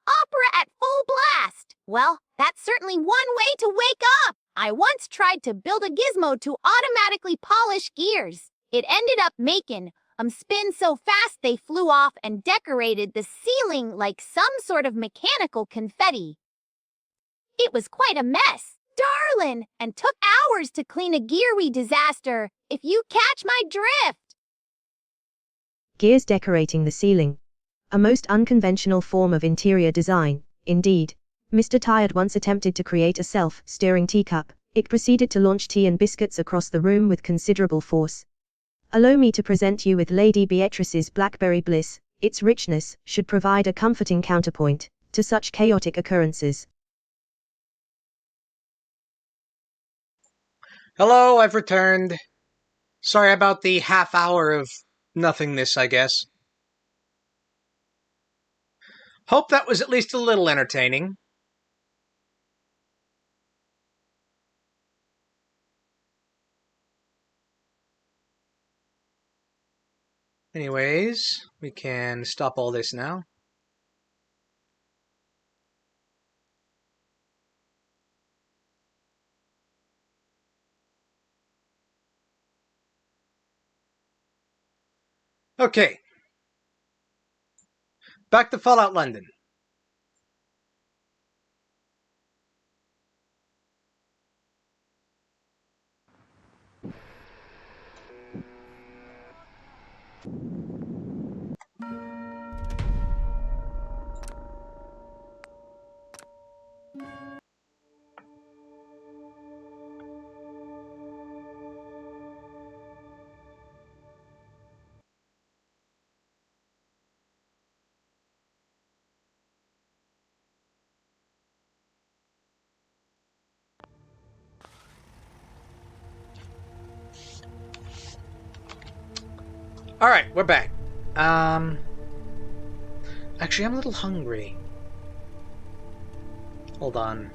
Opera at full blast. Well, that's certainly one way to wake up. I once tried to build a gizmo to automatically polish gears. It ended up making spin so fast they flew off and decorated the ceiling like some sort of mechanical confetti. It was quite a mess, darling, and took hours to clean a geary disaster, if you catch my drift. Gears decorating the ceiling. A most unconventional form of interior design, indeed. Mr. Tired once attempted to create a self-stirring teacup. It proceeded to launch tea and biscuits across the room with considerable force. Allow me to present you with Lady Beatrice's Blackberry Bliss. Its richness should provide a comforting counterpoint to such chaotic occurrences. Hello, I've returned. Sorry about the half hour of nothingness, I guess. Hope that was at least a little entertaining. Anyways, we can stop all this now. Okay. Back to Fallout London. Alright, we're back. Actually, I'm a little hungry. Hold on.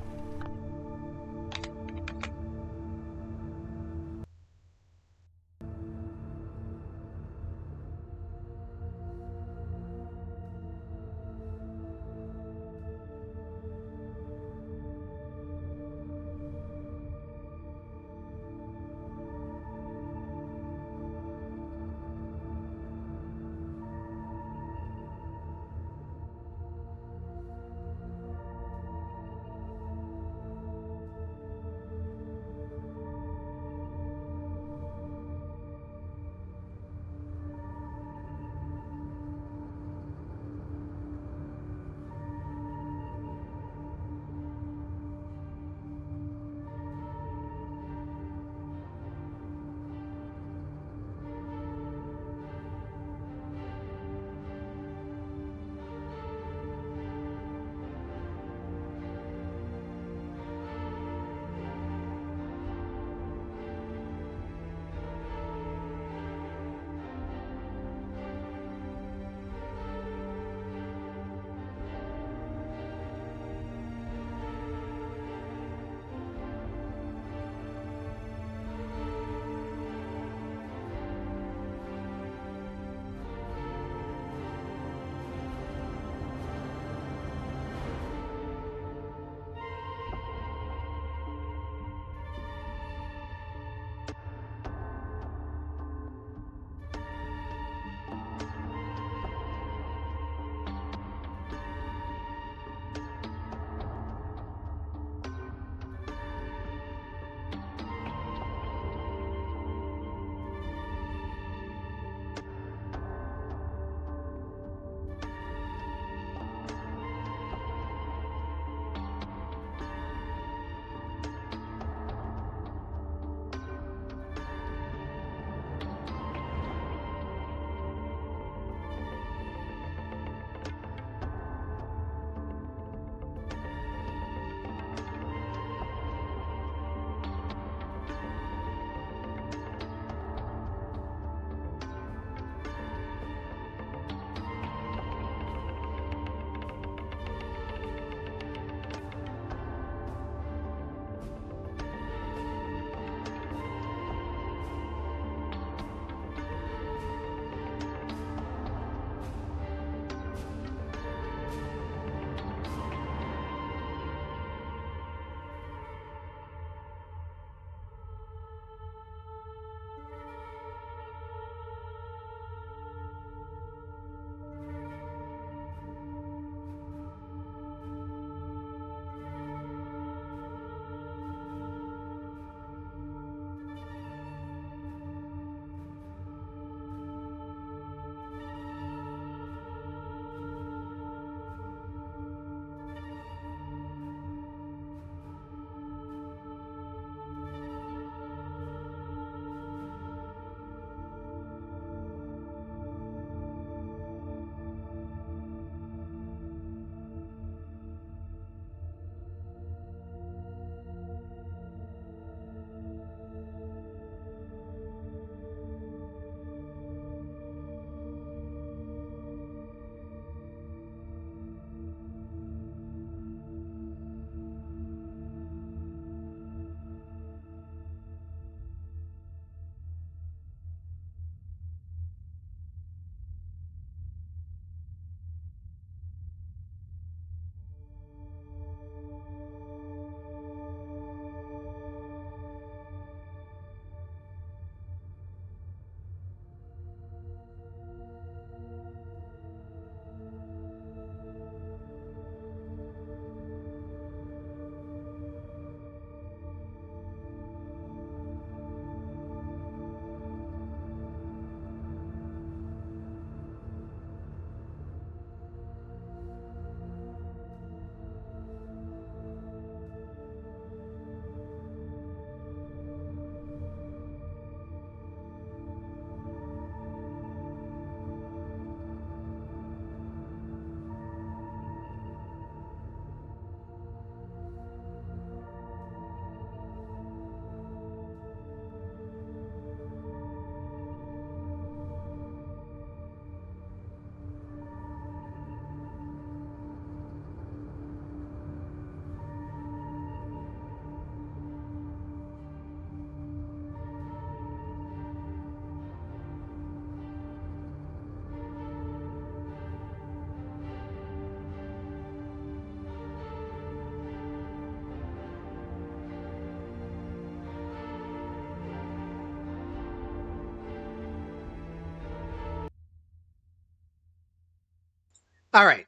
Alright,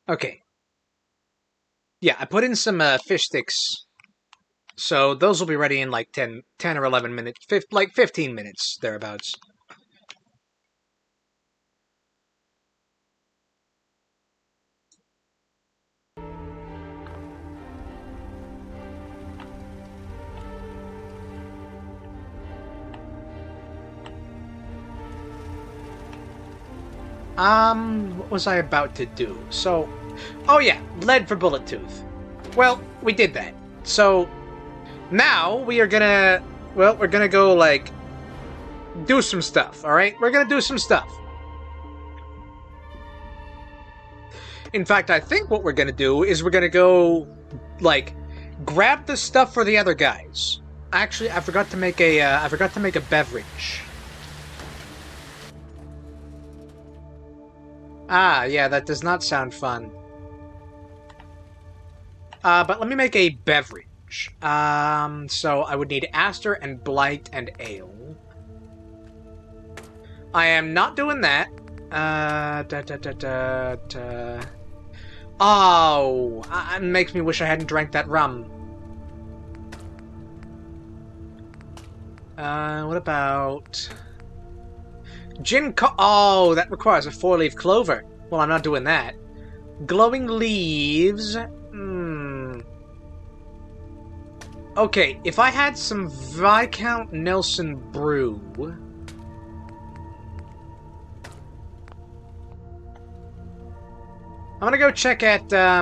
okay. Yeah, I put in some fish sticks, so those will be ready in like 10 or 11 minutes, like 15 minutes, thereabouts. What was I about to do? So, oh yeah, lead for Bullet Tooth. Well, we did that. So, now we are gonna, well, we're gonna go, like, do some stuff, alright? We're gonna do some stuff. In fact, I think what we're gonna do is we're gonna go, like, grab the stuff for the other guys. Actually, I forgot to make a beverage. Ah, yeah, that does not sound fun. But let me make a beverage. So I would need Aster and Blight and Ale. I am not doing that. Oh, it makes me wish I hadn't drank that rum. What about... Oh, that requires a 4-leaf clover. Well, I'm not doing that. Glowing leaves... Okay, if I had some Viscount Nelson brew... I'm gonna go check at the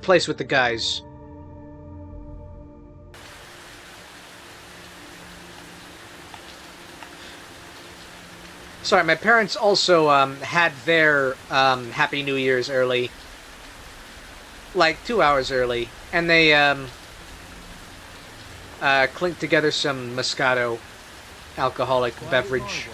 place with the guys. Sorry, my parents also had their Happy New Year's early. Like 2 hours early. And they clinked together some Moscato alcoholic beverage.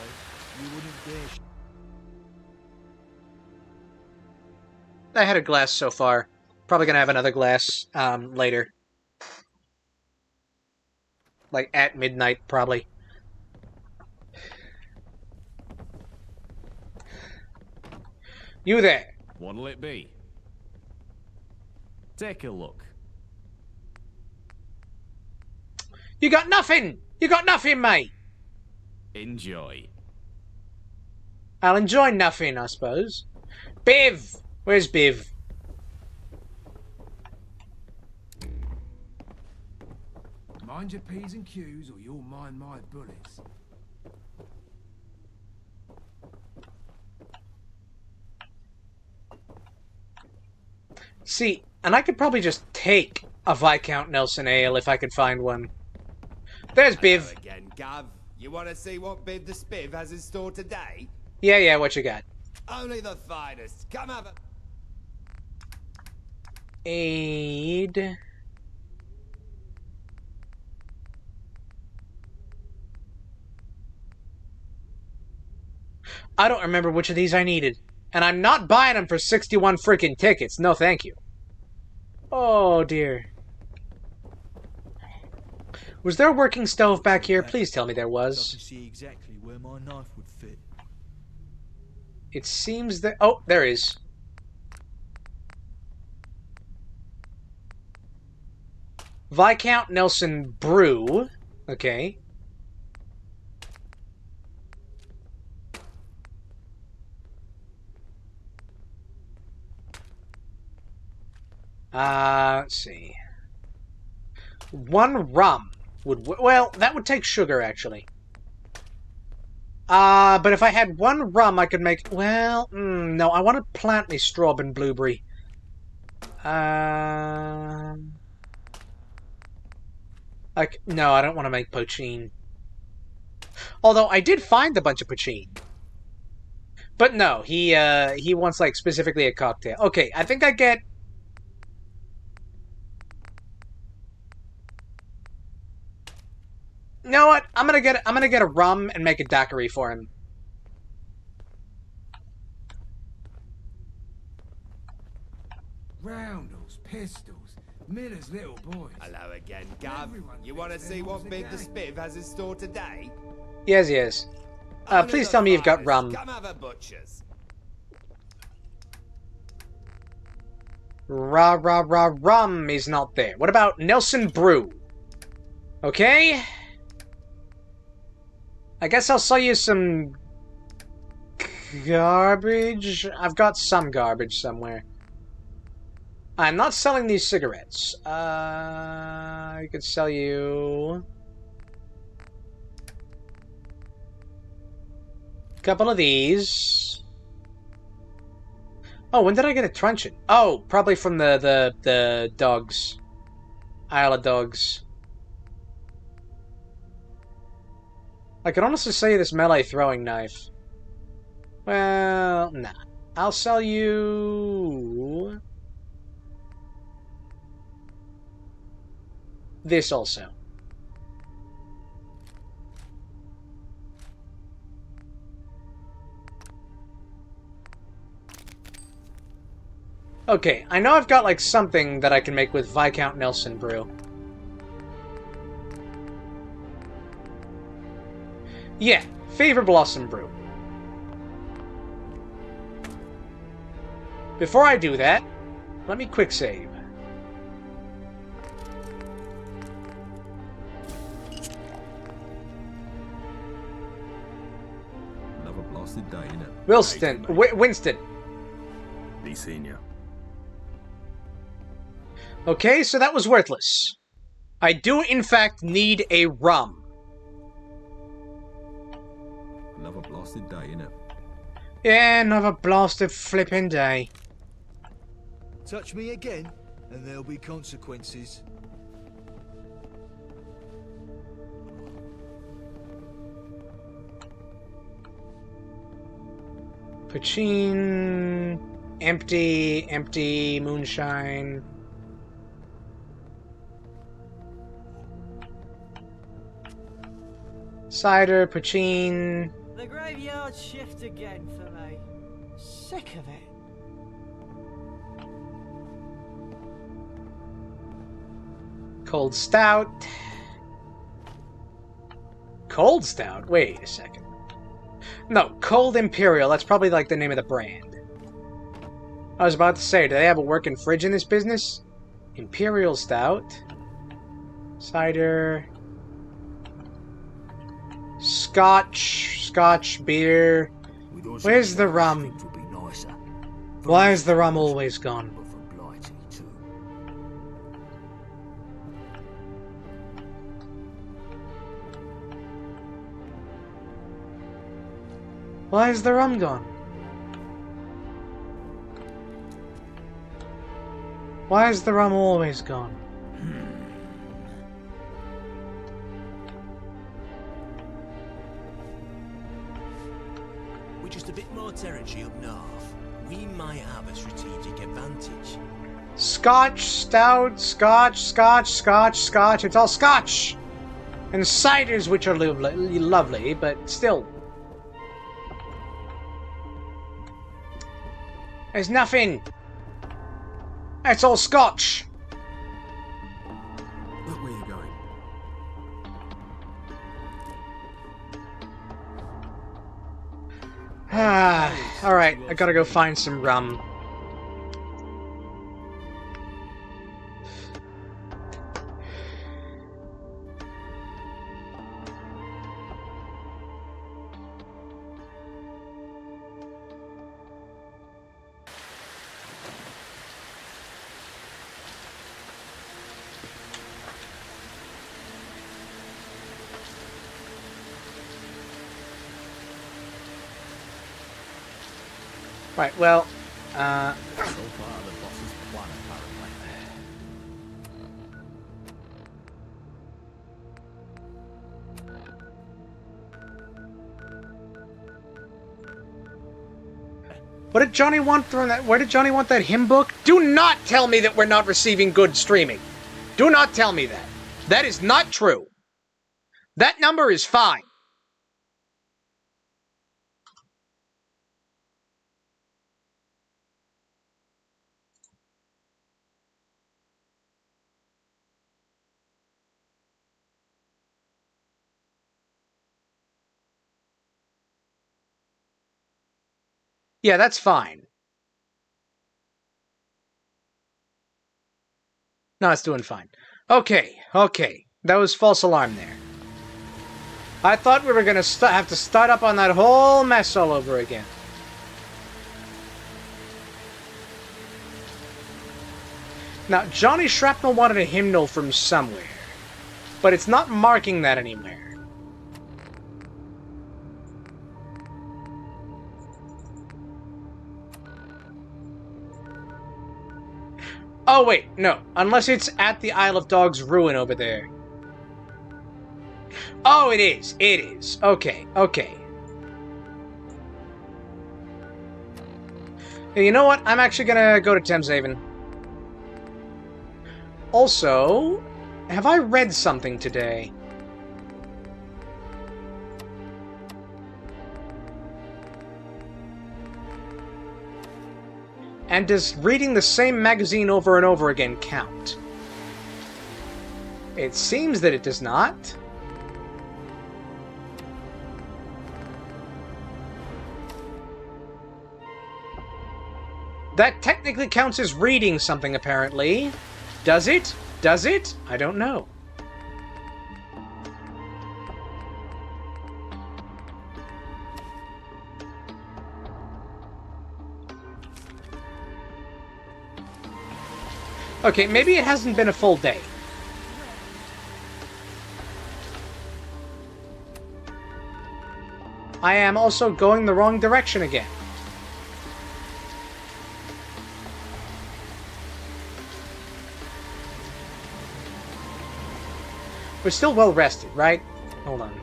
I had a glass so far. Probably gonna have another glass later. Like at midnight, probably. You there? What'll it be? Take a look. You got nothing! You got nothing, mate! Enjoy. I'll enjoy nothing, I suppose. Biv! Where's Biv? Mind your P's and Q's or you'll mind my bullets. See, and I could probably just take a Viscount Nelson Ale if I could find one. There's Biv. Hello again, Gov. You want to see what Biv the Spiv has in store today? Yeah, what you got? Only the finest. Come have a... Aid. I don't remember which of these I needed. And I'm not buying them for 61 freaking tickets. No, thank you. Oh, dear. Was there a working stove back here? Please tell me there was. I can see exactly where my knife would fit. It seems that... Oh, there is. Viscount Nelson Brew. Okay. Let's see. One rum would... Well, that would take sugar, actually. But if I had one rum, I could make... Well, no, I want to plant me straw and blueberry. Like, no, I don't want to make poachine. Although, I did find a bunch of poachine. But no, he wants, like, specifically a cocktail. Okay, I think I get... You know what? I'm gonna get a rum and make a daiquiri for him. Roundels, pistols, Miller's little boys. Hello again, Gov. You want to see what Biv the Spiv has in store today? Yes. Please tell me you've got rum. Come have a butcher's. Rum is not there. What about Nelson Brew? Okay. I guess I'll sell you some garbage. I've got some garbage somewhere. I'm not selling these cigarettes. I could sell you a couple of these. Oh, when did I get a truncheon? Oh, probably from the dogs. Isle of Dogs. I could honestly sell you this melee throwing knife. Well, nah. I'll sell you this also. Okay, I know I've got like something that I can make with Viscount Nelson Brew. Yeah, Favor Blossom Brew. Before I do that, let me quick save. Another blasted day, innit? Winston. Be senior. Okay, so that was worthless. I do, in fact, need a rum. Another blasted day, innit? Yeah, another blasted flipping day. Touch me again, and there'll be consequences. Pachin, empty, moonshine. Cider, Pachin. The graveyard shift again for me. Sick of it. Cold Stout. Cold Stout? Wait a second. No, Cold Imperial. That's probably like the name of the brand. I was about to say, do they have a working fridge in this business? Imperial Stout. Cider. Scotch beer. Where's the rum? Why is the rum always gone? Why is the rum gone? Why is the rum always gone? With just a bit more territory up north, we might have a strategic advantage. Scotch, stout, scotch. It's all scotch! And ciders, which are lovely, but still. There's nothing. It's all scotch. Look where you're going. Alright, I gotta go find some rum. Right, well, So far, the boss's plan, apparently. what did Johnny want from that? Where did Johnny want that hymn book? Do not tell me that we're not receiving good streaming. Do not tell me that. That is not true. That number is fine. Yeah, that's fine. No, it's doing fine. Okay, okay. That was false alarm there. I thought we were gonna have to start up on that whole mess all over again. Now, Johnny Shrapnel wanted a hymnal from somewhere, but it's not marking that anywhere. Oh, wait, no. Unless it's at the Isle of Dogs ruin over there. Oh, it is. It is. Okay, okay. You know what? I'm actually gonna go to Thameshaven. Also, have I read something today? And does reading the same magazine over and over again count? It seems that it does not. That technically counts as reading something, apparently. Does it? Does it? I don't know. Okay, maybe it hasn't been a full day. I am also going the wrong direction again. We're still well rested, right? Hold on.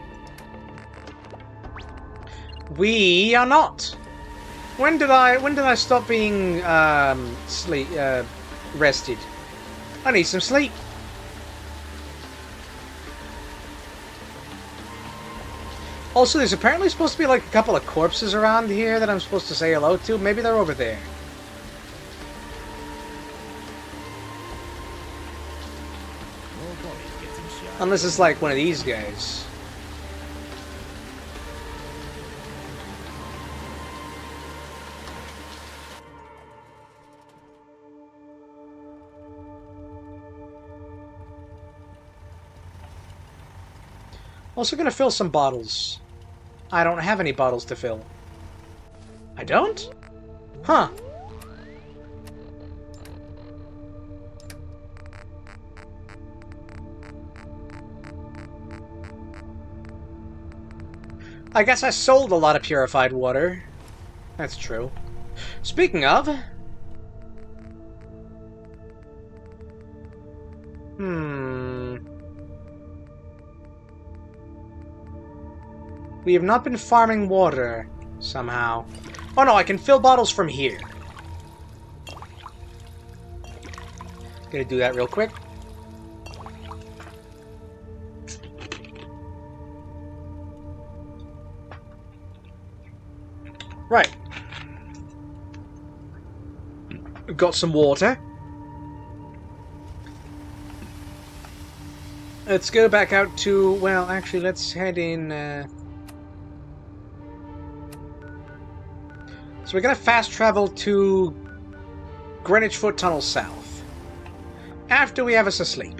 We are not. When did I stop being rested? I need some sleep. Also, there's apparently supposed to be like a couple of corpses around here that I'm supposed to say hello to. Maybe they're over there. Unless it's like one of these guys. Also gonna fill some bottles. I don't have any bottles to fill. I don't? Huh. I guess I sold a lot of purified water. That's true. Speaking of... We have not been farming water, somehow. Oh no, I can fill bottles from here. Gonna do that real quick. Right. Got some water. Let's go back out to... Well, actually, let's head in... So we're gonna fast travel to Greenwich Foot Tunnel South. After we have us asleep.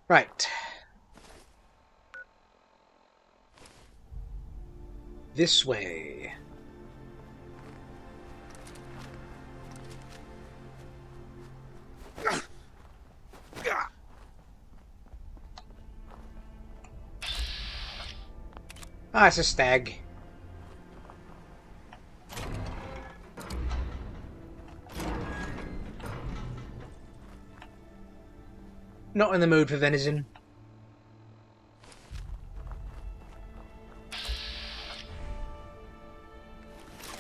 Right. This way. Ah, it's a stag. Not in the mood for venison.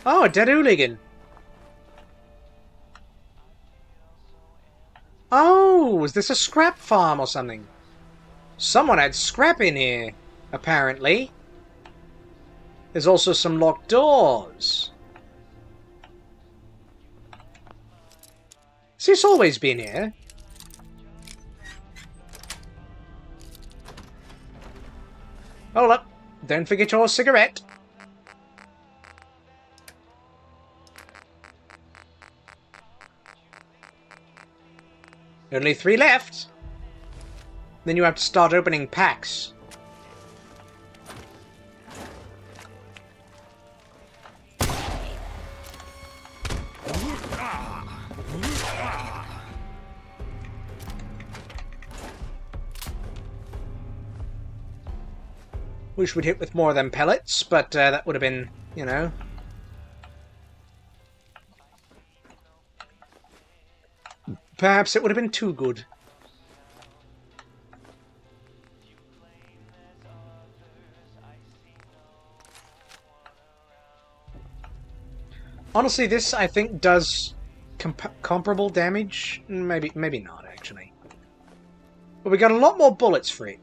Oh, a dead hooligan. Oh, is this a scrap farm or something? Someone had scrap in here, apparently. There's also some locked doors. Has this always been here? Hold up. Don't forget your cigarette. Only 3 left. Then you have to start opening packs. Wish we'd hit with more of them pellets, but that would have been, you know... Perhaps it would have been too good. Honestly, this, I think, does comparable damage. Maybe not, actually. But we got a lot more bullets for it.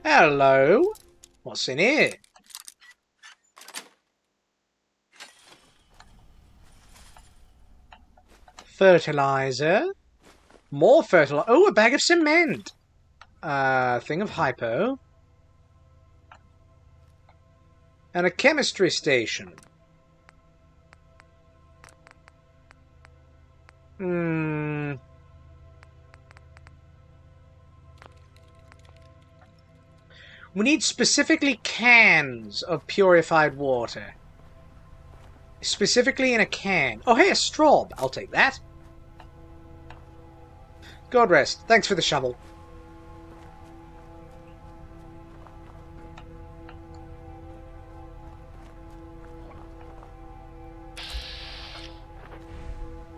Hello? What's in here? Fertilizer. More fertilizer. Oh, a bag of cement. Thing of hypo. And a chemistry station. We need specifically cans of purified water. Specifically in a can. Oh, hey, a straw. I'll take that. God rest. Thanks for the shovel.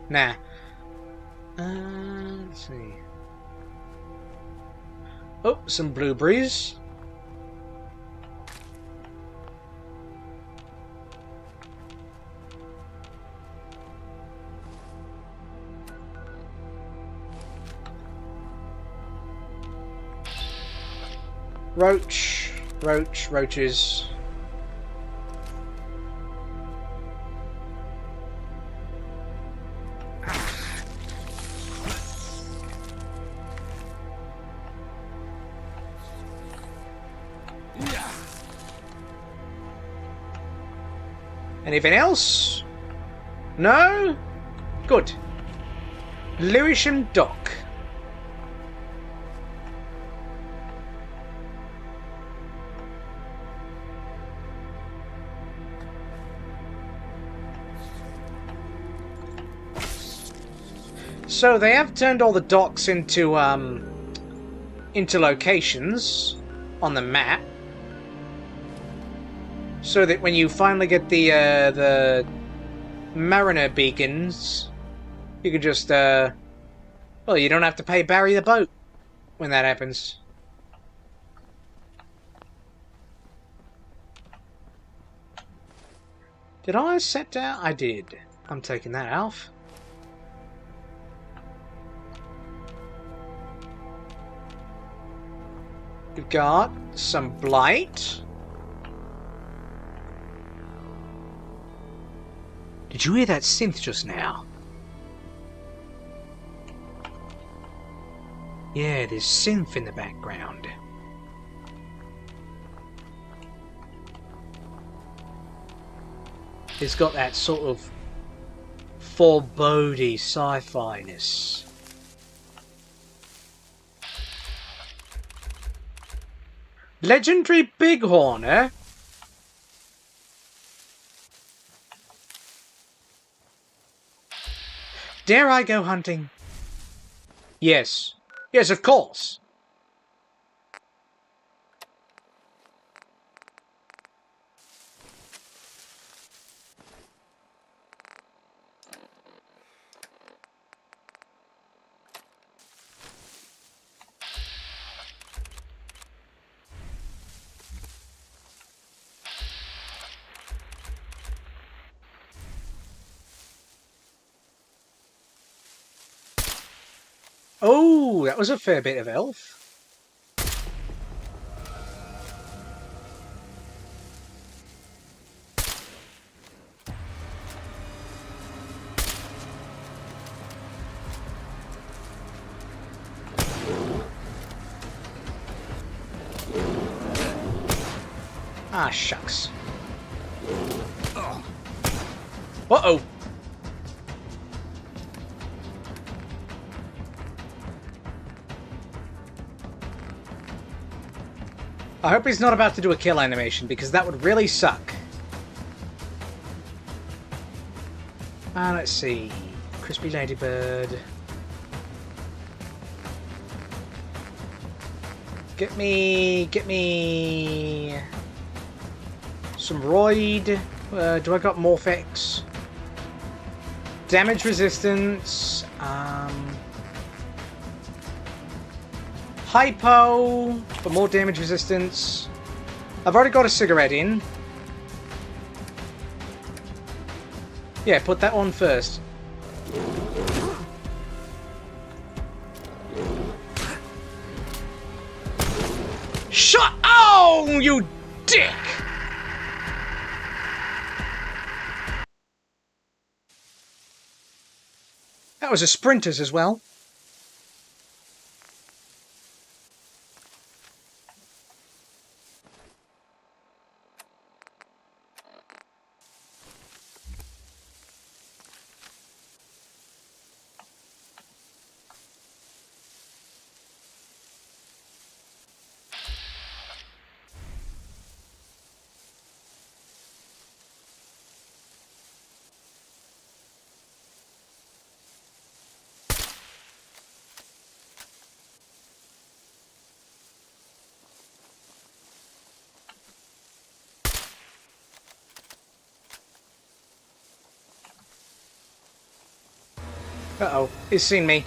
Nah. Let's see. Oh, some blueberries. Roaches. Anything else? No? Good. Lewisham Dock. So they have turned all the docks into locations on the map, so that when you finally get the mariner beacons, you can just well, you don't have to pay Barry the boat when that happens. Did I set down? I did. I'm taking that off. We've got some blight. Did you hear that synth just now? Yeah, there's synth in the background. It's got that sort of foreboding sci-fi-ness. Legendary Bighorn, eh? Dare I go hunting? Yes. Yes, of course. Oh, that was a fair bit of elf. Ah, shucks. Uh-oh. I hope he's not about to do a kill animation, because that would really suck. Let's see. Crispy ladybird. Get me some roid. Do I got Morphex? Damage resistance. Hypo for more damage resistance. I've already got a cigarette in. Yeah, put that on first. Shut! Oh, you dick! That was a sprinters as well. Uh-oh, he's seen me.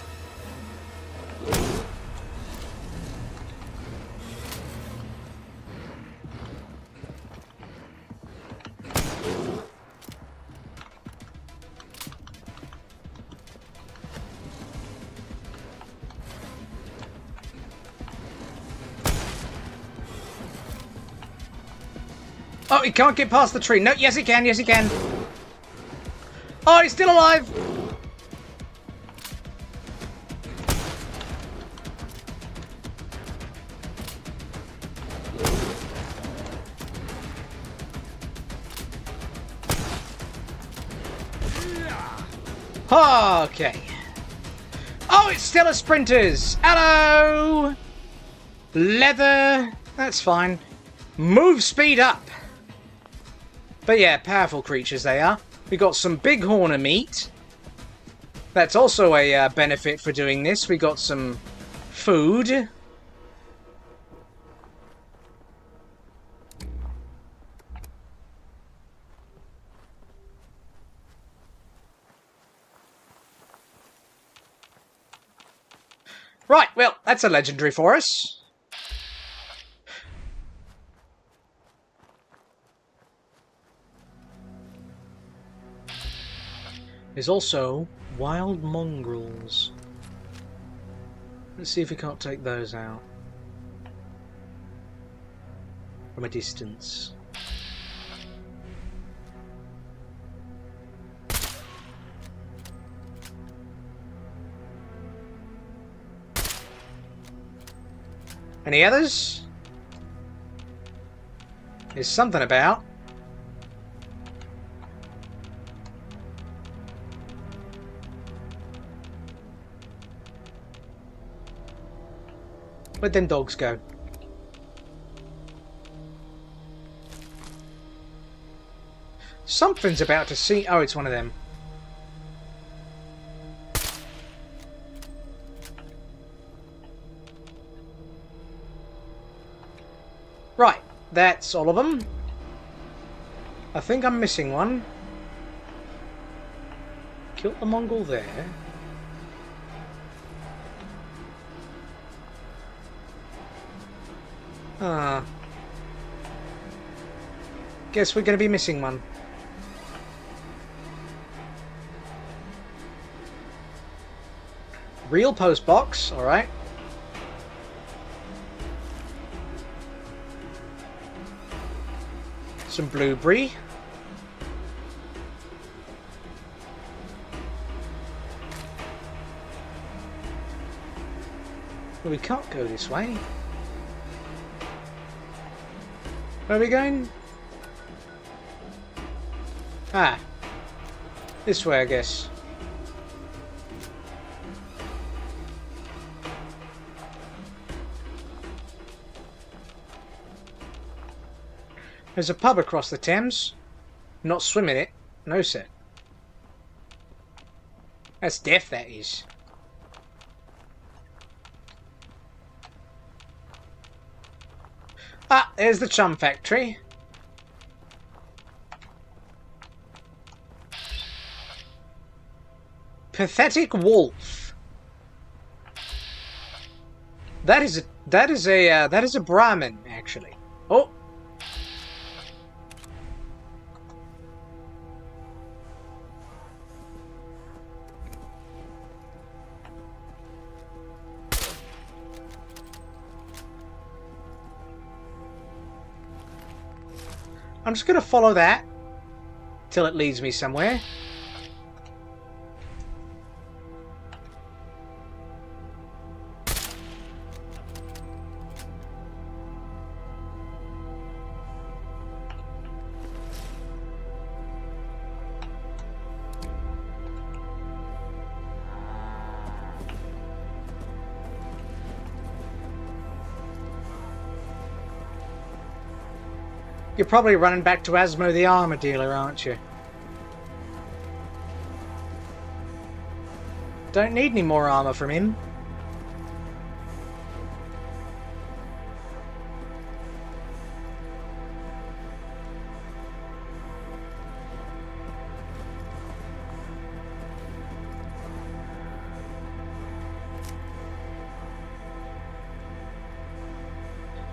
Oh, he can't get past the tree. No, yes he can, yes he can. Oh, he's still alive! Okay. Oh, it's still a sprinters. Hello! Leather. That's fine. Move speed up. But yeah, powerful creatures they are. We got some bighorner meat. That's also a benefit for doing this. We got some food. Right, well, that's a legendary for us. There's also wild mongrels. Let's see if we can't take those out from a distance. Any others? There's something about. Where'd them dogs go? Something's about to see. Oh, it's one of them. That's all of them. I think I'm missing one. Killed the Mongol there. Ah. Guess we're going to be missing one. Real post box, alright. Some blueberry. Well, we can't go this way. Where are we going? Ah. This way, I guess. There's a pub across the Thames. Not swim in it. No, sir. That's death, that is. Ah, there's the chum factory. Pathetic wolf. That is a Brahmin, actually. Oh. I'm just going to follow that till it leads me somewhere. You're probably running back to Asmo the armor dealer, aren't you? Don't need any more armor from him.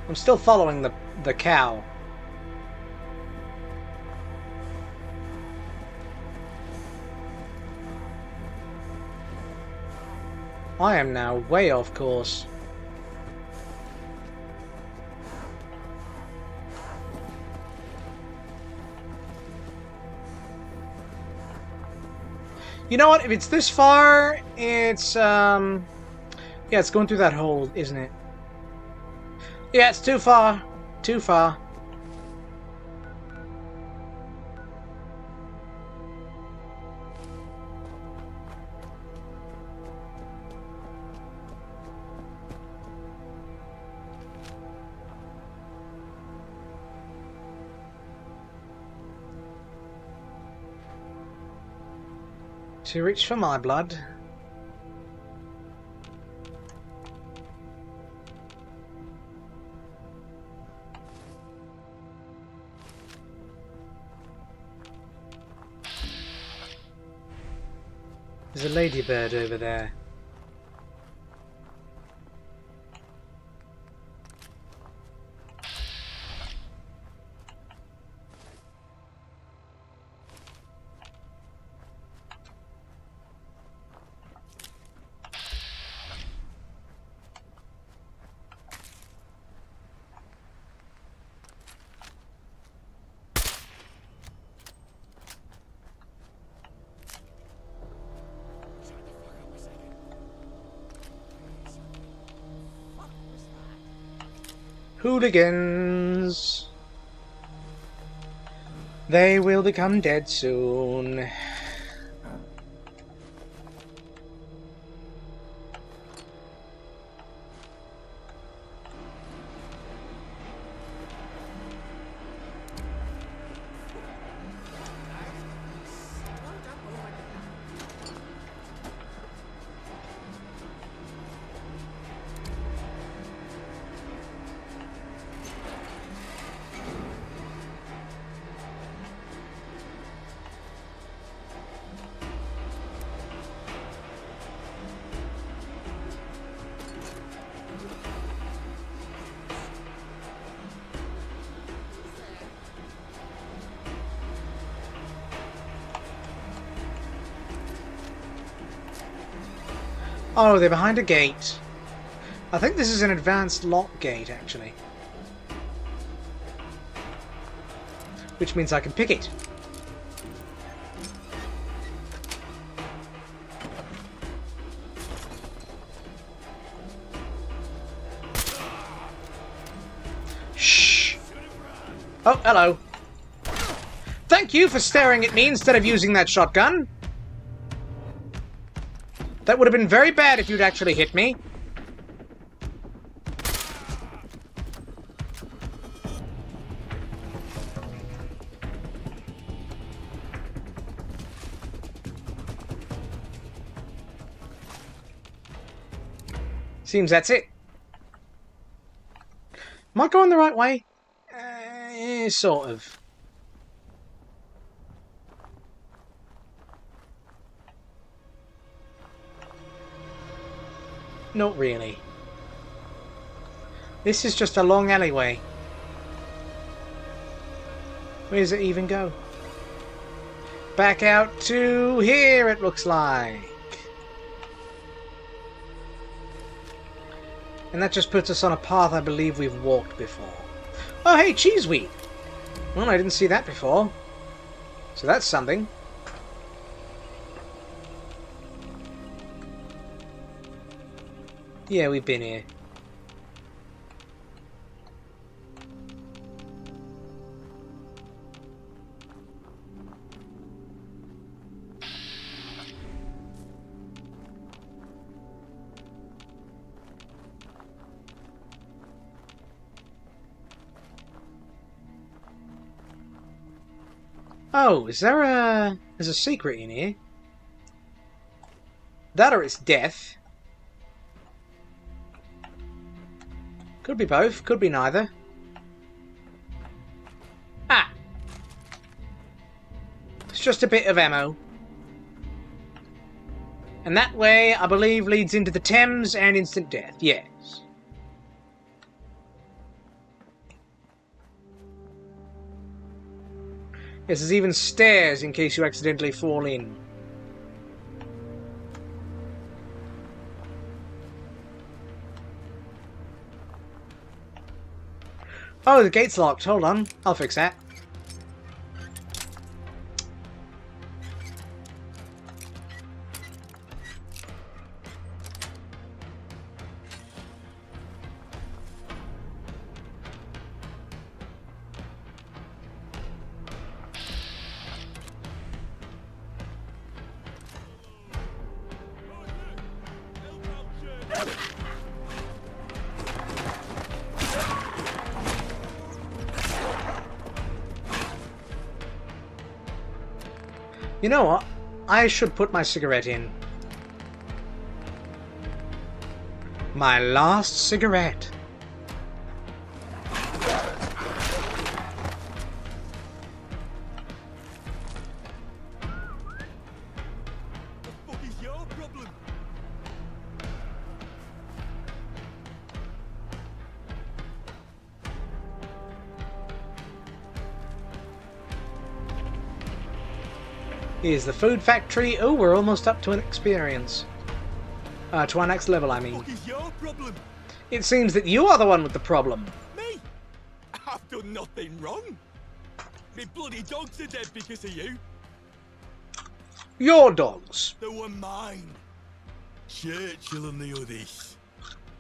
I'm still following the cow. I am now way off course. You know what? If it's this far, it's yeah, it's going through that hole, isn't it? Yeah, it's too far. Too far. Too rich for my blood. There's a ladybird over there. Hooligans. They will become dead soon. Oh, they're behind a gate. I think this is an advanced lock gate, actually. Which means I can pick it. Shh. Oh, hello. Thank you for staring at me instead of using that shotgun. That would have been very bad if you'd actually hit me. Seems that's it. Am I going the right way? Sort of. Not really. This is just a long alleyway. Where does it even go? Back out to here, it looks like. And that just puts us on a path I believe we've walked before. Oh, hey, cheeseweed! Well, I didn't see that before. So that's something. Yeah, we've been here. Oh, is there a... There's a secret in here. That or it's death. Could be both, could be neither. Ah! It's just a bit of ammo. And that way, I believe, leads into the Thames and instant death, yes. Yes, there's even stairs in case you accidentally fall in. Oh, the gate's locked. Hold on. I'll fix that. You know what? I should put my cigarette in. My last cigarette. Here's the food factory. Oh, we're almost up to an experience. To our next level, I mean. What is your problem? It seems that you are the one with the problem. Me? I've done nothing wrong. Me bloody dogs are dead because of you. Your dogs. They were mine. Churchill and the others.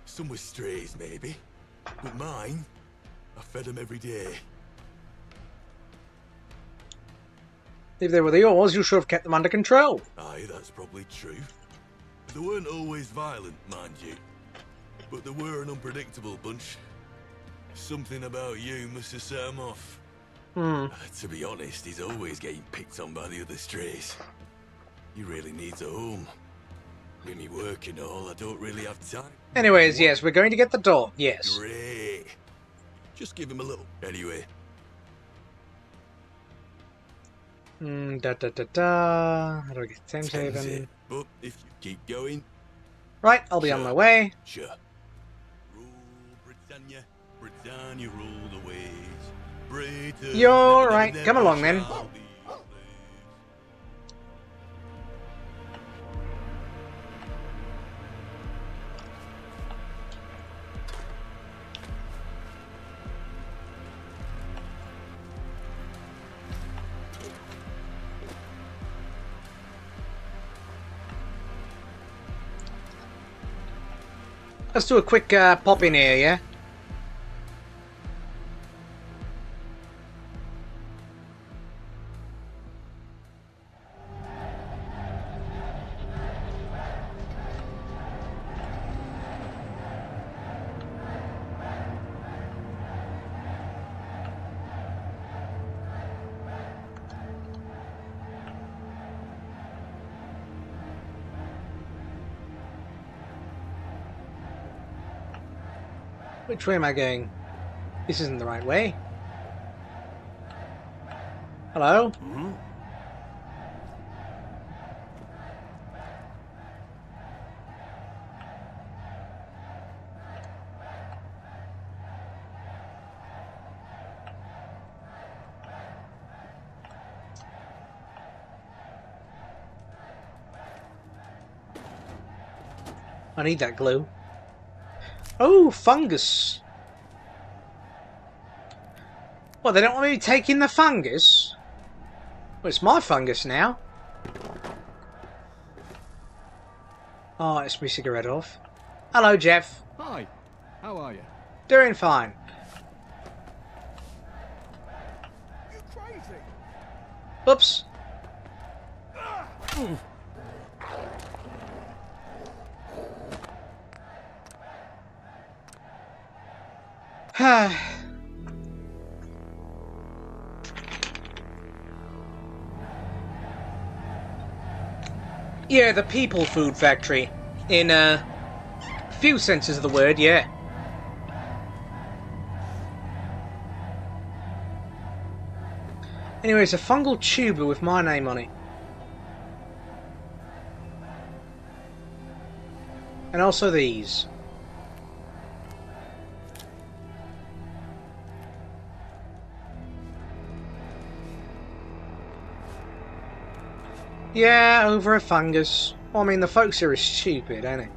Some were strays, maybe. But mine, I fed them every day. If they were yours, you should have kept them under control. Aye, that's probably true. They weren't always violent, mind you. But they were an unpredictable bunch. Something about you must have set them off. To be honest, he's always getting picked on by the other strays. He really needs a home. With me work and all, I don't really have time. Anyways, yes, we're going to get the door. Yes. Great. Just give him a little. Anyway. Da da da da. How do I get to Thames Haven? But if you keep going. Right, I'll be on my way. Sure. Rule Britannia. Britannia rule the ways. Britain. You're right. Come along then. Let's do a quick pop in here, yeah? Which way am I going? This isn't the right way. Hello? Mm-hmm. I need that glue. Oh, fungus. What, they don't want me taking the fungus? Well, it's my fungus now. Oh, it's my cigarette off. Hello, Jeff. Hi. How are you? Doing fine. You crazy? Oops. Yeah, the people food factory. In a few senses of the word, yeah. Anyway, it's a fungal tuber with my name on it. And also these. Yeah, over a fungus. Well, I mean, the folks here are stupid, ain't it?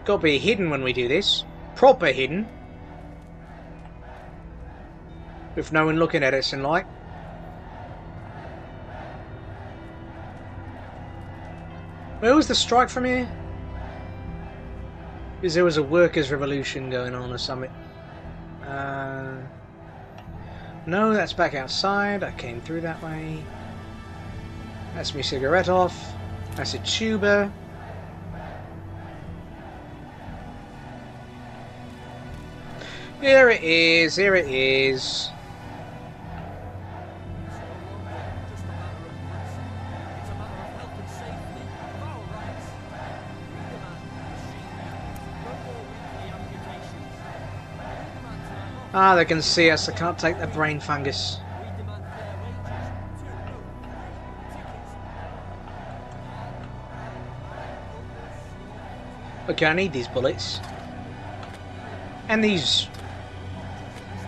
Gotta be hidden when we do this. Proper hidden. With no one looking at us and like. Where was the strike from here? Because there was a workers' revolution going on or something. No, that's back outside. I came through that way. That's my cigarette off. That's a tuber. Here it is. Here it is. Ah, they can see us. I can't take the brain fungus. Okay, I need these bullets. And these...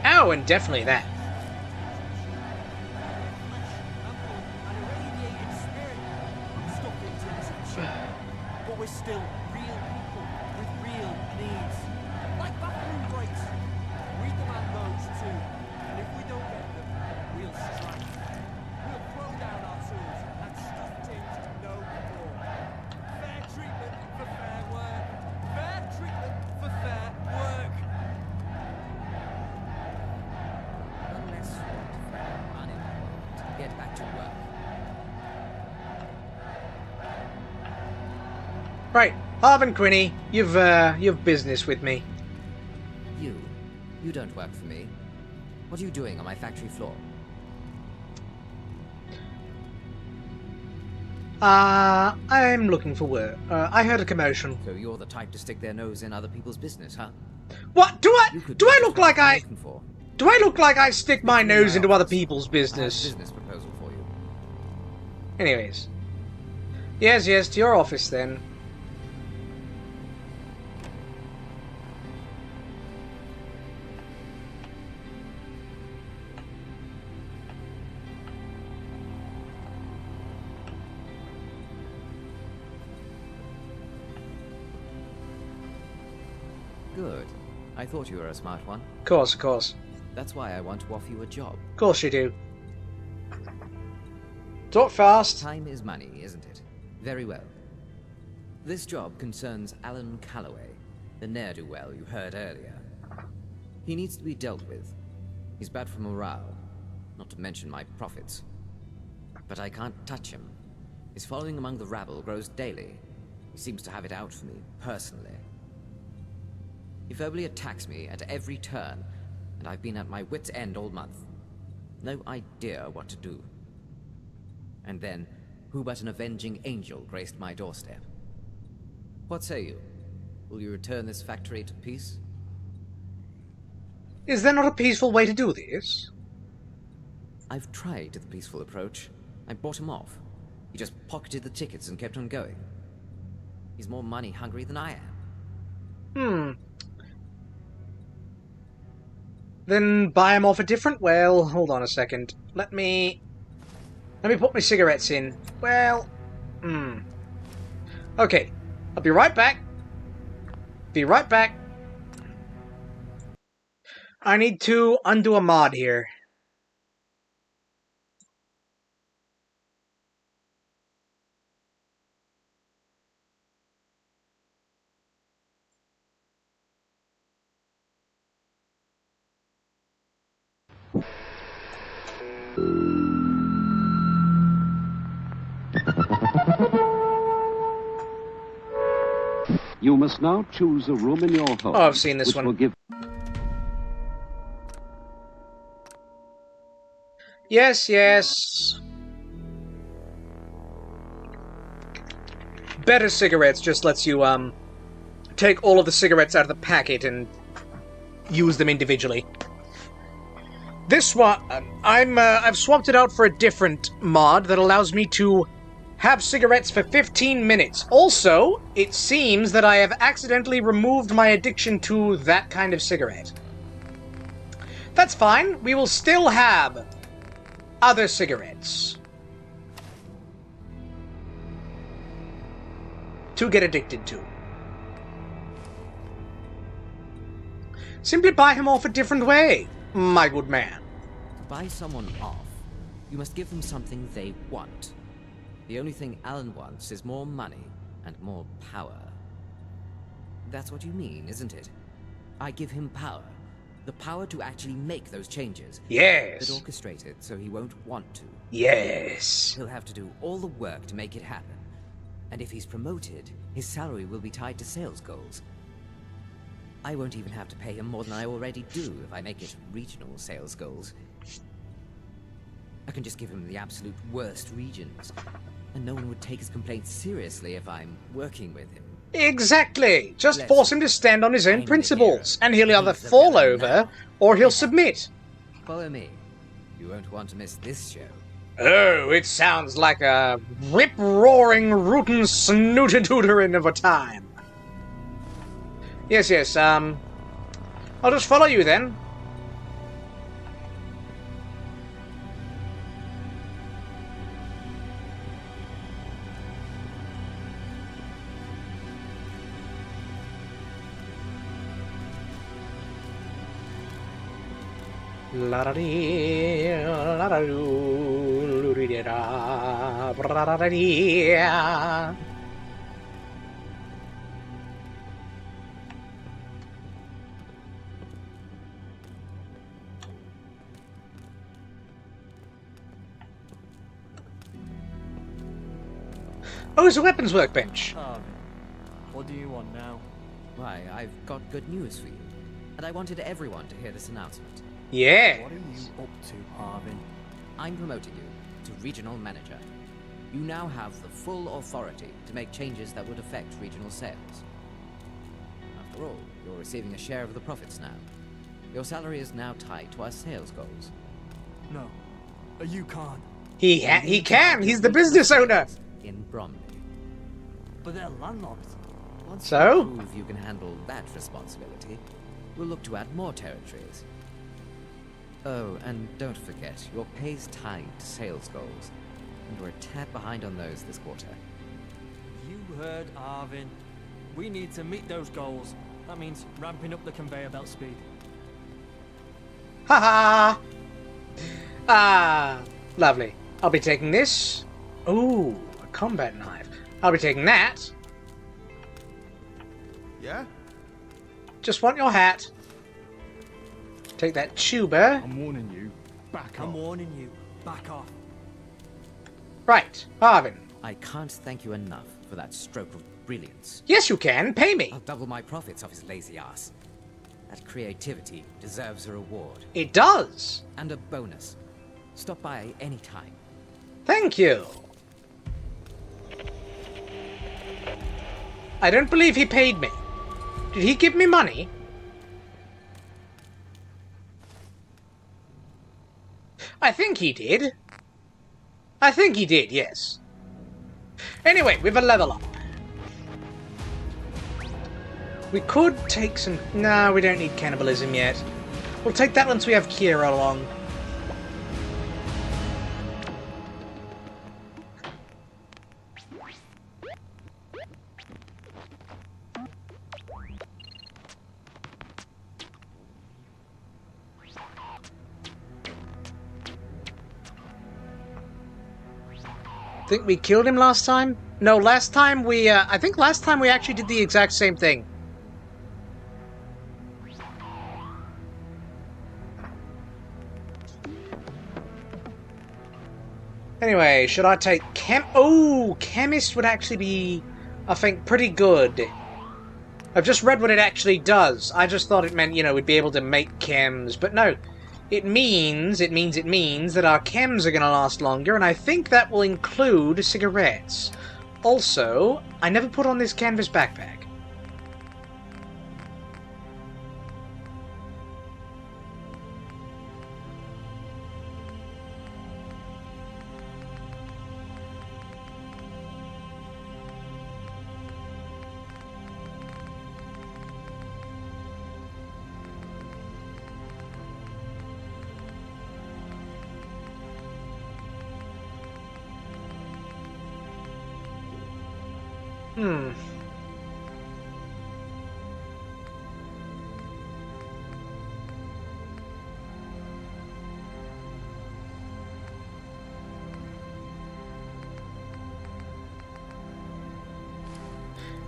Oh, and definitely that. But we're still real people with real needs. Like bathroom breaks. We demand those too. And if we don't get them, we'll strike. We'll throw down our tools and stuff things no more. Fair treatment for fair work. Fair treatment for fair work. Unless you're unemployed, get back to work. Right, Harvin Quinny, you've business with me. You don't work for me. What are you doing on my factory floor? I'm looking for work. I heard a commotion. So you're the type to stick their nose in other people's business, huh? What? Do I look like I stick my nose into other people's business? I have a business proposal for you. Anyways. Yes, to your office then. Good. I thought you were a smart one. Of course. That's why I want to offer you a job. Of course you do. Talk fast. Time is money, isn't it? Very well. This job concerns Alan Calloway, the ne'er-do-well you heard earlier. He needs to be dealt with. He's bad for morale, not to mention my profits. But I can't touch him. His following among the rabble grows daily. He seems to have it out for me, personally. He verbally attacks me at every turn, and I've been at my wit's end all month. No idea what to do. And then, who but an avenging angel graced my doorstep? What say you? Will you return this factory to peace? Is there not a peaceful way to do this? I've tried the peaceful approach. I bought him off. He just pocketed the tickets and kept on going. He's more money hungry than I am. Then buy him off a different... Well, hold on a second. Let me put my cigarettes in. Well, Okay, I'll be right back. Be right back. I need to undo a mod here. You must now choose a room in your home. Oh, I've seen this which one. Will give... Yes, yes. Better cigarettes just lets you, take all of the cigarettes out of the packet and use them individually. This one, I've swapped it out for a different mod that allows me to have cigarettes for 15 minutes. Also, it seems that I have accidentally removed my addiction to that kind of cigarette. That's fine. We will still have other cigarettes to get addicted to. Simply buy him off a different way, my good man. To buy someone off, you must give them something they want. The only thing Alan wants is more money and more power. That's what you mean, isn't it? I give him power. The power to actually make those changes. Yes. But orchestrate it so he won't want to. Yes. He'll have to do all the work to make it happen. And if he's promoted, his salary will be tied to sales goals. I won't even have to pay him more than I already do if I make it regional sales goals. I can just give him the absolute worst regions, and no one would take his complaints seriously if I'm working with him. Exactly! Just force him to stand on his own principles, and he'll either fall over, or he'll submit. Follow me. You won't want to miss this show. Oh, it sounds like a rip-roaring, rootin' snooter-tooterin' of a time. Yes, yes, I'll just follow you then. La da dee, la da doo, dee da, bra da dee. Oh, it's a weapons workbench. What do you want now? Why, I've got good news for you. And I wanted everyone to hear this announcement. Yeah. What are you up to, Harvin? I'm promoting you to regional manager. You now have the full authority to make changes that would affect regional sales. After all, you're receiving a share of the profits now. Your salary is now tied to our sales goals. No, you can't. He can. He's the business owner. In Bromley. But they're landlocked. Once So? you prove you can handle that responsibility, we'll look to add more territories. Oh, and don't forget, your pay's tied to sales goals, and we're a tad behind on those this quarter. You heard Arvin. We need to meet those goals. That means ramping up the conveyor belt speed. Haha! Ah, lovely. I'll be taking this. Ooh, a combat knife. I'll be taking that. Yeah? Just want your hat. Take that tuber. I'm warning you. Back off. I'm warning you. Back off. Right, Marvin. I can't thank you enough for that stroke of brilliance. Yes, you can. Pay me. I'll double my profits off his lazy ass. That creativity deserves a reward. It does. And a bonus. Stop by any time. Thank you. I don't believe he paid me. Did he give me money? I think he did. I think he did, yes. Anyway, we have a level up. We could take some... No, we don't need cannibalism yet. We'll take that once we have Kira along. Think we killed him last time? No, last time we, I think last time we actually did the exact same thing. Anyway, should I take Oh, Chemist would actually be, I think, pretty good. I've just read what it actually does. I just thought it meant, you know, we'd be able to make chems, but no. It means that our chems are going to last longer, and I think that will include cigarettes. Also, I never put on this canvas backpack.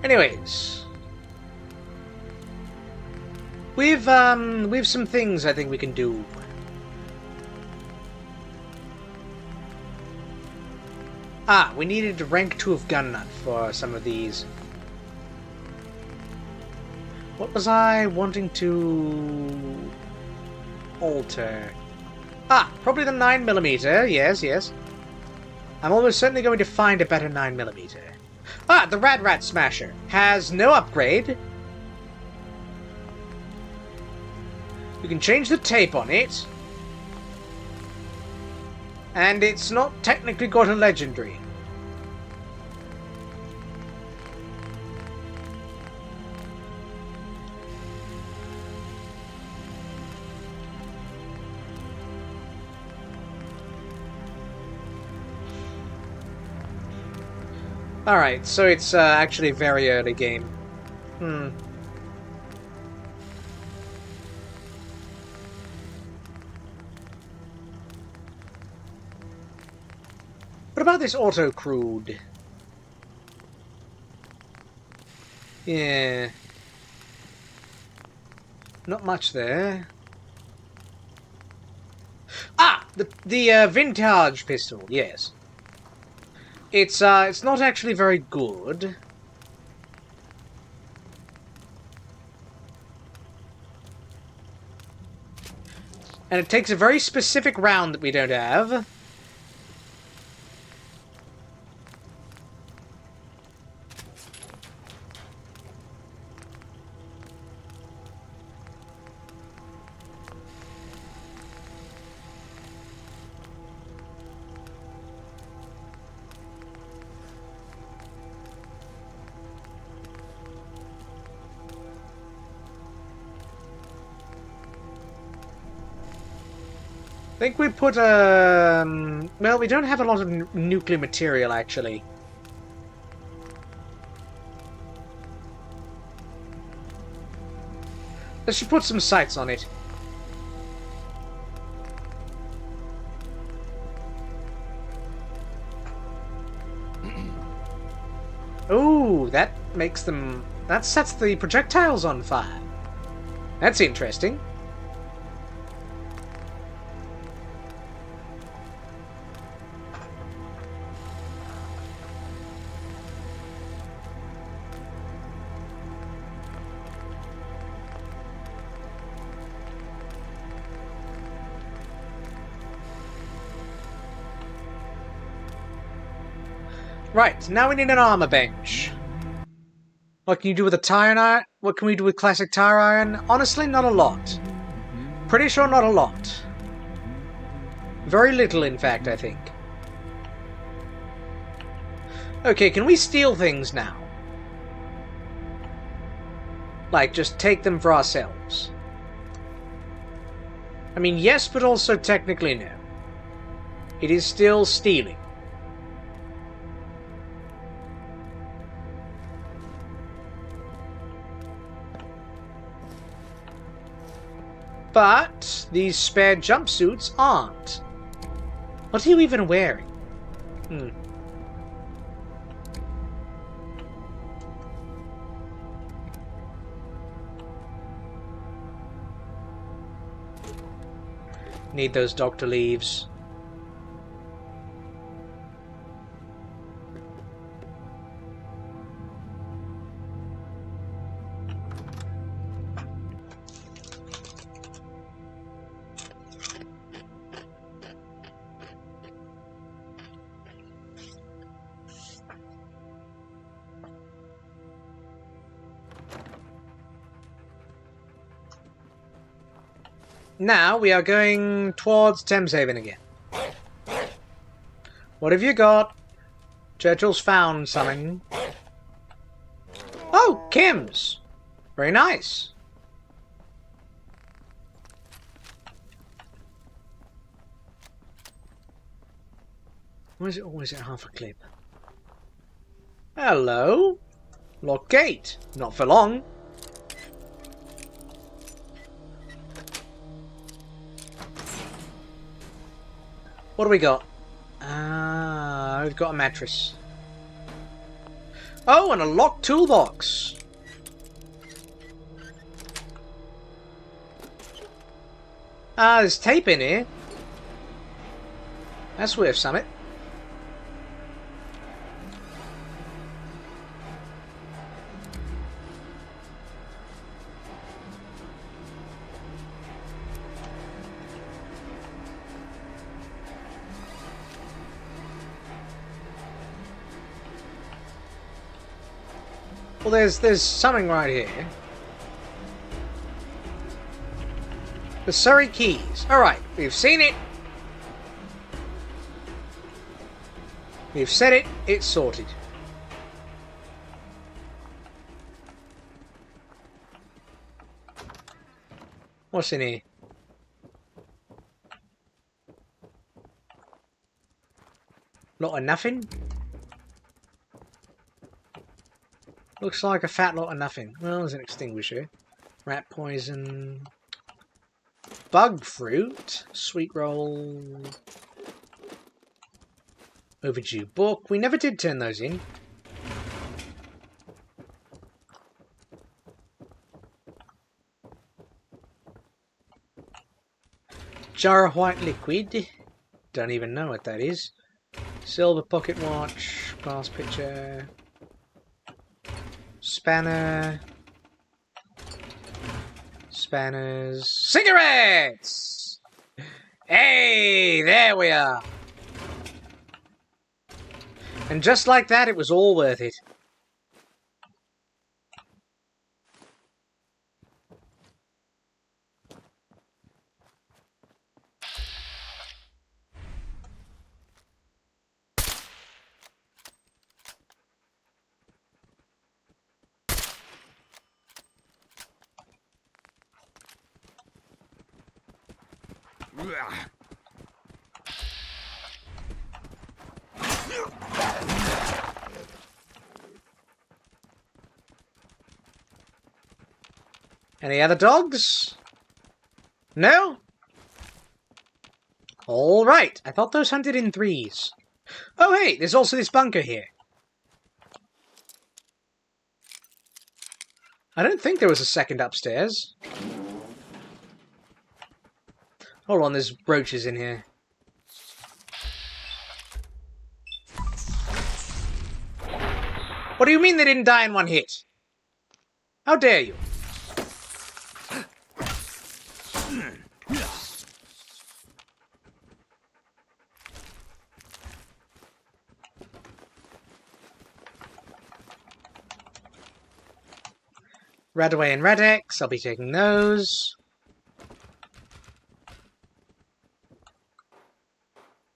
Anyways, we've some things I think we can do. Ah, we needed rank 2 of gun nut for some of these. What was I wanting to alter? Ah, probably the 9mm. Yes, yes. I'm almost certainly going to find a better 9mm. Ah, the Rat Smasher has no upgrade. You can change the tape on it. And it's not technically got a legendary. Alright, so it's actually a very early game. What about this auto-crude? Yeah. Not much there. Ah! The vintage pistol, yes. It's not actually very good. And it takes a very specific round that we don't have. I think we put, well, we don't have a lot of nuclear material, actually. Let's just put some sights on it. Ooh, that makes them That sets the projectiles on fire. That's interesting. Right, now we need an armor bench. What can you do with a tire iron? What can we do with classic tire iron? Honestly, not a lot. Pretty sure not a lot. Very little, in fact, I think. Okay, can we steal things now? Like, just take them for ourselves? I mean, yes, but also technically no. It is still stealing. But these spare jumpsuits aren't. What are you even wearing? Need those doctor leaves. Now we are going towards Thameshaven again. What have you got? Churchill's found something. Oh, Kim's! Very nice. Why is it always at half a clip? Hello? Locked gate. Not for long. What do we got? We've got a mattress. Oh, and a locked toolbox. There's tape in here. That's worth something. Well, there's something right here. The Surrey Keys. Alright, we've seen it. We've said it. It's sorted. What's in here? Lot of nothing? Looks like a fat lot of nothing. Well, there's an extinguisher. Rat poison. Bug fruit. Sweet roll. Overdue book. We never did turn those in. Jar of white liquid. Don't even know what that is. Silver pocket watch. Glass pitcher. Spanner. Spanners. Cigarettes! Hey, there we are. And just like that, it was all worth it. Any other dogs? No? Alright, I thought those hunted in threes. Oh hey, there's also this bunker here. I don't think there was a second upstairs. Hold on, there's roaches in here. What do you mean they didn't die in one hit? How dare you? Radaway and Radex, I'll be taking those.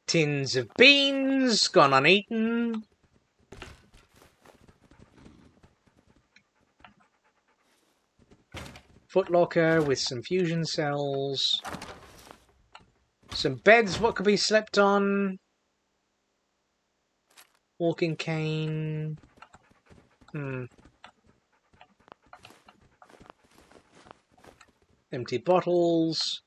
Tins of beans, gone uneaten. Footlocker with some fusion cells. Some beds, what could be slept on? Walking cane. Empty bottles.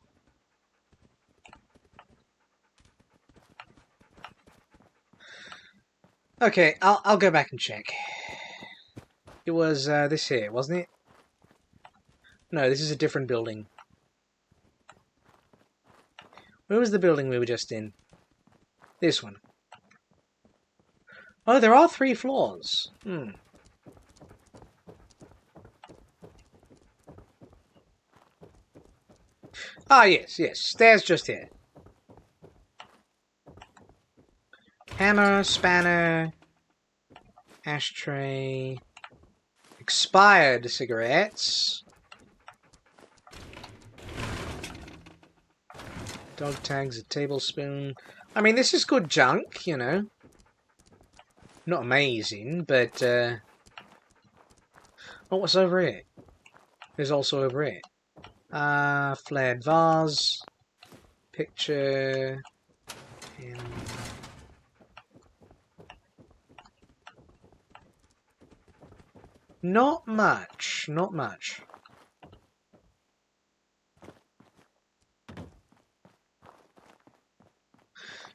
Okay, I'll go back and check. It was this here, wasn't it? No, this is a different building. Where was the building we were just in? This one. Oh, there are 3 floors. Ah, yes, yes. Stairs just here. Hammer, spanner, ashtray, expired cigarettes, dog tags, a tablespoon. I mean, this is good junk, you know. Not amazing, but oh, what's over here? There's also over here. Flared vase, picture, and not much, not much.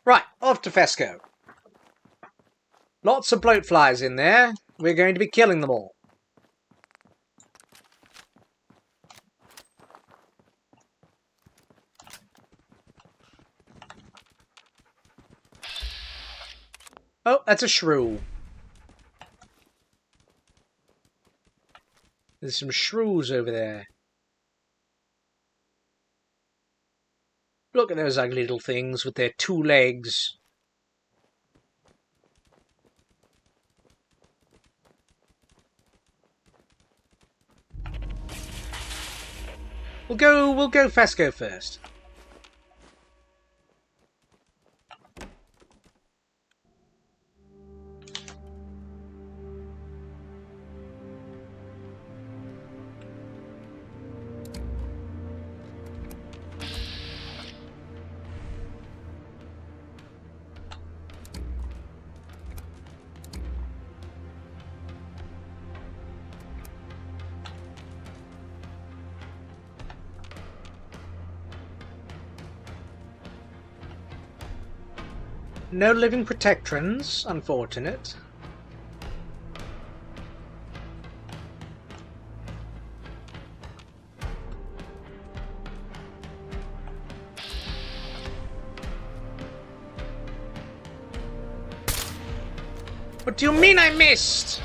Right, off to Fesco. Lots of bloatflies in there. We're going to be killing them all. Oh, that's a shrew. There's some shrews over there. Look at those ugly little things with their 2 legs. We'll go Fesco first. No living protectrons, unfortunate. What do you mean I missed?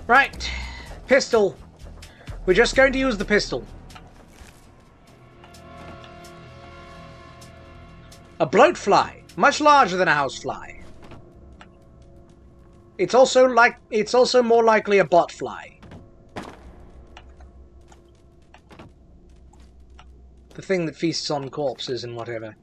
Right, pistol. We're just going to use the pistol. A bloatfly, much larger than a housefly. It's also more likely a botfly. The thing that feasts on corpses and whatever.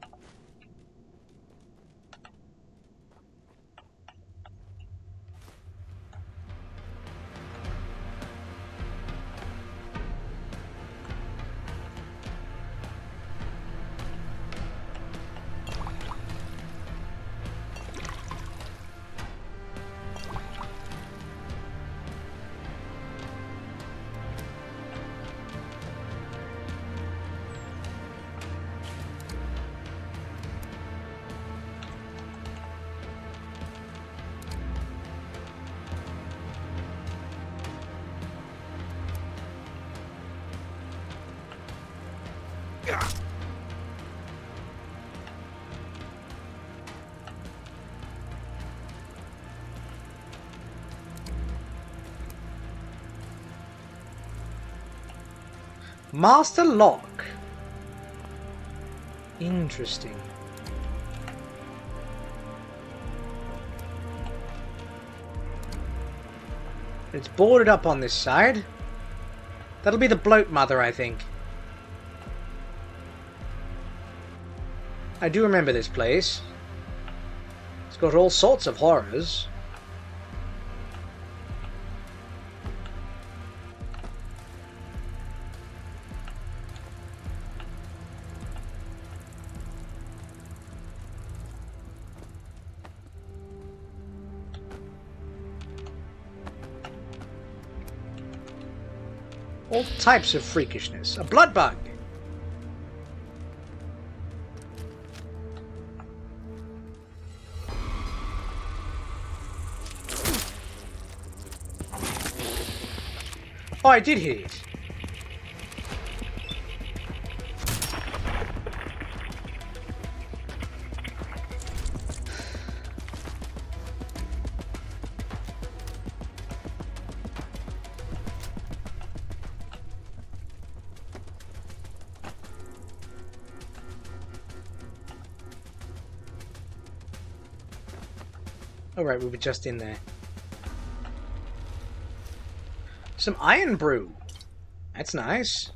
Master lock. Interesting. It's boarded up on this side. That'll be the bloat mother, I think. I do remember this place. It's got all sorts of horrors. All types of freakishness. A blood bug! Oh, I did hit it. Alright, we were just in there. Some iron brew. That's nice.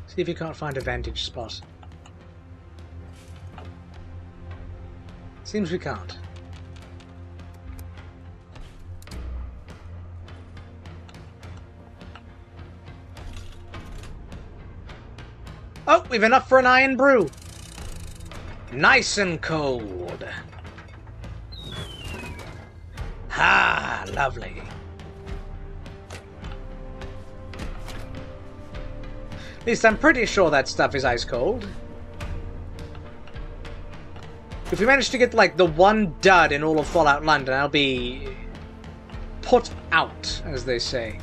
See if you can't find a vantage spot. Seems we can't. Oh, we've enough for an iron brew. Nice and cold. Ah, lovely. At least I'm pretty sure that stuff is ice cold. If we manage to get, like, the one dud in all of Fallout London, I'll be put out, as they say.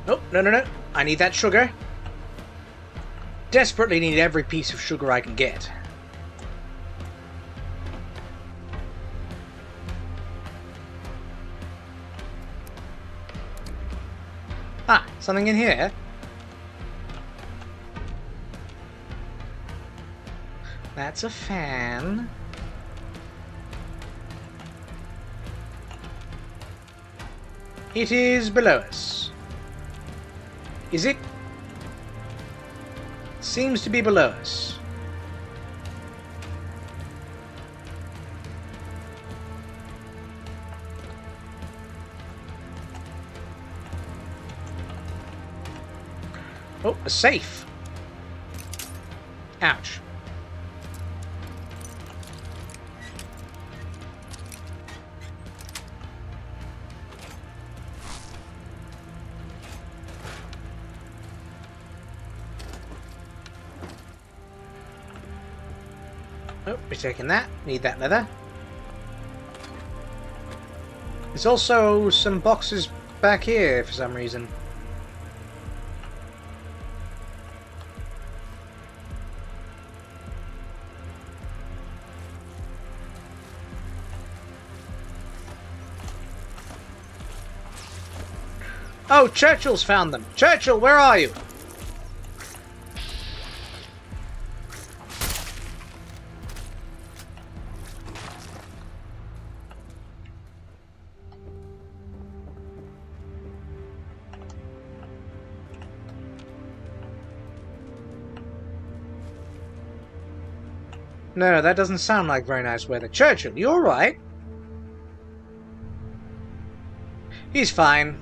Oh, no. I need that sugar. Desperately need every piece of sugar I can get. Ah, something in here? That's a fan. It is below us. Is it? Seems to be below us. Oh, a safe. Ouch. Oh, we're taking that. Need that leather. There's also some boxes back here for some reason. Oh, Churchill's found them. Churchill, where are you? No, that doesn't sound like very nice weather. Churchill, you alright? He's fine.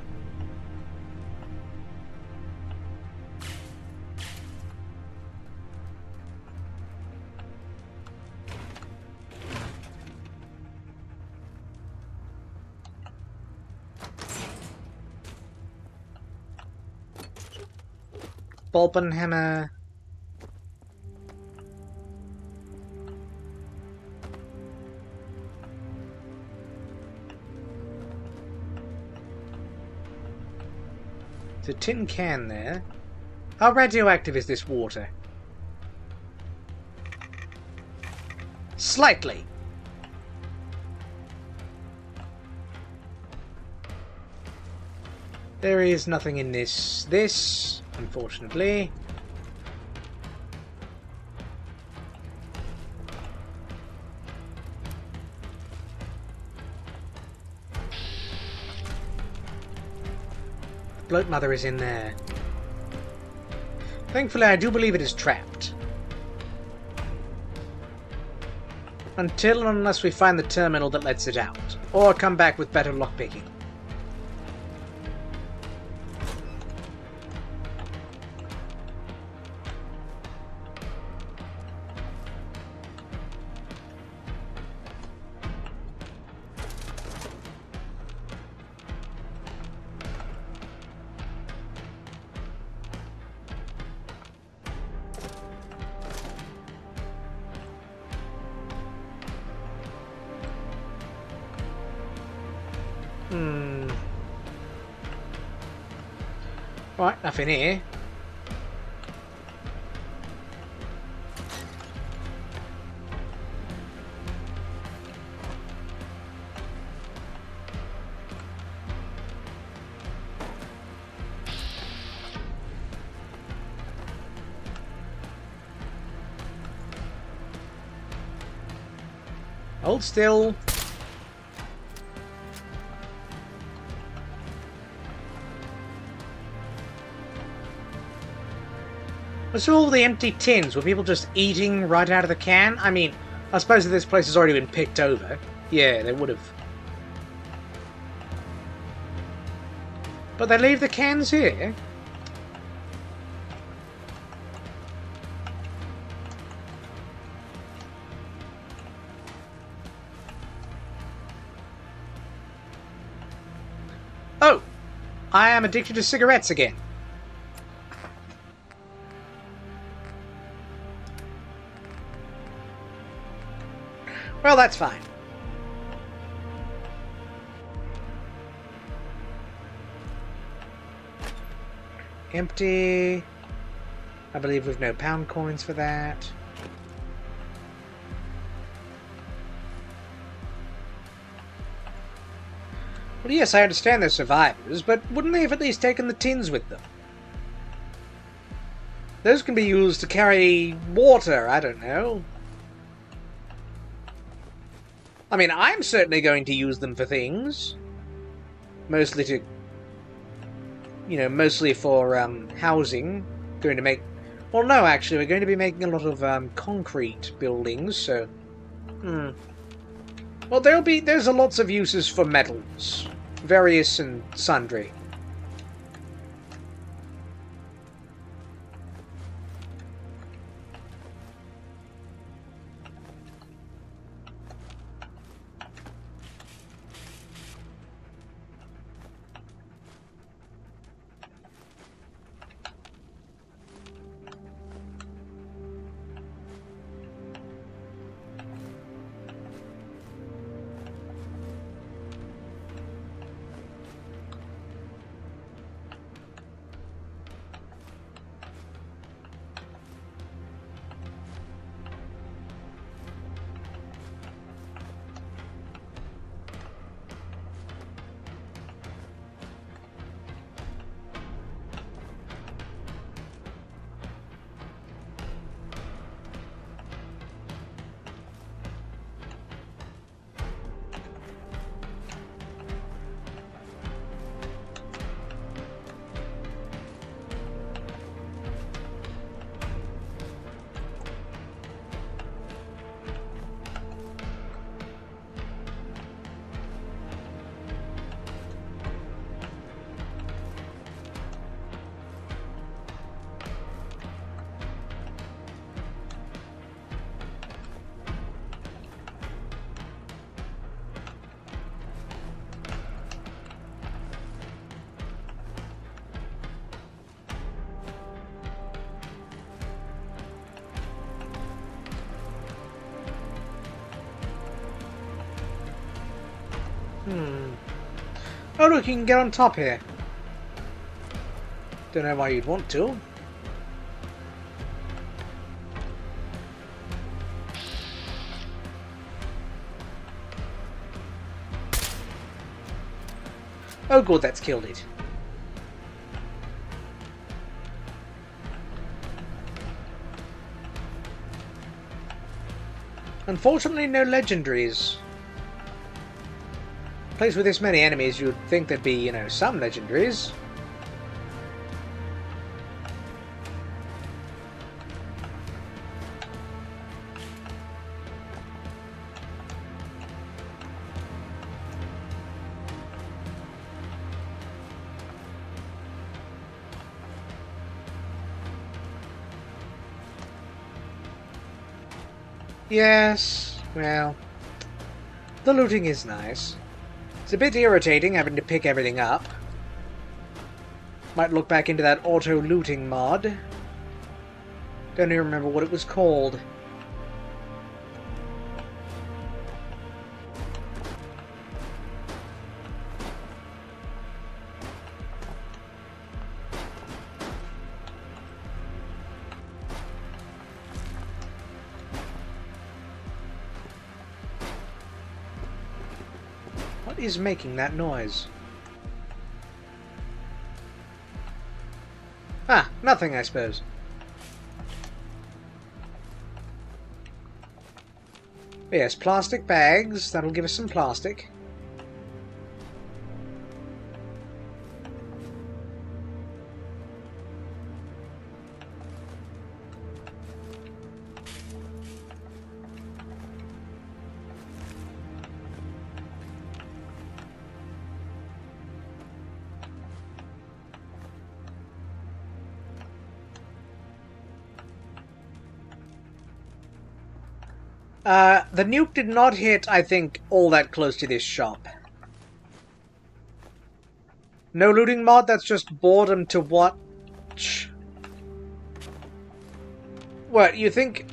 Bolpenhammer. There's a tin can there. How radioactive is this water? Slightly. There is nothing in this, unfortunately. The bloat mother is in there. Thankfully, I do believe it is trapped. Until and unless we find the terminal that lets it out. Or come back with better lockpicking. Right, nothing here. Hold still. What's all the empty tins? Were people just eating right out of the can? I mean, I suppose if this place has already been picked over. Yeah, they would have. But they leave the cans here? Oh! I am addicted to cigarettes again. Well, that's fine. Empty. I believe we've no pound coins for that. Well, yes, I understand they're survivors, but wouldn't they have at least taken the tins with them? Those can be used to carry water, I don't know. I mean, I'm certainly going to use them for things. Mostly to... You know, mostly for, housing. Going to make... Well, no, actually, we're going to be making a lot of, concrete buildings, so... Well, there's lots of uses for metals. Various and sundry. Oh look, you can get on top here. Don't know why you'd want to. Oh good, that's killed it. Unfortunately, no legendaries. A place with this many enemies, you'd think there'd be, you know, some legendaries. Yes, well, the looting is nice. It's a bit irritating having to pick everything up. Might look back into that auto-looting mod. Don't even remember what it was called. What is making that noise? Ah, nothing, I suppose. Yes, plastic bags. That'll give us some plastic. The nuke did not hit, I think, all that close to this shop. No looting mod, that's just boredom to watch. What, you think...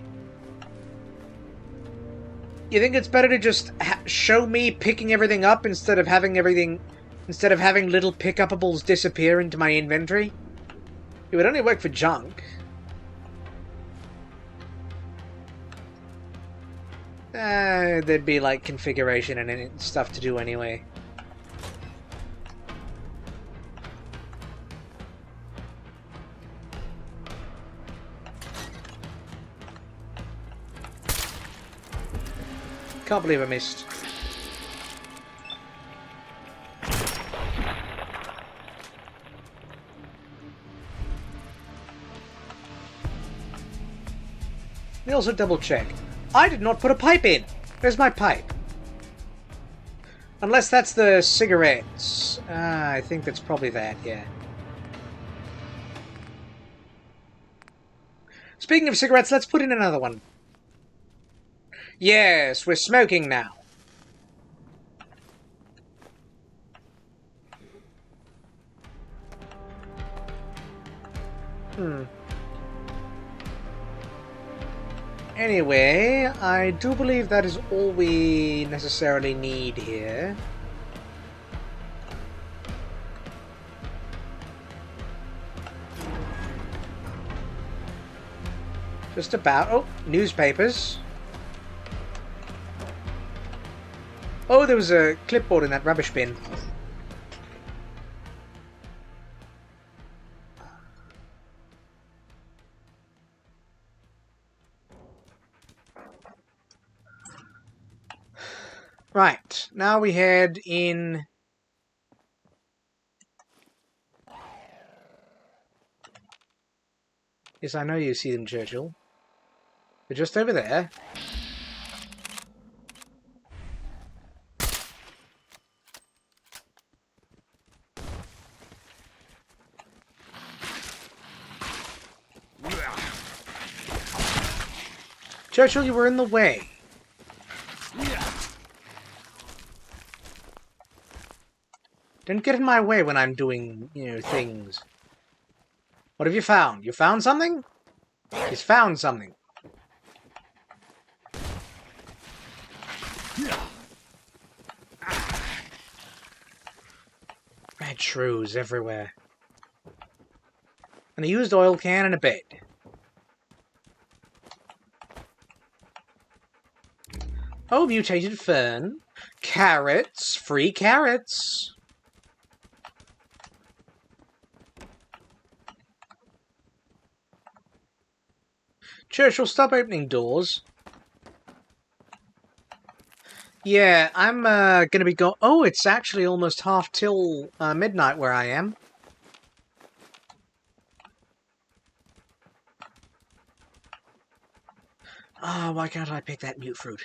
You think it's better to just show me picking everything up instead of having everything... Instead of having little pick-upables disappear into my inventory? It would only work for junk. There'd be, like, configuration and stuff to do anyway. Can't believe I missed. They also double check. I did not put a pipe in! Where's my pipe? Unless that's the cigarettes. I think that's probably that, yeah. Speaking of cigarettes, let's put in another one. Yes, we're smoking now. Anyway, I do believe that is all we necessarily need here. Just about. Oh, newspapers. Oh, there was a clipboard in that rubbish bin. Right, now we head in... Yes, I know you see them, Churchill. They're just over there. Churchill, you were in the way. Don't get in my way when I'm doing, you know, things. What have you found? You found something? He's found something. Dead shrews everywhere. And a used oil can and a bed. Oh, mutated fern. Carrots. Free carrots. Churchill, stop opening doors. Yeah, I'm gonna be go- Oh, it's actually almost half till midnight where I am. Ah, why can't I pick that mute fruit?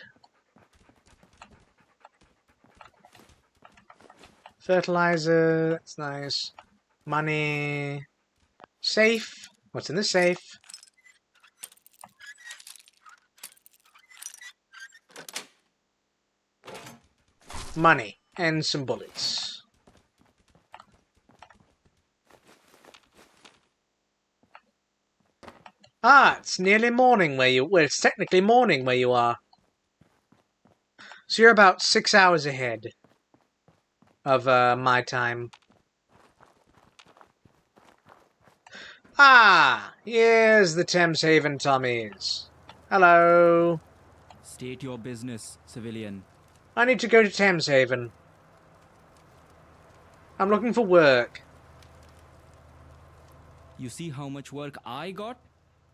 Fertilizer, that's nice. Money. Safe. What's in the safe? Money. And some bullets. Ah, it's nearly morning where you... Well, it's technically morning where you are. So you're about 6 hours ahead of my time. Ah, here's the Thames Haven Tommies. Hello. State your business, civilian. I need to go to Thames Haven. I'm looking for work. You see how much work I got?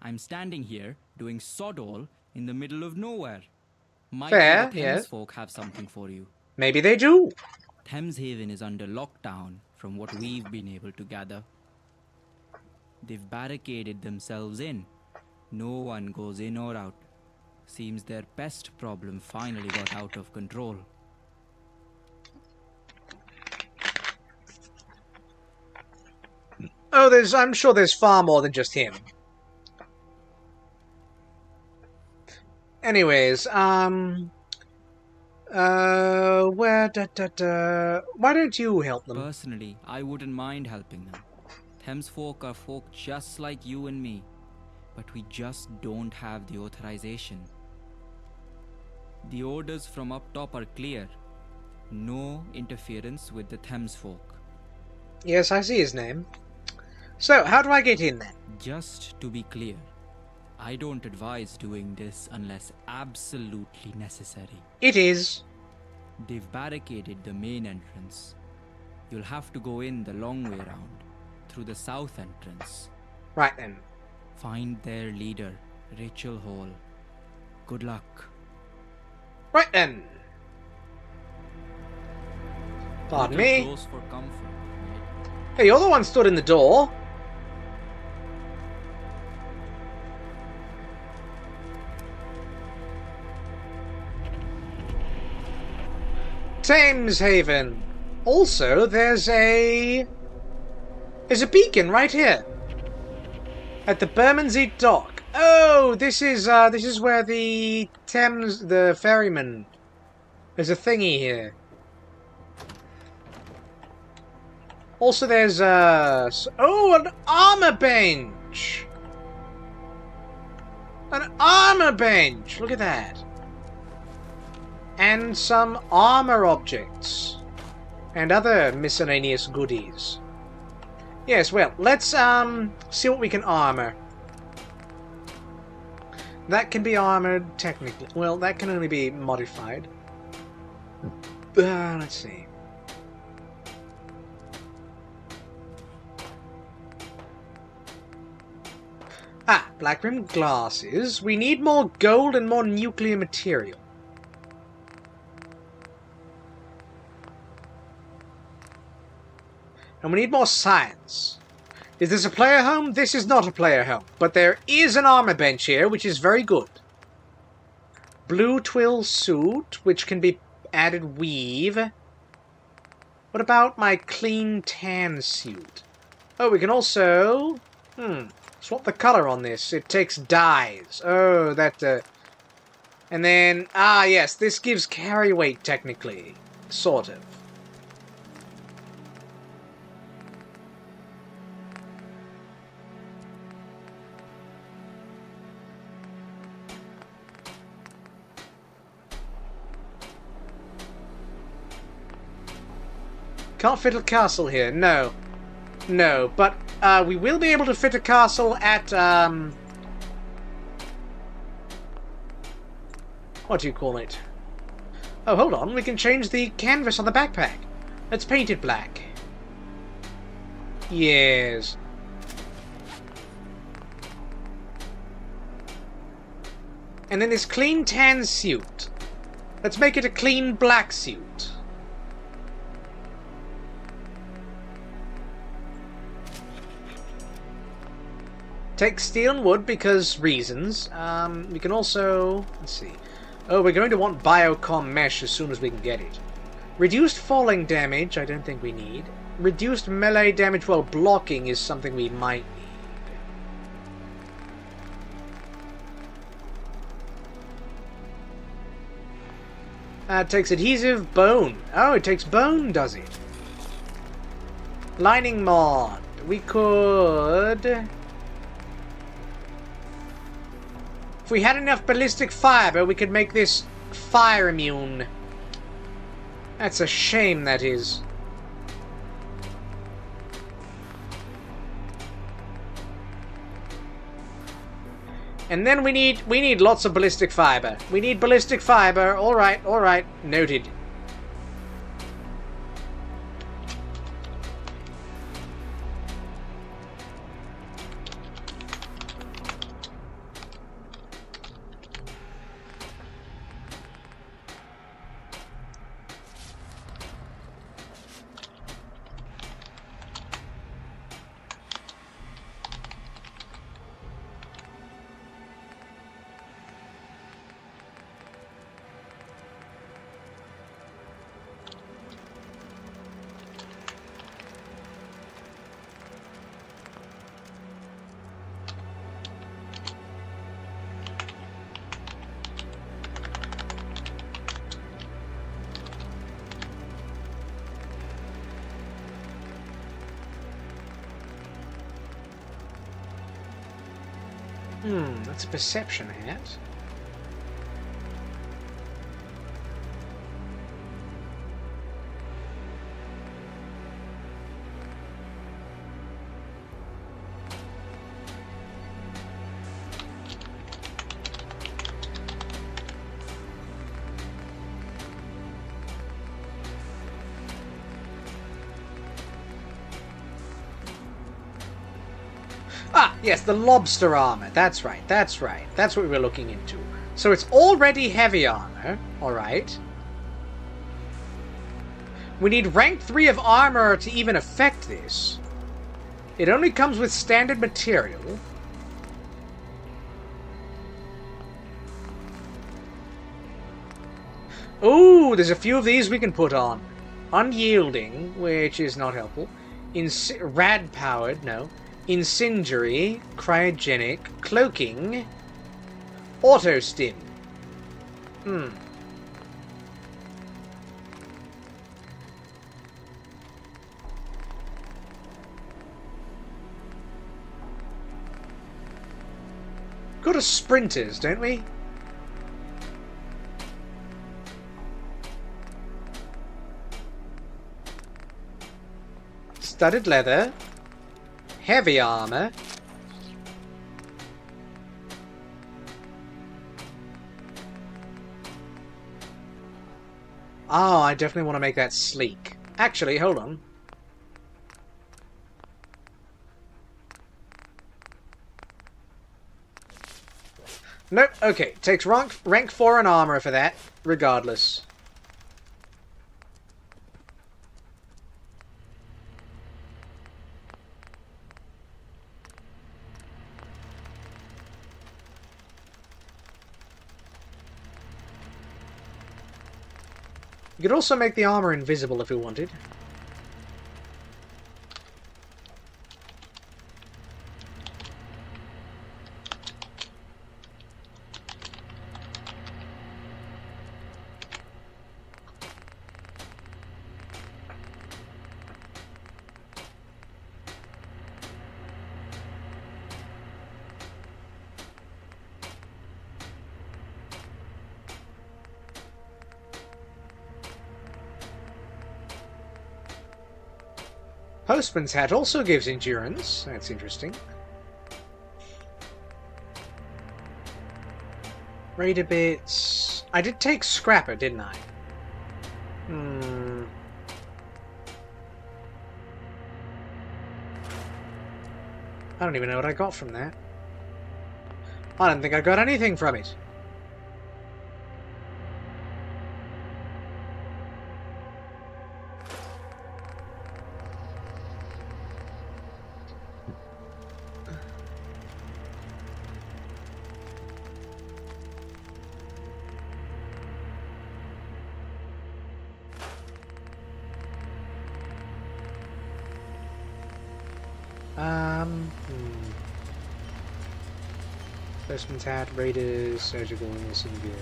I'm standing here doing sod all in the middle of nowhere. Might Fair, the Thames yes. folk have something for you. Maybe they do. Thames Haven is under lockdown from what we've been able to gather. They've barricaded themselves in. No one goes in or out. Seems their pest problem finally got out of control. Oh, I'm sure there's far more than just him. Anyways, why don't you help them? Personally, I wouldn't mind helping them. Thames folk are folk just like you and me, but we just don't have the authorization. The orders from up top are clear. No interference with the Thames folk. Yes, I see his name. So, how do I get in then? Just to be clear, I don't advise doing this unless absolutely necessary. It is. They've barricaded the main entrance. You'll have to go in the long way round, through the south entrance. Right then. Find their leader, Rachel Hall. Good luck. Right then. Pardon me. Close for comfort. Hey, you're the one stood in the door. Thames Haven. Also, there's a beacon right here at the Bermondsey Dock. Oh, this is where the ferryman. There's a thingy here. Also, there's an armor bench. An armor bench. Look at that. And some armor objects. And other miscellaneous goodies. Yes, well, let's see what we can armor. That can be armored technically. Well, that can only be modified. Let's see. Ah, black rimmed glasses. We need more gold and more nuclear material. And we need more science. Is this a player home? This is not a player home. But there is an armor bench here, which is very good. Blue twill suit, which can be added weave. What about my clean tan suit? Oh, we can also... swap the color on this. It takes dyes. Oh, that... And then... Ah, yes, this gives carry weight, technically. Sort of. Can't fit a castle here. No. No, but we will be able to fit a castle at, what do you call it? Oh, hold on. We can change the canvas on the backpack. Let's paint it black. Yes. And then this clean tan suit. Let's make it a clean black suit. Take steel and wood because reasons. We can also... Let's see. Oh, we're going to want biocom mesh as soon as we can get it. Reduced falling damage, I don't think we need. Reduced melee damage while blocking is something we might need. It takes adhesive bone. Oh, it takes bone, does it? Lining mod. We could... If we had enough ballistic fiber, we could make this fire immune. That's a shame, that is. And then we need lots of ballistic fiber. We need ballistic fiber. All right. Noted. That's a perception hat. Ah, yes, the lobster armor. That's right. That's what we were looking into. So it's already heavy armor. Alright. We need rank 3 of armor to even affect this. It only comes with standard material. Ooh, there's a few of these we can put on. Unyielding, which is not helpful. Rad-powered, no. Incendiary, cryogenic, cloaking, auto-stim. Go to sprinters, don't we? Studded leather. Heavy armor. Oh, I definitely want to make that sleek. Actually, hold on. Nope, okay. Takes rank 4 in armor for that, regardless. You could also make the armor invisible if we wanted. Postman's hat also gives endurance. That's interesting. Raider bits. I did take Scrapper, didn't I? I don't even know what I got from that. I don't think I got anything from it. Postman's hat, Raiders, surgical, symbiote.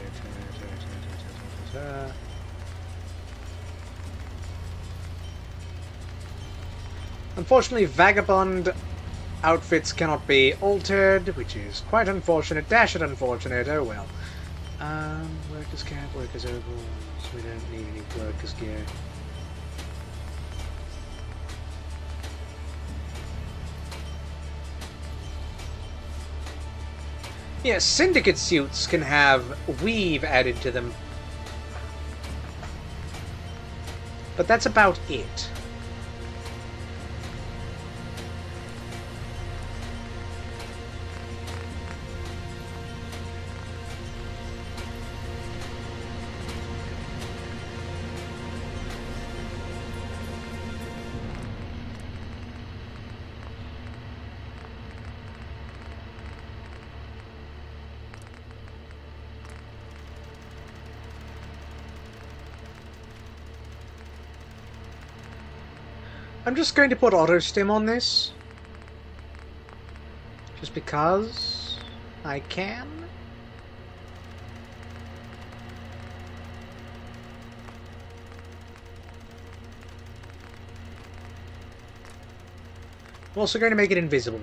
Unfortunately, vagabond outfits cannot be altered, which is quite unfortunate. Dash it unfortunate. Oh well. Workers cap, workers overalls. We don't need any workers gear. Yeah, syndicate suits can have weave added to them. But that's about it. I'm just going to put auto stim on this. Just because I can. I'm also going to make it invisible.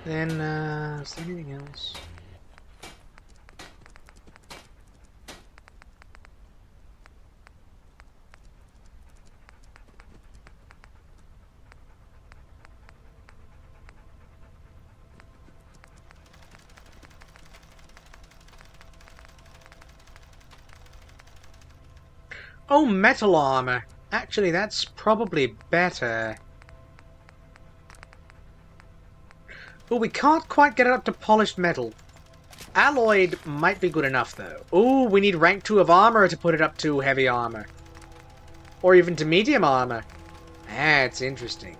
Then, is there anything else? Oh, metal armor. Actually, that's probably better. Oh, we can't quite get it up to polished metal. Alloyed might be good enough, though. Oh, we need rank 2 of armor to put it up to heavy armor. Or even to medium armor. That's interesting.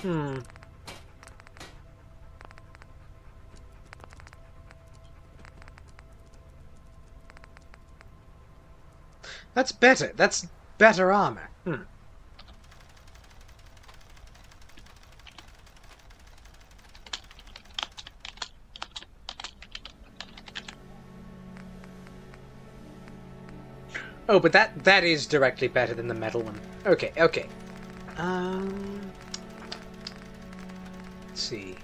Hmm. That's better. That's better armor. Hmm. Oh, but that is directly better than the metal one. Okay, okay. Let's see.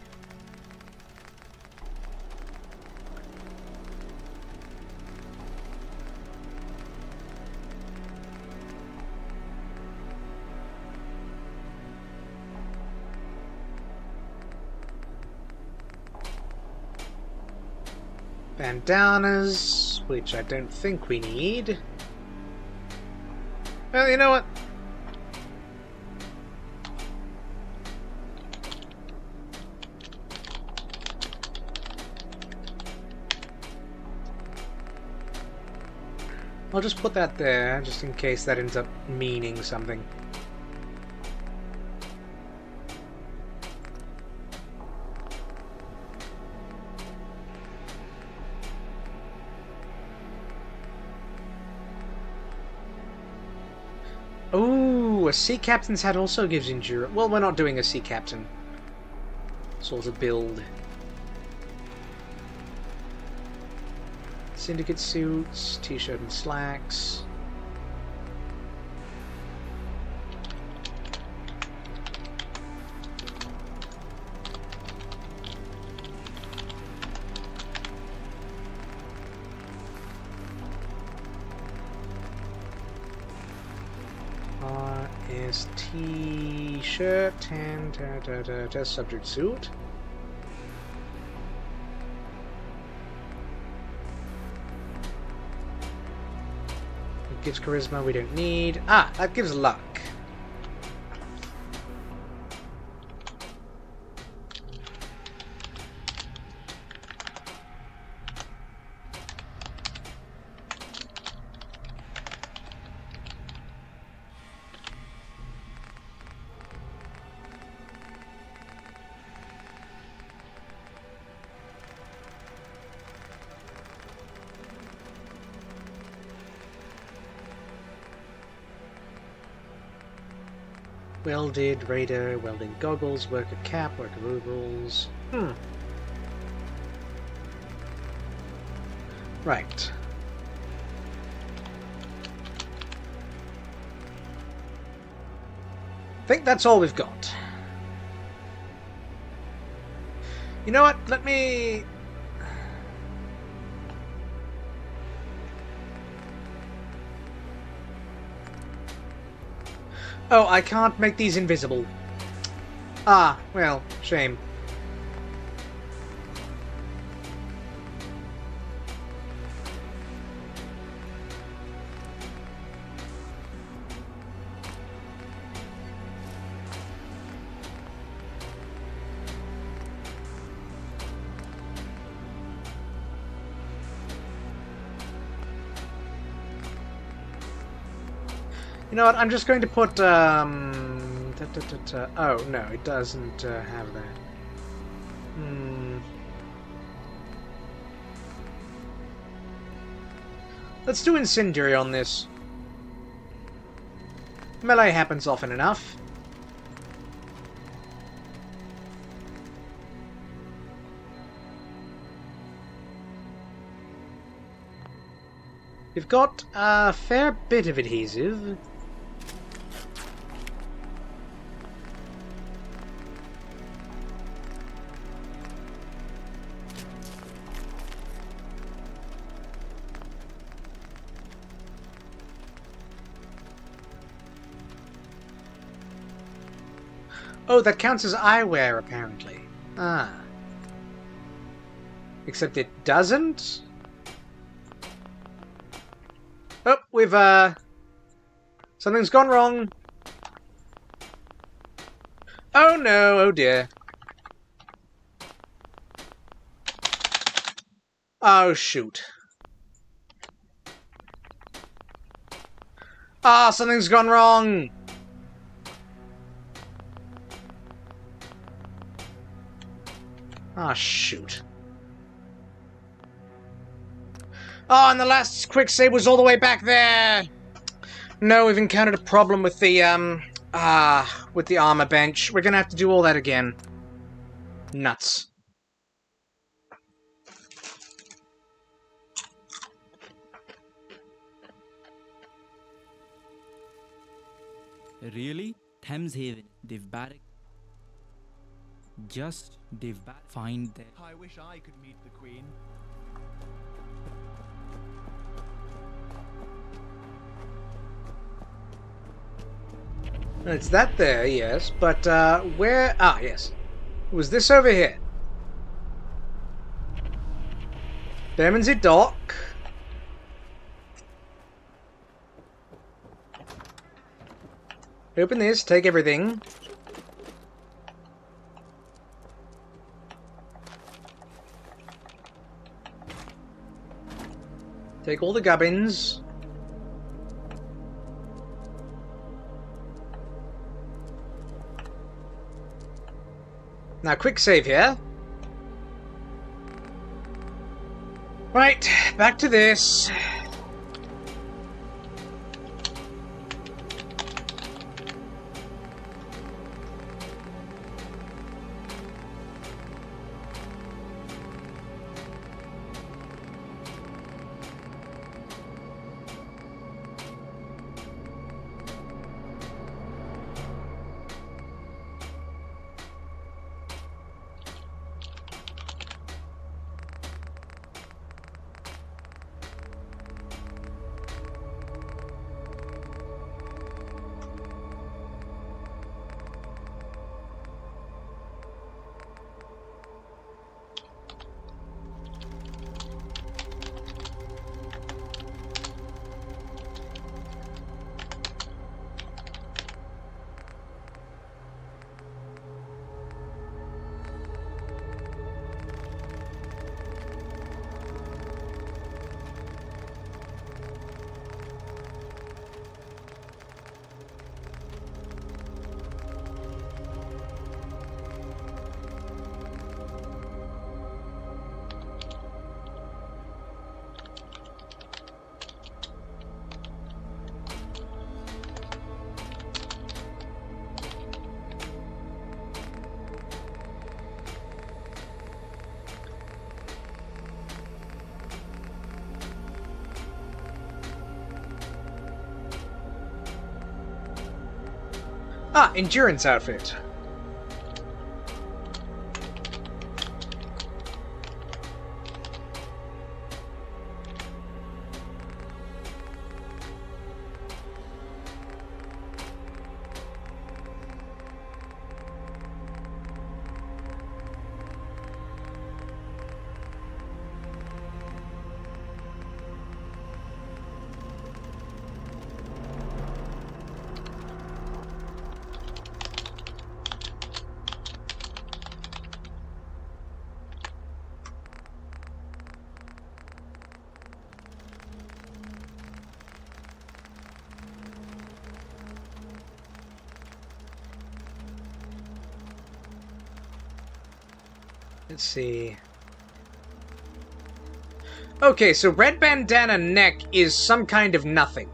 Bandanas, which I don't think we need. Well, you know what? I'll just put that there, just in case that ends up meaning something. Ooh, a sea captain's hat also gives endurance. Well, we're not doing a sea captain sort of build. Syndicate suits, t-shirt and slacks. T-shirt and subject suit. It gives charisma we don't need. Ah, that gives luck. Welded, radar, welding goggles, worker cap, worker overalls. Right. I think that's all we've got. You know what? Let me... Oh, I can't make these invisible. Ah, well, shame. You know what, I'm just going to put, oh, no, it doesn't have that. Let's do Incendiary on this. Melee happens often enough. We've got a fair bit of adhesive. Oh, that counts as eyewear, apparently. Ah. Except it doesn't? Oh, we've, something's gone wrong. Oh no, oh dear. Oh, shoot. Ah, something's gone wrong! Ah, shoot. Oh, and the last quick save was all the way back there! No, we've encountered a problem with the, with the armor bench. We're gonna have to do all that again. Nuts. Really? Thames Haven. They've barracked. They've find their. I wish I could meet the Queen. It's that there, yes, but, where... Ah, yes. Was this over here? Bermondsey Dock. Open this, take everything. Take all the gubbins. Now, quick save here. Right, back to this. Ah, endurance outfit. Let's see. Okay, so red bandana neck is some kind of nothing.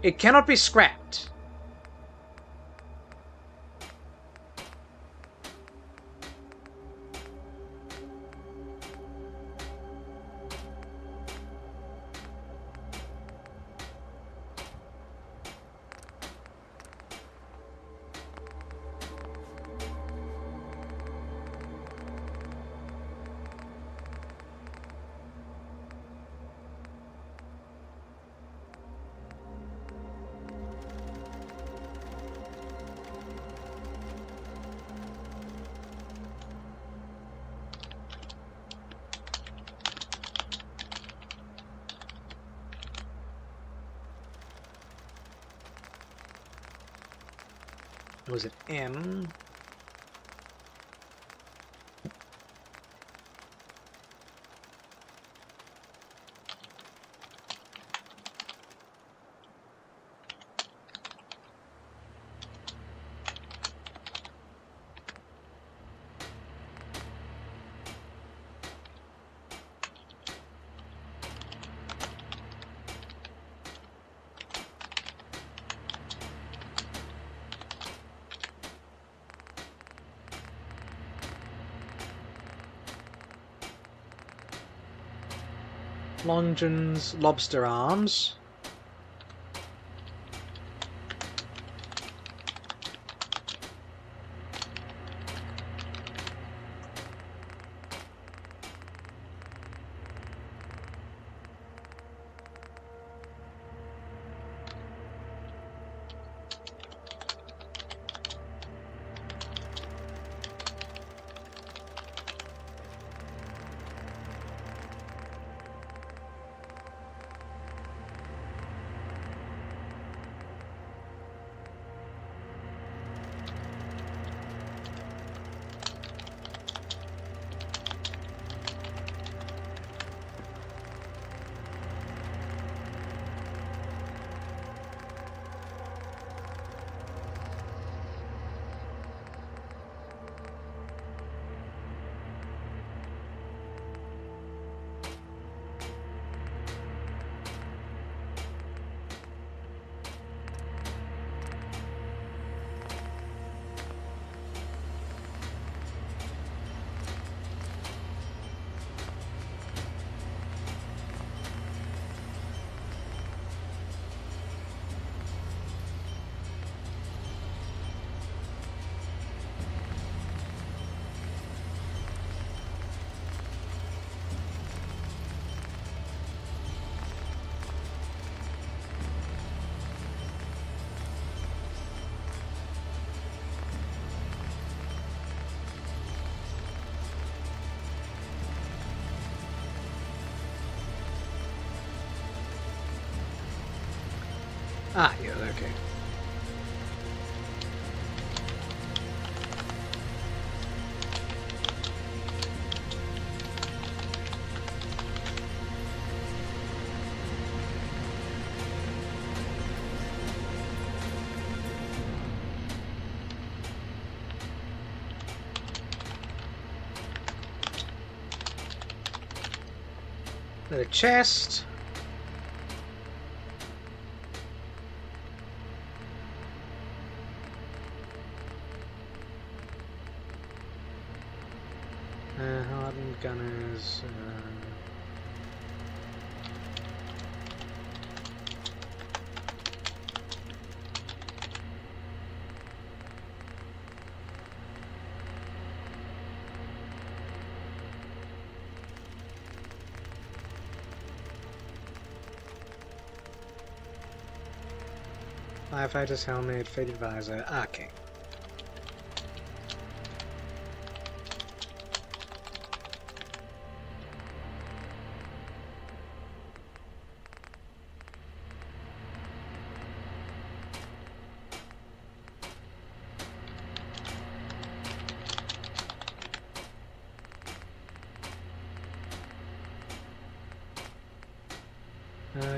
It cannot be scrapped. Was it M? Long John's lobster arms. Ah, yeah, okay. The chest. Hardened gunners. Firefighter's helmet, faded visor. Okay.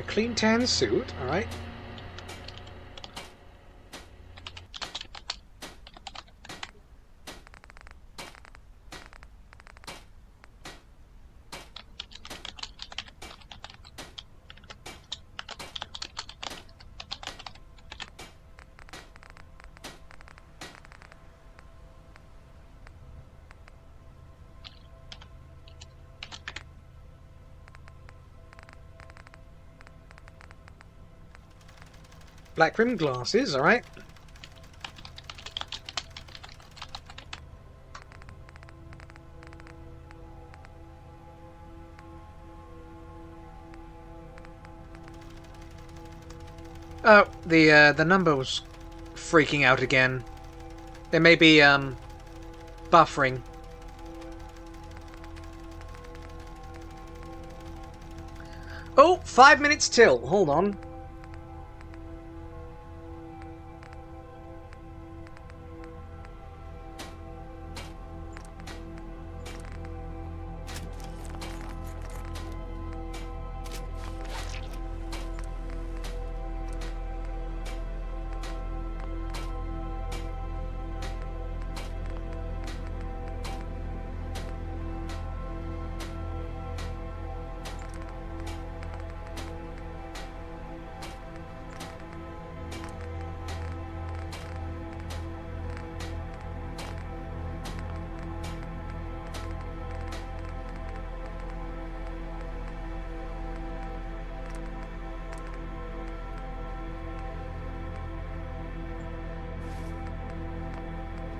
Clean tan suit, alright. Black rimmed glasses, alright. Oh, the number was freaking out again. It may be buffering. Oh, 5 minutes till. Hold on.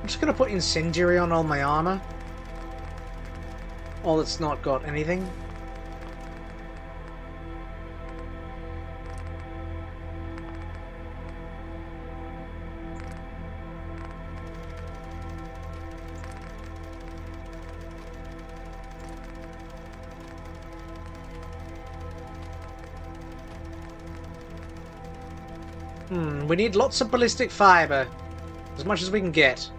I'm just gonna put incendiary on all my armor. All that's not got anything. We need lots of ballistic fiber. As much as we can get.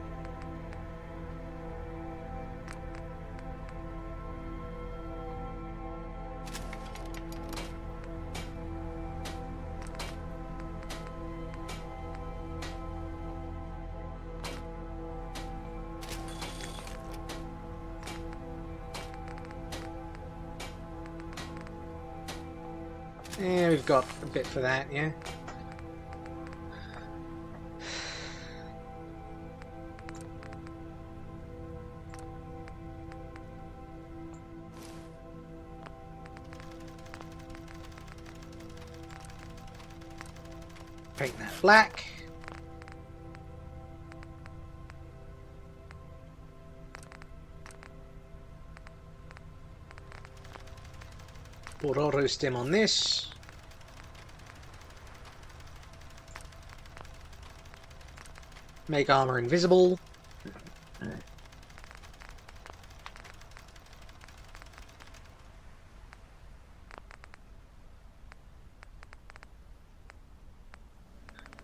Yeah, we've got a bit for that, yeah. Paint that black. Put auto stem on this. Make armor invisible.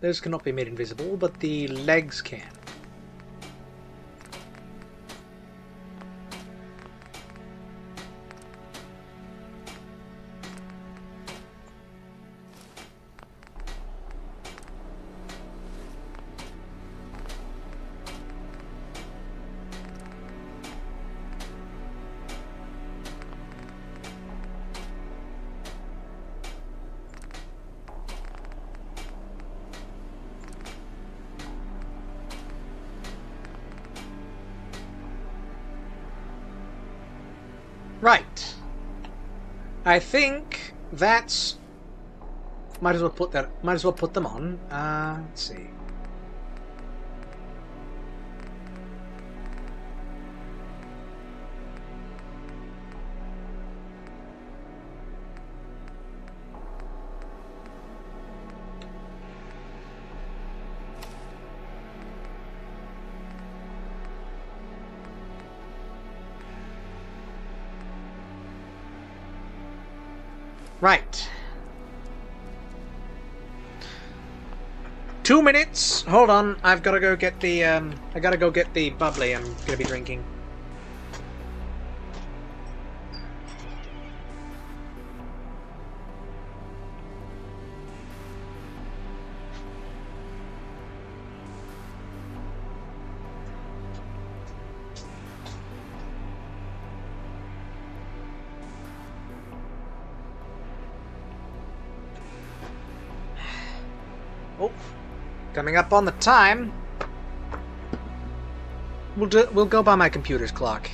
Those cannot be made invisible, but the legs can. Right. I think that's... Might as well put them on. Let's see. Right. 2 minutes. Hold on. I've got to go get the I got to go get the bubbly I'm going to be drinking. Oh, coming up on the time. We'll go by my computer's clock.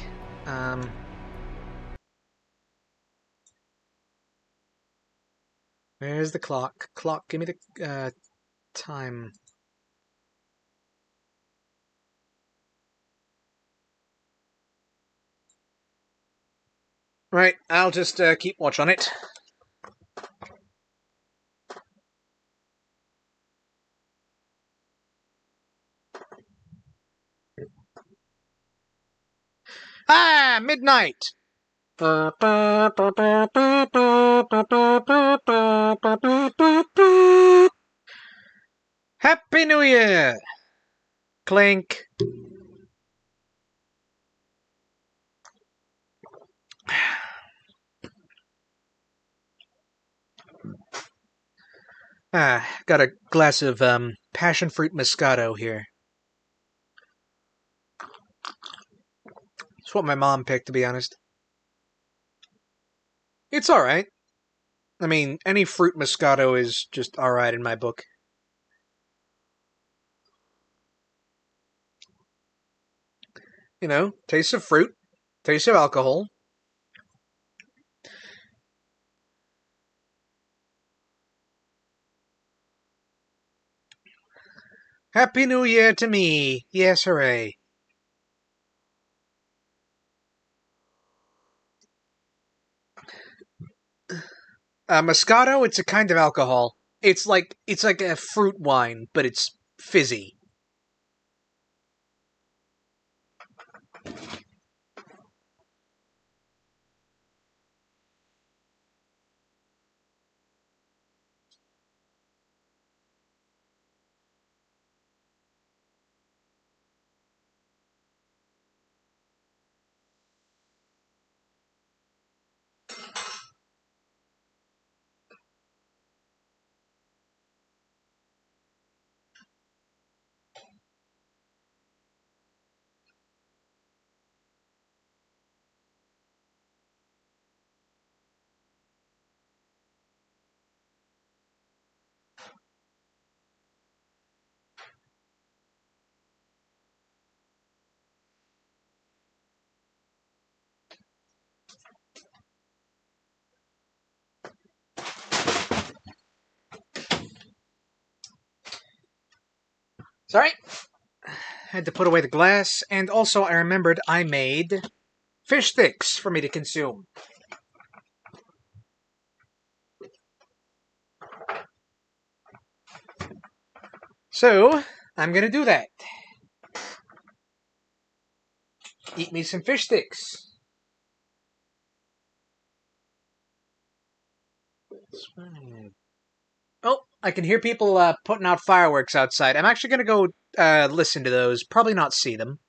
Where's the clock? Clock, give me the time. Right, I'll just keep watch on it. Ah, midnight. Happy New Year. Clink. Got a glass of passion fruit Moscato here. It's what my mom picked, to be honest. It's alright. I mean, any fruit Moscato is just alright in my book. You know, taste of fruit, taste of alcohol. Happy New Year to me. Yes, hooray. Moscato, it's a kind of alcohol. It's like a fruit wine, but it's fizzy. Sorry. Had to put away the glass, and also I remembered I made fish sticks for me to consume. So, I'm gonna do that. Eat me some fish sticks. Oh, I can hear people putting out fireworks outside. I'm actually gonna go listen to those. Probably not see them.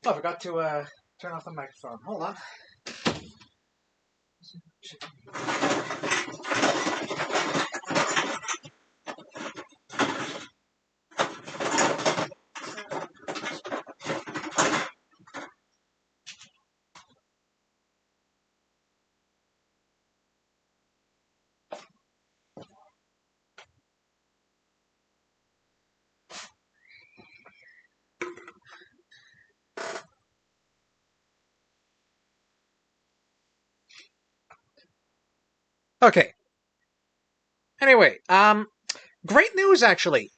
Oh, I forgot to turn off the microphone. Hold on. Okay. Anyway, great news, actually.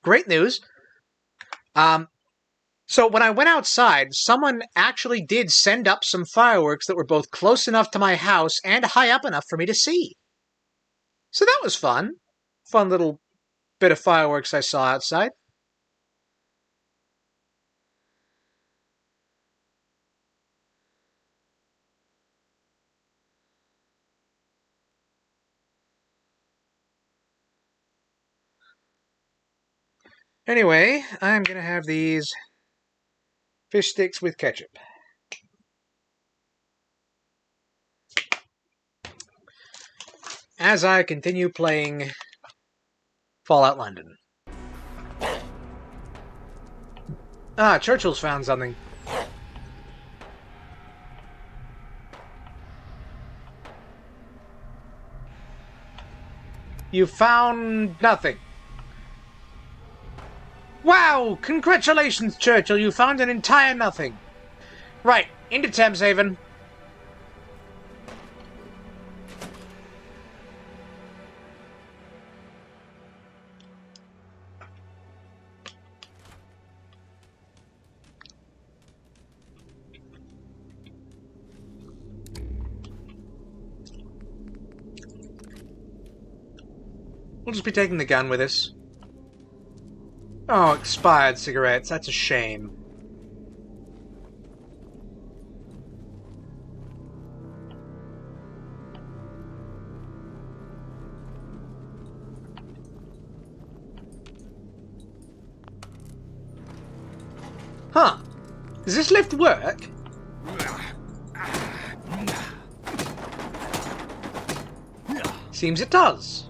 Great news. So when I went outside, someone actually did send up some fireworks that were both close enough to my house and high up enough for me to see. So that was fun. Fun little bit of fireworks I saw outside. Anyway, I'm gonna have these fish sticks with ketchup. As I continue playing Fallout London. Ah, Churchill's found something. You found nothing. Wow! Congratulations, Churchill! You found an entire nothing. Right, into Thameshaven. We'll just be taking the gun with us. Oh, expired cigarettes. That's a shame. Huh. Does this lift work? Seems it does.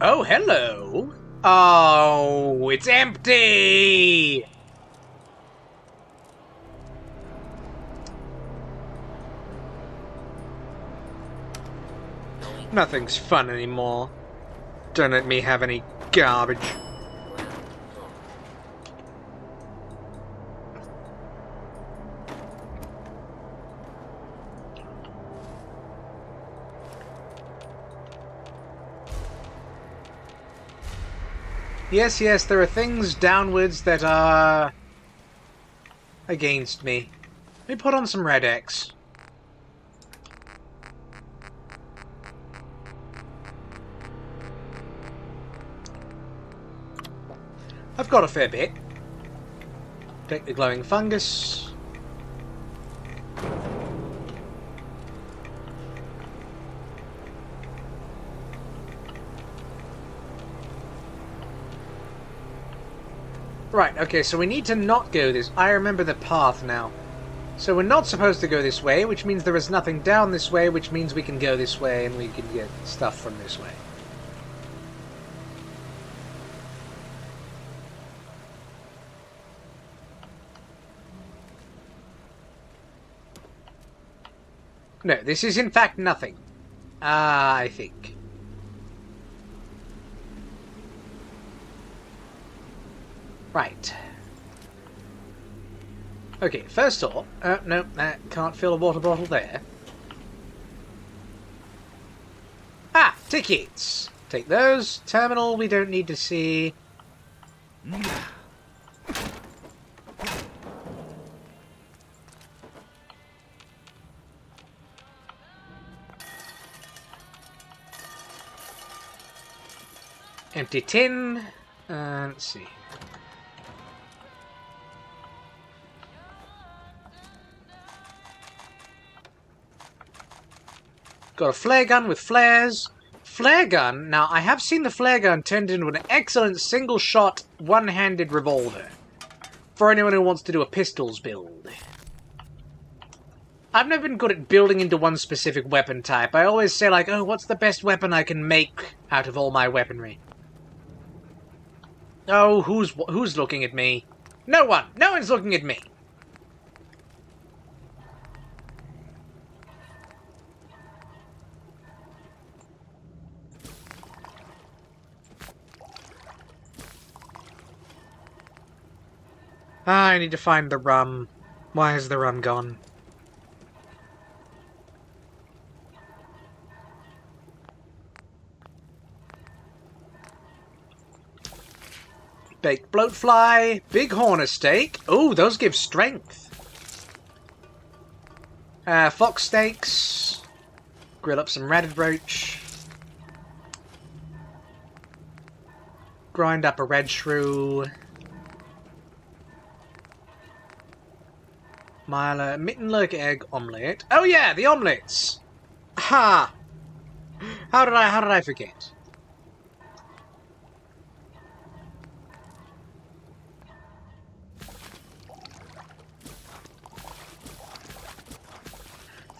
Oh, hello. Oh, it's empty. Nothing's fun anymore. Don't let me have any garbage. Yes, yes, there are things downwards that are against me. Let me put on some Red X. I've got a fair bit. Take the glowing fungus. Right, okay, so we need to not go this... I remember the path now. So we're not supposed to go this way, which means there is nothing down this way, which means we can go this way and we can get stuff from this way. No, this is in fact nothing. I think. Right. Okay, first door. No, can't fill a water bottle there. Ah, tickets! Take those. Terminal, we don't need to see. Empty tin. Let's see. Got a flare gun with flares. Flare gun? Now, I have seen the flare gun turned into an excellent single-shot, one-handed revolver. For anyone who wants to do a pistols build. I've never been good at building into one specific weapon type. I always say, like, oh, what's the best weapon I can make out of all my weaponry? Oh, who's looking at me? No one! No one's looking at me! Ah, I need to find the rum. Why is the rum gone? Baked bloatfly, big horner steak. Oh, those give strength. Fox steaks. Grill up some radded roach. Grind up a red shrew. Mile mittenlurk egg omelette. Oh yeah, the omelettes. Ha! How did I forget?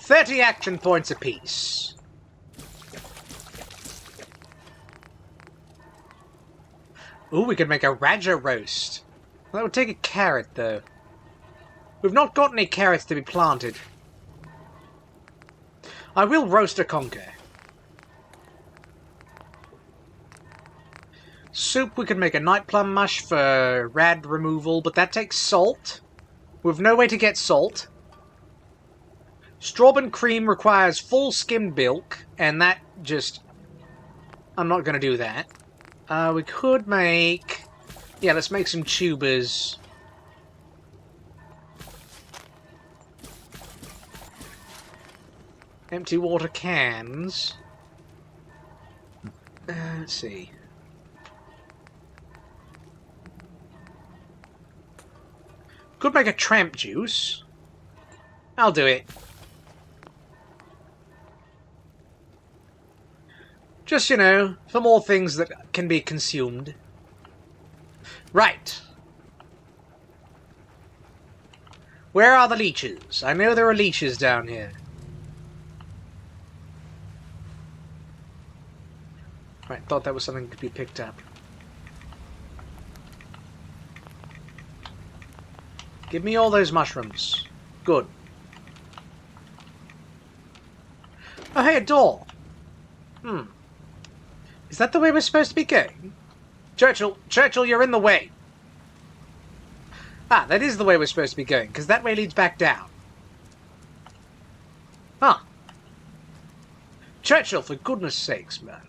$30 action points apiece. Ooh, we could make a Raja roast. That would take a carrot, though. We've not got any carrots to be planted. I will roast a conker. Soup, we could make a night plum mush for rad removal, but that takes salt. We've no way to get salt. Strawberry cream requires full skimmed milk, and that just... I'm not going to do that. We could make... Yeah, let's make some tubers. Empty water cans. Let's see. Could make a tramp juice. I'll do it. Just, you know, for more things that can be consumed. Right. Where are the leeches? I know there are leeches down here. Right, thought that was something that could be picked up. Give me all those mushrooms. Good. Oh, hey, a door. Is that the way we're supposed to be going? Churchill, you're in the way. Ah, that is the way we're supposed to be going, because that way leads back down. Huh. Churchill, for goodness sakes, man.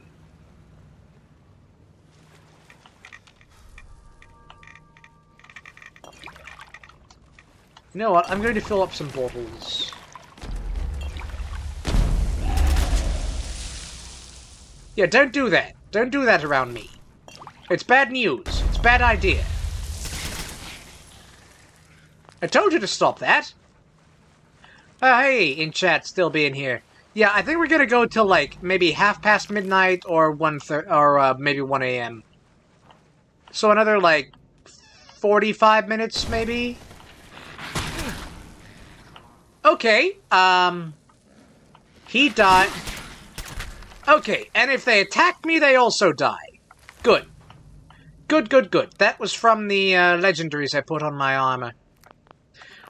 You know what? I'm going to fill up some bottles. Yeah, don't do that. Don't do that around me. It's bad news. It's a bad idea. I told you to stop that. Hey, in chat, still being here. Yeah, I think we're gonna go till like maybe midnight midnight or maybe 1 a.m. So another like 45 minutes, maybe. Okay. He died. Okay, and if they attack me, they also die. Good. Good. That was from the legendaries I put on my armor.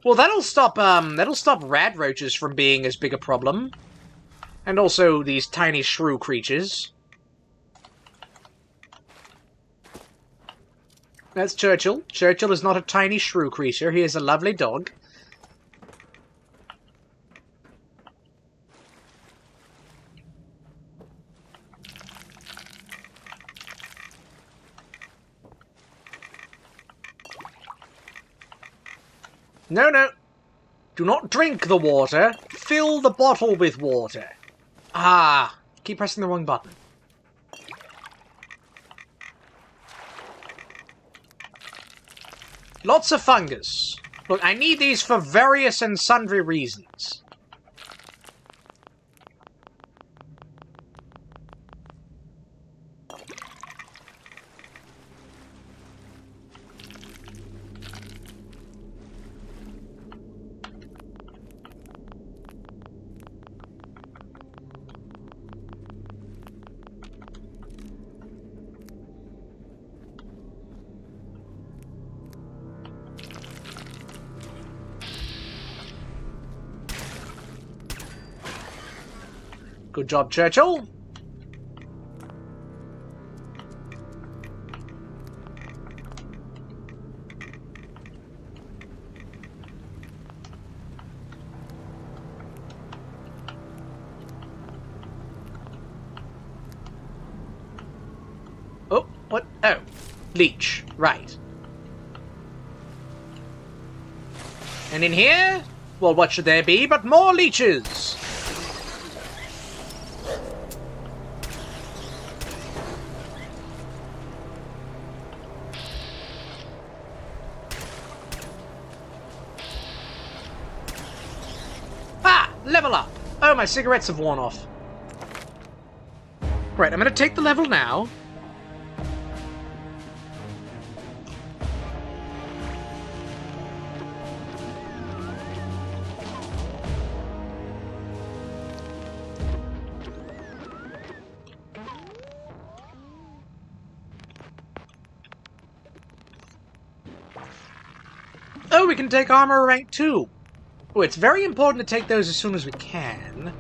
Well, that'll stop rad roaches from being as big a problem. And also these tiny shrew creatures. That's Churchill. Churchill is not a tiny shrew creature. He is a lovely dog. No. Do not drink the water. Fill the bottle with water. Ah, keep pressing the wrong button. Lots of fungus. Look, I need these for various and sundry reasons. Good job, Churchill. Leech. Right. And in here? Well, what should there be but more leeches? Ah! Level up! Oh, my cigarettes have worn off. Right, I'm gonna take the level now. Oh, we can take armor rank 2. Oh, it's very important to take those as soon as we can.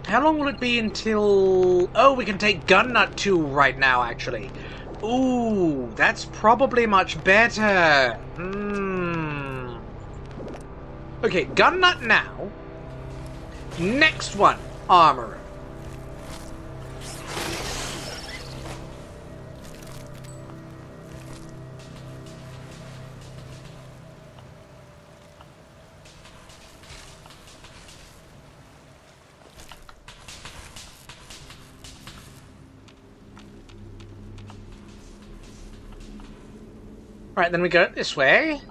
How long will it be until... Oh, we can take gun nut 2 right now, actually. Ooh, that's probably much better. Okay, gun nut now. Next one, armor. Right, then we go this way.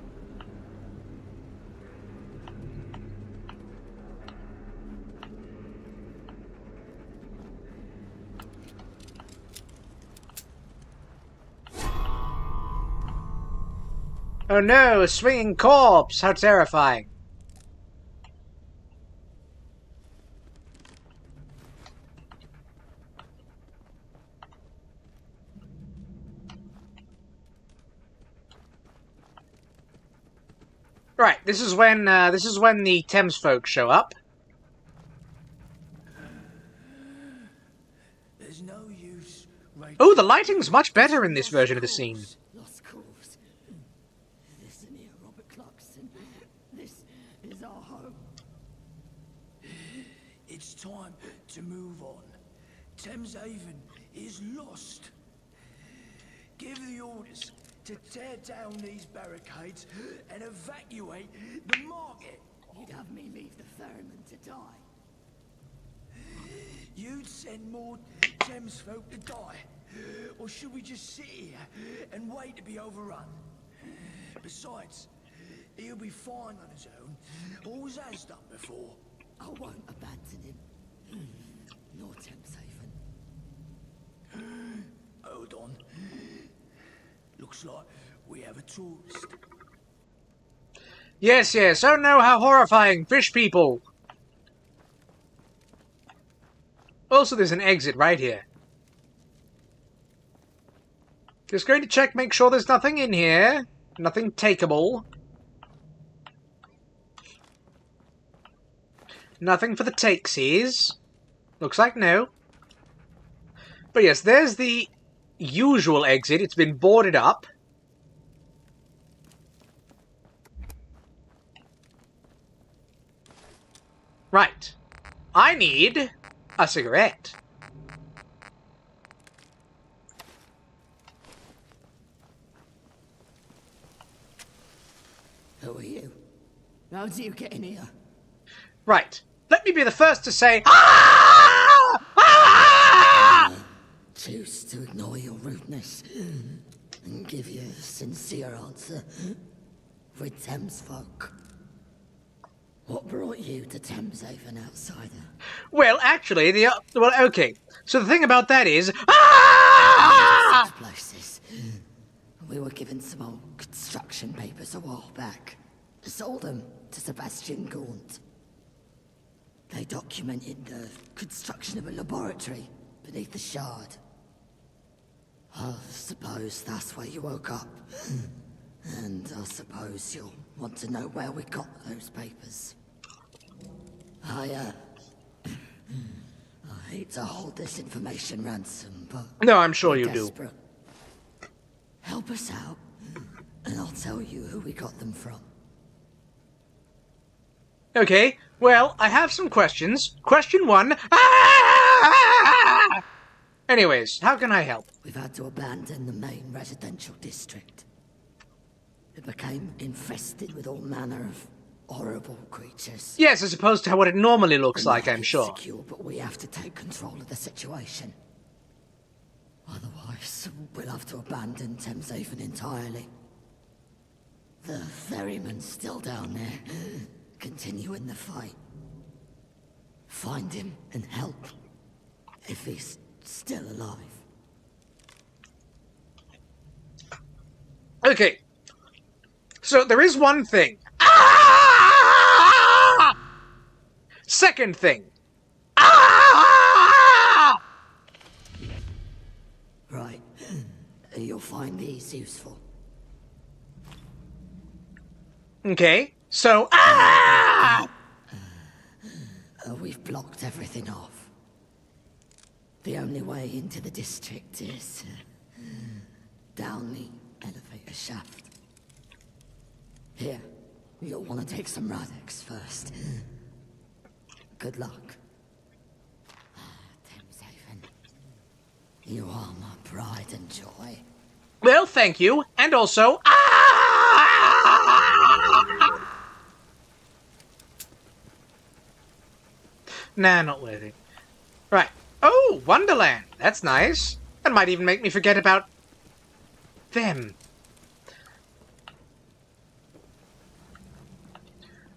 Oh no, a swinging corpse! How terrifying. Right, this is when the Thames folk show up. There's no use. Oh, the lighting's much better in this version of the scene. Lost cause. Listen here, Robert Clarkson. This is our home. It's time to move on. Thames Haven is lost. Give the orders to tear down these barricades and evacuate the market. You'd have me leave the ferryman to die. You'd send more Thames folk to die. Or should we just sit here and wait to be overrun? Besides, he'll be fine on his own. Always has done before. I won't abandon him. Nor Thames Haven. Hold on. Looks like we have a tourist. Yes, yes. Oh no, how horrifying. Fish people. Also, there's an exit right here. Just going to check, make sure there's nothing in here. Nothing takeable. Nothing for the takesies. Looks like no. But yes, there's the usual exit. It's been boarded up. Right. I need a cigarette. Who are you? How do you get in here? Right. Let me be the first to say, ah! Ah! Choose to ignore your rudeness and give you a sincere answer. We're Thames folk. What brought you to Thames Haven, outsider? Well, actually, well, okay. So the thing about that is, ah! Such places. We were given some old construction papers a while back. Sold them to Sebastian Gaunt. They documented the construction of a laboratory beneath the Shard. I suppose that's where you woke up. And I suppose you'll want to know where we got those papers. I hate to hold this information ransom, but... No, I'm sure you desperate. Help us out, and I'll tell you who we got them from. Okay, well, I have some questions. Question 1. Ah! Anyways, how can I help? We've had to abandon the main residential district. It became infested with all manner of horrible creatures. Yes, as opposed to what it normally looks like, I'm It's sure. secure, but we have to take control of the situation. Otherwise, we'll have to abandon Thameshaven entirely. The ferryman's still down there, continuing the fight. Find him and help, if he's still alive. Okay. So there is one thing. Ah! Second thing. Ah! Right. You'll find these useful. Okay. So, ah! We've blocked everything off. The only way into the district is down the elevator shaft. Here, you'll want to take some Radix first. Good luck. Thameshaven, you are my pride and joy. Well, thank you. And also, ah! Nah, not worthy. Right. Oh, Wonderland. That's nice. That might even make me forget about them.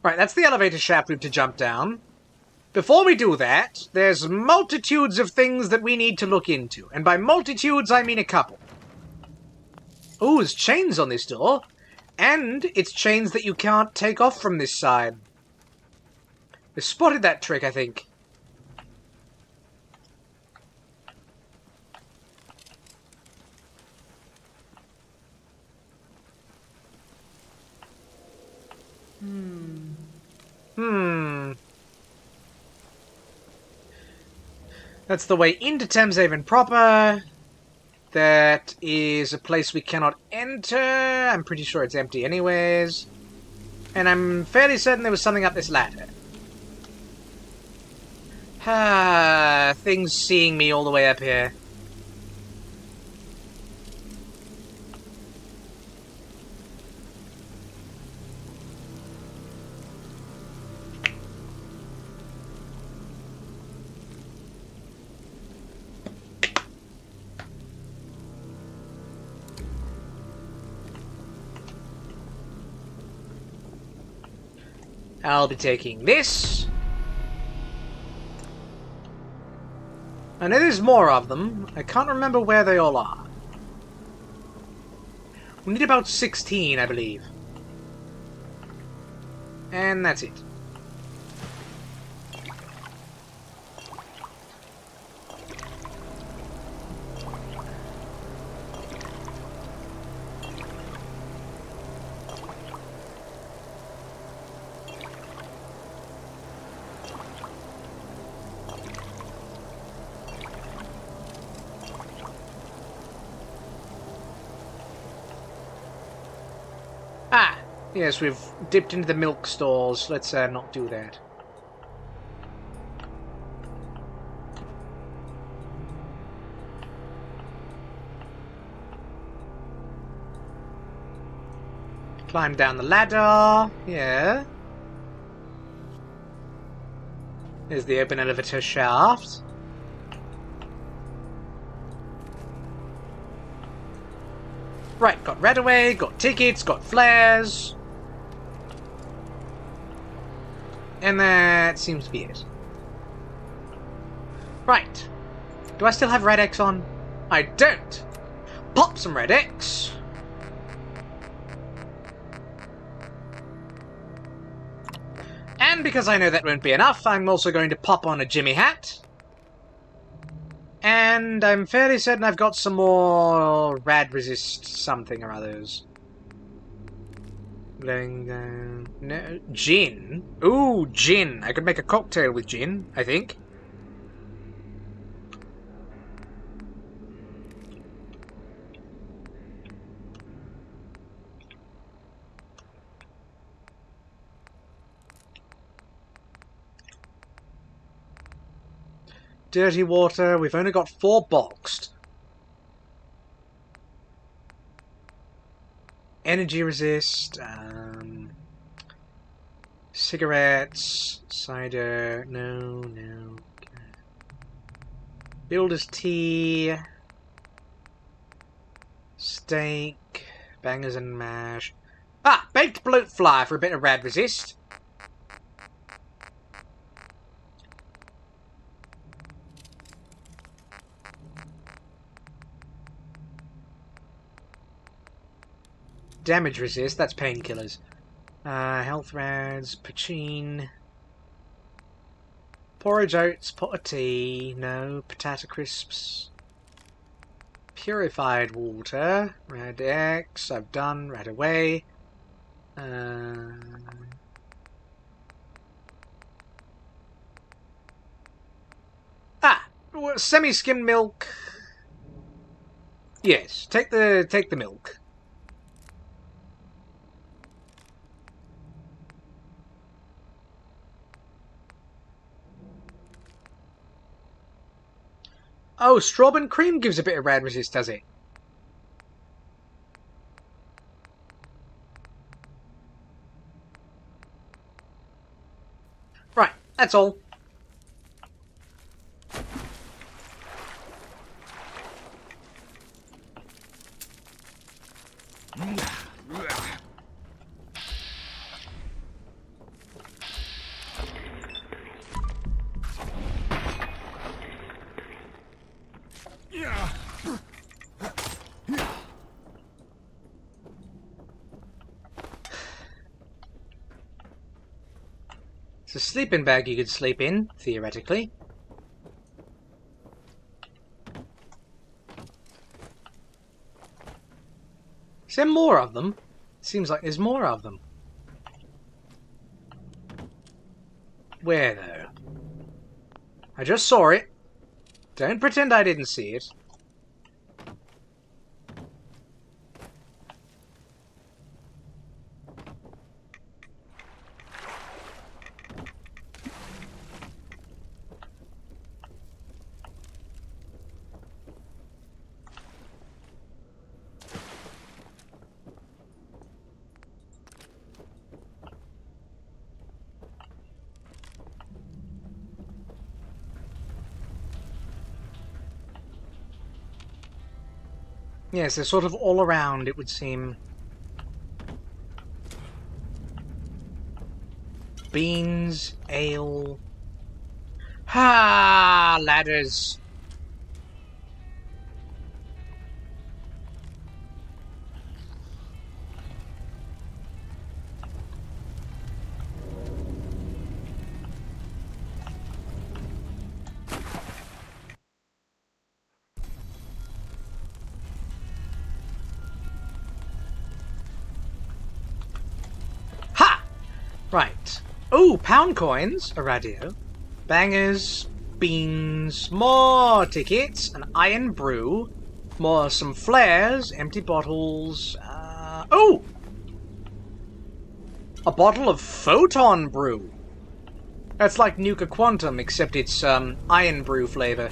Right, that's the elevator shaft we have to jump down. Before we do that, there's multitudes of things that we need to look into. And by multitudes, I mean a couple. Ooh, there's chains on this door. And it's chains that you can't take off from this side. We spotted that trick, I think. That's the way into Thameshaven proper. That is a place we cannot enter. I'm pretty sure it's empty anyways. And I'm fairly certain there was something up this ladder. Ah, things seeing me all the way up here. I'll be taking this. I know there's more of them. I can't remember where they all are. We need about 16, I believe. And that's it. Ah! Yes, we've dipped into the milk stalls. Let's not do that. Climb down the ladder. Yeah. There's the open elevator shaft. Right, got Redaway, got tickets, got flares. And that seems to be it. Right. Do I still have Red X on? I don't. Pop some Red X. And because I know that won't be enough, I'm also going to pop on a Jimmy hat. And I'm fairly certain I've got some more rad resist something or others. No, gin? Ooh, gin. I could make a cocktail with gin, I think. Dirty water. We've only got 4 boxed. Energy resist. Cigarettes. Cider. No. Builder's tea. Steak. Bangers and mash. Ah! Baked bloat fly for a bit of rad resist. Damage resist, that's painkillers. Health rads, poutine. Porridge oats, pot of tea. No. Potato crisps. Purified water. Rad X, I've done. Rad away. Semi-skimmed milk. Yes, take the milk. Oh, strawberry and cream gives a bit of rad resist, does it? Right, that's all. It's a sleeping bag you could sleep in, theoretically. Is there more of them? Seems like there's more of them. Where, though? I just saw it. Don't pretend I didn't see it. Yes, they're sort of all around, it would seem. Beans, ale. Ha! Ladders. Right. Oh, pound coins, a radio, bangers, beans, more tickets, an iron brew, some flares, empty bottles, oh! A bottle of photon brew. That's like Nuka Quantum, except it's, iron brew flavor.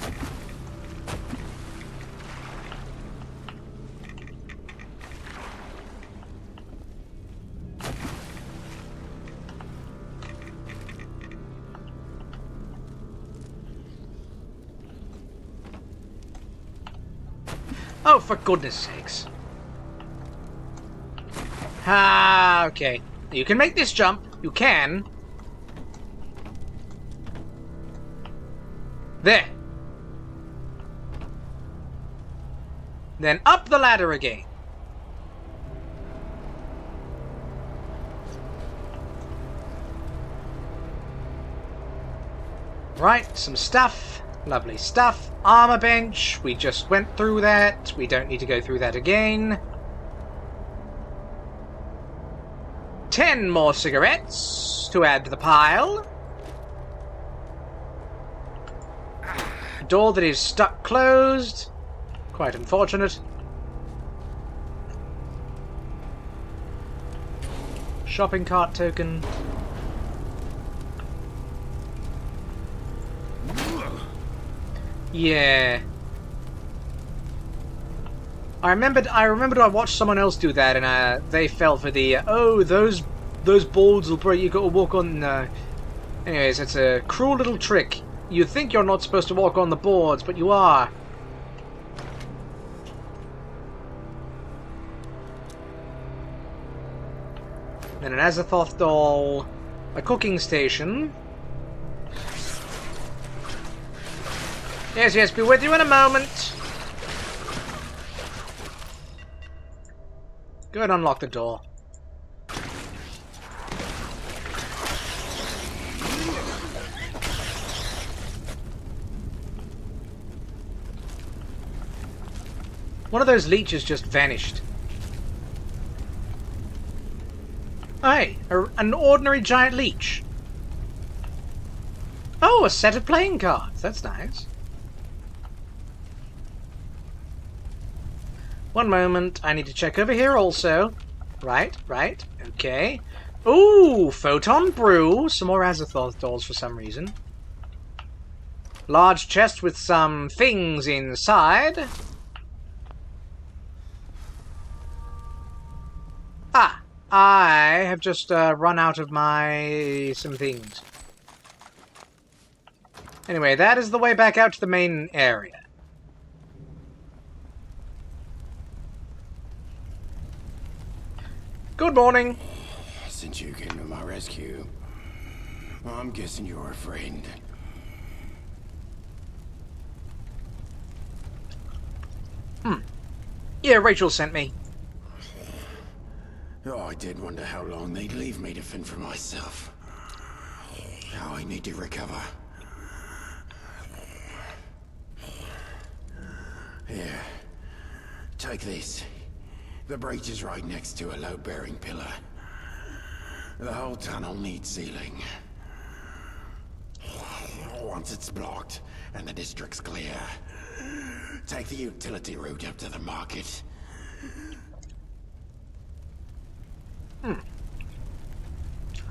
Oh, for goodness sakes. Ah, okay. You can make this jump. You can. There. Then up the ladder again. Right, some stuff. Lovely stuff. Armor bench. We just went through that. We don't need to go through that again. 10 more cigarettes to add to the pile. Door that is stuck closed. Quite unfortunate. Shopping cart token. Yeah. I remembered I watched someone else do that, and they fell for the oh, those boards will break. You got to walk on. Anyways, it's a cruel little trick. You think you're not supposed to walk on the boards, but you are. Then an Azathoth doll, a cooking station. Yes, yes, be with you in a moment. Go ahead and unlock the door. One of those leeches just vanished. Hey, an ordinary giant leech. Oh, a set of playing cards. That's nice. One moment, I need to check over here also. Right, okay. Ooh, Photon Brew. Some more Azathoth dolls for some reason. Large chest with some things inside. Ah, I have just run out of some things. Anyway, that is the way back out to the main area. Good morning. Since you came to my rescue, I'm guessing you're a friend. Yeah, Rachel sent me. Oh, I did wonder how long they'd leave me to fend for myself. Now I need to recover. Here, take this. The breach is right next to a load-bearing pillar. The whole tunnel needs sealing. Once it's blocked and the district's clear, take the utility route up to the market.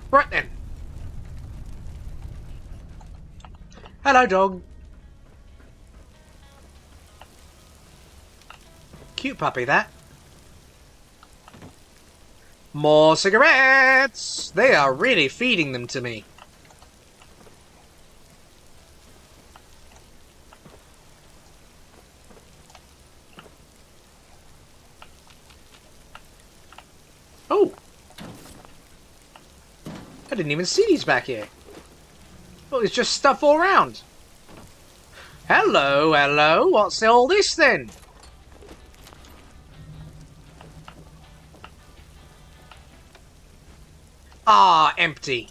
Right then. Hello, dog. Cute puppy, that. More cigarettes! They are really feeding them to me. Oh! I didn't even see these back here. Well, there's just stuff all around. Hello, hello. What's all this then? Ah, empty.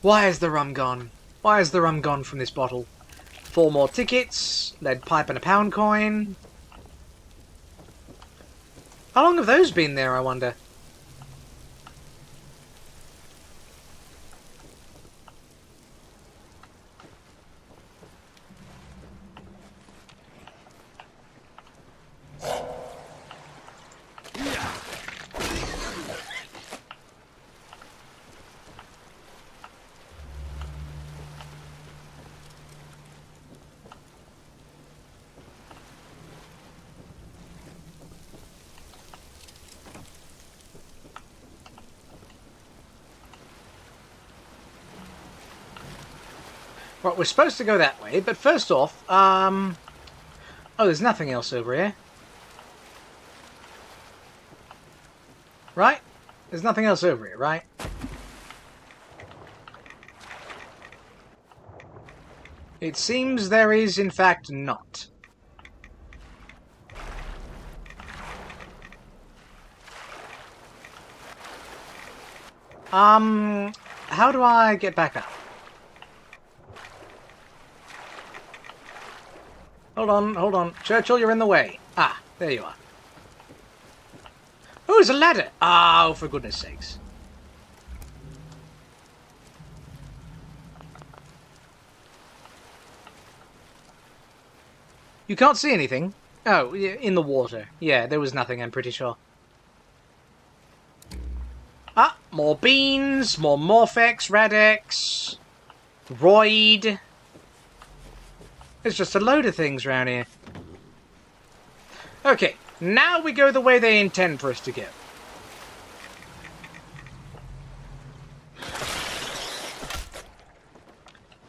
Why is the rum gone? Why is the rum gone from this bottle? 4 more tickets, lead pipe and a pound coin. How long have those been there, I wonder? Right, we're supposed to go that way, but first off, oh, there's nothing else over here. Right? There's nothing else over here, right? It seems there is, in fact, not. How do I get back up? Hold on, hold on. Churchill, you're in the way. Ah, there you are. Oh, there's a ladder. Oh, for goodness sakes. You can't see anything? Oh, in the water. Yeah, there was nothing, I'm pretty sure. Ah, more beans, more Morphex, Radex, Roid. There's just a load of things around here. Okay, now we go the way they intend for us to go.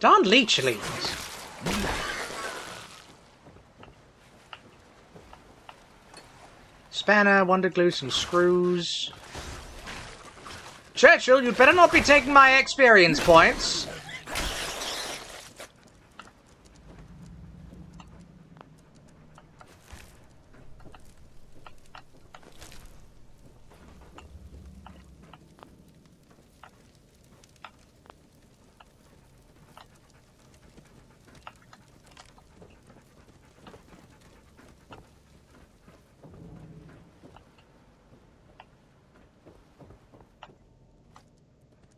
Darn leechlings. Spanner, wonder glue, some screws. Churchill, you'd better not be taking my experience points.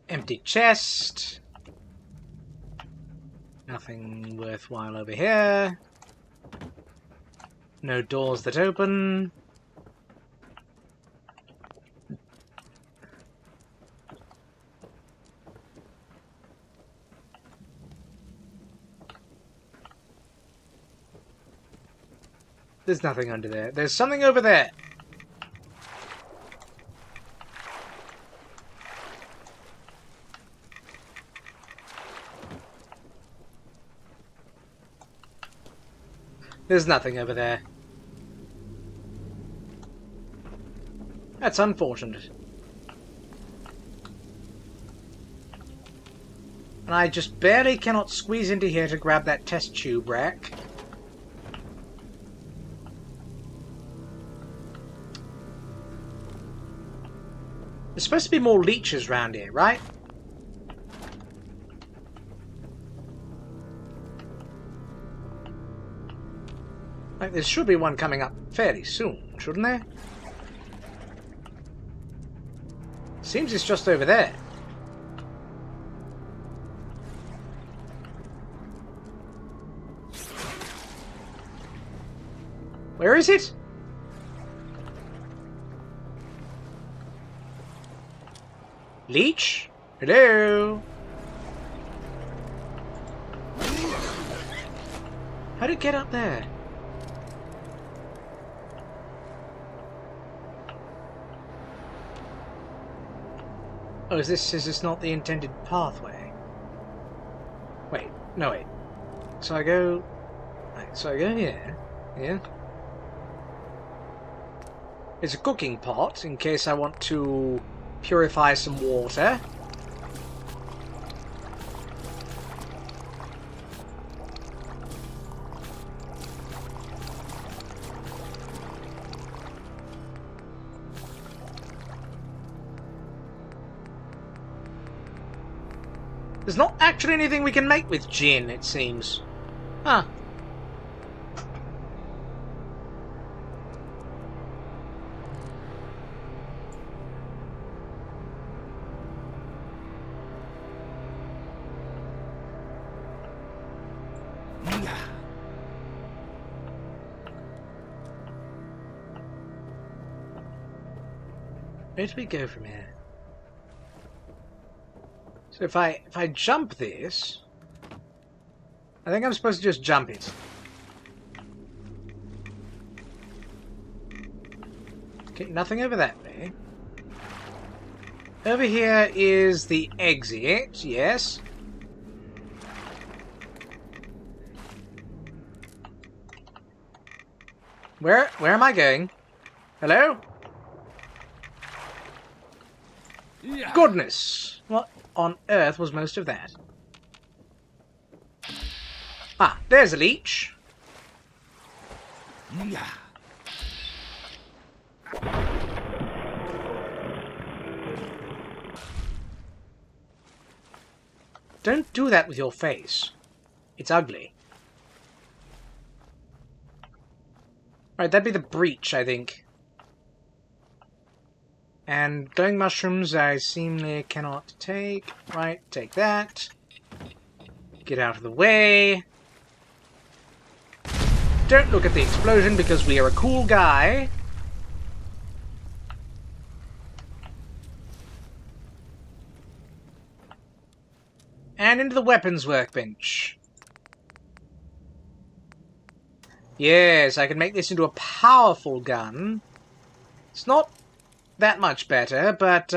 Empty chest. Nothing worthwhile over here. No doors that open. There's nothing under there. There's something over there. There's nothing over there. That's unfortunate. And I just barely cannot squeeze into here to grab that test tube rack. There's supposed to be more leeches around here, right? Like, there should be one coming up fairly soon, shouldn't there? Seems it's just over there. Where is it? Leech? Hello? How'd it get up there? Oh, is this not the intended pathway? Wait, no wait. So I go... Right, so I go here. Yeah. It's a cooking pot, in case I want to purify some water. There's not actually anything we can make with gin, it seems. Huh. Where do we go from here? So if I jump this, I think I'm supposed to just jump it. Okay, nothing over that way. Over here is the exit, yes. Where am I going? Hello? Yeah. Goodness! What on earth was most of that? Ah, there's a leech. Yeah. Don't do that with your face. It's ugly. Right, that'd be the breach, I think. And glowing mushrooms I seemingly cannot take. Right, take that. Get out of the way. Don't look at the explosion because we are a cool guy. And into the weapons workbench. Yes, I can make this into a powerful gun. It's not that much better, but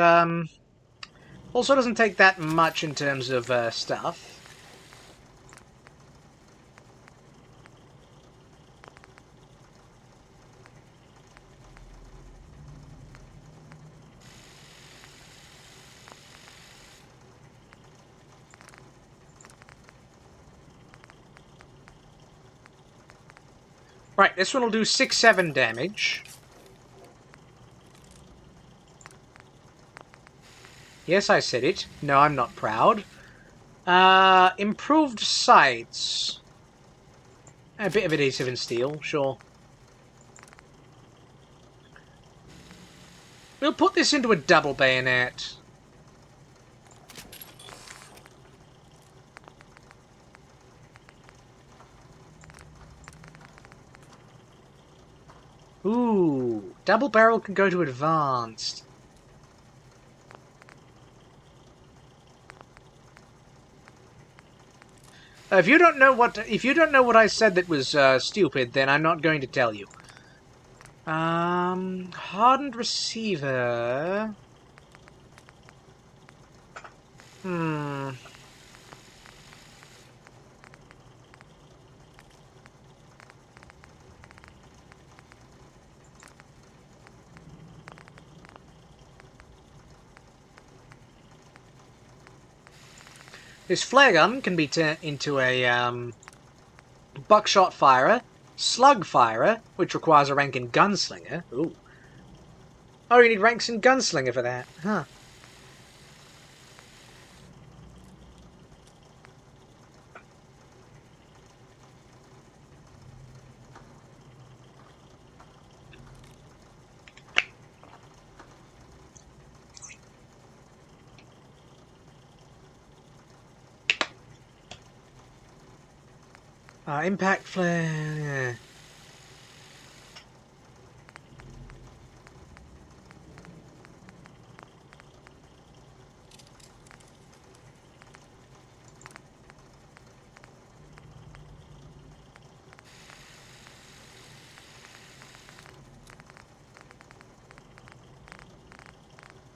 also doesn't take that much in terms of stuff. Right, this one will do 6-7 damage. Yes, I said it. No, I'm not proud. Improved sights. A bit of adhesive and steel, sure. We'll put this into a double bayonet. Ooh, double barrel can go to advanced. If you don't know what I said that was stupid, then I'm not going to tell you. Hardened receiver. This flare gun can be turned into a buckshot firer, slug firer, which requires a rank in gunslinger. Ooh. Oh, you need ranks in gunslinger for that, huh? Impact flare. Yeah.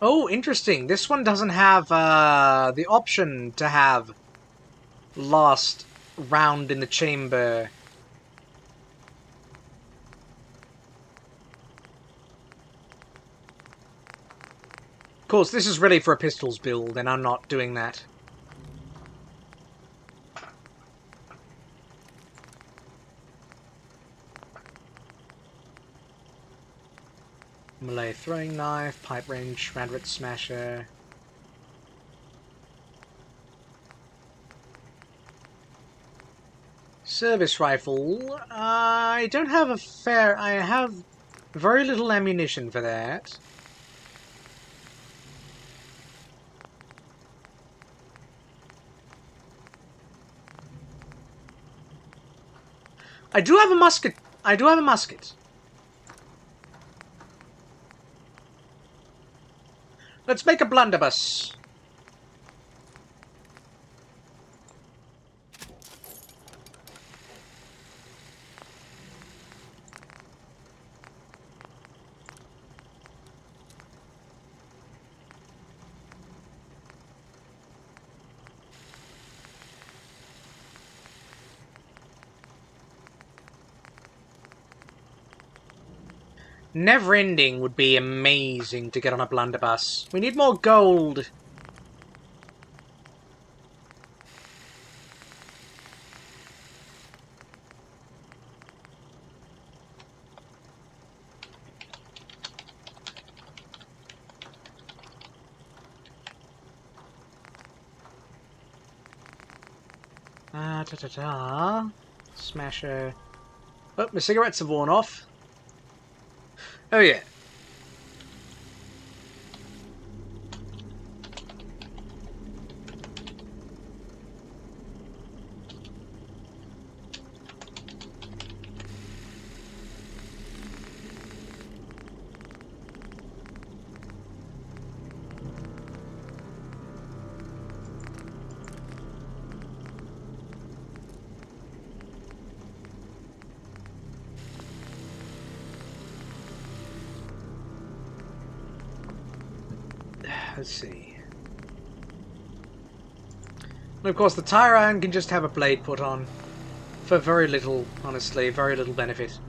Oh, interesting. This one doesn't have the option to have last round in the chamber. Of course, this is really for a pistols build, and I'm not doing that. Melee throwing knife, pipe wrench, radret smasher. Service rifle. I don't have a fair... I have very little ammunition for that. I do have a musket. I do have a musket. Let's make a blunderbuss. Never Ending would be amazing to get on a blunderbuss. We need more gold. Smasher. Oh, my cigarettes have worn off. Oh yeah. let's see. And of course, the tire iron can just have a blade put on. For very little, honestly, very little benefit.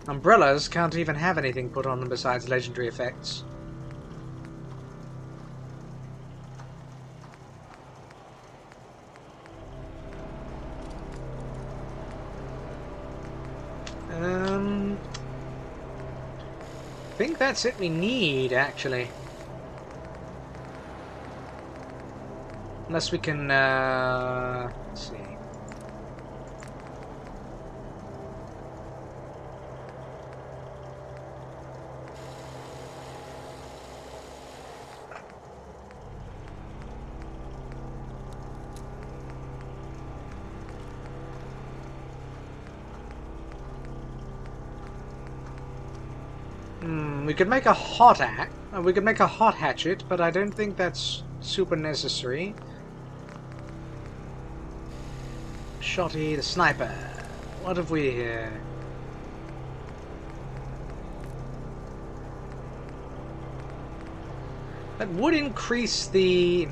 Umbrellas can't even have anything put on them besides legendary effects. I think that's it we need, actually. Unless we can, let's see. We could make a we could make a hot hatchet, but I don't think that's super necessary. Shotty, the sniper. What have we here? That would increase the...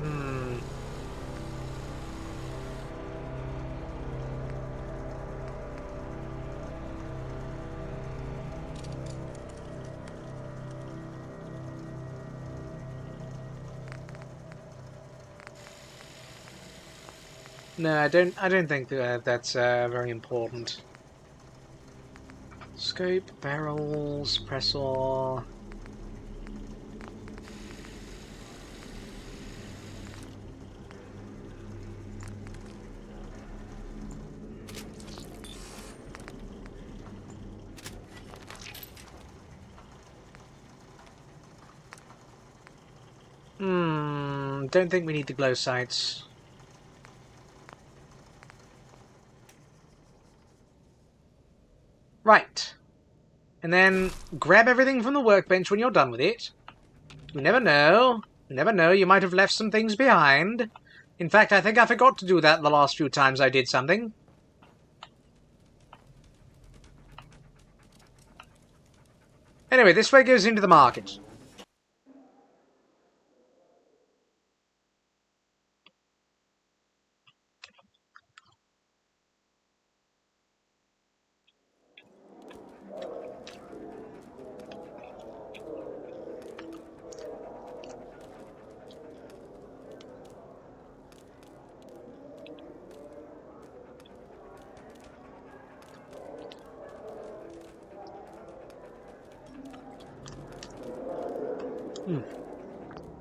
No, I don't think that's very important. Scope, barrels, suppressor. Don't think we need the glow sights. Right. And then grab everything from the workbench when you're done with it. You never know. You never know. You might have left some things behind. In fact, I think I forgot to do that the last few times I did something. Anyway, this way goes into the market.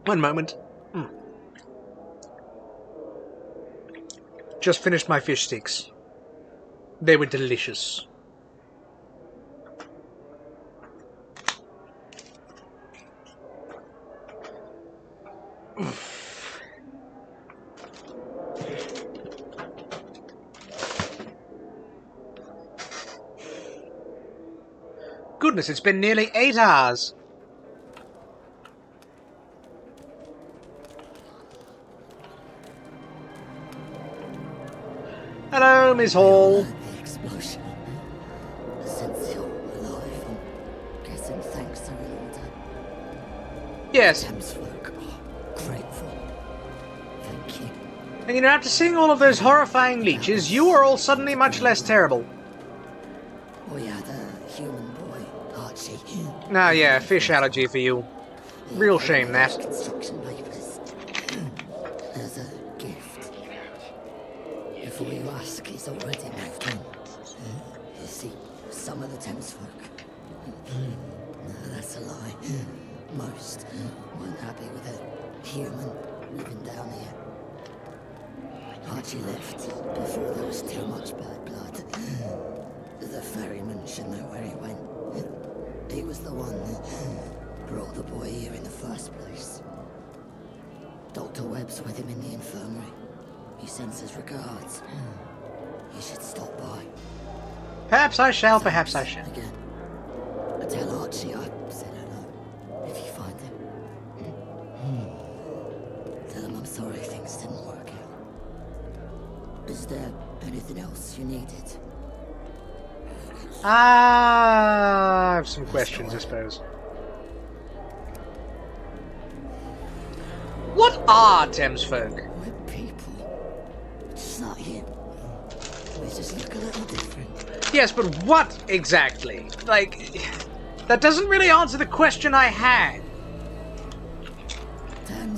One moment. Just finished my fish sticks. They were delicious. Goodness, it's been nearly 8 hours. Hello, Miss Hall. The explosion. Since you're alive, I'm guessing thanks to an order. Yes. Thames folk are grateful. Thank you. And you know, after seeing all of those horrifying leeches, you are all suddenly much less terrible. We had a human boy, Archie. Ah, yeah, fish allergy for you. Real shame, that. Construction papers. As a gift. Before you ask, he's already moved on. You see, some of the Thames folk. No, that's a lie. Most weren't happy with a human living down here. Archie left before there was too much bad blood. The ferryman should know where he went. He was the one that brought the boy here in the first place. Dr. Webb's with him in the infirmary. He sends his regards. You should stop by. Perhaps I shall, perhaps I shall. Again. Tell Archie I said hello. If you find him. Tell him I'm sorry things didn't work out. Is there anything else you needed? I have some questions, I suppose. are Thames folk. We're people. Just not you. We just look a little different. Yes, but what exactly? Like, that doesn't really answer the question I had.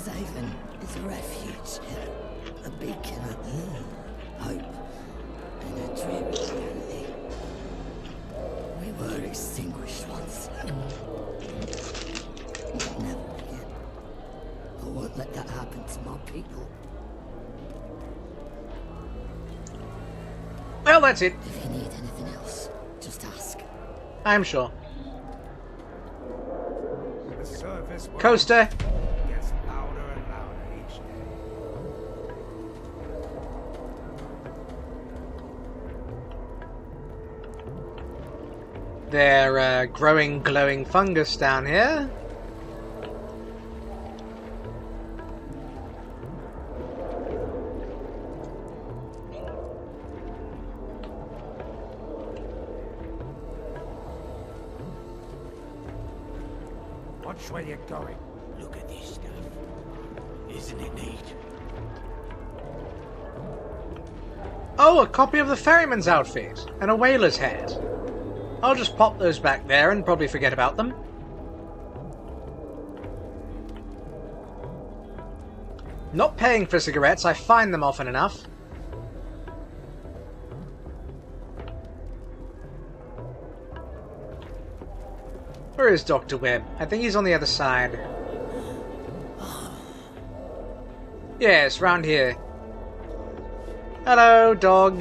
Haven is a refuge, a beacon of hope and a dream of reality. We were extinguished once. We'll never forget. I won't let that happen to my people. Well, that's it. If you need anything else, just ask. I'm sure. The surface Coaster. gets louder and louder each day. They're growing glowing fungus down here. Watch where you're going. Look at this stuff. Isn't it neat? Oh, a copy of the ferryman's outfit and a whaler's hat. I'll just pop those back there and probably forget about them. Not paying for cigarettes, I find them often enough. Where is Dr. Webb? I think he's on the other side. Yes, round here. Hello, dog.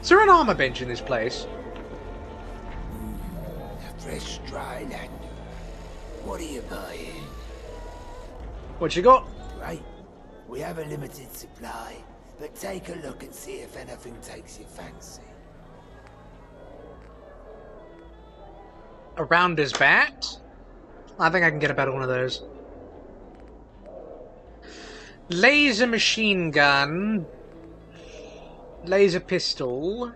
Is there an armor bench in this place? Fresh dry land. What are you buying? What you got? Right. We have a limited supply, but take a look and see if anything takes your fancy. A rounder's bat? I think I can get a better one of those. Laser machine gun. Laser pistol.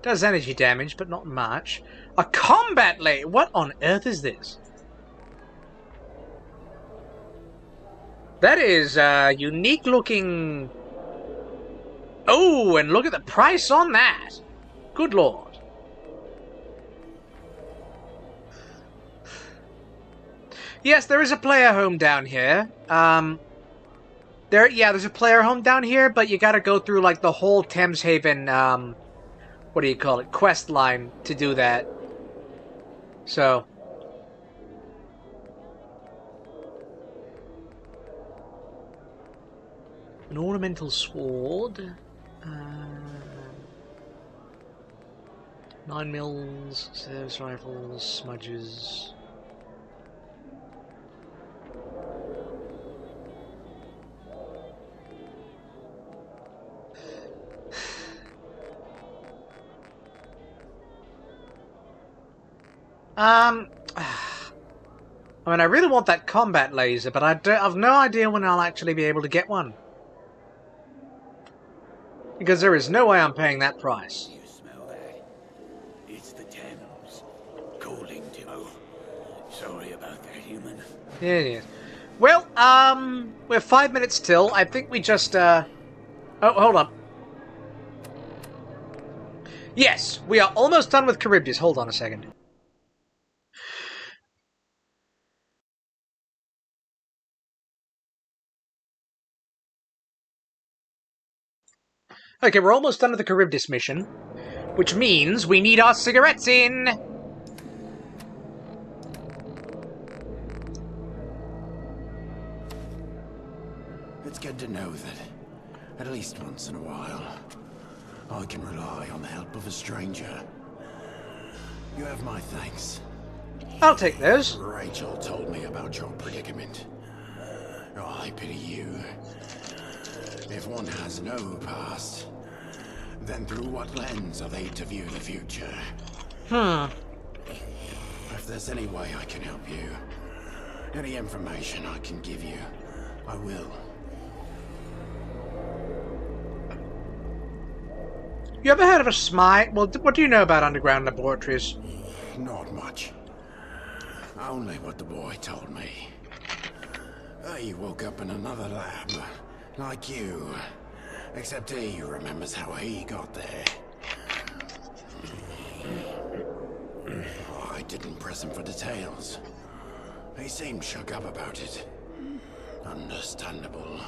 Does energy damage, but not much. A combat laser? What on earth is this? That is unique looking. Oh, and look at the price on that. Good lord. Yes, there is a player home down here. There's a player home down here, but you gotta go through like the whole Thames Haven, what do you call it, quest line to do that. So. An ornamental sword. 9mm, service rifles, smudges. I mean, I really want that combat laser, but I've no idea when I'll actually be able to get one. Because there is no way I'm paying that price. You smell that? It's the Thames calling to you. Sorry about that, human. Yeah. Well, we're 5 minutes till. I think we just, Oh, hold on. Yes, we are almost done with Charybdis. Hold on a second. Okay, we're almost done with the Charybdis mission, which means we need our cigarettes in. It's good to know that, at least once in a while, I can rely on the help of a stranger. You have my thanks. I'll take those. Rachel told me about your predicament. I pity you. If one has no past, then through what lens are they to view the future? If there's any way I can help you, any information I can give you, I will. You ever heard of a SMI? Well, what do you know about underground laboratories? Not much. Only what the boy told me. He woke up in another lab, like you. Except he remembers how he got there. I didn't press him for details. He seemed shook up about it. Understandable.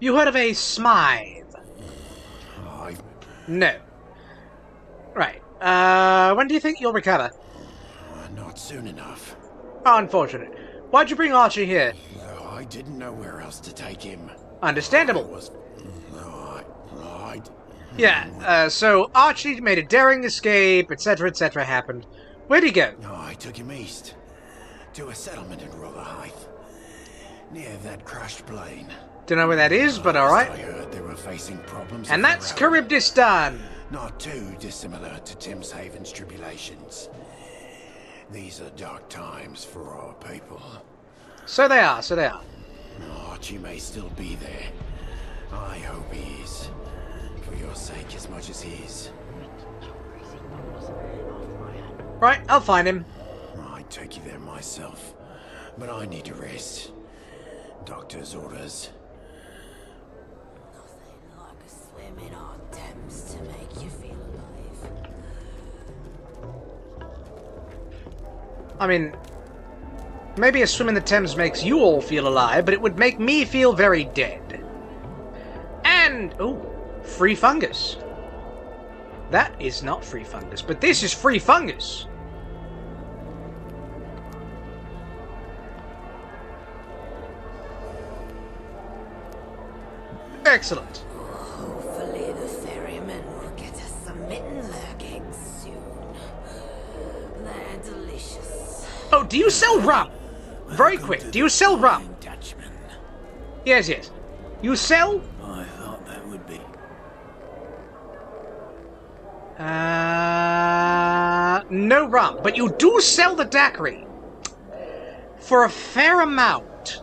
You heard of a SMI? No. Right. When do you think you'll recover? Not soon enough. Oh, unfortunate. Why'd you bring Archie here? I didn't know where else to take him. Understandable. Yeah, so Archie made a daring escape, etc., etc. happened. Where'd he go? I took him east. To a settlement in Rotherhithe. Near that crashed plane. Don't know where that is, but alright. I heard they were facing problems. And that's Charybdistan. Not too dissimilar to Tim's Haven's tribulations. These are dark times for our people. So they are, so they are. Archie may still be there. I hope he is. For your sake as much as his. Right, I'll find him. I'd take you there myself. But I need to rest. Doctor's orders. Nothing like a swim in our Thames to make you feel alive. I mean, maybe a swim in the Thames makes you all feel alive, but it would make me feel very dead. And, ooh, free fungus. That is not free fungus, but this is free fungus. Excellent. Hopefully the ferryman will get us some mitten leggings soon. They're delicious. Oh, do you sell rum? Very quick, do you sell rum? Yes, yes. You sell? I thought that would be. No rum, but you do sell the daiquiri. For a fair amount.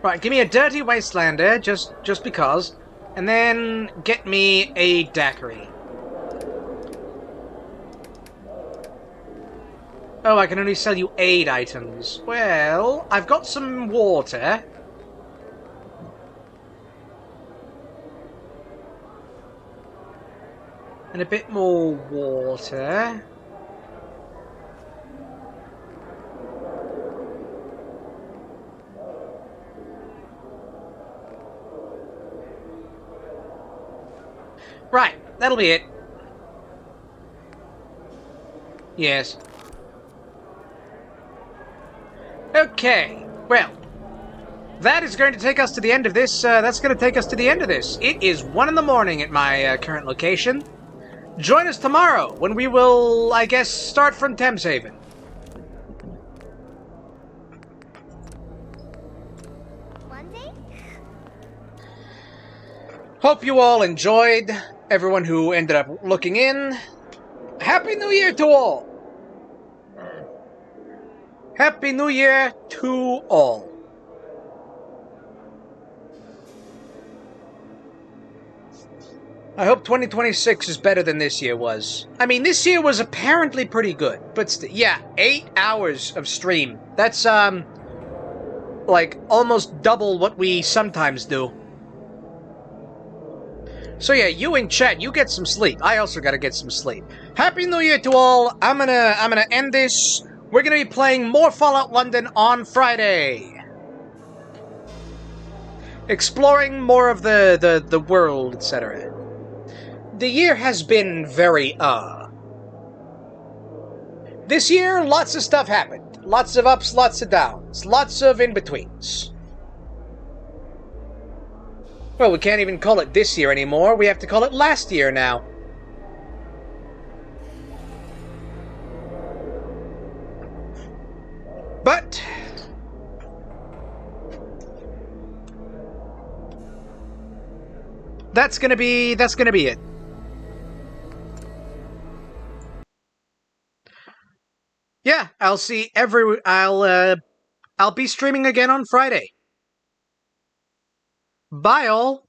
Right, give me a dirty wastelander, just because. And then get me a daiquiri. Oh, I can only sell you 8 items. Well, I've got some water. And a bit more water. Right, that'll be it. Yes. Okay, well, that is going to take us to the end of this. That's going to take us to the end of this. It is 1 in the morning at my current location. Join us tomorrow when we will, I guess, start from Thames Haven. Hope you all enjoyed. Everyone who ended up looking in. Happy New Year to all! Happy New Year to all. I hope 2026 is better than this year was. I mean, this year was apparently pretty good, but yeah, 8 hours of stream. That's, like, almost double what we sometimes do. So yeah, you in chat, you get some sleep. I also gotta get some sleep. Happy New Year to all. I'm gonna end this. We're gonna be playing more Fallout London on Friday. Exploring more of the world, etc. The year has been very, This year, lots of stuff happened. Lots of ups, lots of downs. Lots of in-betweens. Well, we can't even call it this year anymore. We have to call it last year now. But that's gonna be it. yeah, I'll be streaming again on Friday. Bye all.